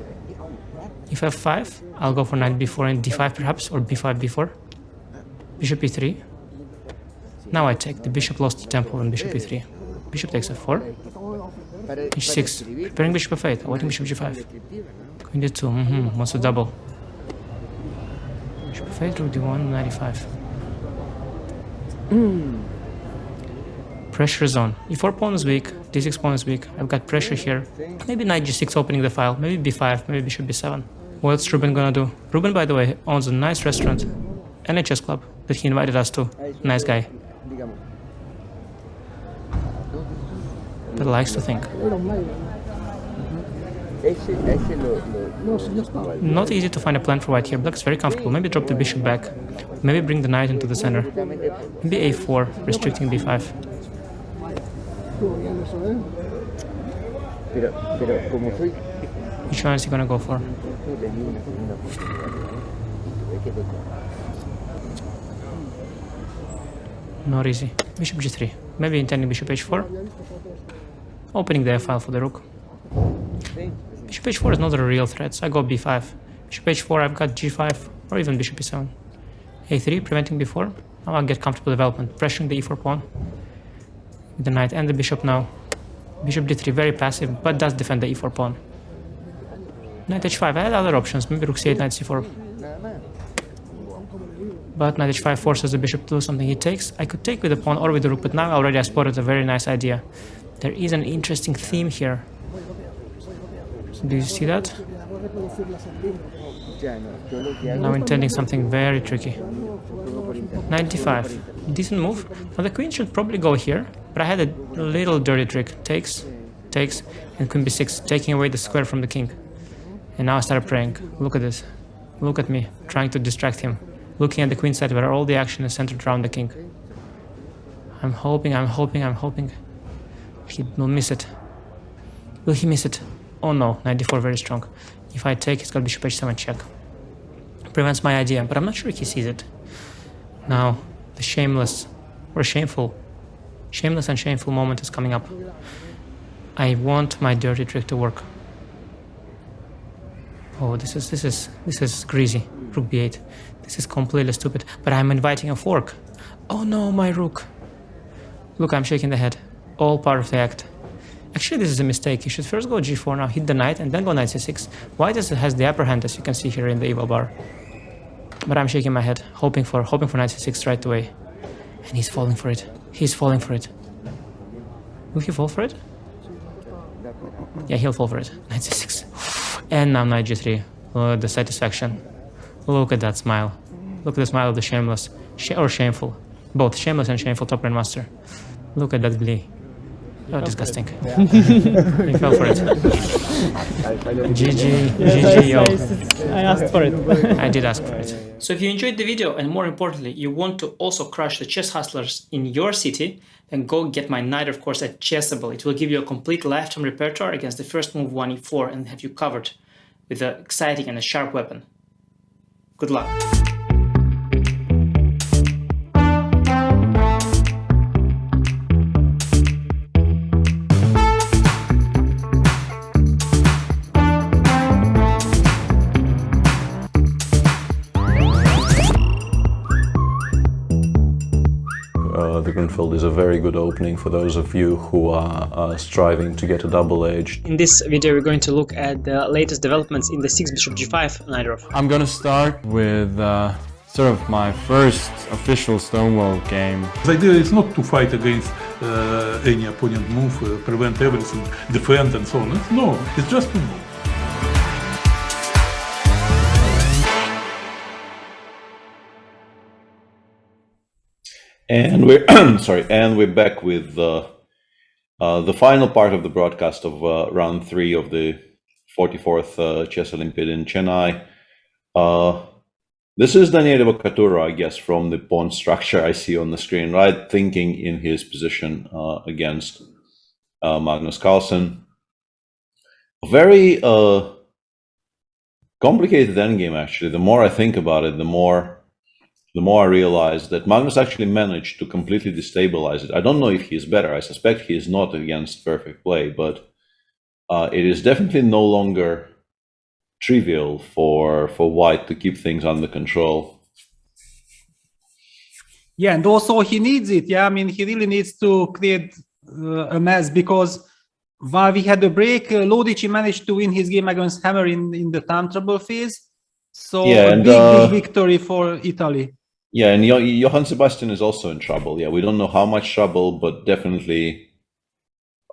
If f5, I'll go for knight b4 and d5 perhaps, or b5, b4. Bishop e3. Now I take. The bishop lost the tempo on bishop e3. Bishop takes f4. h6. Preparing bishop f8. Awaiting bishop g5. Queen d2. Wants to double. Bishop f8, rook d1, knight e5. Pressure zone. e4 pawn is weak. d6 pawn is weak. I've got pressure here. Maybe knight g6 opening the file. Maybe b5. Maybe bishop b7. What's Ruben gonna do? Ruben, by the way, owns a nice restaurant and a chess club that he invited us to. Nice guy. But likes to think. Not easy to find a plan for white here. Black is very comfortable. Maybe drop the bishop back. Maybe bring the knight into the center. Maybe a4, restricting b5. Which one is he gonna go for? Not easy. Bishop g3. Maybe intending bishop h4. Opening the f-file for the rook. Bishop h4 is not a real threat, so I go b5. Bishop h4, I've got g5, or even bishop e7. a3, preventing b4. Now I'll get comfortable development, pressuring the e4 pawn. With the knight and the bishop now. Bishop d3, very passive, but does defend the e4 pawn. Knight h5, I had other options, maybe rook c8, knight c4. But knight h5 forces the bishop to do something he takes. I could take with the pawn or with the rook, but now already I spotted a very nice idea. There is an interesting theme here. Do you see that? Now intending something very tricky. Knight d5. Decent move. Now the queen should probably go here, but I had a little dirty trick. Takes, and queen b6, taking away the square from the king. And now I started praying. Look at this. Look at me, trying to distract him. Looking at the queen side where all the action is centered around the king. I'm hoping. He will miss it. Will he miss it? Oh no, knight d4 very strong. If I take, he's got bishop h7 check. Prevents my idea, but I'm not sure he sees it. Now, the shameless and shameful moment is coming up. I want my dirty trick to work. Oh, this is greasy. Rook b8. This is completely stupid, but I'm inviting a fork. Oh no, my rook. Look, I'm shaking the head. All part of the act. Actually, this is a mistake. You should first go g4 now, hit the knight, and then go knight c6. White has the upper hand, as you can see here in the evil bar. But I'm shaking my head, hoping for knight c6 right away. And he's falling for it. He's falling for it. Will he fall for it? Yeah, he'll fall for it. Knight c6. And now knight g3. Look at the satisfaction. Look at that smile. Look at the smile of the shameless. Or shameful. Both shameless and shameful top grandmaster. Look at that glee. Oh, disgusting. He fell for it. GG, yo. I asked for it. I did ask for it. So if you enjoyed the video, and more importantly, you want to also crush the chess hustlers in your city, then go get my Night of course at Chessable. It will give you a complete lifetime repertoire against the first move 1e4 and have you covered with an exciting and a sharp weapon. Good luck. The Grunfeld is a very good opening for those of you who are striving to get a double-edged. In this video we're going to look at the latest developments in the 6 bishop g5 knight off. I'm gonna start with sort of my first official Stonewall game. The idea is not to fight against any opponent move, prevent everything, defend and so on. No, it's just to move. And we're and we're back with the final part of the broadcast of round 3 of the 44th Chess Olympiad in Chennai. This is Daniele Boccaturo, I guess, from the pawn structure I see on the screen, right? Thinking in his position against Magnus Carlsen. A very complicated endgame, actually. The more I think about it, the more I realize that Magnus actually managed to completely destabilize it. I don't know if he is better. I suspect he is not against perfect play, but it is definitely no longer trivial for white to keep things under control. Yeah, and also he needs it. Yeah, I mean, he really needs to create a mess, because while we had a break, Lodici managed to win his game against Hammer in the time trouble phase. So yeah, a big victory for Italy. Yeah, and Johann Sebastian is also in trouble. Yeah, we don't know how much trouble, but definitely,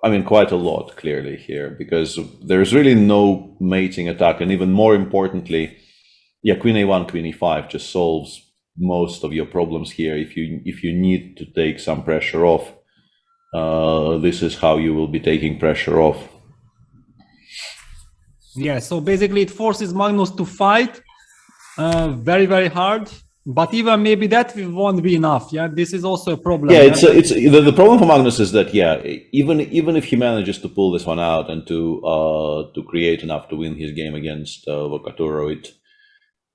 I mean, quite a lot, clearly, here, because there's really no mating attack. And even more importantly, yeah, Queen A1, Queen E5 just solves most of your problems here. If you need to take some pressure off, this is how you will be taking pressure off. Yeah, so basically it forces Magnus to fight very, very hard. But even maybe that won't be enough. Yeah, this is also a problem. Yeah, it's the problem for Magnus is that, yeah, even if he manages to pull this one out and to create enough to win his game against Vocaturo,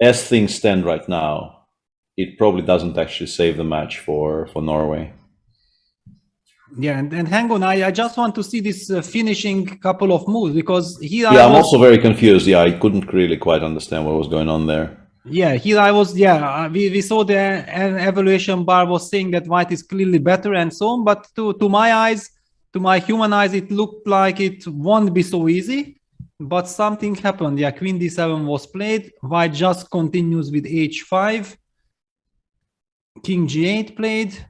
as things stand right now, it probably doesn't actually save the match for Norway. Yeah, and hang on, I just want to see this finishing couple of moves, because here I'm also very confused. Yeah, I couldn't really quite understand what was going on there. Yeah, here I was, yeah, we saw the evaluation bar was saying that white is clearly better and so on, but to my eyes, to my human eyes, it looked like it won't be so easy, but something happened. Yeah, Queen D7 was played, white just continues with H5, King G8 played,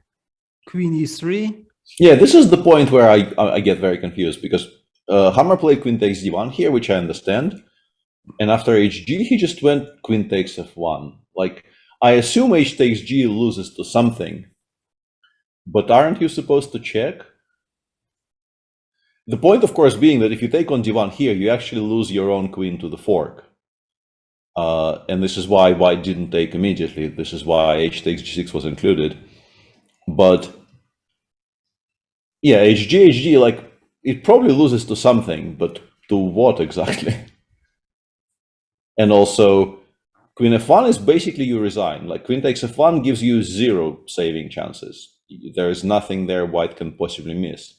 Queen E3. Yeah, this is the point where I get very confused, because Hammer played Queen takes D1 here, which I understand. And after HG, he just went Queen takes F1. Like, I assume H takes G loses to something. But aren't you supposed to check? The point, of course, being that if you take on D1 here, you actually lose your own queen to the fork. And this is why white didn't take immediately. This is why H takes G6 was included. But, yeah, HG, like, it probably loses to something, but to what exactly? And also, Queen F1 is basically you resign. Like, Queen takes F1 gives you 0 saving chances. There is nothing there white can possibly miss.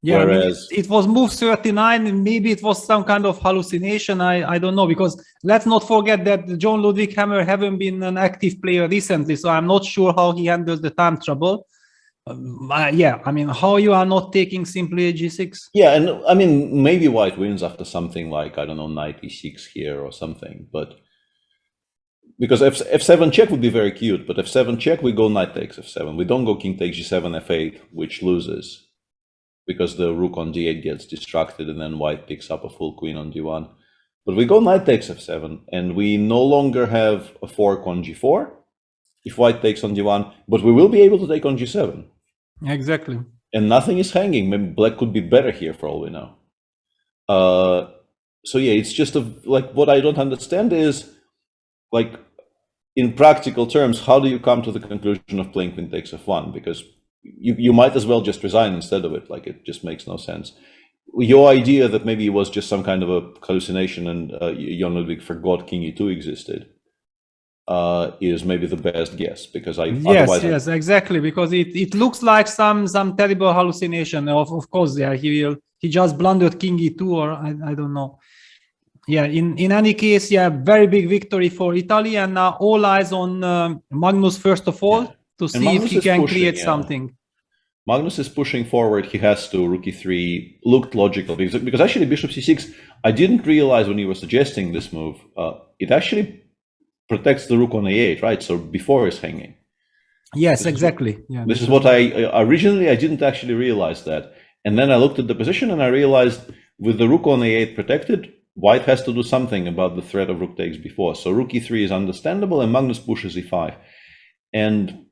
Yeah, whereas I mean, it was move 39, maybe it was some kind of hallucination, I don't know, because let's not forget that John Ludwig Hammer haven't been an active player recently, so I'm not sure how he handles the time trouble. Yeah, I mean, how you are not taking simply G6? Yeah, and I mean, maybe white wins after something like, I don't know, knight E6 here or something, but because F7 check would be very cute, but F7 check, we go knight takes F7. We don't go king takes G7 F8, which loses, because the rook on D8 gets distracted and then white picks up a full queen on D1. But we go knight takes F7, and we no longer have a fork on G4 if white takes on D1, but we will be able to take on G7. Exactly. And nothing is hanging. Maybe black could be better here for all we know. So yeah, it's just like, what I don't understand is, like, in practical terms, how do you come to the conclusion of playing queen takes F1? Because you might as well just resign instead of it. Like, it just makes no sense. Your idea that maybe it was just some kind of a hallucination and Jan Ludwig forgot king E2 existed is maybe the best guess, because yes, exactly, because it looks like some terrible hallucination. Of course, yeah, he just blundered king E2, or I don't know. Yeah, in any case, yeah, very big victory for Italy, and now all eyes on Magnus first of all, to see if he can create something. Magnus is pushing forward. He has to. Rook E3 looked logical, because actually bishop C6, I didn't realize when you were suggesting this move, it actually protects the rook on A8, right? So before is hanging. Yes, exactly. Yeah, this is what I originally, I didn't actually realize that. And then I looked at the position and I realized with the rook on A8 protected, white has to do something about the threat of rook takes before. So rook E3 is understandable, and Magnus pushes E5. And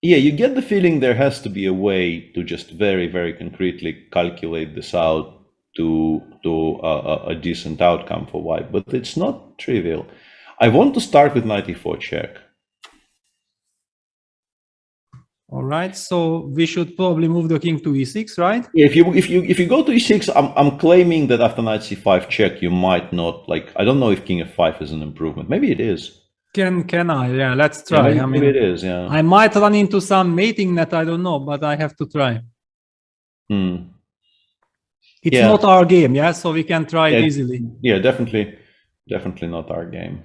yeah, you get the feeling there has to be a way to just very, very concretely calculate this out to a decent outcome for white, but it's not trivial. I want to start with knight E4 check. All right, so we should probably move the king to E6, right? Yeah, if you go to E6, I'm claiming that after knight C5 check, you might not, like, I don't know if king F5 is an improvement. Maybe it is. Can I? Yeah, let's try. Yeah, maybe it is. Yeah. I might run into some mating net. I don't know, but I have to try. It's not our game, yeah, so we can try it easily. Yeah, definitely not our game.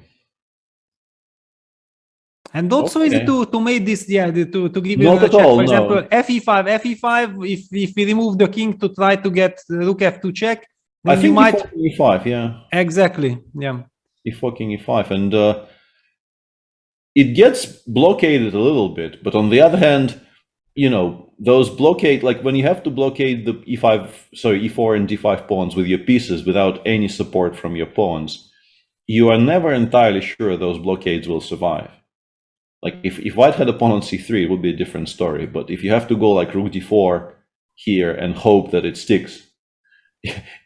And not so easy to make this, to give you not a at check. all, For example, no. fe5, if we remove the king to try to get rook f2 check, then I think you might... e4, king e5, yeah. Exactly, yeah. e4, king e5, and it gets blockaded a little bit, but on the other hand, you know, those blockade, like when you have to blockade the e4 and d5 pawns with your pieces without any support from your pawns, you are never entirely sure those blockades will survive. Like if white had a pawn on c3, it would be a different story. But if you have to go like rook d4 here and hope that it sticks,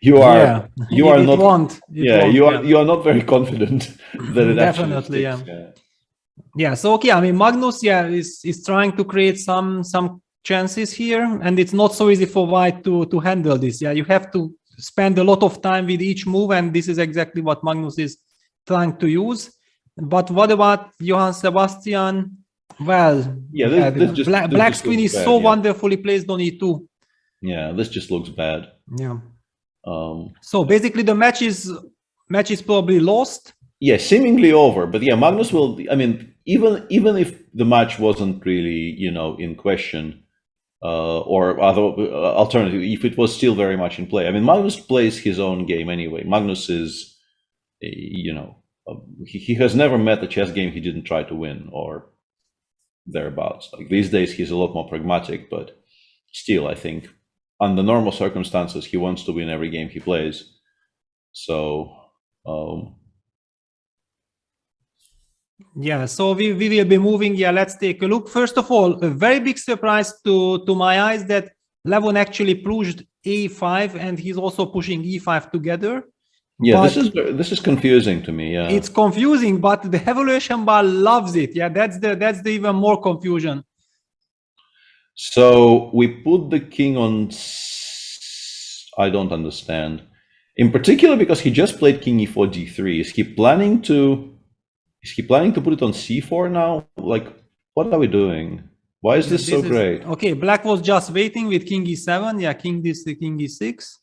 you are not very confident that it definitely actually sticks. Yeah. So okay, I mean Magnus is trying to create some chances here, and it's not so easy for white to handle this. Yeah, you have to spend a lot of time with each move, and this is exactly what Magnus is trying to use. But what about Johann Sebastian? Well, yeah, black's queen is so wonderfully placed on e2. Yeah, this just looks bad. Yeah. So basically, the match is probably lost. Yeah, seemingly over. But yeah, Magnus will. I mean, even if the match wasn't really, in question, or other alternative, if it was still very much in play. I mean, Magnus plays his own game anyway. Magnus is, he has never met a chess game he didn't try to win or thereabouts. Like these days, he's a lot more pragmatic, but still, I think under normal circumstances, he wants to win every game he plays. So. Yeah, so we will be moving. Yeah, let's take a look. First of all, a very big surprise to my eyes that Levon actually pushed a5 and he's also pushing e5 together. Yeah, this is confusing to me. Yeah, it's confusing, but the evaluation bar loves it. Yeah, that's the even more confusion. So we put the king on. I don't understand. In particular, because he just played king e4 d3. Is he planning to put it on c4 now? Like, what are we doing? Why is this so great? Okay, black was just waiting with king e7. Yeah, king d6, king e6.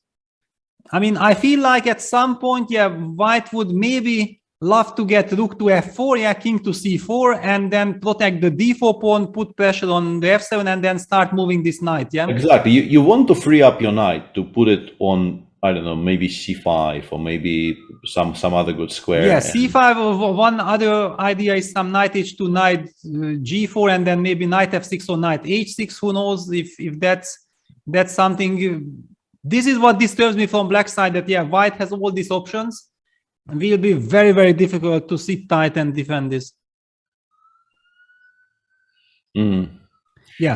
I mean, I feel like at some point, yeah, white would maybe love to get rook to f4, yeah, king to c4, and then protect the d4 pawn, put pressure on the f7, and then start moving this knight, yeah? Exactly. You want to free up your knight to put it on, I don't know, maybe c5 or maybe some other good square. Yeah, c5. One other idea is some knight h2, knight g4, and then maybe knight f6 or knight h6. Who knows if that's something. This is what disturbs me from black side, that yeah, white has all these options. And will be very, very difficult to sit tight and defend this. Yeah.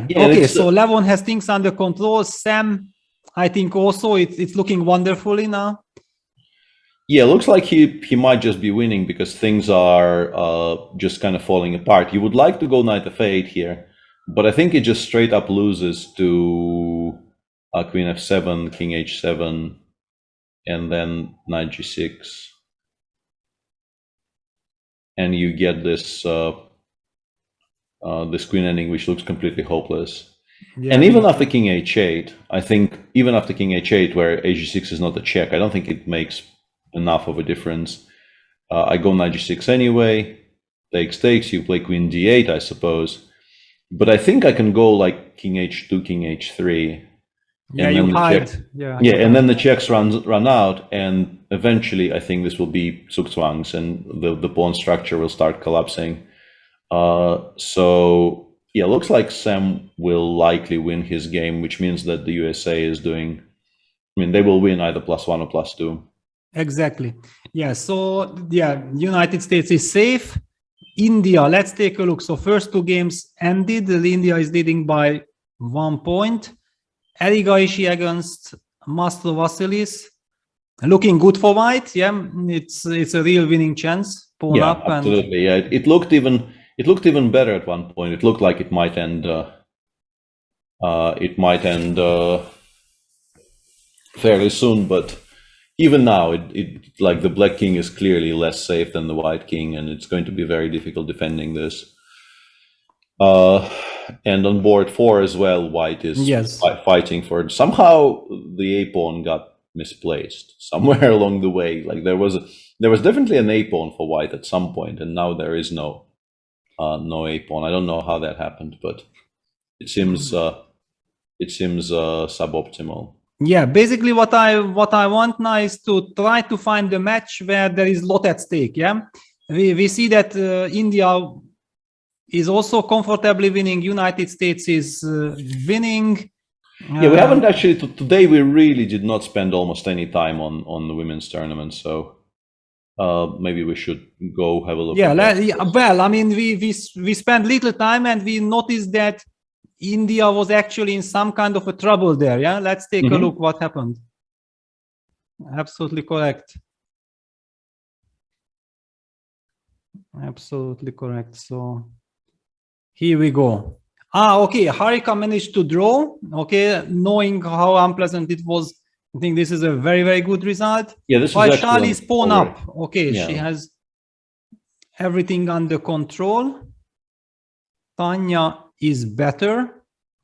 Okay, so Levon has things under control. Sam, I think also it's looking wonderfully now. Yeah, looks like he might just be winning because things are just kind of falling apart. You would like to go knight f8 here, but I think it just straight up loses to queen f7, king h7, and then knight g6. And you get this this queen ending, which looks completely hopeless. Yeah, and even after king h8, I think even after king h8, where h6 is not a check, I don't think it makes enough of a difference. I go knight g6 anyway, takes, you play queen d8, I suppose. But I think I can go like king h2, king h3. Yeah, you hide. Yeah, and then the checks run out, and eventually I think this will be zugzwangs, and the pawn structure will start collapsing. So yeah, looks like Sam will likely win his game, which means that the USA is doing. I mean, they will win either +1 or +2. Exactly. Yeah. So yeah, United States is safe. India. Let's take a look. So first two games ended. India is leading by 1 point. Erigaishi against Master Vasilis, looking good for white. Yeah, it's a real winning chance. Pawn up. Absolutely. Yeah, it looked even better at one point. It looked like it might end. Fairly soon, but even now, it like the black king is clearly less safe than the white king, and it's going to be very difficult defending this. And on board 4 as well, white is fighting for it. Somehow the a pawn got misplaced somewhere along the way. Like there was definitely an a pawn for white at some point, and now there is no a pawn. I don't know how that happened, but it seems suboptimal. Yeah, basically what I want now is to try to find a match where there is a lot at stake. Yeah, we see that India is also comfortably winning. United States is winning. Yeah, we haven't actually today. We really did not spend almost any time on the women's tournament, so maybe we should go have a look. Yeah, well, I mean, we spent little time and we noticed that India was actually in some kind of a trouble there. Yeah, let's take a look what happened. Absolutely correct. Absolutely correct. So here we go. Okay, Harika managed to draw. Okay, knowing how unpleasant it was, I think this is a very, very good result. Yeah, this is Charlie's pawn up. Okay, yeah. She has everything under control. Tanya is better.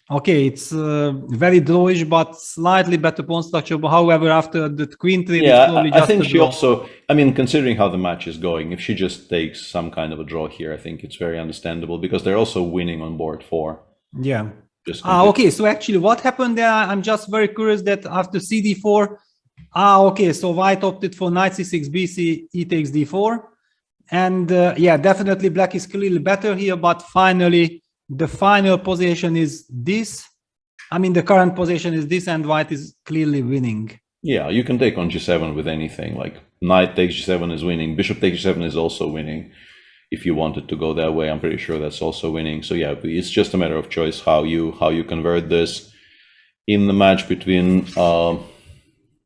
Okay, it's very drawish, but slightly better pawn structure. However, after the queen trade, yeah, it's probably just I think she draw. also, I mean, considering how the match is going, if she just takes some kind of a draw here, I think it's very understandable because they're also winning on board 4. Yeah. Okay, so actually what happened there, I'm just very curious that after cd4, okay, so white opted for knight c6, bc, e takes d4. And yeah, definitely black is clearly better here, but finally, the final position is this. I mean, the current position is this, and white is clearly winning. Yeah, you can take on g7 with anything. Like knight takes g7 is winning, bishop takes g7 is also winning. If you wanted to go that way, I'm pretty sure that's also winning. So yeah, it's just a matter of choice how you convert this. In the match between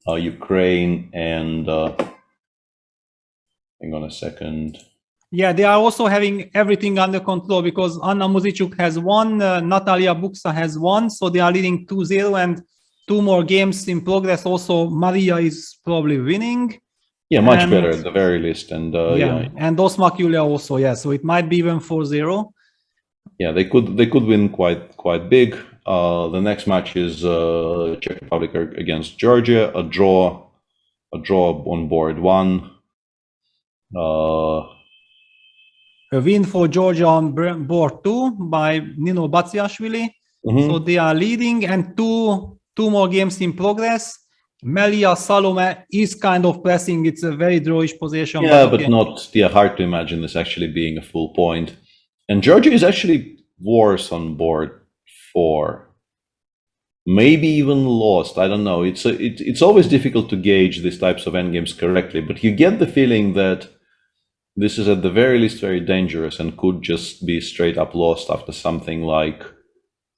Ukraine and hang on a second. Yeah, they are also having everything under control because Anna Muzichuk has won, Natalia Buksa has won, so they are leading 2-0 and 2 more games in progress. Also, Maria is probably winning. Yeah, much better at the very least. And yeah, and Osmak Yulia also, yeah, so it might be even 4-0. Yeah, they could win quite big. The next match is Czech Republic against Georgia, a draw on board 1. A win for Georgia on board 2 by Nino Batsiashvili. So they are leading, and two more games in progress. Melia Salome is kind of pressing. It's a very drawish position. Yeah, but not. Yeah, hard to imagine this actually being a full point. And Georgia is actually worse on board 4. Maybe even lost. I don't know. It's always difficult to gauge these types of endgames correctly, but you get the feeling that this is at the very least very dangerous and could just be straight up lost after something like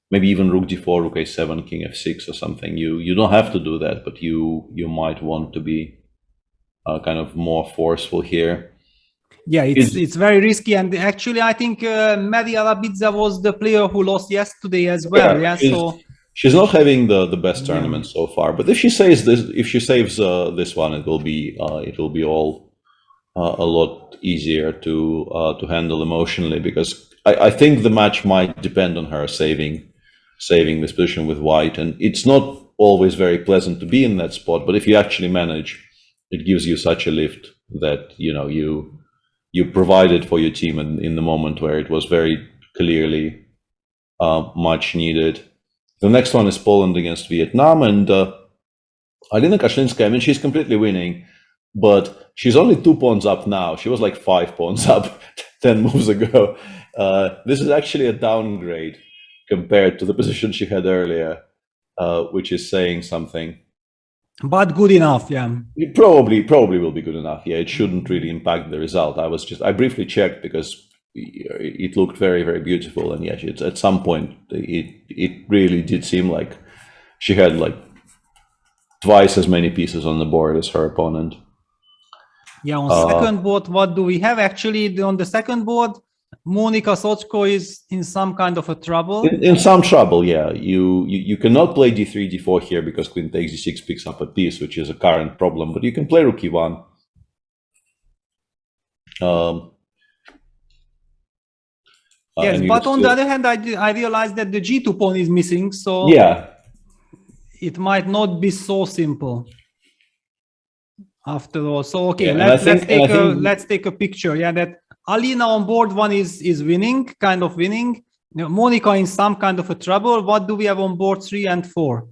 maybe even rook d4, rook a7, king f6 or something. You don't have to do that, but you might want to be kind of more forceful here. Yeah, it's very risky, and actually I think Maria Rabidze was the player who lost yesterday as well. Yeah, so she's not having the best tournament so far. But if she saves this one, it will be all a lot easier to handle emotionally, because I think the match might depend on her saving this position with white, and it's not always very pleasant to be in that spot, but if you actually manage, it gives you such a lift that you provided for your team in the moment where it was very clearly much needed. The next one is Poland against Vietnam, and Alina Kashlinskaya, I mean, she's completely winning, but she's only 2 pawns up now. She was like 5 pawns up 10 moves ago. This is actually a downgrade compared to the position she had earlier, which is saying something. But good enough, yeah. It probably will be good enough. Yeah, it shouldn't really impact the result. I briefly checked because it looked very, very beautiful, and yeah, at some point it really did seem like she had like twice as many pieces on the board as her opponent. Yeah, on second board, what do we have? Actually, on the second board, Monika Sochko is in some kind of a trouble. In some trouble, yeah. You cannot play d3, d4 here because queen takes d6 picks up a piece, which is a current problem, but you can play rook e1. Yes, but on the other hand, I realized that the g2 pawn is missing, so yeah, it might not be so simple. after all. So okay, Yeah, let's take a picture. Yeah, that Alina on board 1 is winning, kind of winning. Monica in some kind of a trouble. What do we have on board 3 and 4?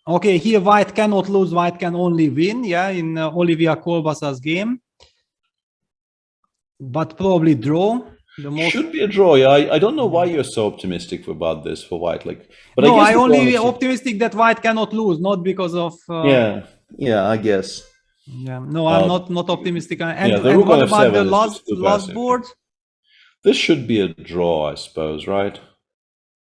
Okay, here white cannot lose, white can only win, yeah, in Olivia Kolbasa's game. But probably draw. Should be a draw. Yeah, I don't know why you're so optimistic about this for white. Like, but no, I guess I only optimistic that white cannot lose, not because of. Yeah, I guess. Yeah, no, I'm not optimistic. And, yeah, and what about the last board? This should be a draw, I suppose, right?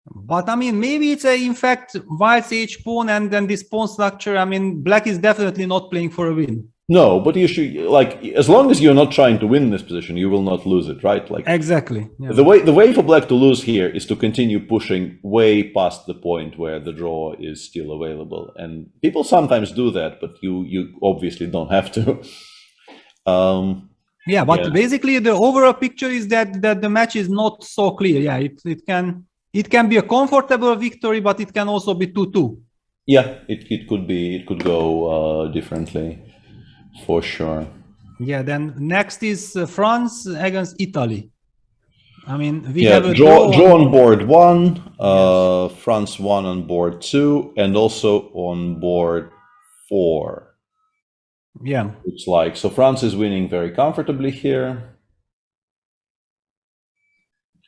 But I mean, maybe it's in fact white's H pawn and then this pawn structure. I mean, black is definitely not playing for a win. No, but you should, like, as long as you're not trying to win this position, you will not lose it, right? Like, exactly. Yeah. The way for black to lose here is to continue pushing way past the point where the draw is still available, and people sometimes do that, but you obviously don't have to. Yeah, but basically the overall picture is that the match is not so clear. Yeah, it can be a comfortable victory, but it can also be 2-2. Yeah, it could go differently. For sure. Yeah, then next is France against Italy. I mean, we have a draw on board 1, yes. France 1 on board 2, and also on board 4. Yeah. It's like, so France is winning very comfortably here.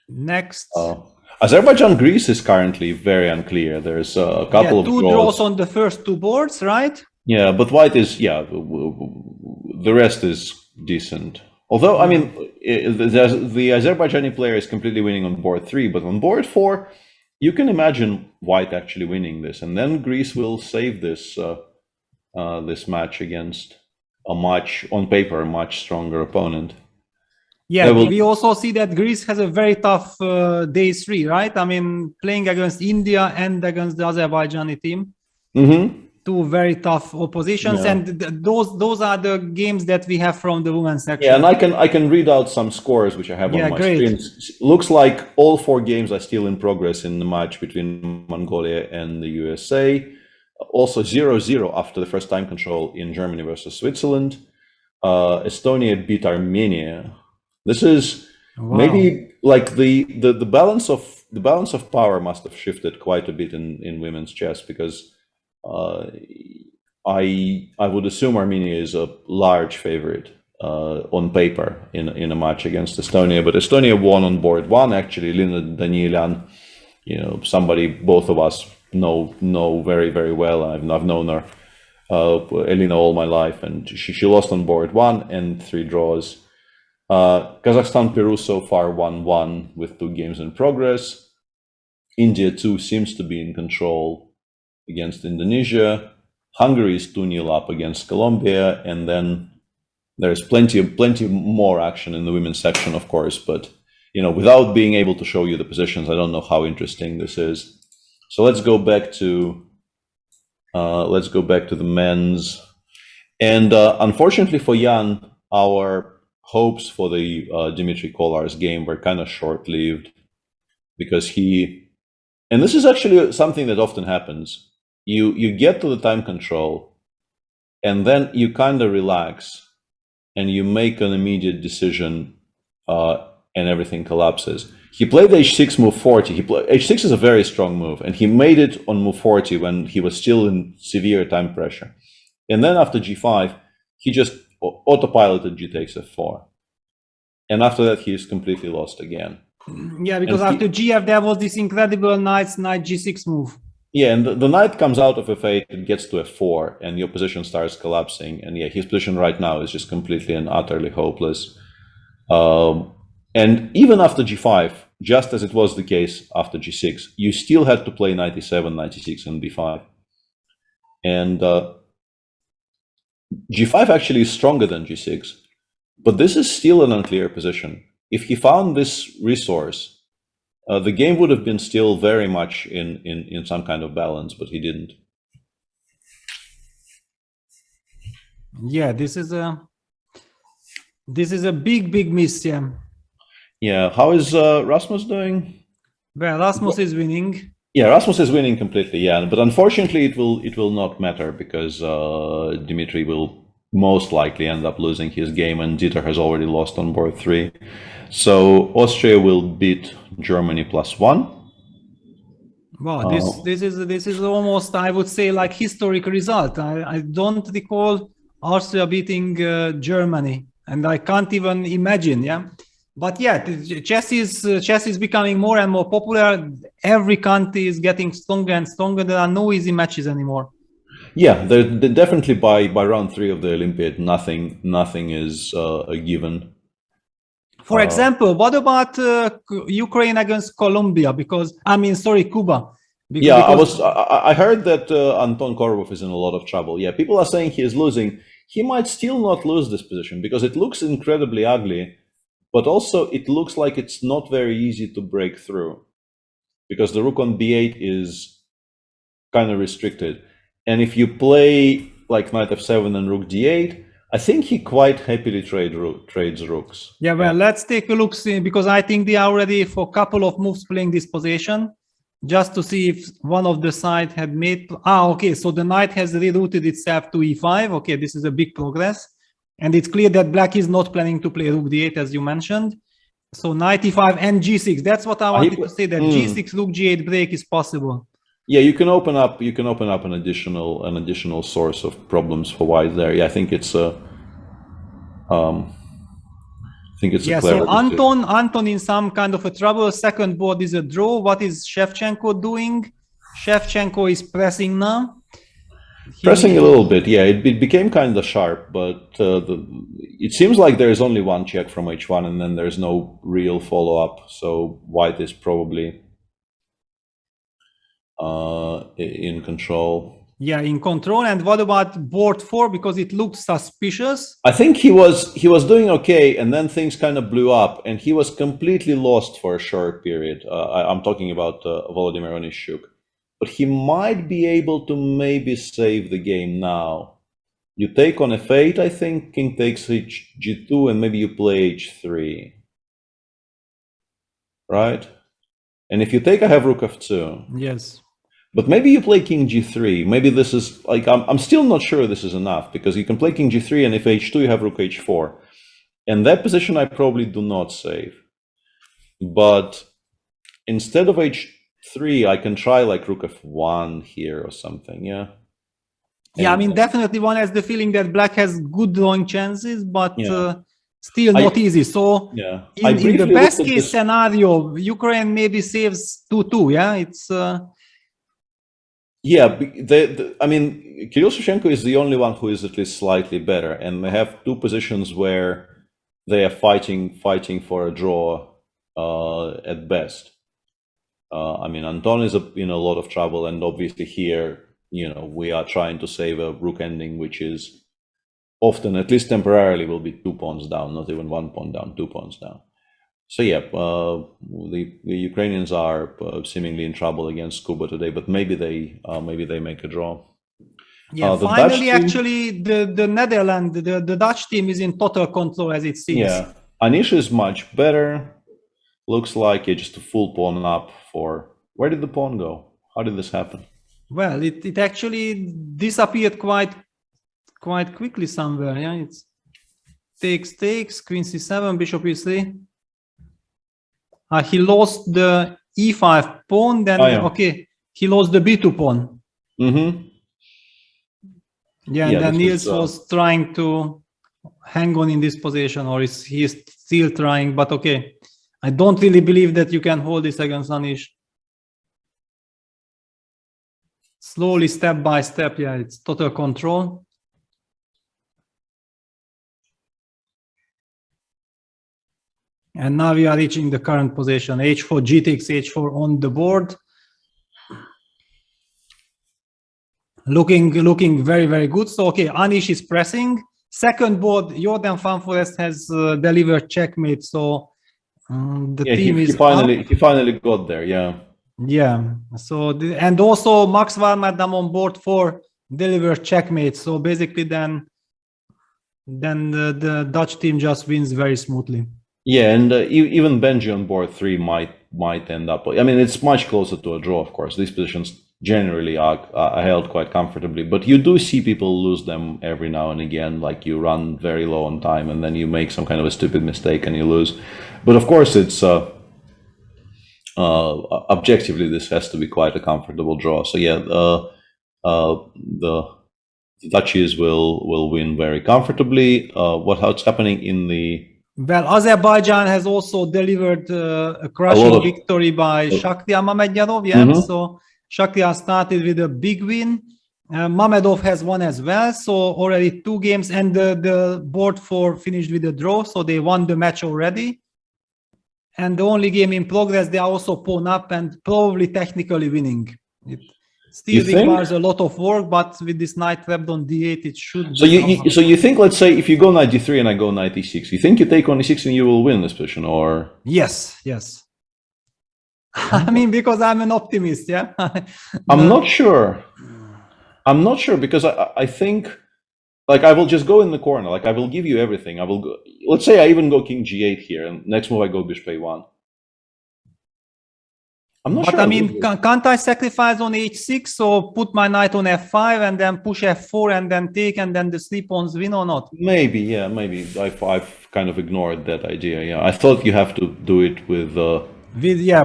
Next. Azerbaijan-Greece is currently very unclear. There's a couple of draws on the first 2 boards, right? Yeah, but white is, the rest is decent. Although, I mean, the Azerbaijani player is completely winning on board 3, but on board 4, you can imagine white actually winning this. And then Greece will save this this match against on paper, a much stronger opponent. Yeah, we also see that Greece has a very tough day 3, right? I mean, playing against India and against the Azerbaijani team. Mm-hmm. 2 very tough oppositions, and those are the games that we have from the women's section. Yeah, and I can read out some scores which I have on my screen. Looks like all 4 games are still in progress in the match between Mongolia and the USA. Also 0-0 after the first time control in Germany versus Switzerland. Estonia beat Armenia. This is maybe like the balance of power must have shifted quite a bit in women's chess, because I would assume Armenia is a large favorite on paper in a match against Estonia, but Estonia won on board 1. Actually, Lina Danielian, somebody both of us know very, very well. I've known her, Elina, all my life, and she lost on board 1 and 3 draws. Kazakhstan, Peru so far 1-1 with 2 games in progress. India too seems to be in control against Indonesia. Hungary is 2-0 up against Colombia, and then there's plenty more action in the women's section, of course. But without being able to show you the positions, I don't know how interesting this is. So let's go back to the men's. And unfortunately for Jan, our hopes for the Dmitry Kolar's game were kind of short-lived, because and this is actually something that often happens. You get to the time control, and then you kind of relax, and you make an immediate decision, and everything collapses. He played h6 move 40. H6 is a very strong move, and he made it on move 40 when he was still in severe time pressure. And then after g5, he just autopiloted g takes f4. And after that, he is completely lost again. Yeah, because after gf, there was this incredible knight g6 move. Yeah, and the knight comes out of f8 and gets to f4, and your position starts collapsing. And yeah, his position right now is just completely and utterly hopeless. And even after g5, just as it was the case after g6, you still had to play knight e7, knight e6, and b5. And g5 actually is stronger than g6, but this is still an unclear position. If he found this resource, the game would have been still very much in some kind of balance, but he didn't. Yeah, this is a big miss. Yeah. Yeah. How is Rasmus doing? Well, Rasmus is winning. Yeah, Rasmus is winning completely. Yeah, but unfortunately, it will not matter because Dimitri will most likely end up losing his game, and Dieter has already lost on board 3. So Austria will beat Germany +1. Wow, this is almost, I would say, like historic result. I don't recall Austria beating Germany, and I can't even imagine. Yeah, but yeah, chess is becoming more and more popular. Every country is getting stronger and stronger. There are no easy matches anymore. Yeah, they're definitely by round 3 of the Olympiad, nothing is a given. For example, what about Ukraine against Colombia? Cuba. I heard that Anton Korobov is in a lot of trouble. Yeah, people are saying he is losing. He might still not lose this position because it looks incredibly ugly, but also it looks like it's not very easy to break through because the rook on b8 is kind of restricted. And if you play like knight f7 and rook d8, I think he quite happily trades rooks. Yeah, well, let's take a look, because I think they are already for a couple of moves playing this position, just to see if one of the side had made... okay, so the knight has rerouted itself to e5. Okay, this is a big progress. And it's clear that black is not planning to play rook d8, as you mentioned. So knight e5 and g6. That's what I wanted to say, that g6, rook g8 break is possible. Yeah, you can open up an additional source of problems for white there. Yeah, I think it's a yeah, so Anton in some kind of a trouble. Second board is a draw. What is Shevchenko doing? Shevchenko is pressing now. Pressing a little bit, yeah. It became kind of sharp, but it seems like there is only one check from h1, and then there's no real follow-up. So white is probably in control. Yeah, in control. And what about board 4? Because it looked suspicious. I think he was doing okay, and then things kind of blew up, and he was completely lost for a short period. I'm talking about Volodymyr Onyshchuk. But he might be able to maybe save the game now. You take on f8, I think, king takes g2, and maybe you play h3. Right? And if you take, I have rook f2. Yes. But maybe you play king g3. Maybe this is, like, I'm still not sure this is enough, because you can play king g3, and if h2, you have rook h4. And that position I probably do not save. But instead of h3, I can try like rook f1 here or something, yeah? Yeah, I mean, definitely one has the feeling that black has good drawing chances, but still not easy. So yeah. in the best case scenario, Ukraine maybe saves 2-2, yeah? It's... Yeah, I mean, Kirill Shevchenko is the only one who is at least slightly better, and they have two positions where they are fighting for a draw at best. I mean, Anton is in a lot of trouble, and obviously here, you know, we are trying to save a rook ending, which is often, at least temporarily, will be 2 pawns down, not even 1 pawn down, 2 pawns down. So yeah, the Ukrainians are seemingly in trouble against Kuba today, but maybe they make a draw. Yeah, finally, actually, the Netherlands, the Dutch team is in total control, as it seems. Yeah, Anish is much better. Looks like just a full pawn up for... Where did the pawn go? How did this happen? Well, it actually disappeared quite quickly somewhere. Yeah, it's takes, queen c7, bishop e3. He lost the e5 pawn, then okay, he lost the b2 pawn. Mm-hmm. Yeah, and then Niels was trying to hang on in this position, or he is still trying, but okay. I don't really believe that you can hold this against Anish. Slowly, step by step, yeah, it's total control. And now we are reaching the current position. h4, g takes h4 on the board. Looking very, very good. So, okay, Anish is pressing. Second board, Jordan Van Forest has delivered checkmate. So the team is he finally got there, yeah. Yeah. So and also Max Varmadam on board 4 delivered checkmate. So basically, then the Dutch team just wins very smoothly. Yeah, and even Benji on board 3 might might end up. I mean, it's much closer to a draw, of course. These positions generally are held quite comfortably, but you do see people lose them every now and again. Like you run very low on time, and then you make some kind of a stupid mistake and you lose. But of course, it's objectively this has to be quite a comfortable draw. So yeah, the Dutchies will win very comfortably. What's happening in the... Well, Azerbaijan has also delivered a crushing victory by Shakhtar Mamedov. Yeah, so Shakhtar started with a big win. Mamedov has won as well, so already 2 games, and the board 4 finished with a draw, so they won the match already. And the only game in progress, they are also pawn up and probably technically winning. It still requires a lot of work, but with this knight trapped on d8, it should. So you think, let's say, if you go knight d3 and I go knight e6, you think you take on e6 and you will win this position, or? Yes. I mean, because I'm an optimist, yeah. I'm not sure. Because I think, like, I will just go in the corner. Like, I will give you everything. I will go. Let's say I even go king g8 here, and next move I go bishop a1. I'm not sure. But I mean, can't I sacrifice on h6 or put my knight on f5 and then push f4 and then take, and then the 3 pawns win or not? Maybe, yeah, maybe. I've kind of ignored that idea. Yeah, I thought you have to do it with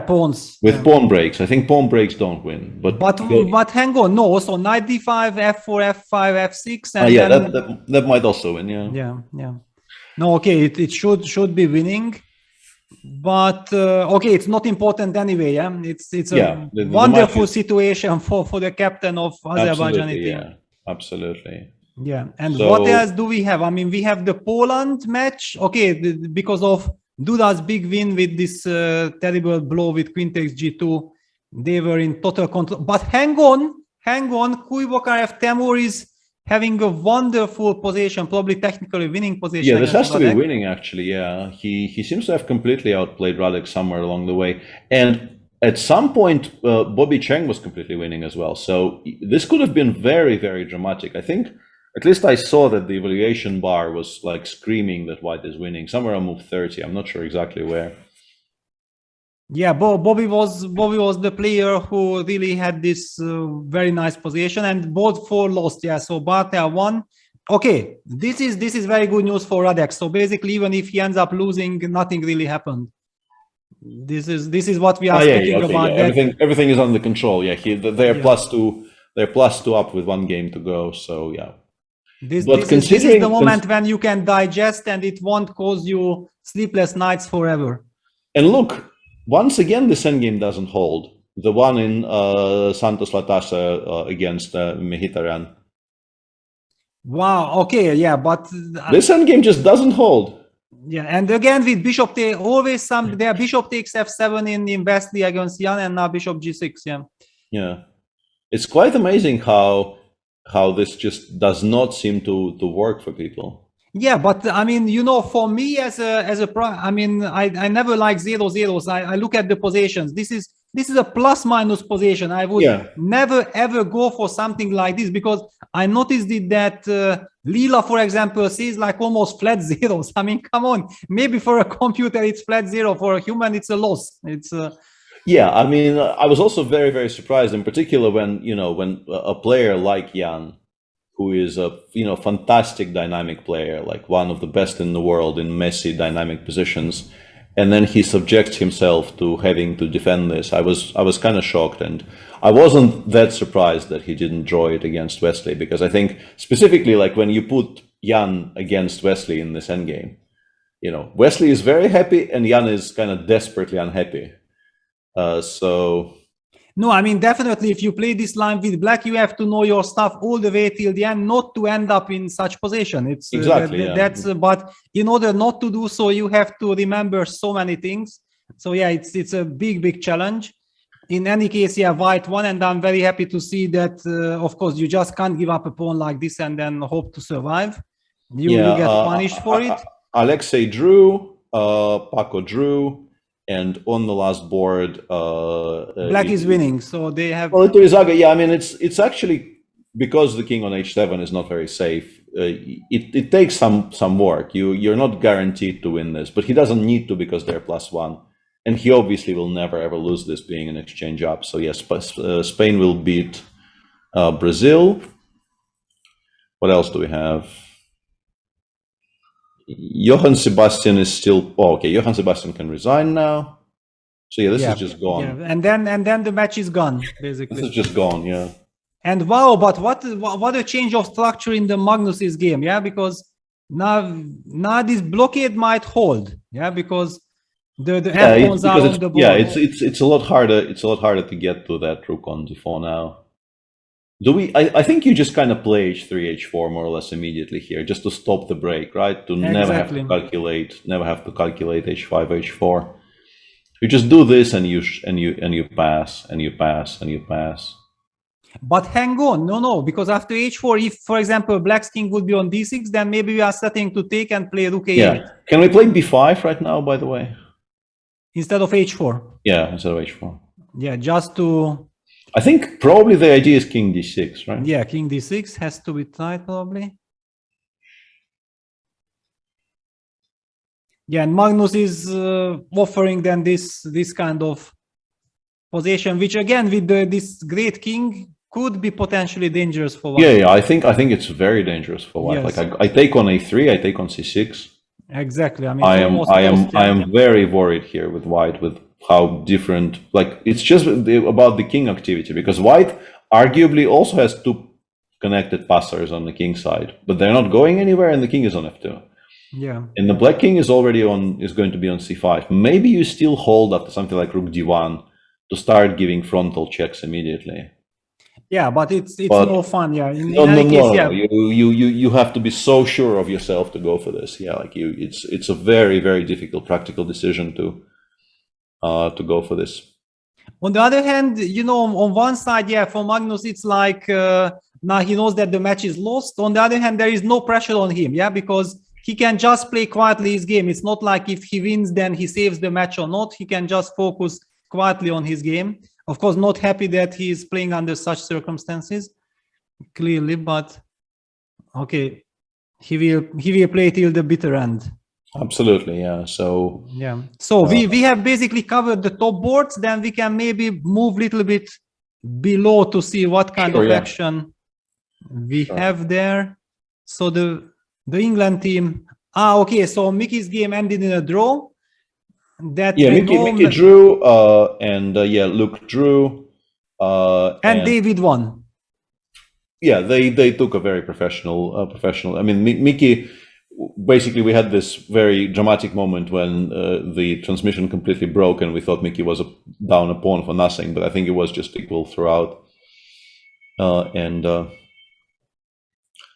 pawns. With pawn breaks. I think pawn breaks don't win. But hang on, no. So knight d5, f4, f5, f6, and then... that might also win. Yeah. No, okay, it should be winning. But okay, it's not important anyway. Yeah, it's a wonderful situation for the captain of Azerbaijani team. Yeah, absolutely. Yeah, and what else do we have? I mean, we have the Poland match. Okay, because of Duda's big win with this terrible blow with queen takes g2, they were in total control. But hang on, Kuibokarev Temur is having a wonderful position, probably technically winning position. Yeah, this has to be winning, actually. Yeah, he seems to have completely outplayed Radek somewhere along the way, and at some point Bobby Cheng was completely winning as well. So this could have been very, very dramatic. I think, at least I saw that the evaluation bar was like screaming that white is winning somewhere on move 30. I'm not sure exactly where. Yeah, Bobby was the player who really had this very nice position, and both 4 lost. Yeah, so Bartel won. Okay, this is very good news for Radek. So basically, even if he ends up losing, nothing really happened. This is what we are speaking about. Yeah. Everything is under control. Yeah, they're +2. They're +2 up with 1 game to go. So yeah. This is the moment when you can digest, and it won't cause you sleepless nights forever. And look. Once again, this endgame doesn't hold. The one in Santos Latasa against Mkhitaryan. Wow. Okay. Yeah, but this endgame just doesn't hold. Yeah, and again with bishop, they always their bishop takes f7 in Wesley against Jan, and now bishop g6. Yeah. Yeah, it's quite amazing how this just does not seem to work for people. Yeah, but I mean, you know, for me I mean, I never like 0-0s. I look at the positions. This is a plus-minus position. I would never ever go for something like this, because I noticed that Leela, for example, says like almost flat zeros. I mean, come on, maybe for a computer it's flat zero, for a human it's a loss. It's yeah, I mean, I was also very, very surprised, in particular when a player like Jan, who is a fantastic dynamic player, like one of the best in the world in messy dynamic positions, and then he subjects himself to having to defend this. I was kind of shocked, and I wasn't that surprised that he didn't draw it against Wesley, because I think specifically, like, when you put Jan against Wesley in this endgame, Wesley is very happy and Jan is kind of desperately unhappy. No, I mean, definitely, if you play this line with black, you have to know your stuff all the way till the end, not to end up in such position. It's exactly but in order not to do so, you have to remember so many things. So yeah, it's a big challenge. In any case, yeah, white won, and I'm very happy to see that. Of course, you just can't give up a pawn like this and then hope to survive. You get punished for it. Alexei drew, Paco drew. And on the last board, black is winning, so they have. Well, yeah, I mean, it's actually because the king on h7 is not very safe. It takes some work. You're not guaranteed to win this, but he doesn't need to, because they're +1. And he obviously will never ever lose this being an exchange up. So yes, Spain will beat Brazil. What else do we have? Johann Sebastian is still... Oh, okay, Johann Sebastian can resign now. So yeah, this is just gone. Yeah. And then the match is gone, basically. This is just gone, yeah. And wow, but what a change of structure in the Magnus's game, yeah? Because now this blockade might hold, yeah? Because the f-pawns are on the board. Yeah, it's a lot harder. It's a lot harder to get to that rook on d4 now. I think you just kind of play h3, h4 more or less immediately here, just to stop the break, right? To never have to calculate h5, h4. You just do this and you pass and you pass and you pass. But hang on, no, because after h4, if for example Black's king would be on d6, then maybe we are starting to take and play rook a8. Yeah. Can we play b5 right now, by the way? Instead of h4. Yeah, instead of h4. Yeah, just to... I think probably the idea is king d6, right? Yeah, king d6 has to be tied probably. Yeah, and Magnus is offering then this kind of position, which again with this great king could be potentially dangerous for white. Yeah, I think it's very dangerous for white. Yes. Like I take on a3, I take on c6. Exactly. I mean, I am very worried here with white, with how different, like it's just about the king activity, because white arguably also has two connected passers on the king side, but they're not going anywhere and the king is on f2. Yeah. And the black king is going to be on c5. Maybe you still hold after something like rook d1 to start giving frontal checks immediately. Yeah, but it's no fun. Yeah. No. You have to be so sure of yourself to go for this. Yeah, like it's a very, very difficult practical decision to go for this. On the other hand, on one side, yeah, for Magnus, it's like now he knows that the match is lost. On the other hand, there is no pressure on him, yeah, because he can just play quietly his game. It's not like if he wins, then he saves the match or not. He can just focus quietly on his game. Of course, not happy that he is playing under such circumstances, clearly, but okay, he will play till the bitter end. Absolutely, yeah. So we have basically covered the top boards. Then we can maybe move a little bit below to see what kind of action we have there. So the England team. Okay. So Mickey's game ended in a draw. Mickey drew, and Luke drew, and David won. Yeah, they took a very professional. I mean, Mickey. Basically, we had this very dramatic moment when the transmission completely broke, and we thought Mickey was down a pawn for nothing, but I think it was just equal throughout.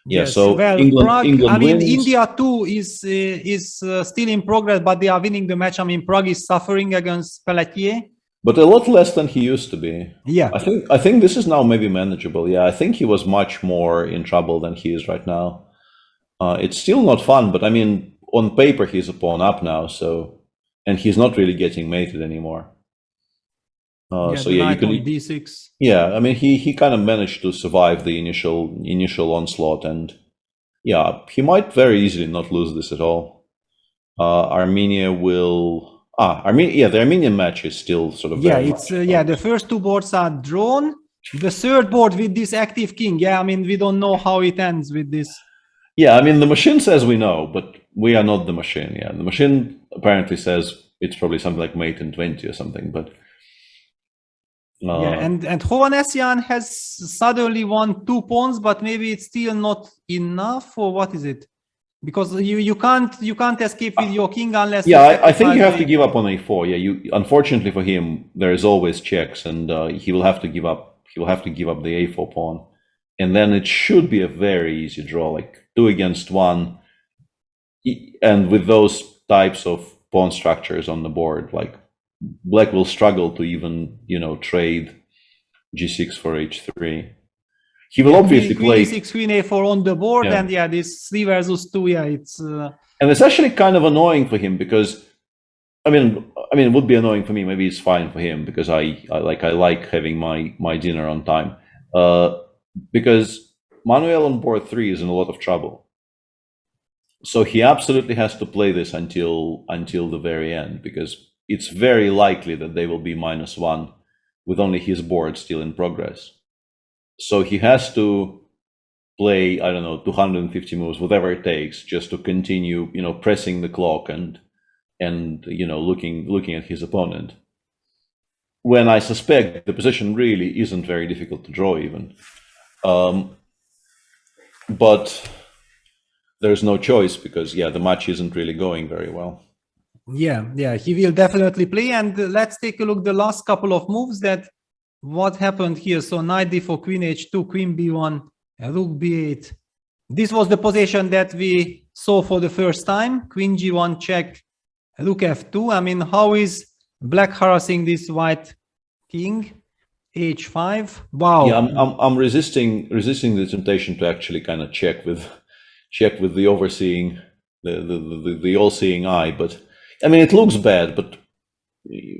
Yes, so well, England wins. India too is still in progress, but they are winning the match. I mean, Prague is suffering against Pelletier, but a lot less than he used to be. Yeah, I think this is now maybe manageable. Yeah, I think he was much more in trouble than he is right now. It's still not fun, but I mean, on paper he's a pawn up now, and he's not really getting mated anymore. You can d6. Yeah, I mean, he kind of managed to survive the initial onslaught, and yeah, he might very easily not lose this at all. Armenia will. The Armenian match is still sort of. Yeah, the first two boards are drawn. The third board with this active king. Yeah, I mean, we don't know how it ends with this. Yeah, I mean, the machine says we know, but we are not the machine. Yeah, the machine apparently says it's probably something like mate in 20 or something, but. And Hovhanessian has suddenly won 2 pawns, but maybe it's still not enough, or what is it? Because you can't escape with your king unless. Yeah, I think you have to give up on a4. Yeah, unfortunately for him, there is always checks, and he will have to give up. He will have to give up the a4 pawn, and then it should be a very easy draw, like 2 against 1, and with those types of pawn structures on the board, like. Black will struggle to even, trade g6 for h3. He will obviously play g6, queen a4 on the board, and this 3 versus 2. Yeah, it's. And it's actually kind of annoying for him because, I mean, it would be annoying for me. Maybe it's fine for him because I like having my dinner on time. Because Manuel on board 3 is in a lot of trouble. So he absolutely has to play this until the very end, because it's very likely that they will be -1 with only his board still in progress. So he has to play, I don't know, 250 moves, whatever it takes, just to continue, pressing the clock and looking at his opponent. When I suspect the position really isn't very difficult to draw even. But there's no choice because, the match isn't really going very well. Yeah, he will definitely play. And let's take a look the last couple of moves what happened here. So knight d4, queen h2, queen b1, rook b8. This was the position that we saw for the first time. Queen g1 check, rook f2. I mean, how is black harassing this white king? h5. Wow. Yeah, I'm resisting the temptation to actually kind of check with the overseeing, the all-seeing eye. But I mean, it looks bad. But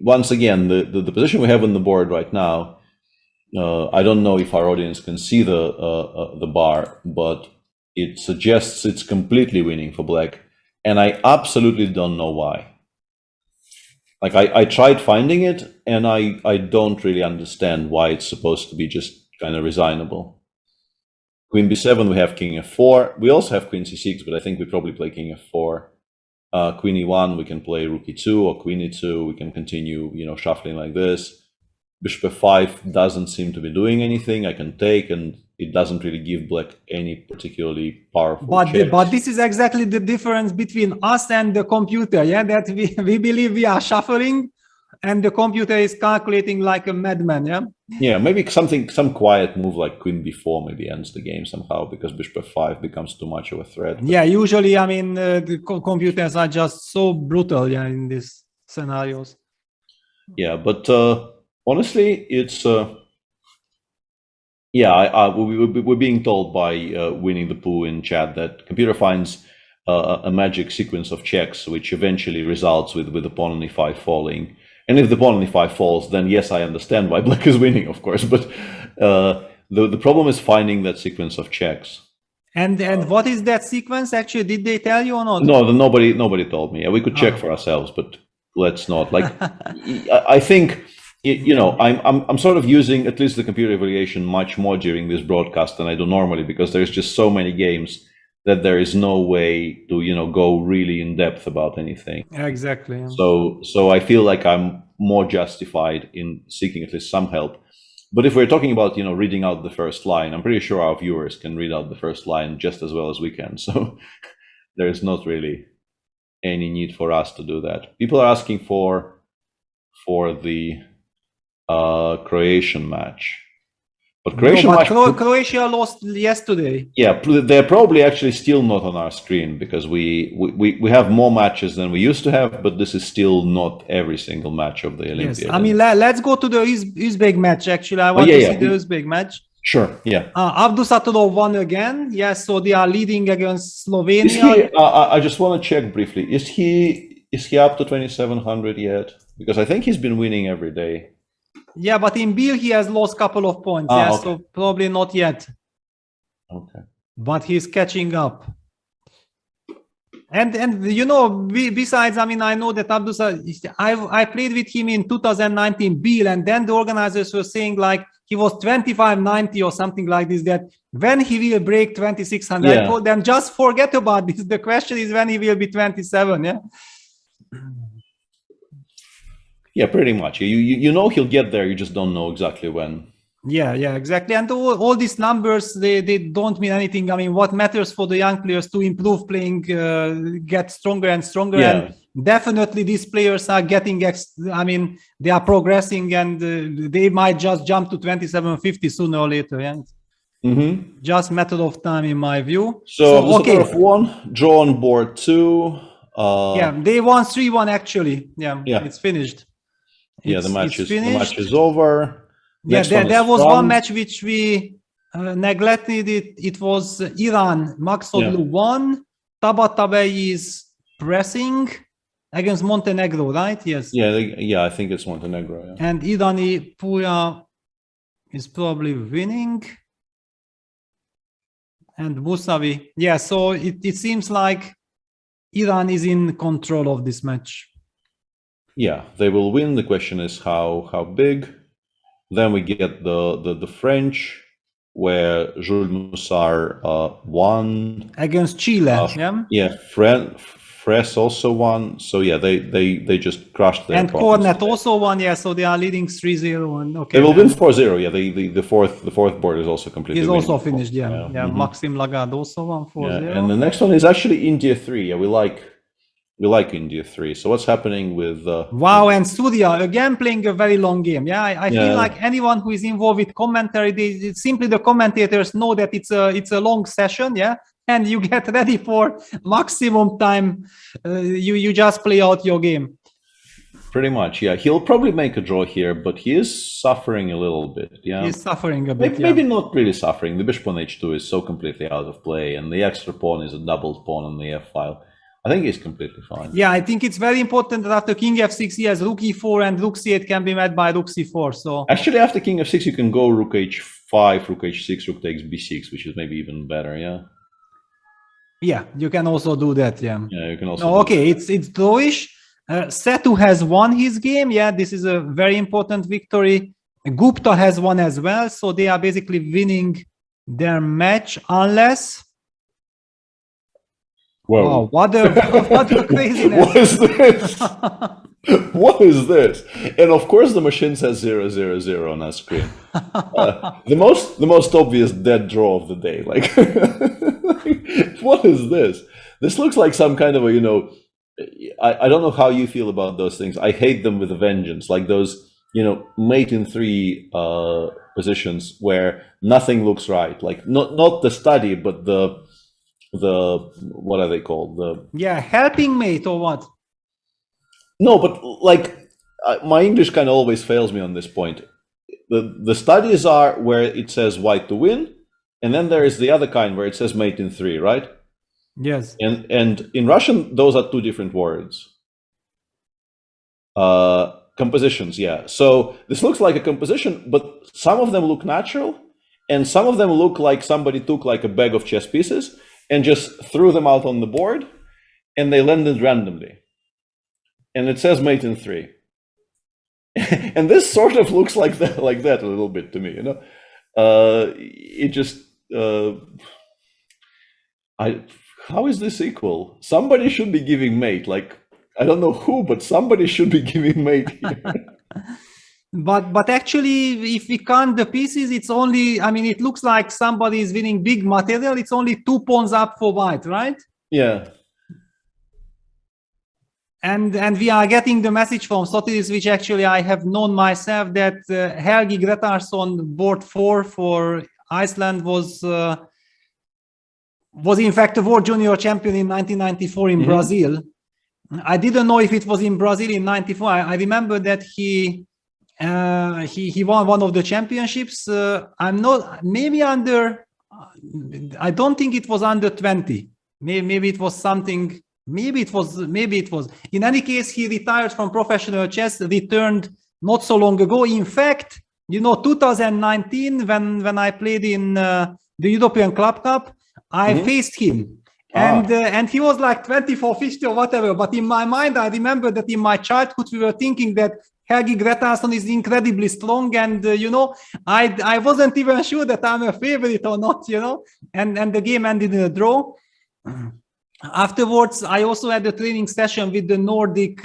once again, the position we have on the board right now, I don't know if our audience can see the bar, but it suggests it's completely winning for black, and I absolutely don't know why. Like I tried finding it, and I don't really understand why it's supposed to be just kind of resignable. Queen b7, we have king f4. We also have queen c6, but I think we probably play king f4. Queen e1, we can play rook e2 or queen e2. We can continue, shuffling like this. Bishop f5 doesn't seem to be doing anything. I can take, and it doesn't really give black any particularly powerful checks. But this is exactly the difference between us and the computer, that we believe we are shuffling, and the computer is calculating like a madman, Yeah, maybe some quiet move like queen b4 maybe ends the game somehow, because bishop f5 becomes too much of a threat. Yeah, usually, I mean, the computers are just so brutal, in these scenarios. Yeah, but honestly, it's we're being told by Winning the Pooh in chat that computer finds a magic sequence of checks, which eventually results with the pawn on e5 falling. And if the pawn on e5 falls, then yes, I understand why black is winning, of course. But the problem is finding that sequence of checks. And what is that sequence? Actually, did they tell you or not? No, nobody told me. We could check for ourselves, but let's not. Like, I think. I'm sort of using at least the computer evaluation much more during this broadcast than I do normally, because there's just so many games that there is no way to go really in depth about anything. Exactly. Yeah. So I feel like I'm more justified in seeking at least some help. But if we're talking about reading out the first line, I'm pretty sure our viewers can read out the first line just as well as we can. So there's not really any need for us to do that. People are asking for the Croatian match, but Croatia lost yesterday. Yeah, they're probably actually still not on our screen, because we have more matches than we used to have, but this is still not every single match of the Olympiad. Yes, I mean, let's go to the Uzbek match. Actually, I want to see the Uzbek match. Sure, yeah. Abdusatulov won again. Yes, so they are leading against Slovenia. I just want to check briefly. Is he up to 2700 yet? Because I think he's been winning every day. Yeah, but in Bill he has lost a couple of points. Okay. So probably not yet. Okay. But he's catching up. And besides, I mean, I know that I played with him in 2019 Bill, and then the organizers were saying like he was 2590 or something like this, that when he will break 2600. I told them just forget about this. The question is when he will be 27, Yeah, pretty much. He'll get there, you just don't know exactly when. Yeah, exactly. And all these numbers, they don't mean anything. I mean, what matters for the young players to improve playing, get stronger and stronger. Yeah. And definitely these players are getting, they are progressing, and they might just jump to 2750 sooner or later. Yeah? Mm-hmm. Just matter of time, in my view. So okay. One, draw on board 2. They won 3-1 actually. Yeah, it's finished. The match is over. Next there was one match which we neglected. It was Iran. Maxoglu won. Tabatabai is pressing against Montenegro, right? Yes. Yeah, I think it's Montenegro. Yeah. And Idani Puya is probably winning. And Busavi. Yeah, so it seems like Iran is in control of this match. Yeah, they will win. The question is how big. Then we get the French, where Jules Moussard won against Chile. Fres also won. So yeah, they just crushed their and Cornet also won. Yeah, so they are leading 3-0. And okay, they will win 4-0. Yeah, the fourth board is also completely. He's also finished. Yeah. Maxime Lagarde also won 4-0. Yeah. And the next one is actually India 3. Yeah, we like India 3. So what's happening with Wow, and Surya again playing a very long game. Yeah, I feel like anyone who is involved with commentary, simply the commentators know that it's a long session. Yeah, and you get ready for maximum time. You just play out your game. Pretty much, yeah. He'll probably make a draw here, but he is suffering a little bit. Yeah, he's suffering a bit. Maybe not really suffering. The bishop on h2 is so completely out of play, and the extra pawn is a doubled pawn on the f file. I think he's completely fine. Yeah, I think it's very important that after king f6 he has rook e4 and rook c8 can be met by rook c4. So actually, after king f6 you can go rook h5, rook h6, rook takes b6, which is maybe even better. Yeah. Yeah, you can also do that. Yeah. Yeah, you can also. No, okay, it's drawish. Setu has won his game. Yeah, this is a very important victory. Gupta has won as well, so they are basically winning their match unless. Whoa. Oh, what a craziness. What is this? What is this? And of course the machine says 000 on our screen. The most obvious dead draw of the day. Like, what is this? This looks like some kind of a, I don't know how you feel about those things. I hate them with a vengeance. Like those, mate in 3 positions where nothing looks right. Like not the study, but the what are they called? Helping mate or what? No, but like my English kind of always fails me on this point. The studies are where it says white to win, and then there is the other kind where it says mate in 3, right? Yes. And in Russian those are 2 different words. Compositions, yeah. So this looks like a composition, but some of them look natural, and some of them look like somebody took like a bag of chess pieces and just threw them out on the board, and they landed randomly. And it says mate in 3. And this sort of looks like that a little bit to me, It just, how is this equal? Somebody should be giving mate, like, I don't know who, but somebody should be giving mate here. But actually, if we count the pieces, it's only, it looks like somebody is winning big material. It's only 2 pawns up for white, right? Yeah. And we are getting the message from Sotiris, which actually I have known myself, that Helgi Gretarsson board 4 for Iceland was in fact a world junior champion in 1994 in Brazil. I didn't know if it was in Brazil in 94. I remember that he won one of the championships. I'm not, maybe under, I don't think it was under 20. Maybe it was something, maybe it was. In any case, he retired from professional chess, returned not so long ago. In fact, 2019, when I played in the European Club Cup, I faced him. And he was like 24-50 or whatever. But in my mind, I remember that in my childhood, we were thinking that Helgi Gretarsson is incredibly strong. And, I wasn't even sure that I'm a favorite or not, and the game ended in a draw. Afterwards, I also had a training session with the Nordic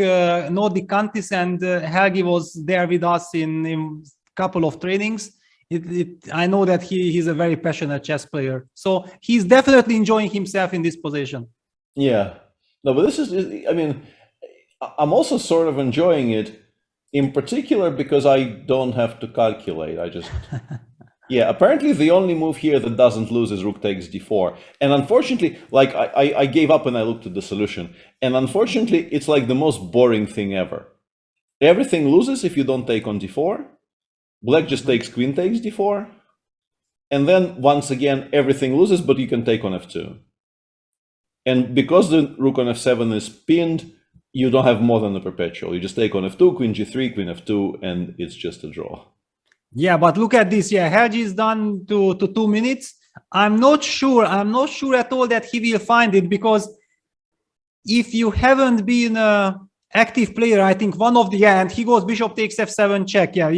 countries, and Helgi was there with us in a couple of trainings. I know that he's a very passionate chess player, so he's definitely enjoying himself in this position. Yeah, no, but this is, I'm also sort of enjoying it, in particular because I don't have to calculate. I just, apparently the only move here that doesn't lose is rook takes d4, and unfortunately, like I gave up when I looked at the solution, and unfortunately, it's like the most boring thing ever. Everything loses if you don't take on d4. Black just takes queen takes d4, and then once again everything loses, but you can take on f2. And because the rook on f7 is pinned, you don't have more than a perpetual. You just take on f2, queen g3, queen f2, and it's just a draw. Yeah, but look at this. Yeah, Helgi is done to 2 minutes. I'm not sure at all that he will find it, because if you haven't been active player. I think one of the and he goes bishop takes f7 check. Yeah,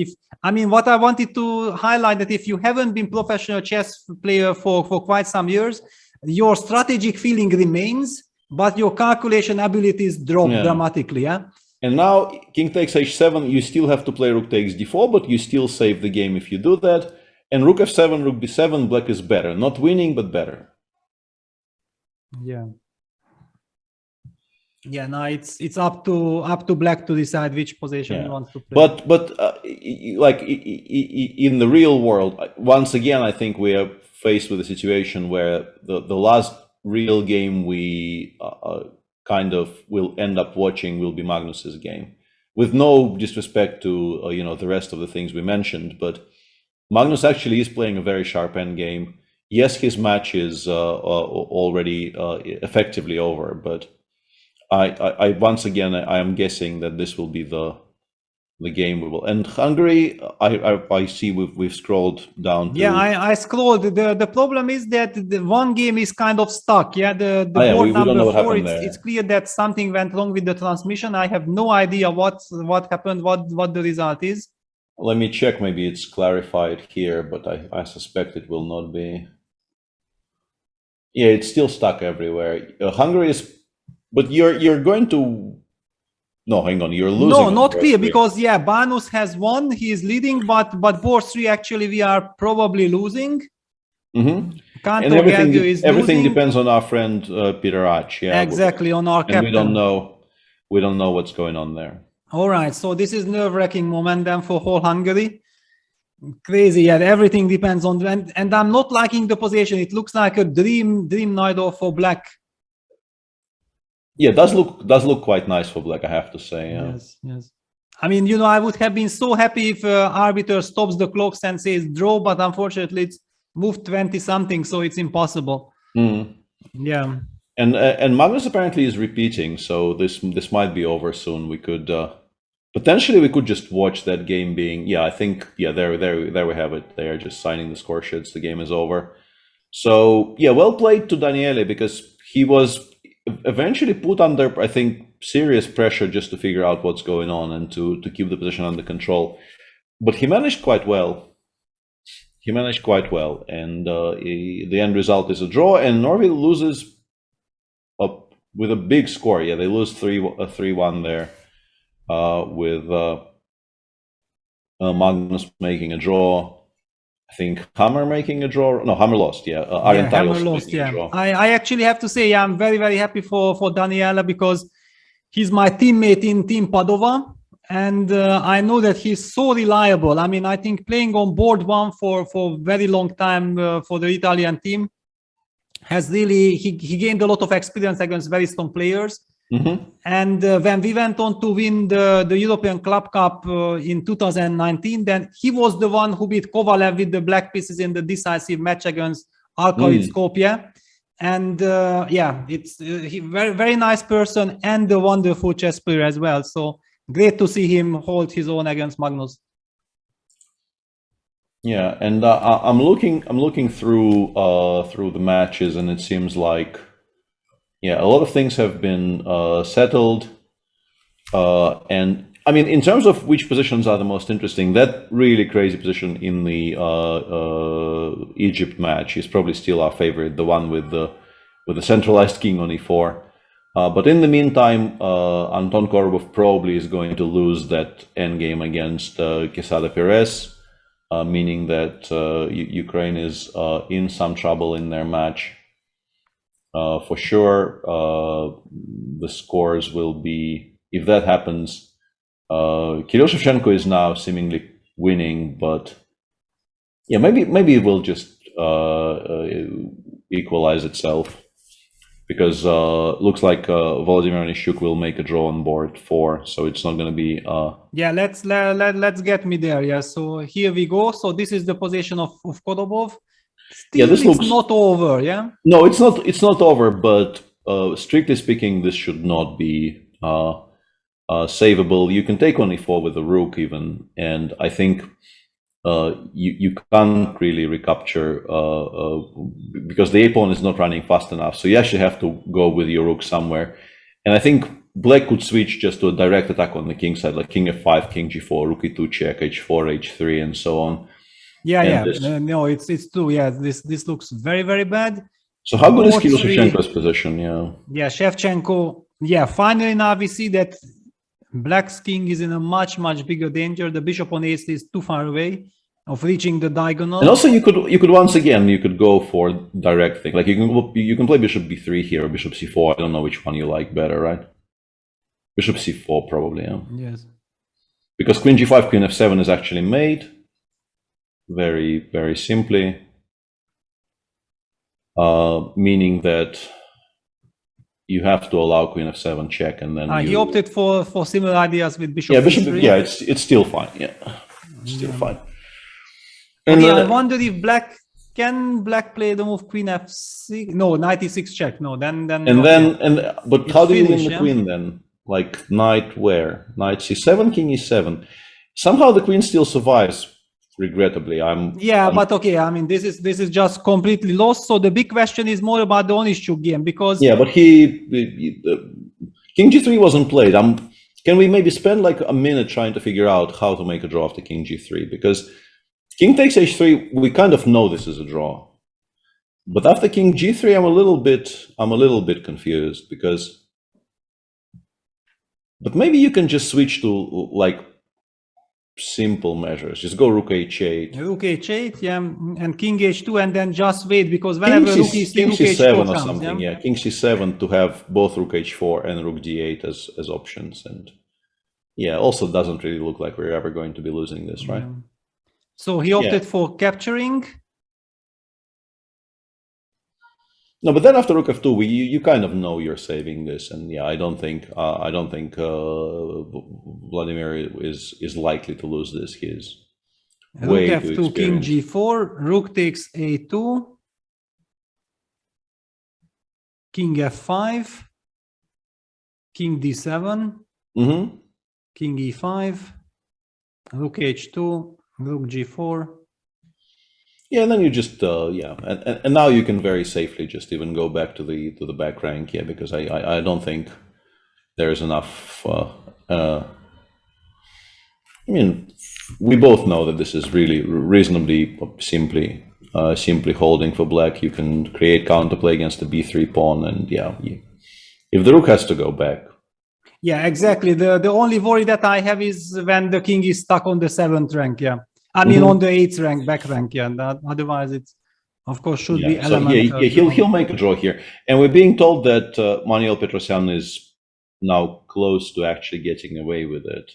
what I wanted to highlight that if you haven't been professional chess player for quite some years, your strategic feeling remains, but your calculation abilities drop dramatically. Yeah. And now king takes h7, you still have to play rook takes d4, but you still save the game if you do that. And rook f7, rook b7, black is better. Not winning, but better. Yeah. Yeah, now it's up to black to decide which position he wants to play. But like in the real world, once again, I think we are faced with a situation where the last real game we kind of will end up watching will be Magnus's game. With no disrespect to the rest of the things we mentioned, but Magnus actually is playing a very sharp end game. Yes, his match is already effectively over, but I once again I am guessing that this will be the game we will. And Hungary, I see we've scrolled down to... Yeah, I scrolled. The problem is that the one game is kind of stuck. Yeah, the board number 4, it's clear that something went wrong with the transmission. I have no idea what happened, what the result is. Let me check, maybe it's clarified here, but I suspect it will not be. Yeah, it's still stuck everywhere. Hungary is, but you're going to... No, hang on, you're losing. No, not clear, because Magnus has won, he is leading, but board 3 actually we are probably losing. Mm-hmm. And everything depends on our friend Peter Ach. Yeah, exactly, on our captain. We don't know what's going on there. All right, so this is nerve-wracking moment then for whole Hungary. Crazy, yeah, everything depends on, and I'm not liking the position. It looks like a dream night off for black. Yeah, it does look quite nice for black, I have to say. Yeah. Yes. I mean, I would have been so happy if arbiter stops the clocks and says draw, but unfortunately it's moved 20 something, so it's impossible. Yeah. And Magnus apparently is repeating, so this might be over soon. We could potentially just watch that game being. Yeah, I think there we have it. They are just signing the score sheets. The game is over. So yeah, well played to Daniele, because he was eventually put under, I think, serious pressure just to figure out what's going on and to keep the position under control. But he managed quite well. And the end result is a draw, and Norway loses with a big score. Yeah, they lose 3-1 there, with Magnus making a draw. I think Hammer making a draw. No, Hammer lost. Yeah, Hammer lost. Yeah, I actually have to say I'm very, very happy for Daniela, because he's my teammate in Team Padova, and I know that he's so reliable. I mean, I think playing on board 1 for a very long time for the Italian team has really he gained a lot of experience against very strong players. Mm-hmm. And when we went on to win the European Club Cup in 2019, then he was the one who beat Kovalev with the black pieces in the decisive match against Alcaraz Skopje. And it's very, very nice person and a wonderful chess player as well. So great to see him hold his own against Magnus. Yeah, and I'm looking through the matches, and it seems like a lot of things have been settled. And I mean, in terms of which positions are the most interesting, that really crazy position in the Egypt match is probably still our favorite, the one with the centralized king on e4. But in the meantime, Anton Korobov probably is going to lose that endgame against Quesada Perez. Meaning that Ukraine is in some trouble in their match. For sure, the scores will be, if that happens, Kirill Shevchenko is now seemingly winning, but yeah, maybe it will just equalize itself, because looks like Volodymyr Onyshchuk will make a draw on board 4, so it's not going to be. Let's get me there. Yeah, so here we go. So this is the position of Korobov. Still, this looks not over. Yeah. No, it's not. It's not over. But strictly speaking, this should not be savable. You can take on e4 with the rook even, and I think you can't really recapture because the a pawn is not running fast enough. So you actually have to go with your rook somewhere. And I think black could switch just to a direct attack on the king side, like king f5, king g4, rook e2 check, h4, h3, and so on. Yeah, no, it's true. Yeah, this looks very, very bad. So how good is Shevchenko's position? Yeah, Shevchenko. Yeah, finally now we see that Black's king is in a much bigger danger. The bishop on a3 is too far away of reaching the diagonal. And also you could once again go for direct thing. Like you can play bishop b3 here or bishop c4. I don't know which one you like better, right? Bishop c4 probably, yeah. Yes. Because queen g5, queen f7 is actually made very, very simply. Meaning that you have to allow queen f7 check, and then he opted for similar ideas with bishop. Yeah, bishop. E3. Yeah, it's still fine. Yeah, it's still fine. And I wonder if black play the move queen f6. No, knight e6 check. No, then. But how do you win the queen then? Like knight where? Knight c7, king e7. Somehow the queen still survives. Regrettably, but okay. I mean, this is just completely lost. So the big question is more about the Onishchuk game because but king g3 wasn't played. Can we maybe spend like a minute trying to figure out how to make a draw after king g3? Because king takes h3, we kind of know this is a draw. But after king g3, I'm a little bit confused because. But maybe you can just switch to like simple measures. Just go rook h8. Rook h8, yeah, and king h2, and then just wait because whenever rook king c7 or something, yeah, king c7 to have both rook h4 and rook d8 as options, and also doesn't really look like we're ever going to be losing this, right? So he opted for capturing. No, but then after rook f2, you kind of know you're saving this, and I don't think Vladimir is likely to lose this. He's way rook f2, king g4, rook takes a2, king f5, king d7, king e5, rook h2, rook g4. Yeah, and then you just and now you can very safely just even go back to the back rank, because I don't think there is enough. I mean, we both know that this is really reasonably simply holding for black. You can create counterplay against the b3 pawn, and if the rook has to go back. Yeah, exactly. The only worry that I have is when the king is stuck on the 7th rank. Yeah. I mean, on the 8th rank, back rank, and otherwise it's, of course, should be elemental. He'll make a draw here. And we're being told that Manuel Petrosyan is now close to actually getting away with it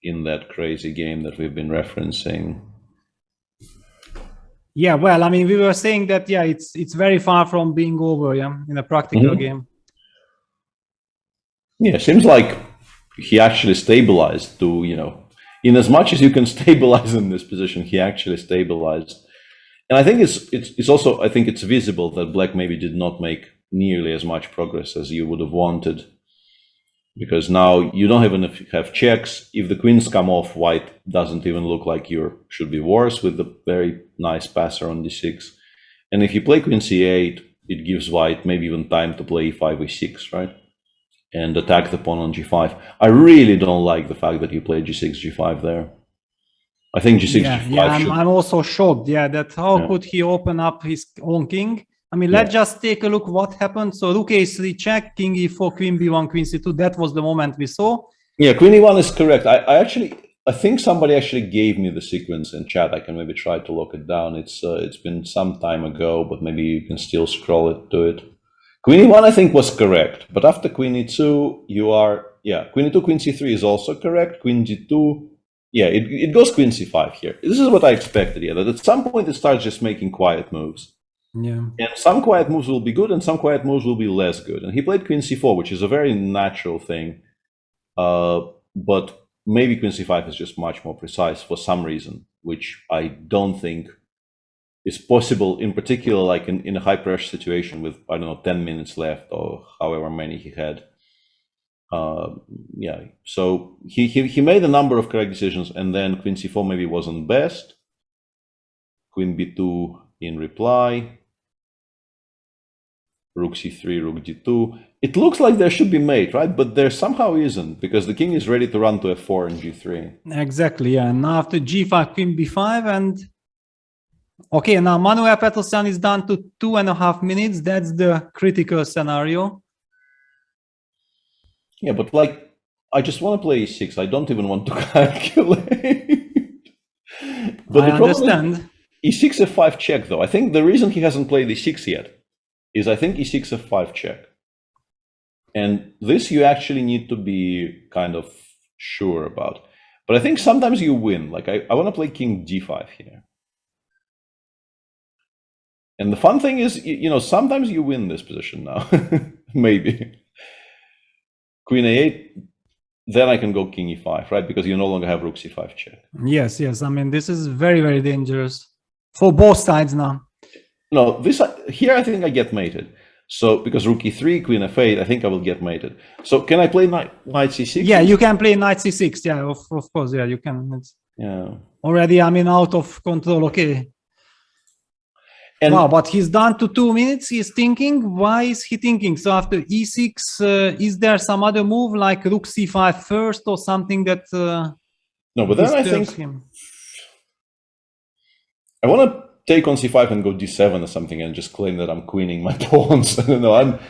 in that crazy game that we've been referencing. Yeah, well, I mean, we were saying that, it's very far from being over, in a practical game. Yeah, it seems like he actually stabilized to, in as much as you can stabilize in this position, he actually stabilized. And I think it's also, I think it's visible that black maybe did not make nearly as much progress as you would have wanted. Because now you don't even have checks. If the queens come off, white doesn't even look like you should be worse with the very nice passer on d6. And if you play queen c8, it gives white maybe even time to play e5, e6, right? And attack the pawn on g5. I really don't like the fact that you played g6, g5 there. I think g6, g5 I'm also shocked, that how could he open up his own king? I mean, let's just take a look what happened. So rook a3 check, king e4, queen b1, queen c2. That was the moment we saw. Yeah, queen e1 is correct. I think somebody actually gave me the sequence in chat. I can maybe try to lock it down. It's been some time ago, but maybe you can still scroll it to it. Queen e1, I think, was correct, but after queen e2, you are, queen e2, queen c3 is also correct, queen g2, it goes queen c5 here. This is what I expected, that at some point it starts just making quiet moves. Yeah. And some quiet moves will be good, and some quiet moves will be less good. And he played queen c4, which is a very natural thing, but maybe queen c5 is just much more precise for some reason, which I don't think is possible, in particular, like in a high pressure situation with, I don't know, 10 minutes left or however many he had. So he made a number of correct decisions, and then queen c4 maybe wasn't best. Queen b2 in reply. rook c3, rook d2. It looks like there should be mate, right? But there somehow isn't, because the king is ready to run to f4 and g3. Exactly, yeah. And now after g5, queen b5, and okay, now Manuel Petrosyan is down to 2.5 minutes. That's the critical scenario. Yeah, but like, I just want to play e6. I don't even want to calculate. But I understand. E6 f5 check, though. I think the reason he hasn't played e6 yet is I think e6 f5 check. And this you actually need to be kind of sure about. But I think sometimes you win. Like, I want to play king d5 here. And the fun thing is, you know, sometimes you win this position now. Maybe. Queen a8, then I can go king e5, right? Because you no longer have rook c5 check. Yes, yes. I mean, this is very, very dangerous for both sides now. No, this here I think I get mated. So because rook e3, queen f8, I think I will get mated. So can I play knight c6? Yeah, you can play knight c6. Yeah, of course. Yeah, you can. It's already, I mean, out of control. Okay. And wow, but he's down to 2 minutes. He's thinking. Why is he thinking? So after e6, is there some other move like rook c5 first or something that? No, but then I think I want to take on c5 and go d7 or something and just claim that I'm queening my pawns. I don't know.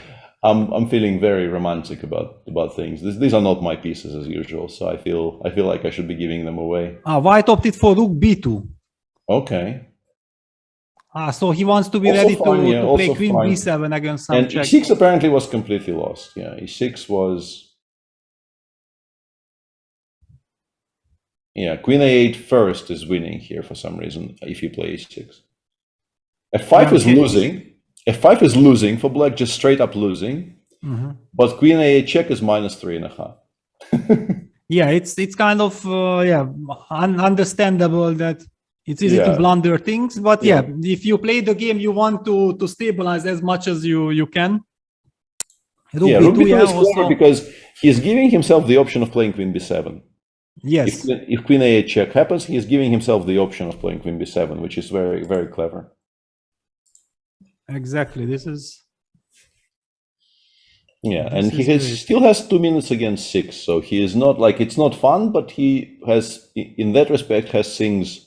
I'm feeling very romantic about things. These are not my pieces as usual, so I feel like I should be giving them away. White opted for rook b2. Okay. So he wants to be Also ready fine, to play queen b7 against some and check. e6 apparently was completely lost. Yeah, e6 was. Yeah, queen a8 first is winning here for some reason if you play e6. f5 is losing. f5 is losing for black, just straight up losing. But queen a8 check is -3.5. Yeah, it's kind of understandable that it's easy to blunder things, but if you play the game, you want to stabilize as much as you can. Rook b2 is clever because he's giving himself the option of playing queen b7. Yes. If queen a8 check happens, he's giving himself the option of playing queen b7, which is very, very clever. Exactly. This is. Yeah, and he still has 2 minutes against 6, so he is not like, it's not fun, but he has, in that respect, has things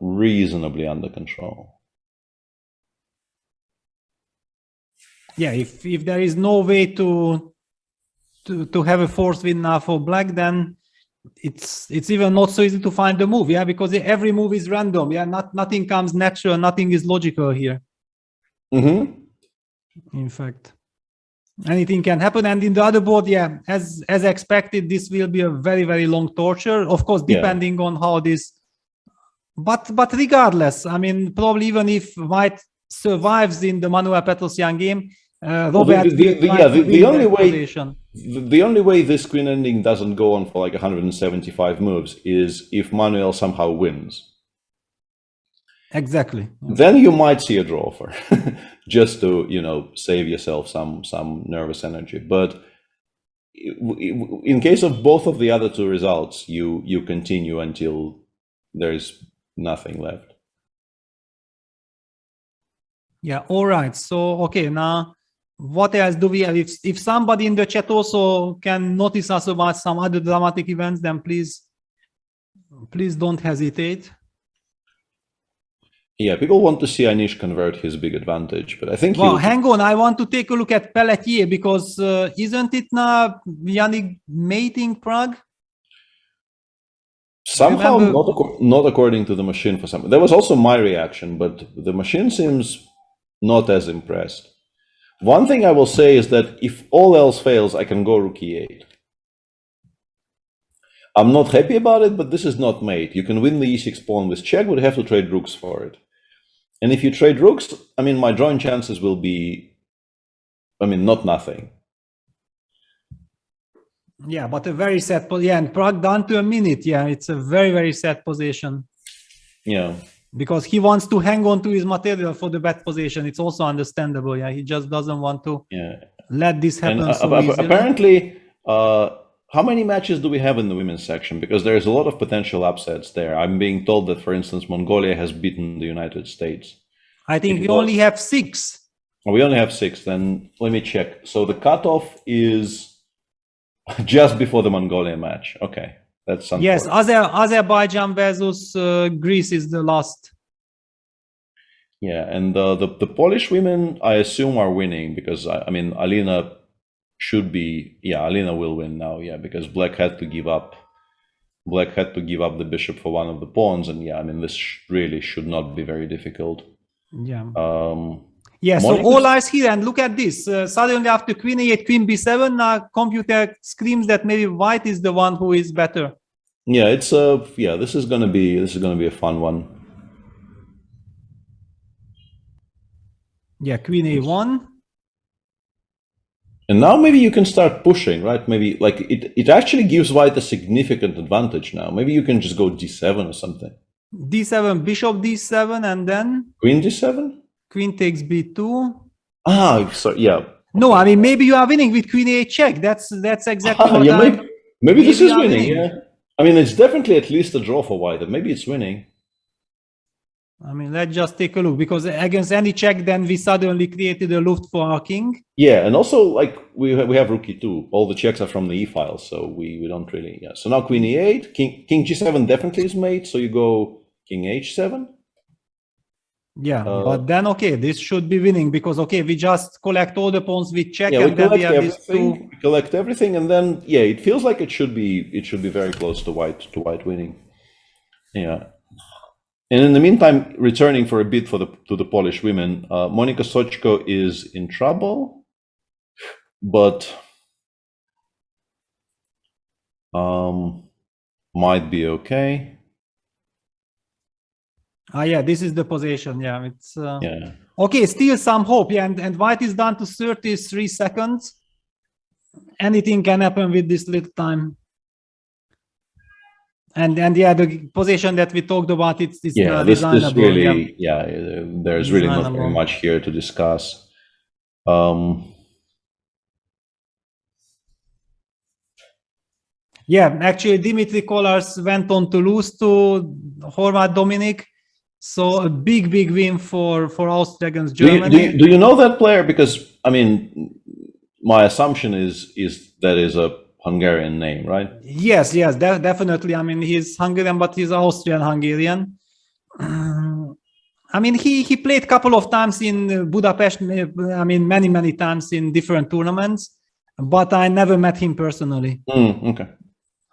reasonably under control. Yeah, if there is no way to have a force win now for black, then it's even not so easy to find the move. Yeah, because every move is random. Yeah, nothing comes natural, nothing is logical here. In fact, anything can happen. And in the other board, yeah, as expected, this will be a very, very long torture. Of course, depending on how this. But regardless, I mean, probably even if white survives in the Manuel Petrosyan game, Robert the only way this queen ending doesn't go on for like 175 moves is if Manuel somehow wins. Exactly. Then you might see a draw offer, just to, you know, save yourself some nervous energy. But in case of both of the other two results, you continue until there's nothing left. Yeah. All right. So okay, now what else do we have? If somebody in the chat also can notice us about some other dramatic events, then please don't hesitate. Yeah, people want to see Anish convert his big advantage, but I think. Well, hang on. I want to take a look at Pelletier because isn't it now Yannick mating Prague? Somehow not according to the machine for some. There was also my reaction, but the machine seems not as impressed. One thing I will say is that if all else fails, I can go rook e8. I'm not happy about it, but this is not mate. You can win the e6 pawn with check, but you have to trade rooks for it. And if you trade rooks, I mean, my drawing chances will be, I mean, not nothing. Yeah, but a very sad position. Yeah, and Prague down to a minute. Yeah, it's a very, very sad position. Yeah. Because he wants to hang on to his material for the bad position. It's also understandable. Yeah, he just doesn't want to let this happen so easily. Apparently, how many matches do we have in the women's section? Because there's a lot of potential upsets there. I'm being told that, for instance, Mongolia has beaten the United States. I think we only have 6. We only have 6, then let me check. So the cutoff is just before the Mongolia match. Okay, that's something. Yes, Azerbaijan versus Greece is the last. Yeah, and the Polish women, I assume, are winning because, I mean, Alina should be, yeah, Alina will win now, yeah, because Black had to give up the bishop for one of the pawns, and yeah, I mean, this really should not be very difficult. Yeah. Yeah, so all eyes here, and look at this. Suddenly after queen e8, queen b7, computer screams that maybe white is the one who is better. Yeah, it's yeah, this is gonna be a fun one. Yeah, queen a1. And now maybe you can start pushing, right? Maybe like it actually gives white a significant advantage now. Maybe you can just go d7 or something. d7, bishop d7, and then queen d7. Queen takes b2. Ah, sorry, yeah. No, I mean maybe you are winning with queen a8 check. That's exactly what yeah, maybe this is winning. Yeah, I mean it's definitely at least a draw for white, and maybe it's winning. I mean, let's just take a look, because against any check, then we suddenly created a luft for our king. Yeah, and also like we have rook e2. All the checks are from the e file, so we don't really. Yeah. So now queen e8, king g7 definitely is mate. So you go king h7. Yeah, but then okay, this should be winning because okay, we just collect all the pawns with check, yeah, and then we have everything. these two. We collect everything, and then yeah, it feels like it should be very close to white winning. Yeah. And in the meantime, returning for a bit to the Polish women, Monika Sochko is in trouble, but might be okay. Yeah, this is the position. Yeah, it's yeah. Okay, still some hope. Yeah, and white is down to 33 seconds. Anything can happen with this little time. And yeah, the position that we talked about, it's yeah, this really, yeah, there's really not very much here to discuss. Yeah, actually, Dimitri Kolarz went on to lose to Horvat Dominik. So a big win for Austria against Germany. Do you know that player? Because I mean, my assumption is that is a Hungarian name, right? Yes, definitely. I mean, he's Hungarian, but he's Austrian-Hungarian. I mean, he played a couple of times in Budapest. I mean, many times in different tournaments, but I never met him personally. Okay.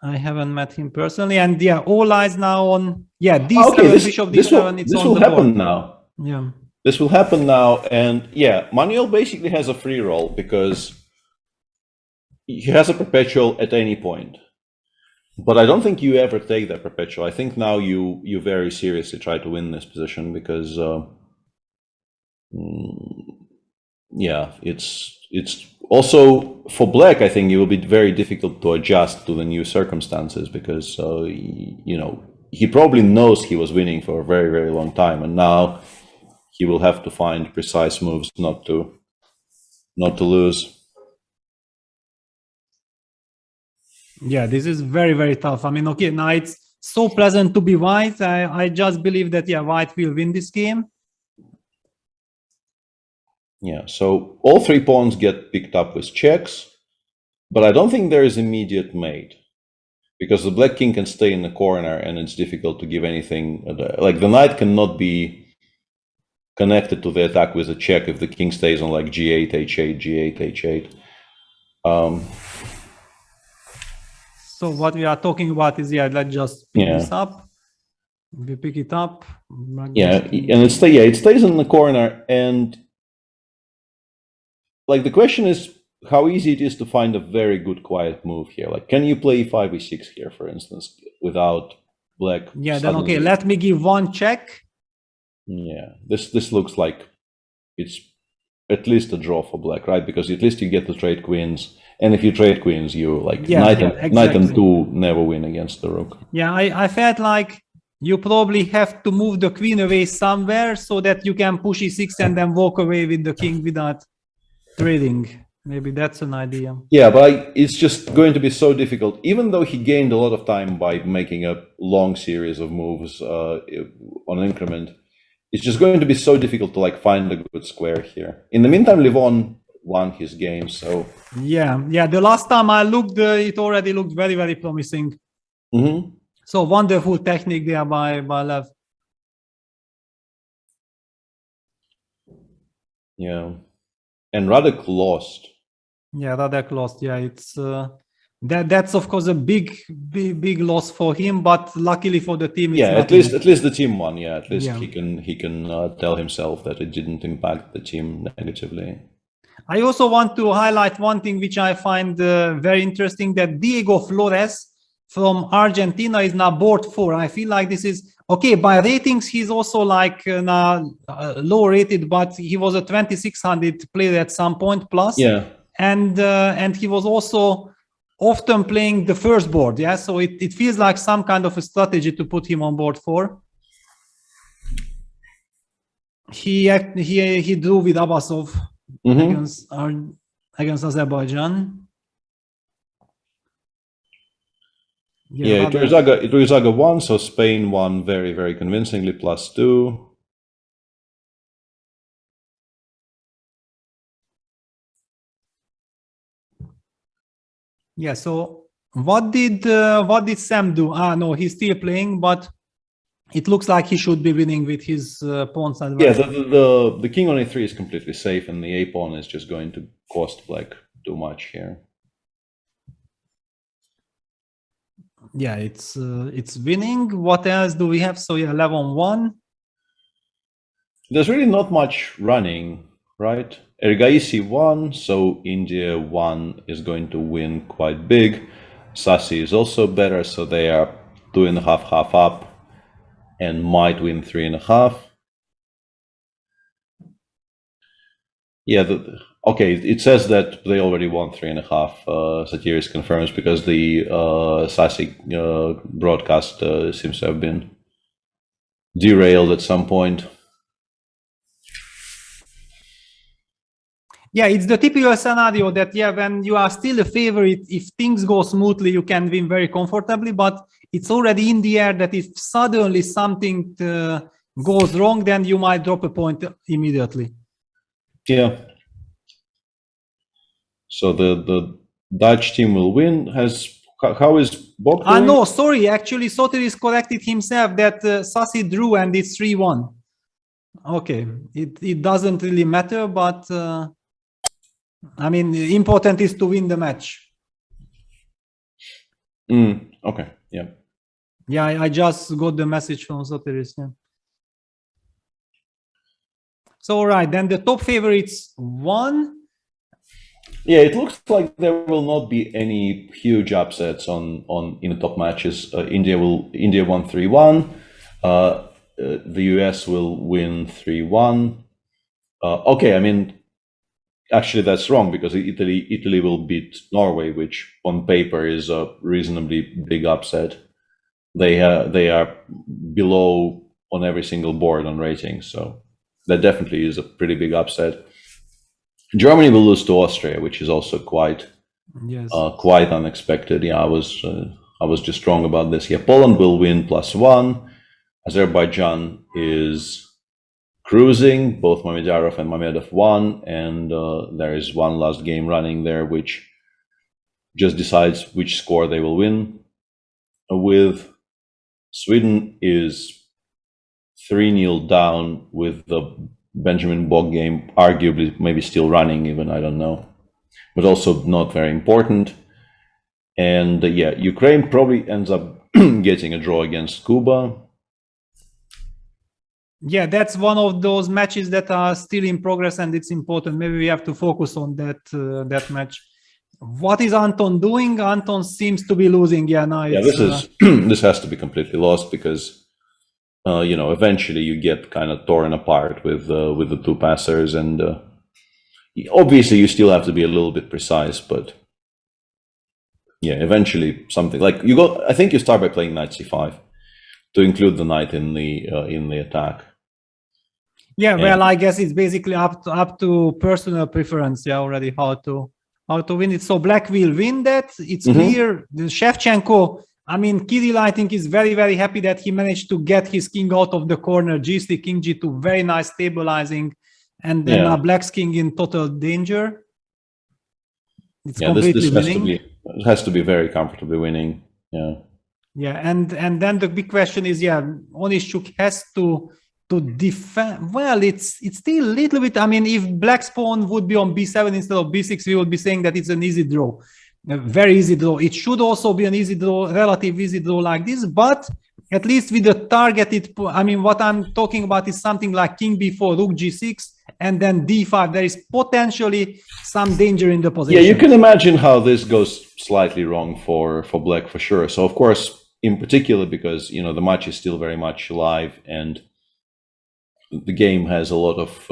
I haven't met him personally, and yeah, all eyes now on d7, bishop d7. This will happen now. Yeah, this will happen now, and yeah, Manuel basically has a free roll because he has a perpetual at any point. But I don't think you ever take that perpetual. I think now you very seriously try to win this position because yeah, it's also for Black. I think it will be very difficult to adjust to the new circumstances because you know, he probably knows he was winning for a very long time, and now he will have to find precise moves not to lose. Yeah, this is very tough. I mean, okay, now it's so pleasant to be white. I just believe that yeah, white will win this game. Yeah, so all 3 pawns get picked up with checks, but I don't think there is immediate mate because the black king can stay in the corner and it's difficult to give anything. Like the knight cannot be connected to the attack with a check if the king stays on like g8, h8, g8, h8. So what we are talking about is yeah, let's just pick this up. We pick it up. Yeah, and it stays in the corner, and like the question is how easy it is to find a very good quiet move here. Like, can you play e5, e6 here, for instance, without black? Yeah, then okay, let me give one check. Yeah, this looks like it's at least a draw for black, right? Because at least you get to trade queens. And if you trade queens, you like knight and 2 never win against the rook. Yeah, I felt like you probably have to move the queen away somewhere so that you can push e6 and then walk away with the king without trading. Maybe that's an idea. Yeah, but it's just going to be so difficult. Even though he gained a lot of time by making a long series of moves on increment, it's just going to be so difficult to like find a good square here. In the meantime, Livon won his game, so yeah. The last time I looked, it already looked very, very promising. So wonderful technique there by Lev. Yeah, and Radek lost. Yeah, Radek lost. Yeah, it's that's of course a big loss for him, but luckily for the team, Yeah, at least the team won. Yeah, at least Yeah. he can tell himself that it didn't impact the team negatively. I also want to highlight one thing which I find very interesting, that Diego Flores from Argentina is now board 4. I feel like this is okay by ratings. He's also like now low rated, but he was a 2600 player at some point plus. Yeah, and he was also often playing the first board. Yeah, so it feels like some kind of a strategy to put him on board 4. He drew with Abbasov against Azerbaijan. yeah. Iturrizaga won, so Spain won very, very convincingly, +2. Yeah. So what did Sam do? No, he's still playing, but it looks like he should be winning with his pawns. Yeah, the king on a3 is completely safe, and the a pawn is just going to cost like too much here. Yeah, it's winning. What else do we have? So yeah, 11-1. There's really not much running, right? Ergaisi won, so India 1 is going to win quite big. Sassi is also better, so they are 2.5 half up and might win 3.5. Yeah, okay, it says that they already won 3.5. Satiris confirms, because the Sassi broadcast seems to have been derailed at some point. Yeah, it's the typical scenario that, yeah, when you are still a favorite, if things go smoothly, you can win very comfortably, but it's already in the air that if suddenly something goes wrong, then you might drop a point immediately. Yeah. So the Dutch team will win. How is Bob doing? No, sorry, actually Sotiris corrected himself that Sassi drew and it's 3-1. Okay, it doesn't really matter, but I mean, important is to win the match. Okay, yeah. Yeah, I just got the message from Sotiris. Yeah. So, all right, then the top favorites won. Yeah, it looks like there will not be any huge upsets in the top matches. India won 3-1. The US will win 3-1. Okay, I mean, actually that's wrong, because Italy will beat Norway, which on paper is a reasonably big upset. They are below on every single board on ratings, so that definitely is a pretty big upset. Germany will lose to Austria, which is also quite unexpected. Yeah, I was just wrong about this. Yeah, Poland will win +1. Azerbaijan is cruising. Both Mamedov and Mamedov won, and there is one last game running there, which just decides which score they will win with. Sweden is 3-0 down, with the Benjamin Bog game arguably maybe still running even, I don't know, but also not very important. And yeah, Ukraine probably ends up getting a draw against Cuba. Yeah, that's one of those matches that are still in progress, and it's important. Maybe we have to focus on that match. What is Anton doing? Anton seems to be losing. Yeah, now this has to be completely lost, because eventually you get kind of torn apart with the two passers, and obviously you still have to be a little bit precise, but yeah, eventually something like I think you start by playing knight c5 to include the knight in the attack. Yeah, well, I guess it's basically up to personal preference. Yeah, already how to win it. So Black will win that. It's clear. The Shevchenko I mean, Kirill, I think, is very, very happy that he managed to get his king out of the corner. G3, king G2, very nice stabilizing. And then Black's king in total danger. It's completely winning. It has to be very comfortably winning. Yeah. Yeah, and then the big question is, Onischuk has to defend. Well, it's still a little bit. I mean, if Black's pawn would be on B7 instead of B6, we would be saying that it's an easy draw. A very easy draw. It should also be an easy draw, relative easy draw like this, but at least with the targeted, I mean, what I'm talking about is something like king b4, rook g6, and then d5. There is potentially some danger in the position. Yeah, you can imagine how this goes slightly wrong for Black for sure. So of course, in particular, because the match is still very much live and the game has a lot of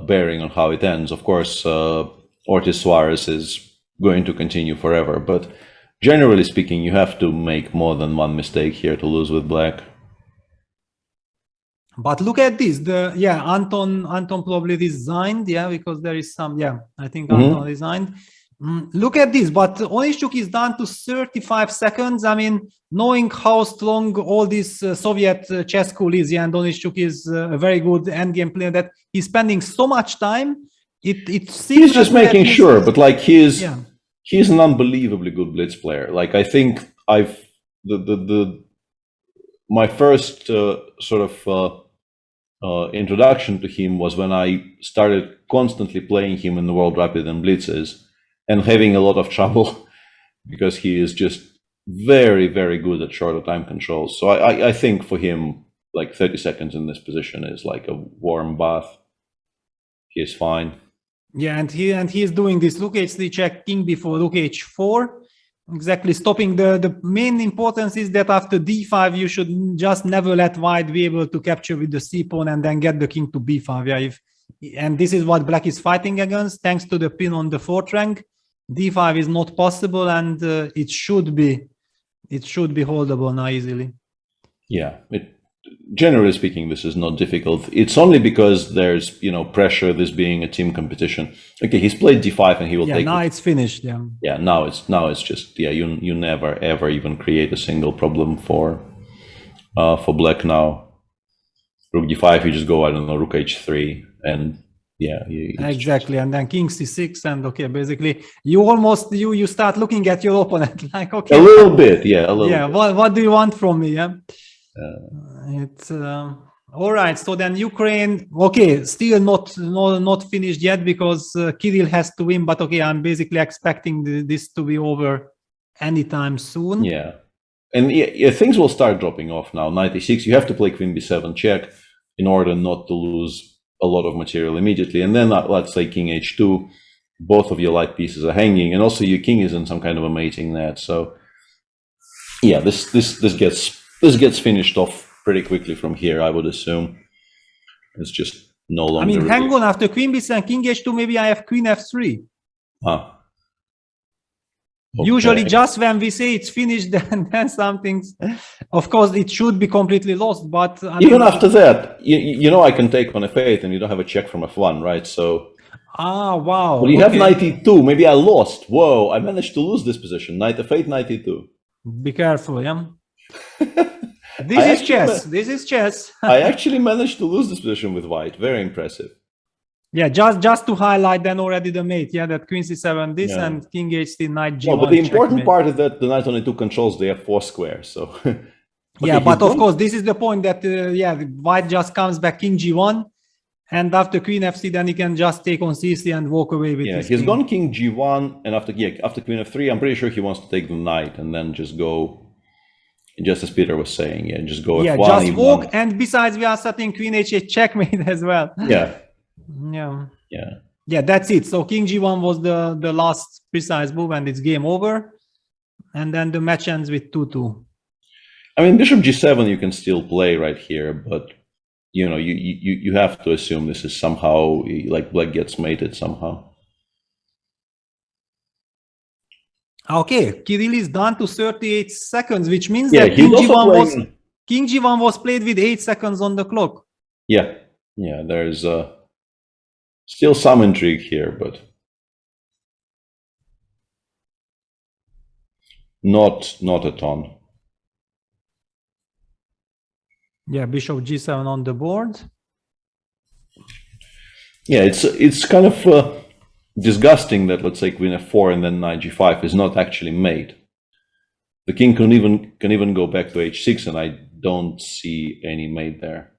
bearing on how it ends. Of course, Ortiz Suarez is going to continue forever, but generally speaking, you have to make more than one mistake here to lose with Black. But look at this. Anton probably resigned, because there is some, I think Anton resigned. Look at this, but Onischuk is down to 35 seconds. I mean, knowing how strong all this Soviet chess school is, and Onischuk is a very good endgame player, that he's spending so much time. It seems he's just making sure, but like he's an unbelievably good blitz player. Like I think my first introduction to him was when I started constantly playing him in the World Rapid and Blitzes and having a lot of trouble because he is just very, very good at shorter time controls. So I think for him, like 30 seconds in this position is like a warm bath. He is fine. Yeah, and he is doing this rook h3 check, king b4, rook h4, exactly stopping. The main importance is that after d5 you should just never let white be able to capture with the c pawn and then get the king to b5. And this is what Black is fighting against, thanks to the pin on the fourth rank. d5 is not possible, and it should be holdable now easily. Yeah, generally speaking, this is not difficult. It's only because there's pressure, this being a team competition. Okay, he's played d5 and he will take it. Now it's finished. Yeah, now it's just you never ever even create a single problem for Black now. Rook d5, you just go, I don't know, rook h3, and exactly, and then king c6, and okay, basically you start looking at your opponent like, okay, a little bit, a little bit. What do you want from me? It's all right. So then Ukraine, okay, still not finished yet because Kirill has to win. But okay, I'm basically expecting this to be over anytime soon. Yeah, and things will start dropping off now. Knight e6. You have to play queen b7 check in order not to lose a lot of material immediately. And then let's say king h2. Both of your light pieces are hanging, and also your king is in some kind of a mating net. So yeah, this gets finished off pretty quickly from here, I would assume. It's just no longer. I mean, hang on, after queen b7, king h2, maybe I have queen f3. Okay. Usually just when we say it's finished, then something's, of course, it should be completely lost, but even after that, I can take on f8 and you don't have a check from f1, right? So wow. Well, you have knight e2. Maybe I lost. Whoa, I managed to lose this position. Knight f8, knight e2. Be careful, This is chess. I actually managed to lose this position with white. Very impressive. Yeah, just to highlight then already the mate. Yeah, that queen c7 this and king h3, knight g1. No, but the important part is that the knight on e2 controls the f4 square. So yeah, but of course this is the point that white just comes back king g1, and after queen fc, then he can just take on c3 and walk away with his he's king. gone king g1, and after queen f3, I'm pretty sure he wants to take the knight and then just go. Just as Peter was saying, just go f1. Just walk, and besides we are setting queen h8 checkmate as well. Yeah, that's it. So king g1 was the last precise move, and it's game over. And then the match ends with 2-2. I mean, bishop g7 you can still play right here, but you have to assume this is somehow like Black gets mated somehow. Okay, Kirill is down to 38 seconds, which means that king g1 was played with 8 seconds on the clock. Yeah, there's still some intrigue here, but Not a ton. Yeah, bishop g7 on the board. Yeah, it's kind of disgusting that, let's say, queen f4 and then knight g5 is not actually made. The king can even go back to h6, and I don't see any mate there.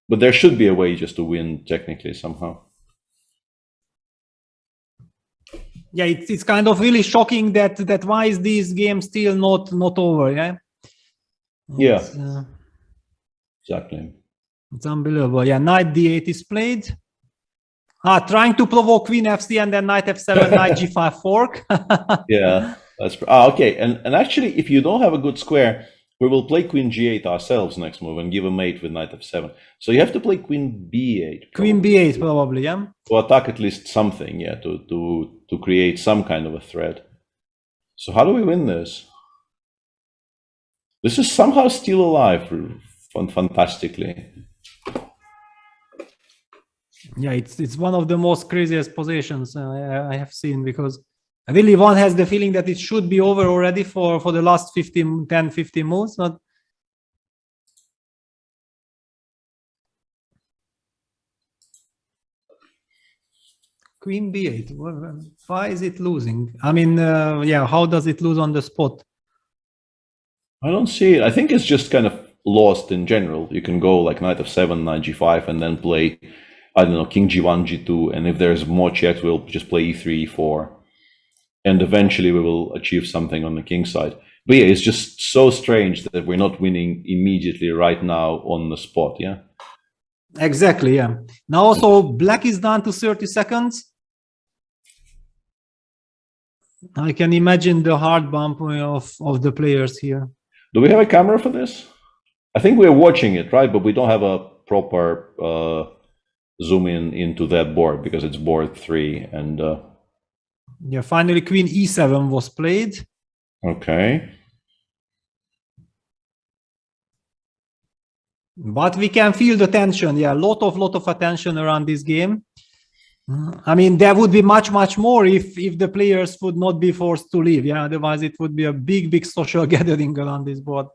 But there should be a way just to win technically somehow. Yeah, it's kind of really shocking that why is this game still not over? Yeah. Yeah. Exactly. It's unbelievable. Yeah, knight d8 is played. Trying to provoke queen fc and then knight f7, knight g5 fork. Yeah, that's okay. And actually, if you don't have a good square, we will play queen g8 ourselves next move and give a mate with knight f7. So you have to play queen b8. Probably. Queen b8 probably, yeah. To attack at least something, yeah, to create some kind of a threat. So how do we win this? This is somehow still alive, fantastically. Yeah, it's one of the most craziest positions I have seen, because really one has the feeling that it should be over already for the last 10-15 moves. But queen b8, why is it losing? I mean, yeah, how does it lose on the spot? I don't see it. I think it's just kind of lost in general. You can go like knight f7, knight g5, and then play, I don't know, king g1, g2, and if there's more checks, we'll just play e3, e4, and eventually we will achieve something on the king side. But yeah, it's just so strange that we're not winning immediately right now on the spot, yeah? Exactly, yeah. Now also black is down to 30 seconds. I can imagine the heart bump of the players here. Do we have a camera for this? I think we're watching it, right? But we don't have a proper zoom into that board because it's board 3 and yeah, finally queen e7 was played. Okay. But we can feel the tension. Yeah, a lot of attention around this game. I mean, there would be much more if the players would not be forced to leave. Yeah, otherwise it would be a big social gathering around this board.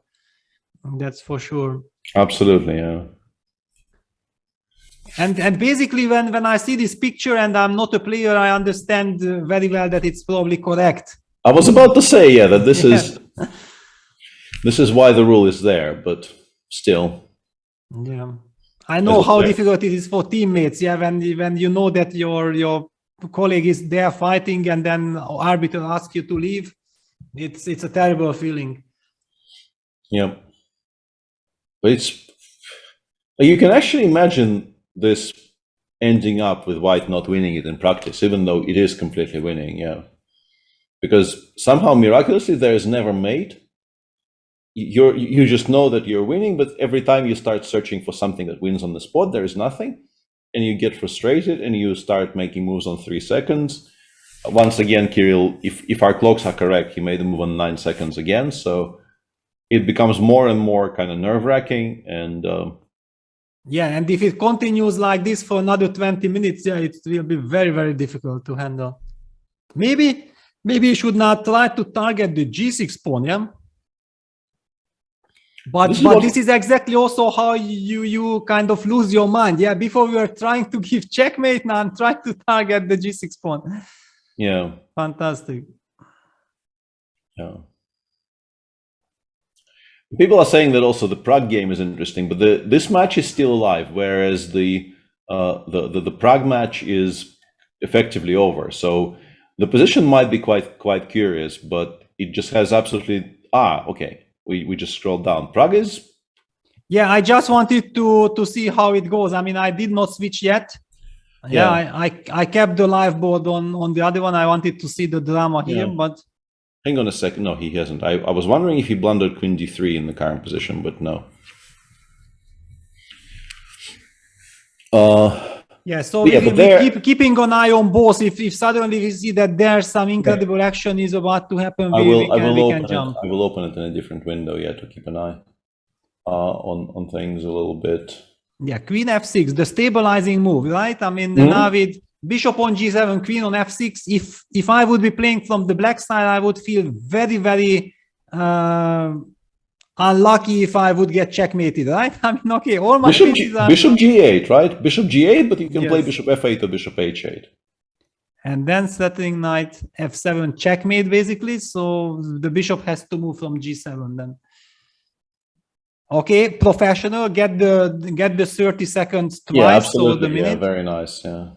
That's for sure. Absolutely, yeah. And basically, when I see this picture and I'm not a player, I understand very well that it's probably correct. I was about to say, yeah, that this is why the rule is there, but still. Yeah, I know how difficult it is for teammates. Yeah, when you know that your colleague is there fighting and then arbiter asks you to leave, it's a terrible feeling. Yeah, but you can actually imagine this ending up with white not winning it in practice, even though it is completely winning. Yeah, because somehow miraculously there is never mate. You just know that you're winning, but every time you start searching for something that wins on the spot, there is nothing, and you get frustrated and you start making moves on 3 seconds. Once again, Kirill, if our clocks are correct, he made a move on 9 seconds again, so it becomes more and more kind of nerve-wracking. And yeah, and if it continues like this for another 20 minutes, yeah, it will be very difficult to handle. Maybe you should not try to target the g6 pawn, yeah. But this is exactly also how you kind of lose your mind. Yeah, before we were trying to give checkmate, now I'm trying to target the g6 pawn. Yeah. Fantastic. Yeah. People are saying that also the Prague game is interesting, but this match is still alive, whereas the Prague match is effectively over. So the position might be quite curious, but it just has absolutely okay. We just scrolled down. Prague is... Yeah, I just wanted to see how it goes. I mean, I did not switch yet. Yeah, I kept the live board on the other one. I wanted to see the drama here, but... Hang on a second. No, he hasn't. I was wondering if he blundered queen d3 in the current position, but no. Yeah, so we keep keeping an eye on both. If suddenly we see that there's some incredible action is about to happen, we can jump. I will open it in a different window, to keep an eye on things a little bit. Yeah, queen f6, the stabilizing move, right? I mean, now bishop on g7, queen on f6. If I would be playing from the black side, I would feel very, very unlucky if I would get checkmated, right? I mean, okay, all my pieces are... Bishop g8, right? Bishop g8, but you can Yes. play bishop f8 or bishop h8. And then settling knight f7 checkmate, basically. So the bishop has to move from g7 then. Okay, professional, get the 30 seconds twice. Yeah, absolutely. So the minute. Yeah, very nice. Yeah.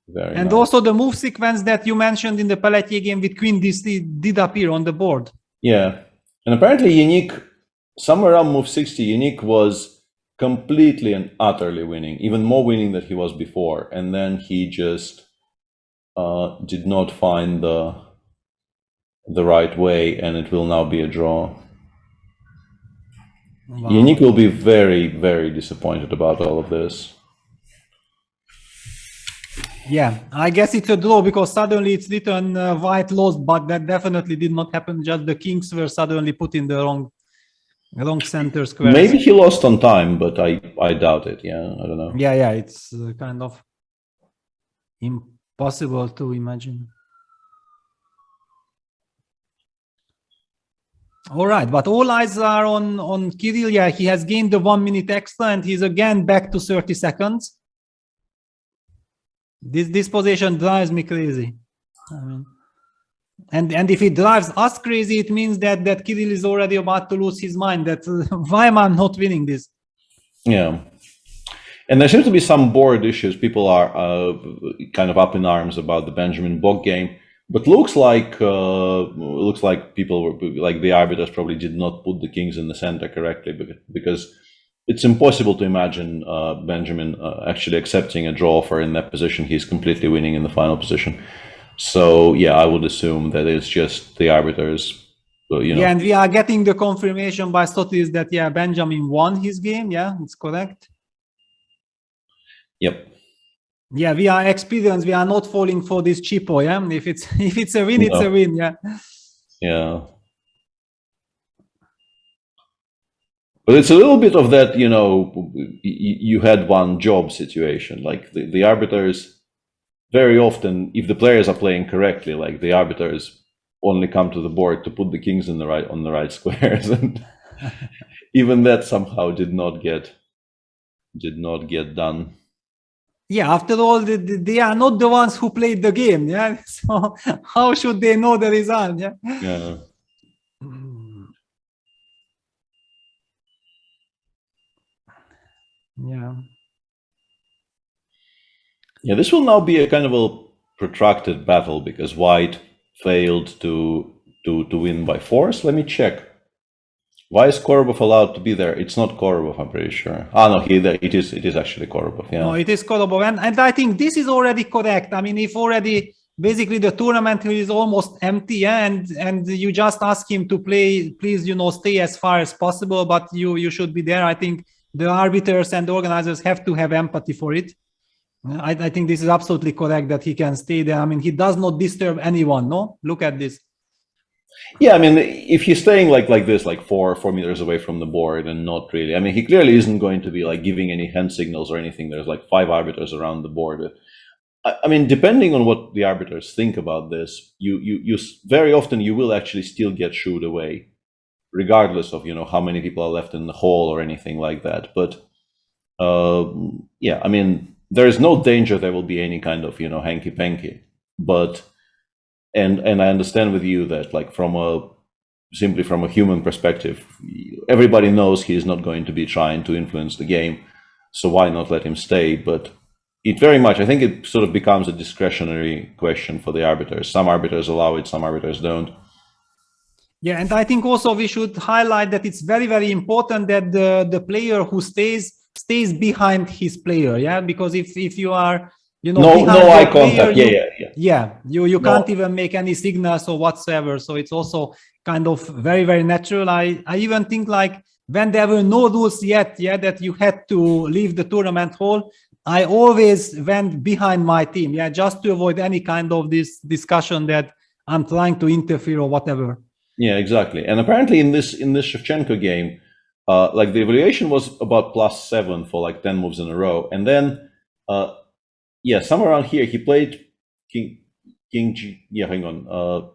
Very And nice. also the move sequence that you mentioned in the Pelletier game with queen d3 did appear on the board. Yeah. And apparently Yannick, somewhere around move 60, Yannick was completely and utterly winning, even more winning than he was before. And then he just did not find the right way, and it will now be a draw. Wow. Yannick will be very, very disappointed about all of this. Yeah, I guess it's a draw because suddenly it's written white lost, but that definitely did not happen. Just the kings were suddenly put in the wrong center square. Maybe he lost on time, but I doubt it. Yeah, I don't know. Yeah, it's kind of impossible to imagine. All right, but all eyes are on Kirill. Yeah, he has gained the 1 minute extra, and he's again back to 30 seconds. This position drives me crazy. I mean, and if it drives us crazy, it means that Kirill is already about to lose his mind. That why am I not winning this? Yeah, and there seems to be some board issues. People are kind of up in arms about the Benjamin Bock game, but looks like people were like the arbiters probably did not put the kings in the center correctly, because it's impossible to imagine Benjamin actually accepting a draw offer in that position. He's completely winning in the final position. So yeah, I would assume that it's just the arbiters, you know. Yeah, and we are getting the confirmation by Sotis that Benjamin won his game. Yeah, it's correct. Yep. Yeah, we are experienced. We are not falling for this cheapo. Yeah, if it's a win, it's a win. Yeah. Yeah. But it's a little bit of that, you know, you had one job situation. Like the arbiters, very often, if the players are playing correctly, like the arbiters only come to the board to put the kings on the right squares, and even that somehow did not get done. Yeah, after all, they are not the ones who played the game. Yeah, so how should they know the result? Yeah. Yeah. Yeah. Yeah, this will now be a kind of a protracted battle because White failed to win by force. Let me check. Why is Korobov allowed to be there? It's not Korobov, I'm pretty sure. No, it is actually Korobov. Yeah. No, it is Korobov, and I think this is already correct. I mean, if already basically the tournament is almost empty, yeah, and you just ask him to play, please, you know, stay as far as possible, but you should be there. I think the arbiters and the organizers have to have empathy for it. I think this is absolutely correct that he can stay there. I mean, he does not disturb anyone. No, look at this. Yeah, I mean, if he's staying like this, like 4 meters away from the board, and not really, I mean, he clearly isn't going to be like giving any hand signals or anything. There's like 5 arbiters around the board. I mean, depending on what the arbiters think about this, you very often you will actually still get shooed away, regardless of, you know, how many people are left in the hall or anything like that. But yeah, I mean, there is no danger there will be any kind of, you know, hanky-panky. But and I understand with you that, like, simply from a human perspective, everybody knows he is not going to be trying to influence the game, so why not let him stay? But it very much, I think it sort of becomes a discretionary question for the arbiters. Some arbiters allow it, some arbiters don't. Yeah, and I think also we should highlight that it's very, very important that the player who stays behind his player. Yeah, because if you are, you know, no eye contact. You can't even make any signals or whatsoever. So it's also kind of very, very natural. I even think, like, when there were no rules yet, that you had to leave the tournament hall, I always went behind my team, just to avoid any kind of this discussion that I'm trying to interfere or whatever. Yeah, exactly. And apparently in this Shevchenko game, like the evaluation was about +7 for like 10 moves in a row, and then yeah, somewhere around here he played king G. Yeah, hang on.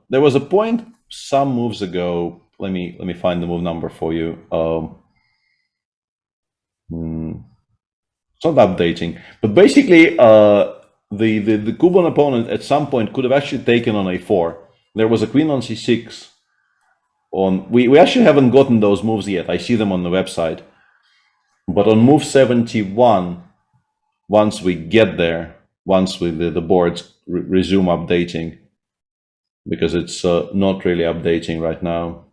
There was a point some moves ago. Let me find the move number for you. It's not updating, but basically the Cuban opponent at some point could have actually taken on a4. There was a queen on c6. We actually haven't gotten those moves yet. I see them on the website, but on move 71, once we get there, once the boards resume updating, because it's not really updating right now.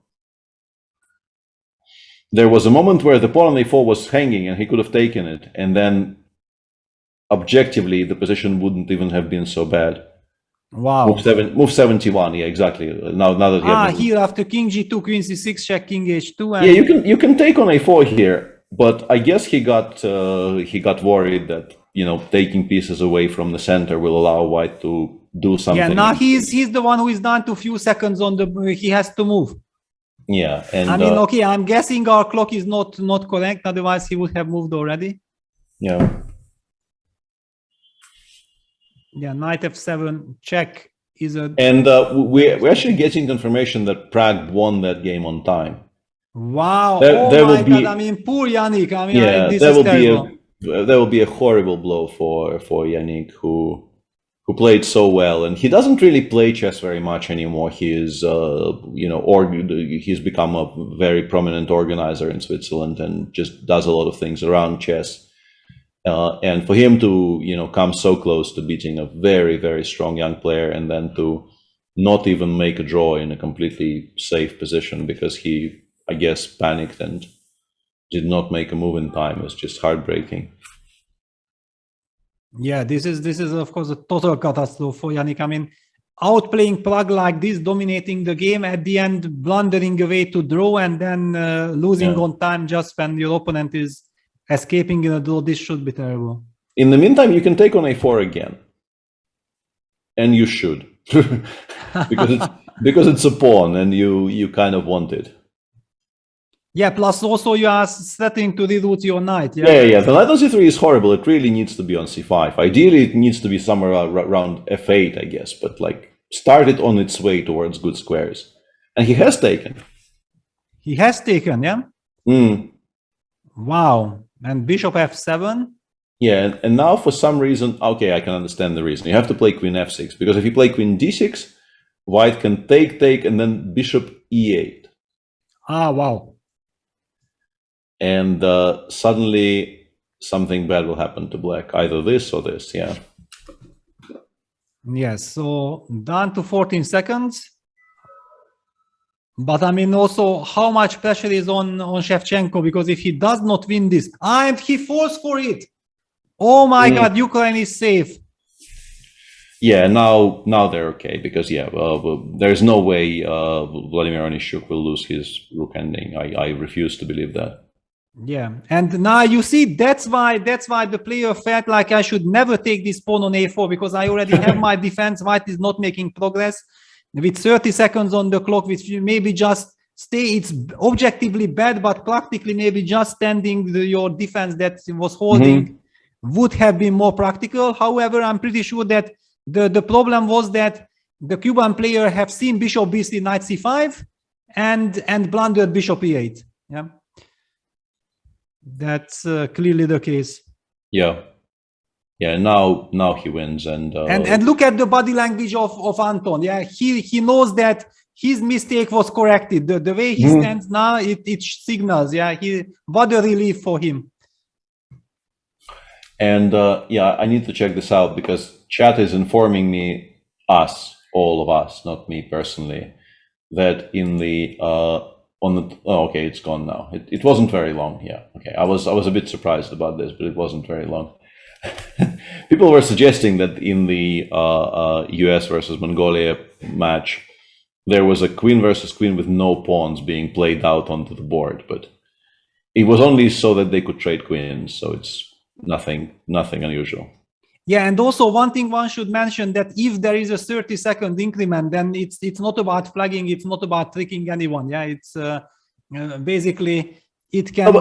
There was a moment where the pawn on a4 was hanging and he could have taken it, and then objectively the position wouldn't even have been so bad. Wow. Move 71, yeah, exactly. Now that you have here after king g2, queen c6, check king h2. And yeah, you can take on a4 here, but I guess he got worried that, you know, taking pieces away from the center will allow white to do something. Yeah, now he's the one who is down to a few seconds on the. He has to move. Yeah, and I mean, okay, I'm guessing our clock is not correct. Otherwise, he would have moved already. Yeah. Yeah, knight f7 check is a. And we're actually getting information that Prague won that game on time. Wow! There my will be, God! I mean, poor Yannick. I mean, yeah, this there is will terrible. there will be a horrible blow for Yannick, who played so well, and he doesn't really play chess very much anymore. He is, you know, he's become a very prominent organizer in Switzerland and just does a lot of things around chess. And for him to, you know, come so close to beating a very, very strong young player, and then to not even make a draw in a completely safe position because he, I guess, panicked and did not make a move in time, is just heartbreaking. Yeah, this is of course a total catastrophe for Yannick. I mean, outplaying Prague like this, dominating the game, at the end blundering away to draw, and then losing on time just when your opponent is escaping in a draw. This should be terrible. In the meantime, you can take on a4 again, and you should, because it's a pawn, and you kind of want it. Yeah, plus also you are threatening to reroute your knight. Yeah. The knight on c3 is horrible. It really needs to be on c5. Ideally, it needs to be somewhere around f8, I guess, but like start it on its way towards good squares. And he has taken. He has taken, yeah? Wow. And bishop f7? Yeah, and now for some reason, okay, I can understand the reason. You have to play queen f6, because if you play queen d6, white can take, and then bishop e8. Ah, wow. And suddenly something bad will happen to black, either this or this, yeah. Yes, so down to 14 seconds. But I mean, also, how much pressure is on Shevchenko? Because if he does not win this, and he falls for it. Oh my God, Ukraine is safe. Yeah, now they're okay, because yeah, there's no way Vladimir Onishchuk will lose his rook ending. I refuse to believe that. Yeah, and now you see that's why the player felt like I should never take this pawn on a4, because I already have my defense. White is not making progress with 30 seconds on the clock, which maybe just stay. It's objectively bad, but practically maybe just standing your defense that was holding would have been more practical. However, I'm pretty sure that the problem was that the Cuban player have seen bishop b3, knight c5, and blundered bishop e8. Yeah. That's clearly the case. Yeah. Now he wins, and look at the body language of Anton. Yeah, he knows that his mistake was corrected. The way he stands now, it signals. Yeah, what a relief for him. And yeah, I need to check this out, because chat is informing me, all of us, not me personally, that in the okay, it's gone now. It wasn't very long. Yeah, okay. I was a bit surprised about this, but it wasn't very long. People were suggesting that in the US versus Mongolia match, there was a queen versus queen with no pawns being played out onto the board, but it was only so that they could trade queens. So it's nothing unusual. Yeah, and also one thing one should mention, that if there is a 30-second increment, then it's not about flagging, it's not about tricking anyone. Yeah, it's basically, it can,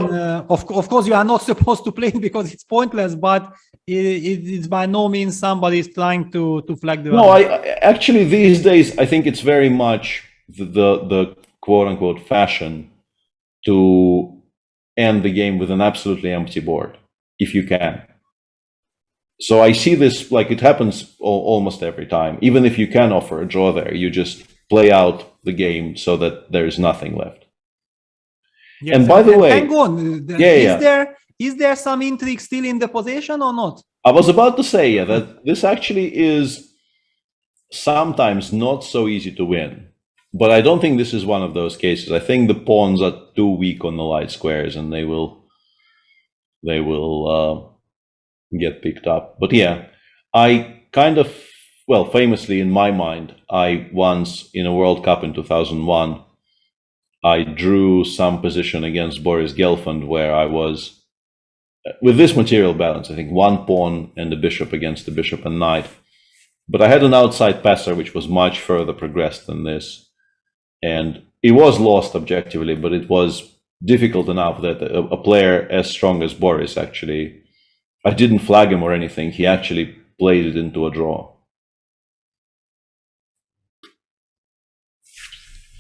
of course, you are not supposed to play it because it's pointless, but it's by no means somebody is trying to flag the No, I actually these days, I think it's very much the quote unquote fashion to end the game with an absolutely empty board, if you can. So I see this, like it happens almost every time. Even if you can offer a draw there, you just play out the game so that there's nothing left. Yes, and by the way, hang on. Is there some intrigue still in the possession or not? I was about to say that this actually is sometimes not so easy to win, but I don't think this is one of those cases. I think the pawns are too weak on the light squares, and they will get picked up. But yeah, I kind of, well, famously in my mind, I once in a World Cup in 2001. I drew some position against Boris Gelfand where I was, with this material balance, I think one pawn and the bishop against the bishop and knight. But I had an outside passer which was much further progressed than this. And it was lost objectively, but it was difficult enough that a player as strong as Boris actually, I didn't flag him or anything, he actually played it into a draw.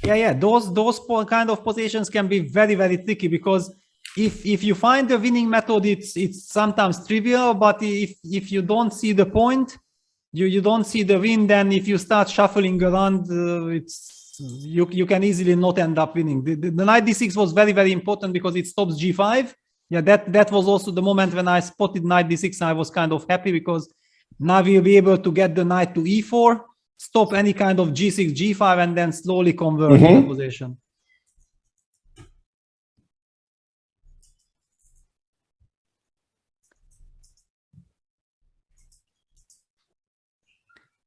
Yeah, those kind of positions can be very, very tricky, because if you find the winning method, it's sometimes trivial, but if you don't see the point, you don't see the win, then if you start shuffling around, you can easily not end up winning. The knight d6 was very, very important because it stops g5. Yeah, that was also the moment when I spotted knight d6. I was kind of happy because now we'll be able to get the knight to e4, stop any kind of g6, g5, and then slowly convert the position.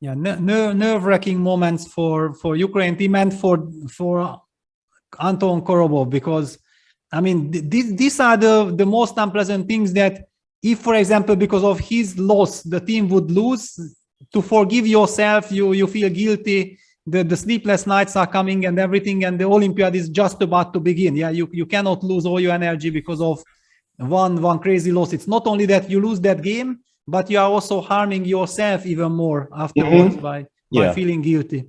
Yeah, nerve-wracking moments for Ukraine team and for Anton Korobov, because I mean these are the most unpleasant things that if, for example, because of his loss, the team would lose, to forgive yourself, you feel guilty. The sleepless nights are coming and everything, and the Olympiad is just about to begin. Yeah, you cannot lose all your energy because of one crazy loss. It's not only that you lose that game, but you are also harming yourself even more afterwards by feeling guilty.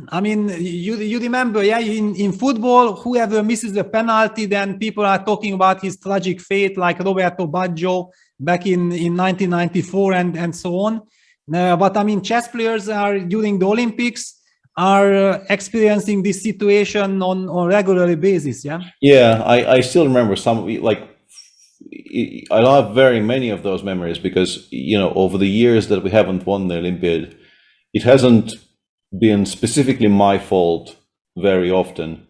I mean, you remember, yeah, in football, whoever misses the penalty, then people are talking about his tragic fate, like Roberto Baggio back in 1994 and so on. But I mean, chess players are, during the Olympics, are experiencing this situation on a regular basis, yeah? Yeah, I still remember some, like, I don't have very many of those memories because, you know, over the years that we haven't won the Olympiad, it hasn't been specifically my fault very often,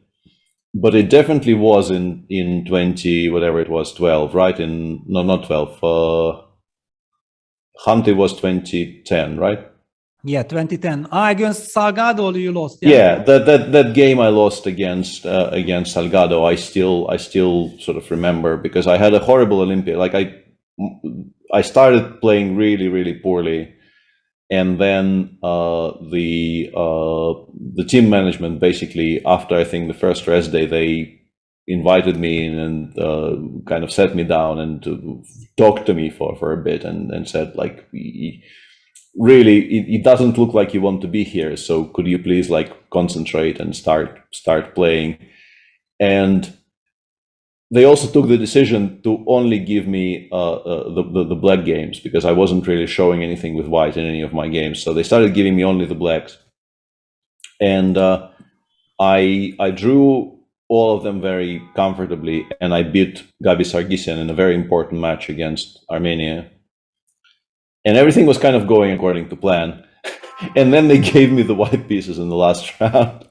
but it definitely was in 20, whatever it was, 12, right? No, not 12. Hunty was 2010, right? Yeah, 2010. Against Salgado, you lost. Yeah, that game I lost against Salgado, I still sort of remember, because I had a horrible Olympiad. Like I started playing really, really poorly. And then the team management, basically, after I think the first rest day, they invited me in and kind of sat me down and talked to me for a bit and said, like, really, it doesn't look like you want to be here. So could you please, like, concentrate and start playing? And they also took the decision to only give me the black games, because I wasn't really showing anything with white in any of my games. So they started giving me only the blacks. And I drew all of them very comfortably, and I beat Gabi Sargsyan in a very important match against Armenia. And everything was kind of going according to plan. And then they gave me the white pieces in the last round.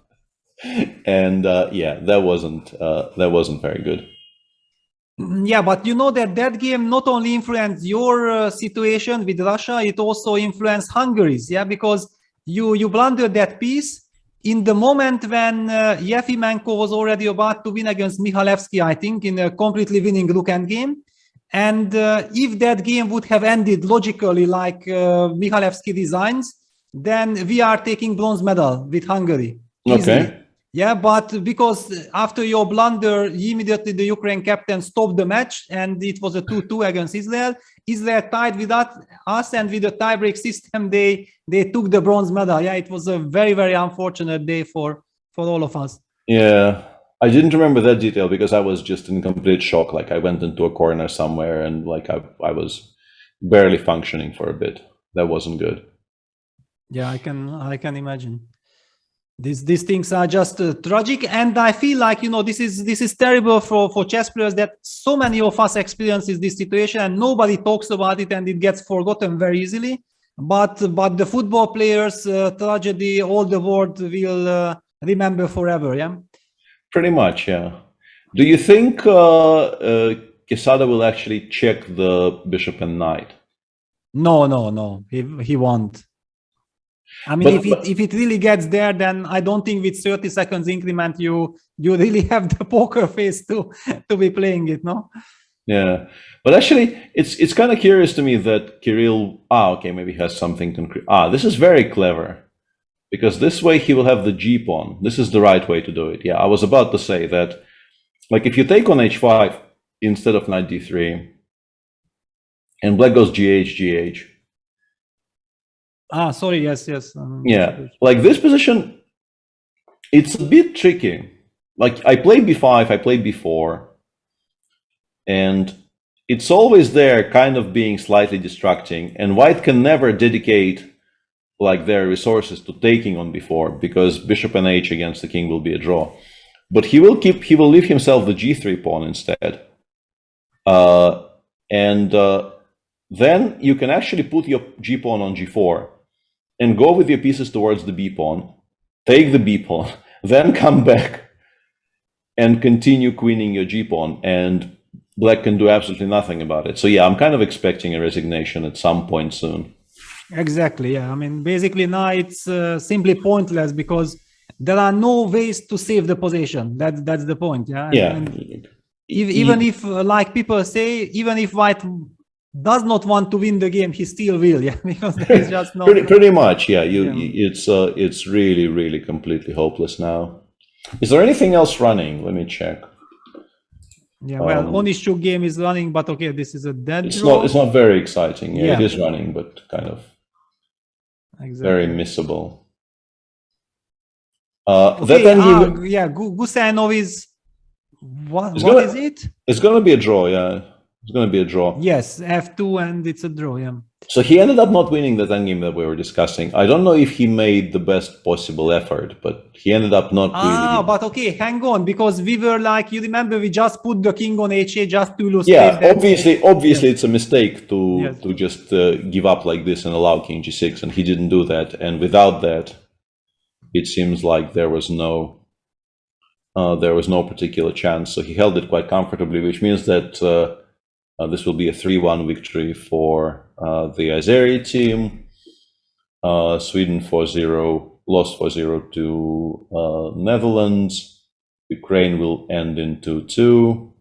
And yeah, that wasn't very good. Yeah, but you know that game not only influenced your situation with Russia, it also influenced Hungary's, yeah, because you blundered that piece in the moment when Yefimenko was already about to win against Michalevsky, I think, in a completely winning rook endgame. And if that game would have ended logically like Michalevsky designs, then we are taking bronze medal with Hungary. Easily. Okay. Yeah, but because after your blunder, immediately the Ukraine captain stopped the match, and it was a 2-2 against Israel. Israel tied with us, and with the tiebreak system, they took the bronze medal. Yeah, it was a very, very unfortunate day for all of us. Yeah, I didn't remember that detail because I was just in complete shock. Like I went into a corner somewhere, and like I was barely functioning for a bit. That wasn't good. Yeah, I can imagine. These things are just tragic, and I feel like, you know, this is terrible for chess players, that so many of us experiences this situation and nobody talks about it, and it gets forgotten very easily. But the football players' tragedy, all the world will remember forever. Yeah. Pretty much, yeah. Do you think Quesada will actually check the bishop and knight? No, he won't. I mean, if it really gets there, then I don't think with 30 seconds increment you really have the poker face to be playing it, no? Yeah, but actually, it's kind of curious to me that Kirill, okay, maybe has something concrete. This is very clever, because this way he will have the g pawn. This is the right way to do it. Yeah, I was about to say that, like, if you take on h5 instead of knight d3, and black goes gh. Sorry, yes. Yeah, like this position, it's a bit tricky. Like I played b5, I played b4, and it's always there kind of being slightly distracting, and white can never dedicate like their resources to taking on b4, because bishop and h against the king will be a draw. But he will leave himself the g3 pawn instead. Then you can actually put your g pawn on g4 and go with your pieces towards the b pawn, take the b pawn, then come back and continue queening your g pawn, and black can do absolutely nothing about it. So yeah, I'm kind of expecting a resignation at some point soon. Exactly, yeah. I mean, basically now it's simply pointless, because there are no ways to save the position. That's the point, yeah? Yeah. Even if, like people say, even if white does not want to win the game, he still will, yeah, because there is just no... pretty much, yeah. It's really, really completely hopeless now. Is there anything else running? Let me check. Yeah, well, Onishchuk game is running, but okay, this is a dead draw. It's not very exciting. Yeah, it is running, but kind of very missable. Gusainov is... What is it? It's going to be a draw, yeah. It's going to be a draw. Yes, f2, and it's a draw, yeah. So he ended up not winning that endgame that we were discussing. I don't know if he made the best possible effort, but he ended up not really. But okay, hang on, because we were like, you remember, we just put the king on h8 just to lose. Yeah, obviously it's a mistake to just give up like this and allow king g6, and he didn't do that. And without that, it seems like there was no particular chance. So he held it quite comfortably, which means that this will be a 3-1 victory for the Azeri team. Sweden 4-0, lost 4-0 to Netherlands. Ukraine will end in 2-2.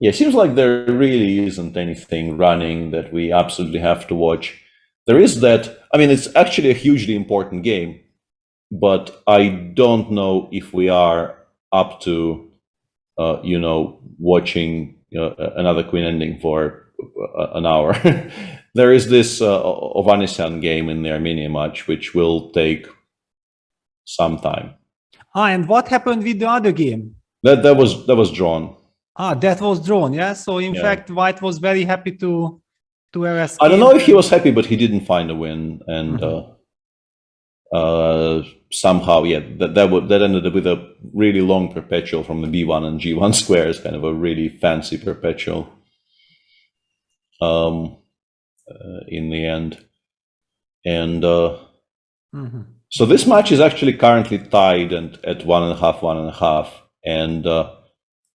Yeah, it seems like there really isn't anything running that we absolutely have to watch. There is that, I mean, it's actually a hugely important game, but I don't know if we are up to, watching another queen ending for an hour. There is this Ovanesyan game in the Armenia match, which will take some time. And what happened with the other game? That was drawn. That was drawn, yeah. So in fact, white was very happy to have. I don't know if he was happy, but he didn't find a win, and somehow, that ended up with a really long perpetual from the b1 and g1 squares, kind of a really fancy perpetual. In the end, and so this match is actually currently tied and at 1.5, and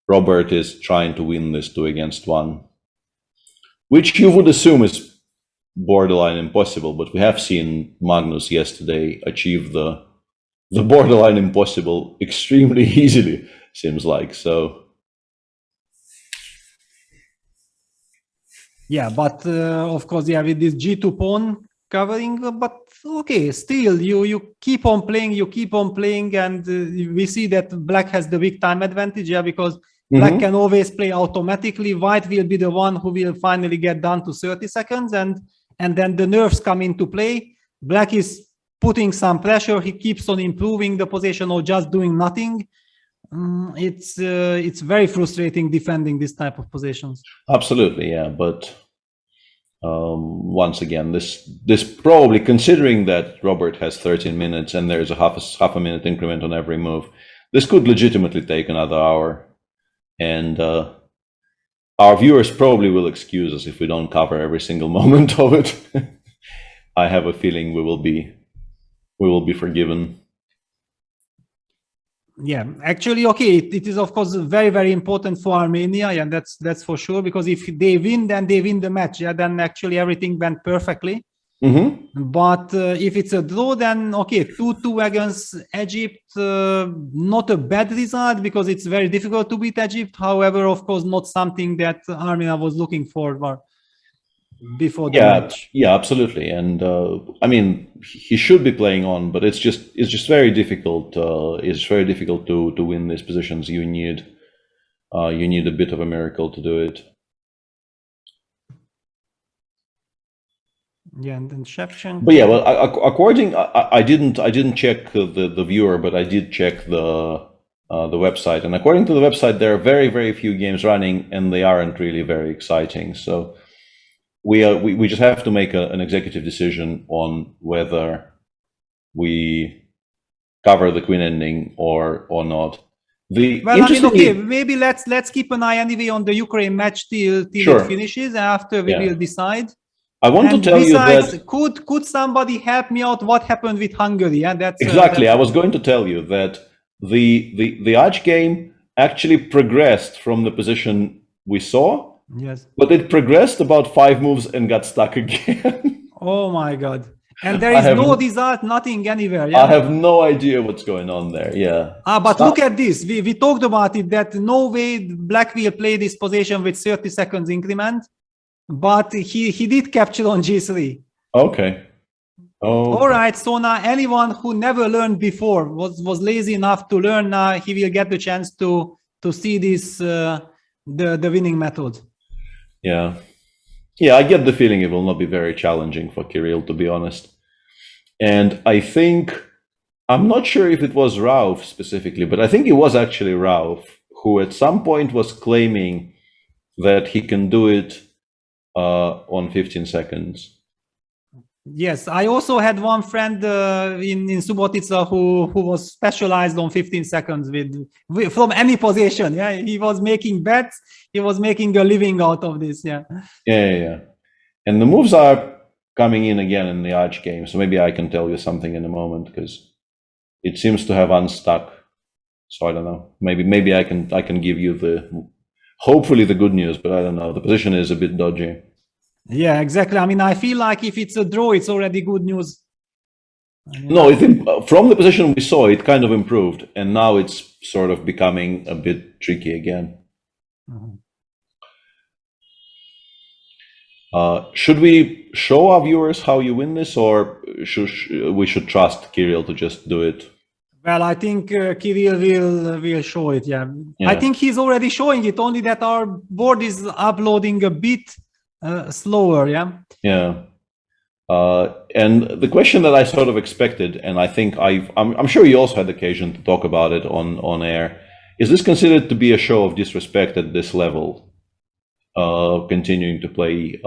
Robert is trying to win this 2-1, which you would assume is borderline impossible, but we have seen Magnus yesterday achieve the borderline impossible extremely easily, seems like. So yeah, but of course, yeah, with this g2 pawn, covering, but okay, still you keep on playing, and we see that black has the big time advantage, yeah, because black can always play automatically. White will be the one who will finally get down to 30 seconds, and then the nerves come into play. Black is putting some pressure. He keeps on improving the position or just doing nothing. It's very frustrating defending this type of positions. Absolutely, yeah, but once again, this probably, considering that Robert has 13 minutes and there's a half a minute increment on every move, this could legitimately take another hour, and our viewers probably will excuse us if we don't cover every single moment of it. I have a feeling we will be forgiven. Yeah, actually, okay, it is of course very, very important for Armenia, yeah, that's for sure, because if they win, then they win the match, yeah, then actually everything went perfectly. But if it's a draw, then okay, 2-2 against Egypt, not a bad result, because it's very difficult to beat Egypt. However, of course, not something that Armenia was looking for before the match. Yeah, absolutely. And I mean, he should be playing on, but it's just very difficult. It's very difficult to win these positions. You need a bit of a miracle to do it. Yeah, and then Shevchenko. But yeah, well, according, I didn't check the viewer, but I did check the website, and according to the website, there are very, very few games running, and they aren't really very exciting. So we just have to make an executive decision on whether we cover the queen ending or not. Well, I mean, okay, maybe let's keep an eye anyway on the Ukraine match till Sure. it finishes. After we will decide. I want to tell you that could somebody help me out? What happened with Hungary? Yeah, that's exactly. I was going to tell you that the Arch game actually progressed from the position we saw. Yes. But it progressed about 5 moves and got stuck again. Oh my God. And there is no result, nothing anywhere. Yeah? I have no idea what's going on there. Yeah. But look at this. We talked about it, that no way black will play this position with 30 seconds increment, but he did capture on G3. Okay. Oh. All right. So now anyone who never learned before was lazy enough to learn, now he will get the chance to see this the winning method. Yeah. Yeah, I get the feeling it will not be very challenging for Kirill, to be honest. And I think, I'm not sure if it was Rauf specifically, but I think it was actually Rauf who at some point was claiming that he can do it on 15 seconds. Yes, I also had one friend in Subotica who was specialized on 15 seconds with from any position. Yeah, he was making bets. He was making a living out of this. Yeah. Yeah. And the moves are coming in again in the Arch game, so maybe I can tell you something in a moment, because it seems to have unstuck. So I don't know. Maybe I can give you hopefully the good news, but I don't know. The position is a bit dodgy. Yeah, exactly. I mean, I feel like if it's a draw, it's already good news. No, I think from the position we saw, it kind of improved, and now it's sort of becoming a bit tricky again. Should we show our viewers how you win this, or we should trust Kirill to just do it? Well, I think Kirill will show it. Yeah, I think he's already showing it. Only that our board is uploading a bit slower. Yeah. And the question that I sort of expected, and I think I'm sure you also had occasion to talk about it on air, is this considered to be a show of disrespect at this level? Continuing to play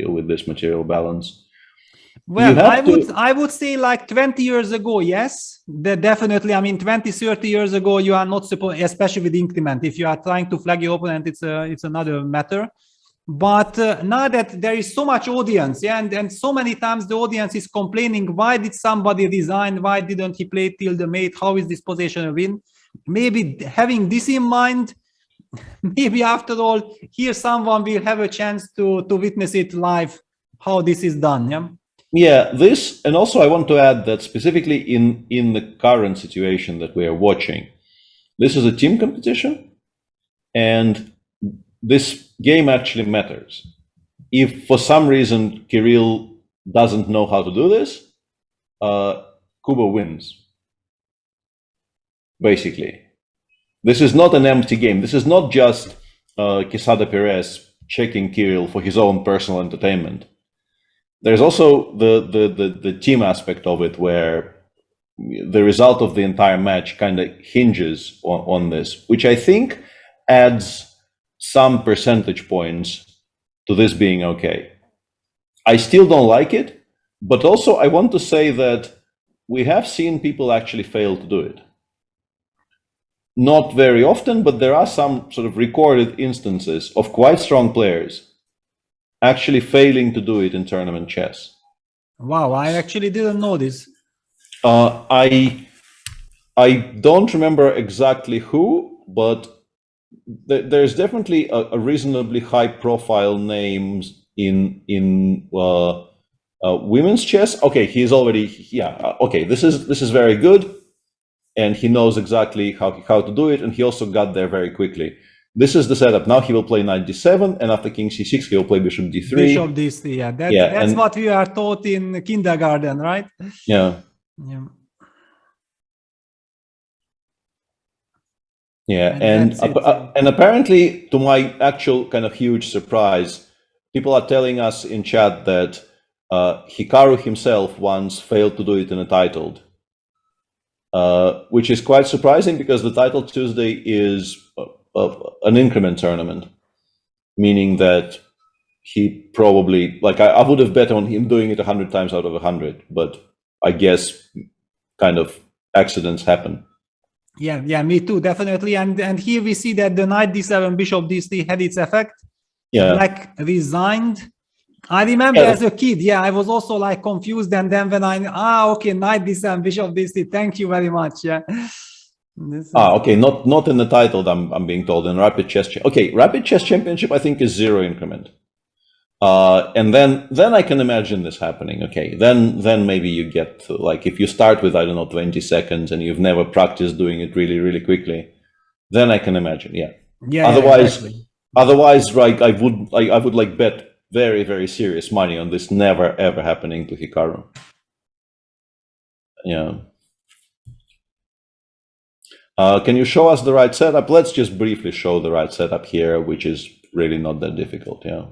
with this material balance. Well, I would say like 20 years ago, yes, definitely. I mean, 20, 30 years ago, you are not supposed, especially with increment. If you are trying to flag your opponent, it's another matter. But now that there is so much audience, and so many times the audience is complaining, why did somebody resign? Why didn't he play till the mate? How is this position a win? Maybe having this in mind, maybe after all, here someone will have a chance to witness it live, how this is done. Yeah, this, and also I want to add that specifically in the current situation that we are watching, this is a team competition, and this game actually matters. If for some reason Kirill doesn't know how to do this, Kubo wins. Basically, this is not an empty game. This is not just Quesada Perez checking Kirill for his own personal entertainment. There's also the team aspect of it, where the result of the entire match kind of hinges on this, which I think adds some percentage points to this being okay. I still don't like it, but also I want to say that we have seen people actually fail to do it. Not very often, but there are some sort of recorded instances of quite strong players actually failing to do it in tournament chess. Wow, I actually didn't know this. I don't remember exactly who, but there's definitely a reasonably high-profile names in women's chess. Okay, he's already okay. This is very good, and he knows exactly how to do it, and he also got there very quickly. This is the setup. Now he will play knight d7, and after king c6, he will play bishop d3. Bishop d3, yeah. That's what we are taught in kindergarten, right? Yeah. Yeah, and apparently, to my actual kind of huge surprise, people are telling us in chat that Hikaru himself once failed to do it in a titled, which is quite surprising because the Title Tuesday is an increment tournament, meaning that he probably, like, I would have bet on him doing it 100 times out of 100, but I guess kind of accidents happen. Yeah, me too, definitely. And here we see that the knight d7, bishop d3 had its effect. Yeah. Black resigned. I remember as a kid, I was also like confused, and then when okay, knight d7, bishop d3, thank you very much. Yeah. Okay, not in the title, I'm being told, in Rapid Chess. Okay, Rapid Chess Championship, I think, is 0 increment. And then I can imagine this happening. Okay, then maybe you get, like, if you start with, I don't know, 20 seconds and you've never practiced doing it really, really quickly, then I can imagine, Otherwise, right, I would like bet very, very serious money on this never ever happening to Hikaru. Yeah. Can you show us the right setup? Let's just briefly show the right setup here, which is really not that difficult. Yeah.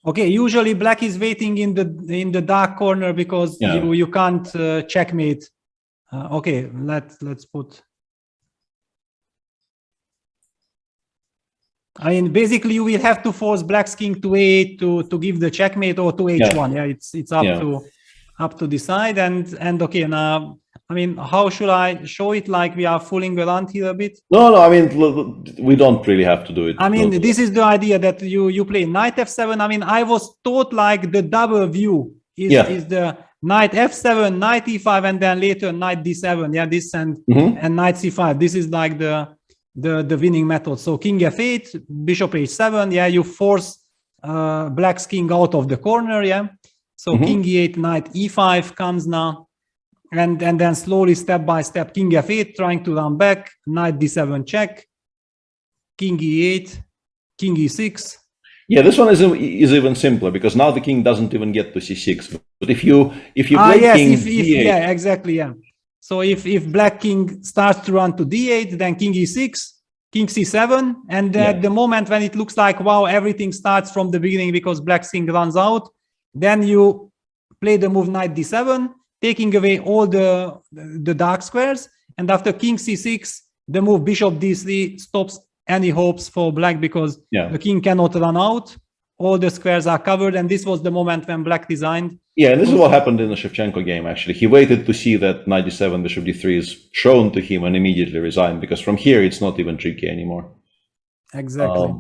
Okay, usually black is waiting in the dark corner because you can't checkmate. Okay, let's put. I mean, basically, you will have to force black's king to a8 to give the checkmate, or to h1. Yeah, it's up to decide. And okay, now, I mean, how should I show it? Like we are fooling around here a bit? No, I mean, we don't really have to do it. I mean, this is the idea that you play knight f7. I mean, I was taught like the double view is the knight f7, knight e5, and then later knight d7. Yeah, this and knight c5. This is like the winning method. So king f8, bishop h7. Yeah, you force black's king out of the corner. Yeah. So king e8, knight e5 comes now. And then slowly, step by step, king f8, trying to run back, knight d7 check, king e8, king e6. Yeah, this one is even simpler because now the king doesn't even get to c6. But if you play king d8, yeah, exactly, yeah. So if black king starts to run to d8, then king e6, king c7, and at the moment when it looks like, wow, everything starts from the beginning because black's king runs out, then you play the move knight d7, taking away all the dark squares, and after king c6, the move bishop d3 stops any hopes for black because the king cannot run out. All the squares are covered, and this was the moment when black resigned. Yeah, and this is what happened in the Shevchenko game, actually. He waited to see that knight d7, bishop d3 is shown to him and immediately resigned, because from here, it's not even tricky anymore. Exactly.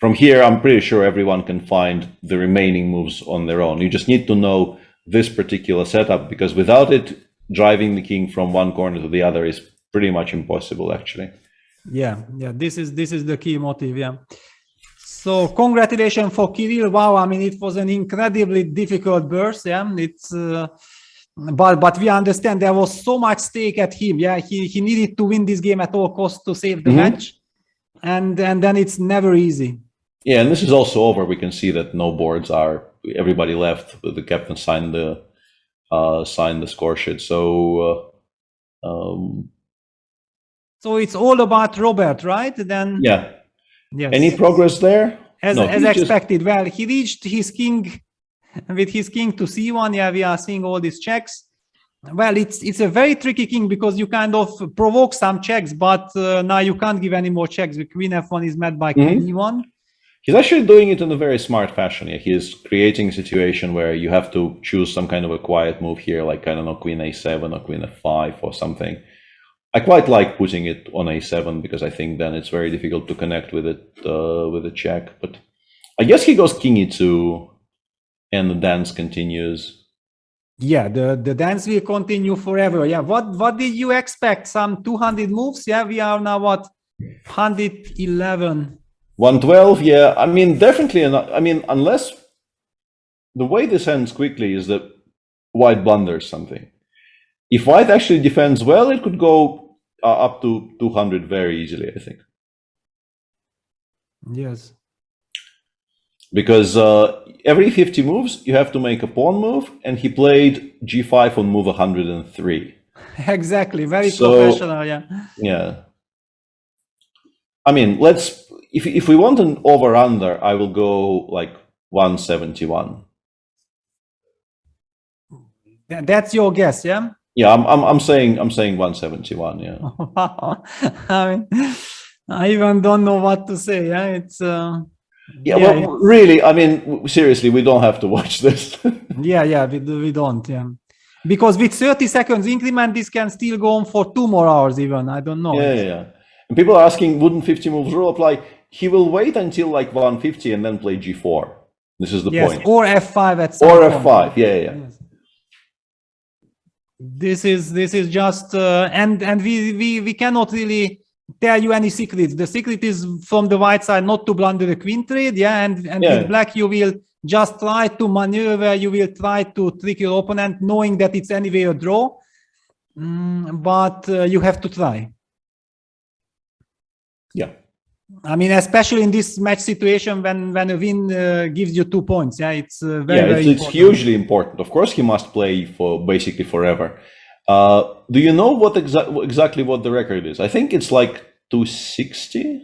From here, I'm pretty sure everyone can find the remaining moves on their own. You just need to know this particular setup, because without it, driving the king from one corner to the other is pretty much impossible, actually. Yeah, this is the key motive. Yeah. So congratulations for Kirill. Wow, I mean, it was an incredibly difficult burst. Yeah, it's but we understand there was so much stake at him. Yeah, he needed to win this game at all costs to save the match, and then it's never easy. Yeah, and this is also over. We can see that no boards are. Everybody left. The captain signed the score sheet. So it's all about Robert, right? Then yeah. Yes. Any progress there? As expected. Well, he reached his king with his king to c1. Yeah, we are seeing all these checks. Well, it's a very tricky king because you kind of provoke some checks, but now you can't give any more checks. The queen f1 is met by queen e1. He's actually doing it in a very smart fashion. Yeah, he is creating a situation where you have to choose some kind of a quiet move here, like, I don't know, queen a7 or queen f5 or something. I quite like putting it on a7 because I think then it's very difficult to connect with it with a check. But I guess he goes king e2 and the dance continues. Yeah, the dance will continue forever. Yeah, what did you expect? Some 200 moves? Yeah, we are now what, 111. 112, yeah. I mean, definitely. I mean, unless the way this ends quickly is that white blunders something. If white actually defends well, it could go up to 200 very easily, I think. Yes. Because every 50 moves, you have to make a pawn move, and he played g5 on move 103. Exactly, very professional, yeah. Yeah. I mean, if we want an over-under, I will go like 171. That's your guess, yeah? Yeah, I'm saying 171, yeah. I mean, I even don't know what to say, yeah? It's well, really, I mean, seriously, we don't have to watch this. yeah, we don't, yeah. Because with 30 seconds increment, this can still go on for 2 more hours even, I don't know. Yeah. And people are asking, wouldn't 50 moves rule apply? He will wait until like 150 and then play g4. This is the point. Or f5 at some point. F5, yeah. Yes. This is just and we cannot really tell you any secrets. The secret is from the white side not to blunder the queen trade, and with black you will just try to maneuver, you will try to trick your opponent knowing that it's anyway a draw, but you have to try. Yeah. I mean, especially in this match situation when a win gives you 2 points. Yeah, it's very it's hugely important. Of course, he must play for basically forever. Do you know what exactly what the record is? I think it's like 260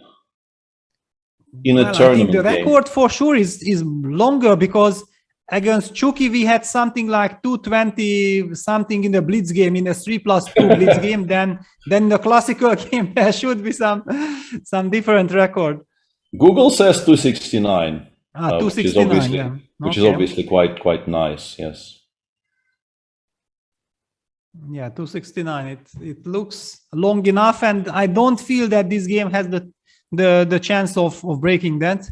in a tournament. I think the record for sure is longer because against Chucky we had something like 220 something in the blitz game, in a 3+2 blitz game. Then the classical game there should be some different record. Google says 269. 269, which is obviously quite nice. Yes. Yeah, 269. It looks long enough, and I don't feel that this game has the chance of breaking that.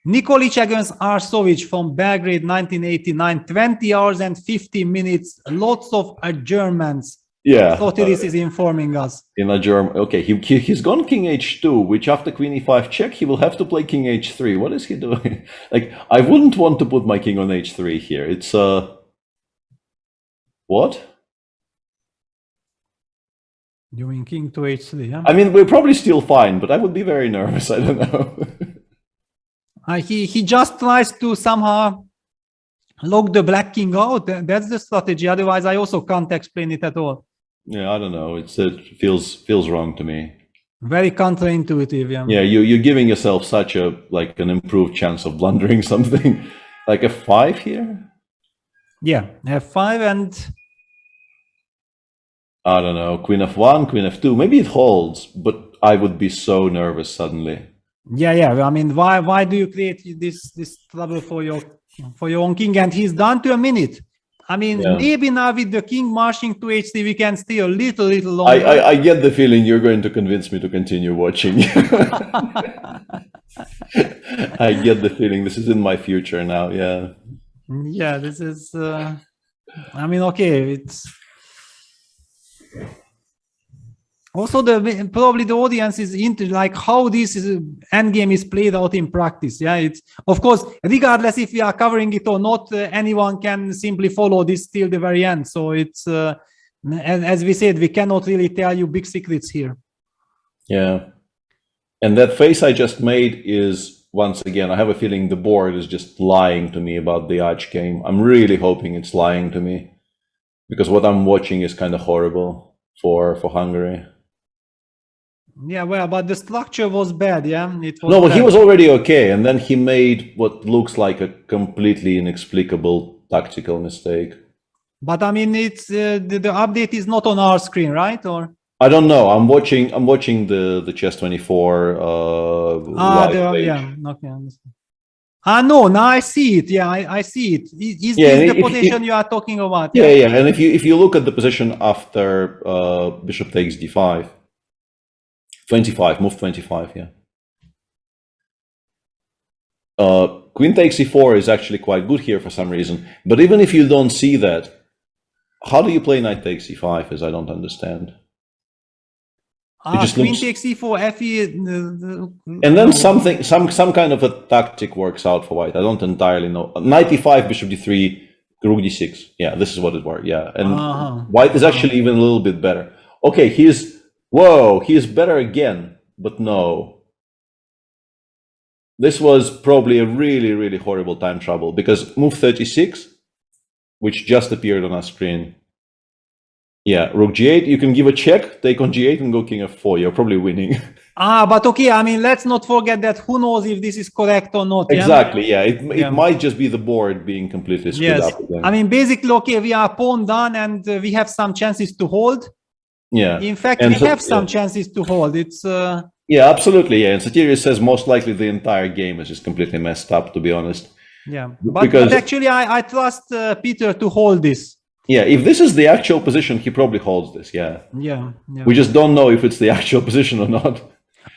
Nikolic against Arsovic from Belgrade, 1989, 20 hours and 50 minutes, lots of adjournments. Yeah. Sotiris is informing us. In adjourn, okay, he's gone king h2, which after queen e5 check, he will have to play king h3. What is he doing? Like, I wouldn't want to put my king on h3 here. It's, what? Doing king to h3, yeah? I mean, we're probably still fine, but I would be very nervous. I don't know. He just tries to somehow lock the black king out. That's the strategy. Otherwise, I also can't explain it at all. Yeah, I don't know. It feels wrong to me. Very counterintuitive. Yeah, you're giving yourself such an improved chance of blundering something. Like f5 here. Yeah, f5 and I don't know. Queen f1, queen f2. Maybe it holds, but I would be so nervous suddenly. Yeah. I mean, why do you create this trouble for your own king? And he's down to a minute. I mean, maybe now with the king marching to h3, we can stay a little longer. I get the feeling you're going to convince me to continue watching. I get the feeling this is in my future now. Yeah. Yeah, this is. I mean, okay, it's. Also, probably the audience is into like how this endgame is played out in practice. Yeah, it's of course, regardless if we are covering it or not, anyone can simply follow this till the very end. So it's as we said, we cannot really tell you big secrets here. Yeah, and that face I just made is once again, I have a feeling the board is just lying to me about the Arch game. I'm really hoping it's lying to me, because what I'm watching is kind of horrible for Hungary. Yeah, well, but the structure was bad, yeah? It was No, but bad. he was already okay, and then he made what looks like a completely inexplicable tactical mistake. But I mean, it's the update is not on our screen, right? Or I don't know. I'm watching the Chess 24 live page. yeah, okay, I understand. No, now I see it. Yeah, I see it. Is Yeah, this the position you are talking about? Yeah, yeah. And if you look at the position after bishop takes d5, 25, move 25, yeah. Queen takes e4 is actually quite good here for some reason. But even if you don't see that, how do you play knight takes e5? As I don't understand. Queen takes e4, fe. And then some kind of a tactic works out for white. I don't entirely know. Knight e5, bishop d3, rook d6. Yeah, this is what it worked. Yeah, and white is actually even a little bit better. Okay, he is better again, but no. This was probably a really, really horrible time trouble, because move 36, which just appeared on our screen. Yeah, rook g8, you can give a check, take on g8 and go king f4. You're probably winning. But okay, I mean, let's not forget that who knows if this is correct or not. Exactly, yeah. It might just be the board being completely screwed up again. I mean, basically, okay, we are pawn done and we have some chances to hold. Yeah. In fact, we have some chances to hold. It's yeah, absolutely, yeah. And Satirius says most likely the entire game is just completely messed up, to be honest. Yeah, but actually I trust Peter to hold this. Yeah, if this is the actual position, he probably holds this, yeah. Yeah. We just don't know if it's the actual position or not.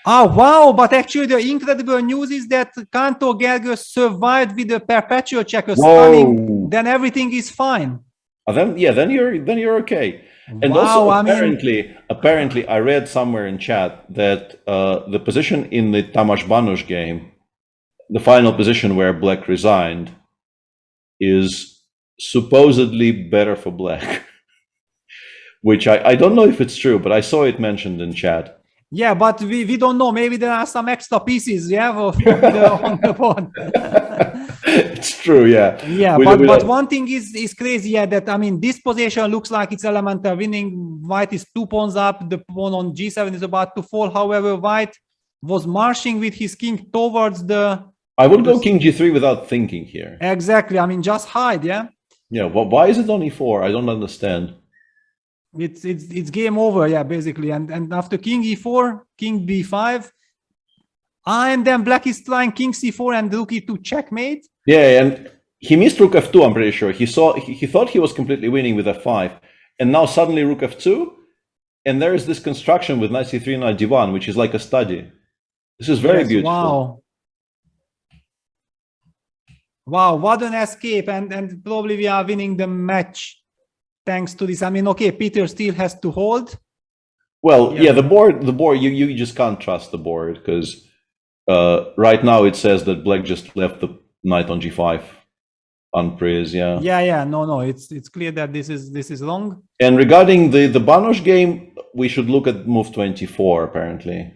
Wow, but actually the incredible news is that Cantor Gergő survived with the perpetual checker stunning, then everything is fine. Then you're okay. And wow, also apparently I read somewhere in chat that the position in the Tamás Banos game, the final position where Black resigned, is supposedly better for Black. Which I don't know if it's true, but I saw it mentioned in chat. Yeah, but we don't know. Maybe there are some extra pieces, yeah, on the board. It's true, yeah. Yeah, but one thing is crazy, yeah, that, I mean, this position looks like it's elemental winning. White is 2 pawns up. The pawn on g7 is about to fall. However, White was marching with his king towards the... I would go king g3 without thinking here. Exactly. I mean, just hide, yeah? Yeah, why is it on e4? I don't understand. It's game over, yeah, basically. And after king e4, king b5, and then Black is trying king c4 and rook e2 checkmate. Yeah, and he missed rook f2, I'm pretty sure. He thought he was completely winning with f5, and now suddenly rook f2, and there is this construction with knight c3, knight d1, which is like a study. This is very beautiful. Wow, what an escape, and probably we are winning the match thanks to this. I mean, okay, Peter still has to hold. Well, yeah, the board, you just can't trust the board, because right now it says that Black just left the knight on g5 unpraised, yeah. Yeah, no, it's clear that this is wrong. And regarding the Banos game, we should look at move 24, apparently.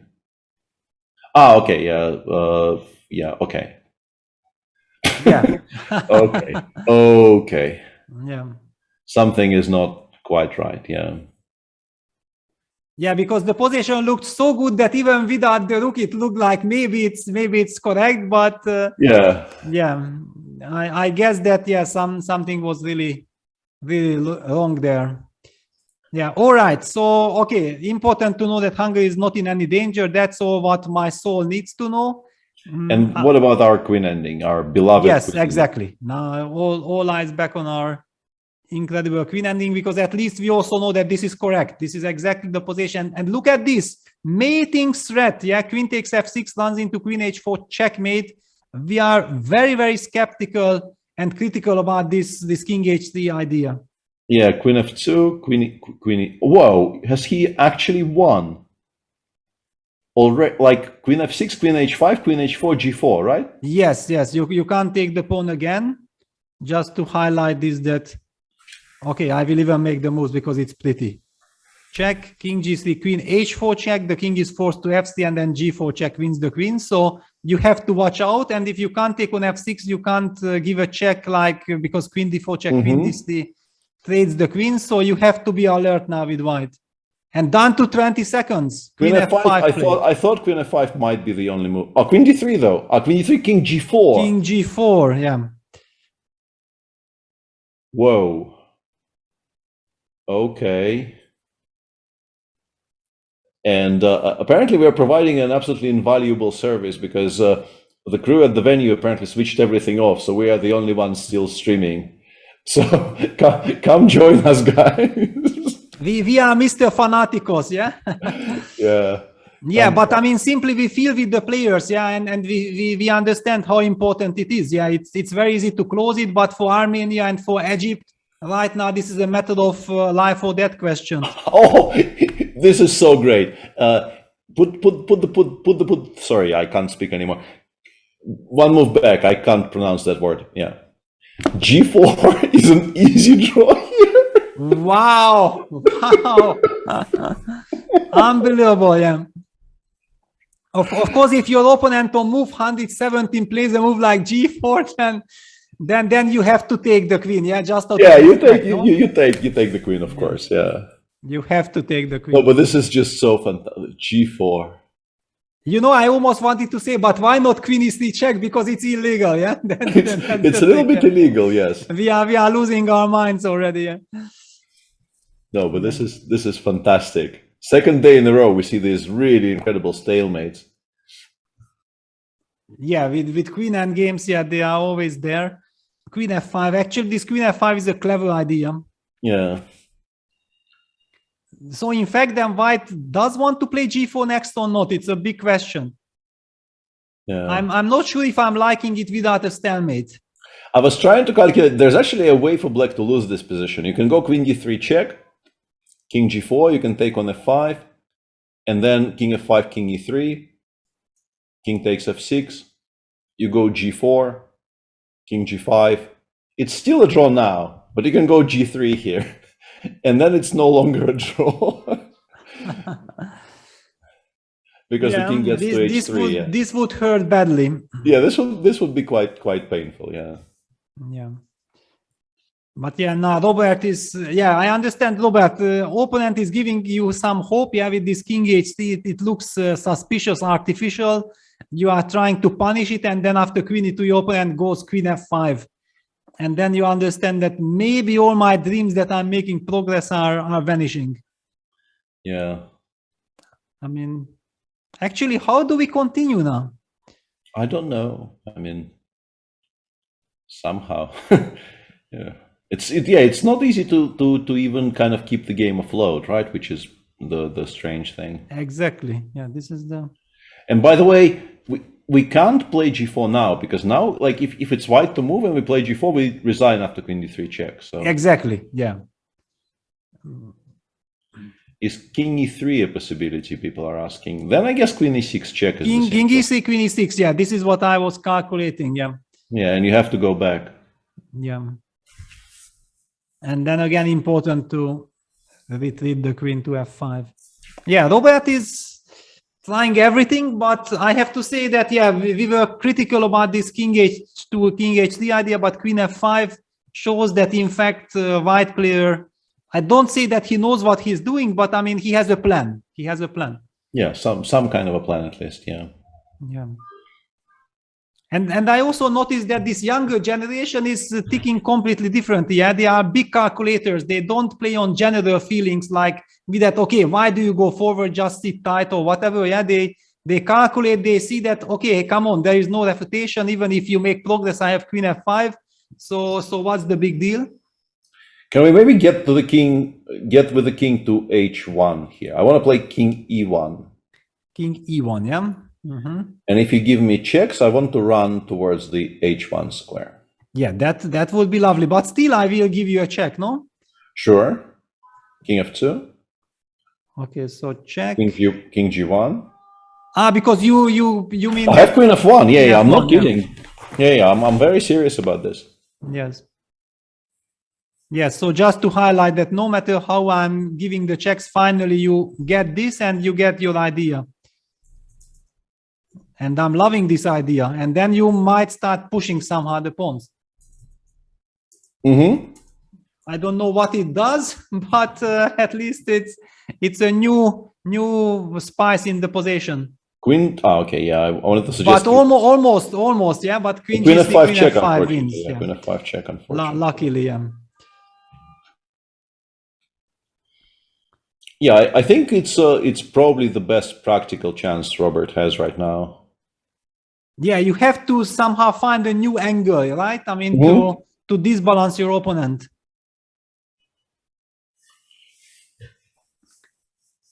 Okay, yeah, okay. Yeah. Okay. Yeah. Something is not quite right, yeah. Yeah, because the position looked so good that even without the rook, it looked like maybe it's correct, but yeah, I guess that something was really wrong there. Yeah, all right. So okay, important to know that Hungary is not in any danger. That's all what my soul needs to know. And what about our queen ending, our beloved? Yes, queen exactly. Now all eyes back on our incredible queen ending, because at least we also know that this is correct. This is exactly the position. And look at this mating threat. Yeah, queen takes f6 runs into queen h4 checkmate. We are very, very skeptical and critical about this king h3 idea. Yeah, queen f2, queen. Whoa, has he actually won? Already, like queen f6, queen h5, queen h4, g4, right? Yes. You can't take the pawn again. Just to highlight this, that okay, I will even make the moves because it's pretty. check, king g3, queen h4 check, the king is forced to f3, and then g4 check wins the queen. So you have to watch out, and if you can't take on f6, you can't give a check, like, because queen d4 check, queen d3 trades the queen, so you have to be alert now with white. And down to 20 seconds. Queen f5, I thought queen f5 might be the only move. Oh, queen d3 though. Oh, queen d3, king g4. King g4, yeah. Whoa. Okay. And apparently we are providing an absolutely invaluable service, because the crew at the venue apparently switched everything off, so we are the only ones still streaming. So come join us, guys. We are Mr. Fanaticos, yeah? Yeah. Yeah, but I mean, simply we feel with the players, yeah, and we understand how important it is. Yeah, it's very easy to close it, but for Armenia and for Egypt, right now, this is a matter of life or death question. Oh, this is so great. Sorry, I can't speak anymore. One move back, I can't pronounce that word. Yeah. G4 is an easy draw here. Wow. Wow. Unbelievable, yeah. Of course, if your opponent on move 117 plays a move like G4, then you have to take the queen, yeah. Just yeah, you take the queen, of course, yeah. You have to take the queen. No, but this is just so fantastic. G4. You know, I almost wanted to say, but why not queen e3 check, because it's illegal, yeah. It's a little bit illegal, yes. We are losing our minds already, yeah. No, but this is fantastic. Second day in a row, we see these really incredible stalemates. Yeah, with queen end games, yeah, they are always there. Queen f5. Actually, this queen f5 is a clever idea. Yeah. So, in fact, then white does want to play g4 next or not. It's a big question. Yeah. I'm not sure if I'm liking it without a stalemate. I was trying to calculate. There's actually a way for black to lose this position. You can go queen d3 check, king g4, you can take on f5, and then king f5, king e3, king takes f6, you go g4, king g5. It's still a draw now, but you can go g3 here, and then it's no longer a draw. Because the king gets to h3. This would hurt badly. Yeah, this would be quite painful, yeah. Yeah. But yeah, no, Robert is, yeah, I understand, Robert. Opponent is giving you some hope, yeah, with this king h3. It looks suspicious, artificial. You are trying to punish it, and then after queen e2, your opponent goes queen f5. And then you understand that maybe all my dreams that I'm making progress are vanishing. Yeah. I mean, actually, how do we continue now? I don't know. I mean, somehow. Yeah. It's not easy to even kind of keep the game afloat, right? Which is the strange thing. Exactly. Yeah, this is the. And by the way, we can't play g4 now, because now, like, if it's white to move and we play g4, we resign after queen d3 check. So exactly. Yeah. Is king e3 a possibility? People are asking. Then I guess queen e6 check is king e6, queen e6. Yeah, this is what I was calculating. Yeah. Yeah, and you have to go back. Yeah. And then again, important to retreat the queen to f5. Yeah, Robert is trying everything, but I have to say that, yeah, we were critical about this king h2, king h3 idea, but queen f5 shows that, in fact, white player, I don't say that he knows what he's doing, but I mean, he has a plan. He has a plan. Yeah, some kind of a plan at least, yeah. Yeah. And I also noticed that this younger generation is thinking completely differently. Yeah, they are big calculators. They don't play on general feelings like with that, okay, why do you go forward, just sit tight or whatever. Yeah, they calculate, they see that, okay, come on, there is no refutation. Even if you make progress, I have queen f5. So what's the big deal? Can we maybe get with the king to h1 here? I want to play king e1. King e1, yeah. Mm-hmm. And if you give me checks, I want to run towards the h1 square. Yeah, that would be lovely. But still, I will give you a check, no? Sure. King f2. Okay, so check. King g1. Ah, because you mean... I have queen f1. Yeah, I'm not kidding. Yeah, I'm very serious about this. Yes. Yes, so just to highlight that no matter how I'm giving the checks, finally you get this and you get your idea. And I'm loving this idea. And then you might start pushing somehow the pawns. I don't know what it does, but at least it's a new spice in the position. Queen. Okay, yeah. I wanted to suggest. But almost, yeah. But Queen F5 check, F5 wins. Yeah, Yeah. Queen F5 check, unfortunately. Luckily, yeah. Yeah, I think it's probably the best practical chance Robert has right now. Yeah, you have to somehow find a new angle, right? I mean, to disbalance your opponent.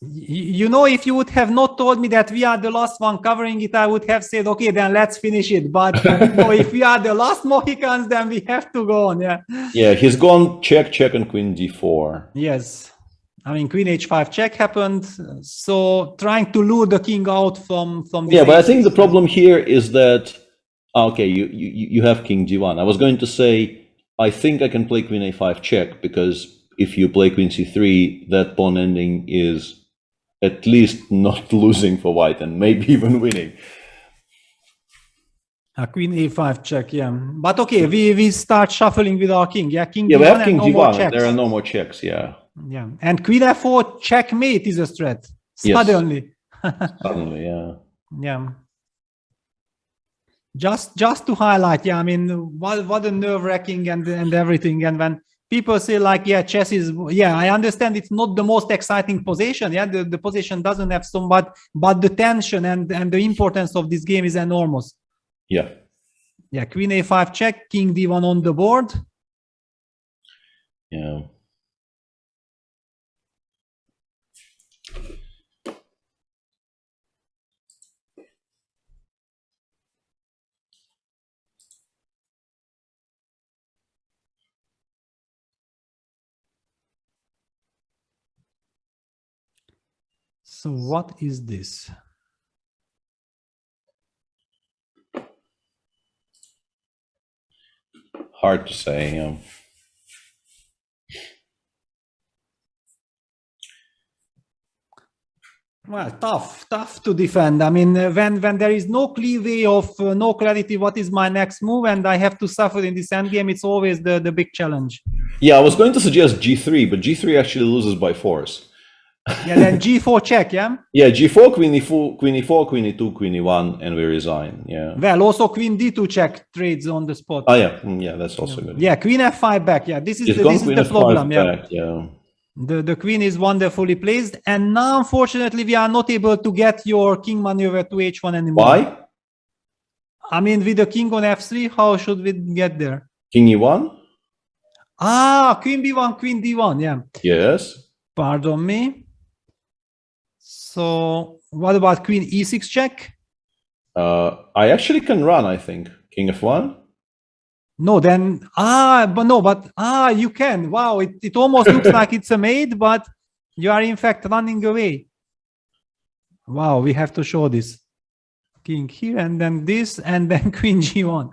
You know, if you would have not told me that we are the last one covering it, I would have said, okay, then let's finish it. But no, if we are the last Mohicans, then we have to go on. Yeah. Yeah, he's gone check, and Queen D4. Yes. I mean, Queen H5 check happened. So trying to lure the king out from the. Yeah, but I think the problem here is that, okay, you have King D1. I was going to say, I think I can play Queen A5 check, because if you play Queen C3, that pawn ending is at least not losing for white and maybe even winning. Queen A5 check, yeah. But okay, we start shuffling with our king. Yeah, King D1. We have King D1. There are no more checks, yeah. Yeah, and Queen F4 checkmate is a threat. Suddenly. Yes. Suddenly, yeah. Yeah. Just to highlight, yeah, I mean, what a nerve-wracking and everything. And when people say like, yeah, chess is, yeah, I understand it's not the most exciting position. Yeah, the position doesn't have so much, but the tension and the importance of this game is enormous. Yeah. Yeah, Queen A5 check, King D1 on the board. Yeah. So what is this? Hard to say. Well, tough to defend. I mean, when there is no clear way of no clarity, what is my next move, and I have to suffer in this endgame, it's always the big challenge. Yeah, I was going to suggest G3, but G3 actually loses by force. Yeah, then G4 check, yeah? Yeah, G4, Queen E4, Queen E4, Queen E2, Queen E1, and we resign, yeah. Well, also Queen D2 check trades on the spot. Oh, yeah, yeah, that's also good. Yeah, Queen F5 back, yeah, this is the problem, back, yeah. The queen is wonderfully placed, and now, unfortunately, we are not able to get your king maneuver to H1 anymore. Why? I mean, with the king on F3, how should we get there? King E1? Ah, Queen B1, Queen D1, yeah. Yes. Pardon me. So what about Queen E6 check? I actually can run, I think. King F1? No, then, you can. Wow, it almost looks like it's a mate, but you are in fact running away. Wow, we have to show this. King here, and then this, and then Queen G1.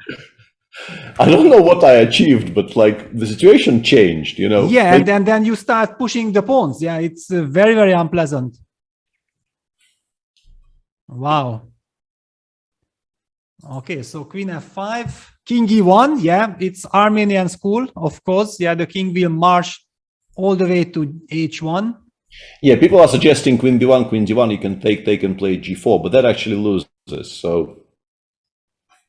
I don't know what I achieved, but like the situation changed, you know? Yeah, and then you start pushing the pawns. Yeah, it's very, very unpleasant. Wow. Okay, so Queen F5, King E1, yeah, it's Armenian school, of course. Yeah, the king will march all the way to H1. Yeah, people are suggesting Queen B1, Queen D1, you can take and play G4, but that actually loses, so...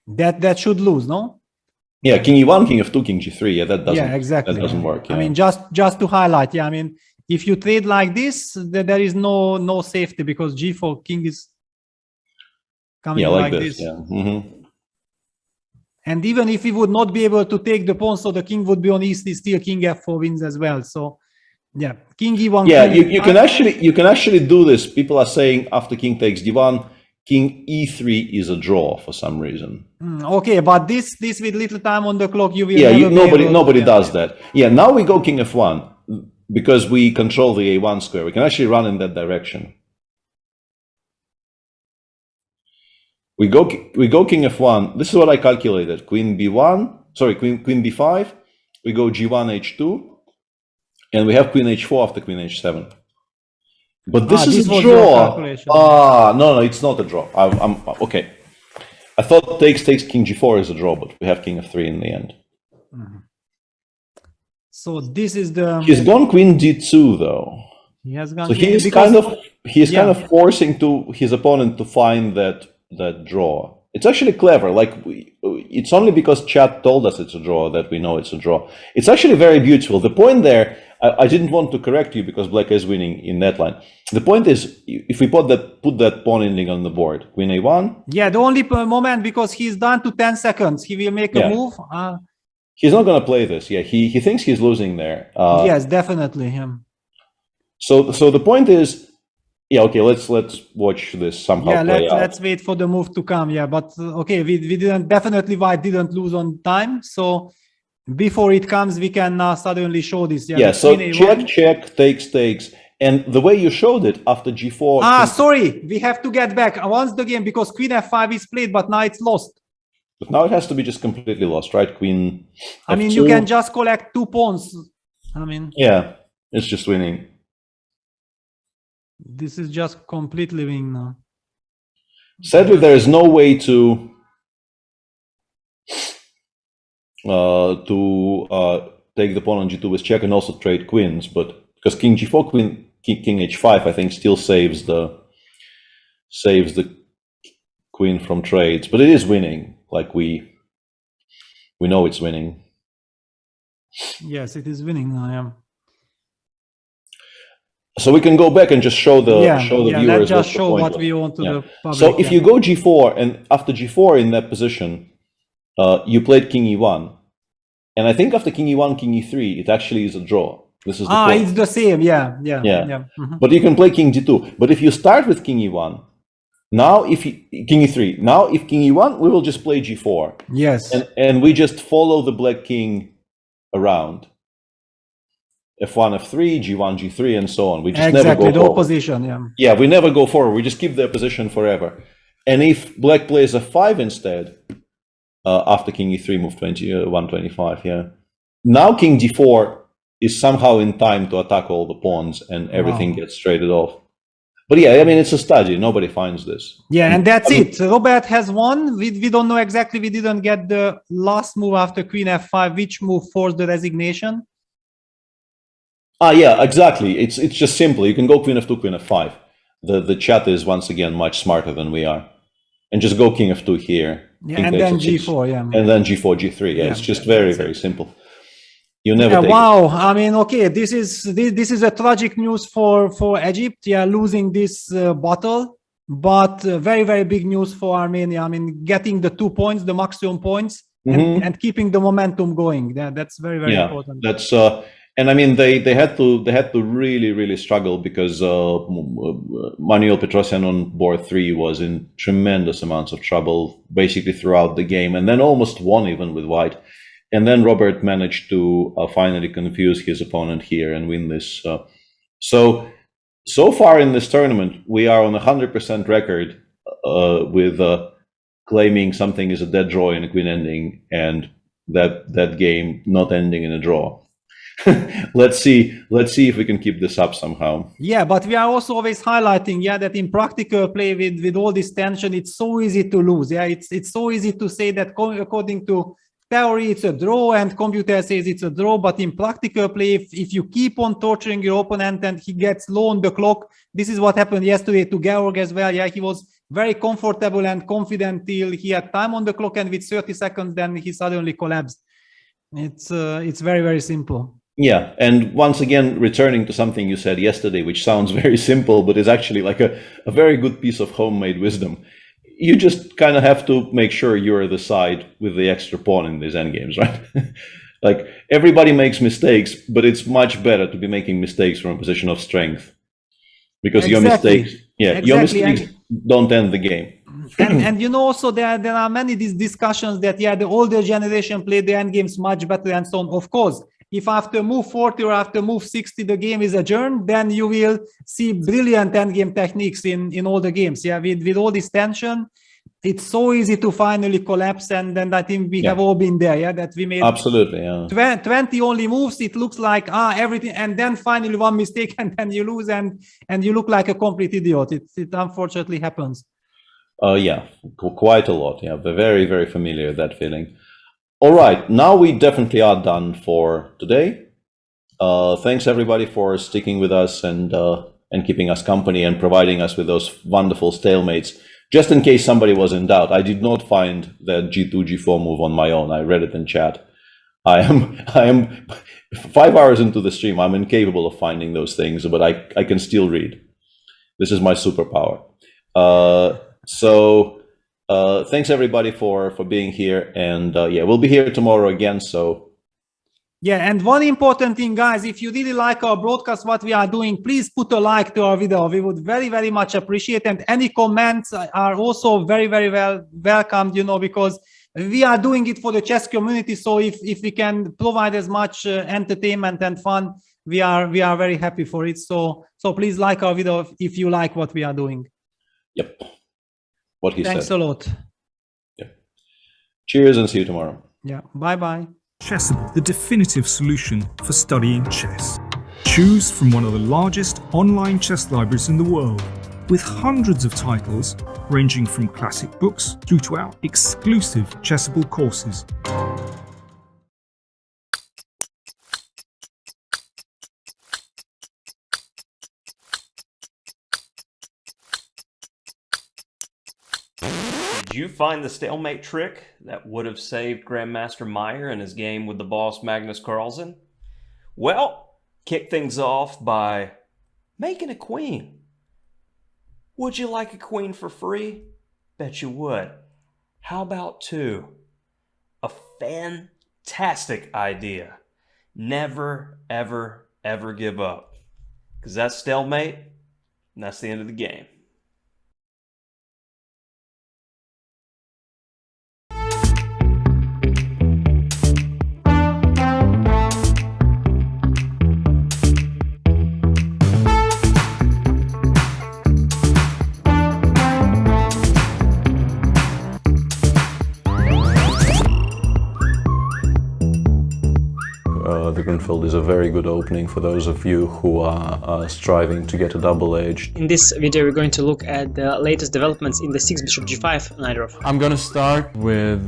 That should lose, no? Yeah, King E1, King F2, King G3, yeah, that doesn't, exactly. That doesn't work, yeah. I mean, just to highlight, yeah, I mean, if you trade like this, there is no safety, because G4, king is coming like this. Yeah. Mm-hmm. And even if he would not be able to take the pawn, so the king would be on E3, still King F4 wins as well. So, yeah, King E1. Yeah, you can actually do this. People are saying after King takes D1, King E3 is a draw for some reason. Okay, but this with little time on the clock, you will. Yeah, nobody does that. Yeah, now we go King F1 because we control the A1 square. We can actually run in that direction. We go King F1. This is what I calculated. Queen B1, sorry, Queen B5. We go G1, H2. and we have queen h4 after queen h7. But this is a was draw. your calculation. No, it's not a draw. I'm okay. I thought takes king g4 is a draw, but we have king f3 in the end. So this is the. He's gone queen d2 though. He has gone. So he's kind of forcing his opponent to find that draw. It's actually clever. Like it's only because chat told us it's a draw that we know it's a draw. It's actually very beautiful. The point there, I didn't want to correct you because black is winning in that line. The point is, if we put that pawn ending on the board, queen a1. Yeah, the only moment because he's down to 10 seconds. He will make a move. He's not going to play this. Yeah, he thinks he's losing there. Yes, definitely him. So the point is. Yeah, okay, let's watch this somehow play out. Let's wait for the move to come. Yeah, but okay, we didn't, definitely white didn't lose on time. So before it comes, we can suddenly show this. Yeah, so check, takes. And the way you showed it after g4... sorry, we have to get back. Once the game, because queen f5 is played, but now it's lost. But now it has to be just completely lost, right? Queen I mean, you can just collect 2 pawns. I mean... Yeah, it's just winning. This is just completely winning now. Sadly, there is no way to take the pawn on g2 with check and also trade queens, but because king g4, king h5, I think still saves the queen from trades, but it is winning. Like we know it's winning. Yes, it is winning now. Yeah. So we can go back and just show the viewers. Let's just show what we want to the public. So if you go g4 and after g4 in that position, you played king e1, and I think after king e1, king e3, it actually is a draw. This is the point. It's the same. Yeah. But you can play king d2. But if you start with king e1, now king e3, now if king e1, we will just play g4. Yes. And we just follow the black king around. f1, f3, g1, g3, and so on. We just never go forward. Opposition, yeah, we never go forward. We just keep the position forever. And if black plays f5 instead, after king e3, move 125, yeah. Now king d4 is somehow in time to attack all the pawns and everything gets traded off. But yeah, I mean, it's a study. Nobody finds this. Yeah, and that's it. Robert has won. We don't know exactly. We didn't get the last move after queen f5. Which move forced the resignation? Yeah, exactly. It's just simple. You can go queen f2, queen f5. The chat is once again much smarter than we are. And just go king f2 here. Yeah, and then g4, yeah. And then g4, g3. Yeah, it's just very, very simple. You never wow. I mean, okay, this is a tragic news for Egypt. Yeah, losing this battle. But very, very big news for Armenia. I mean, getting the 2 points, the maximum points, and keeping the momentum going. That's very, very important. That's and I mean they had to really struggle because Manuel Petrosyan on board 3 was in tremendous amounts of trouble basically throughout the game, and then almost won even with white. And then Robert managed to finally confuse his opponent here and win this. So far in this tournament, we are on 100% record with claiming something is a dead draw in a queen ending, and that game not ending in a draw. Let's see if we can keep this up somehow. Yeah, but we are also always highlighting, that in practical play with all this tension, it's so easy to lose. Yeah, it's so easy to say that according to theory it's a draw and computer says it's a draw, but in practical play, if you keep on torturing your opponent and he gets low on the clock, this is what happened yesterday to Georg as well. Yeah, he was very comfortable and confident till he had time on the clock, and with 30 seconds, then he suddenly collapsed. It's very, very simple. Yeah, and once again, returning to something you said yesterday, which sounds very simple, but is actually like a very good piece of homemade wisdom. You just kind of have to make sure you're the side with the extra pawn in these endgames, right? Like, everybody makes mistakes, but it's much better to be making mistakes from a position of strength. Because your mistakes don't end the game. And you know, also there are many these discussions that, the older generation played the endgames much better and so on. Of course, if after move 40 or after move 60 the game is adjourned, then you will see brilliant endgame techniques in all the games. Yeah, with all this tension, it's so easy to finally collapse, and then I think we have all been there, that we made absolutely 20 only moves. It looks like everything, and then finally one mistake, and then you lose, and you look like a complete idiot. It unfortunately happens. Quite a lot. Very, very familiar, that feeling. All right, now we definitely are done for today. Thanks everybody for sticking with us and keeping us company and providing us with those wonderful stalemates. Just in case somebody was in doubt, I did not find that G2, G4 move on my own. I read it in chat. I am 5 hours into the stream. I'm incapable of finding those things, but I can still read. This is my superpower. So thanks everybody for being here, and we'll be here tomorrow again. So. Yeah, and one important thing, guys, if you really like our broadcast, what we are doing, please put a like to our video. We would very, very much appreciate it. And any comments are also very, very welcomed, because we are doing it for the chess community. So if we can provide as much entertainment and fun, we are very happy for it. So please like our video if you like what we are doing. Yep. What he said. Thanks a lot. Yep. Cheers and see you tomorrow. Yeah. Bye-bye. Chessable, the definitive solution for studying chess. Choose from one of the largest online chess libraries in the world, with hundreds of titles ranging from classic books through to our exclusive Chessable courses. Did you find the stalemate trick that would have saved Grandmaster Meyer in his game with the boss Magnus Carlsen? Well, kick things off by making a queen. Would you like a queen for free? Bet you would. How about two? A fantastic idea. Never, ever, ever give up. Because that's stalemate, and that's the end of the game. The Grunfeld is a very good opening for those of you who are striving to get a double age. In this video we're going to look at the latest developments in the 6 bishop g5 knight off. I'm gonna start with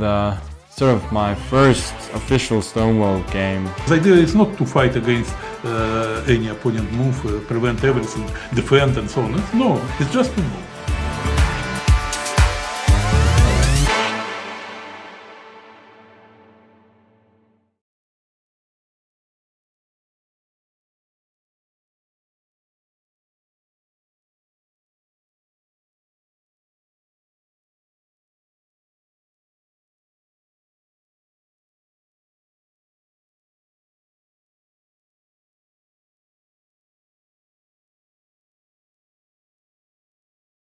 sort of my first official Stonewall game. The idea is not to fight against any opponent move, prevent everything, defend and so on. No, it's just to move.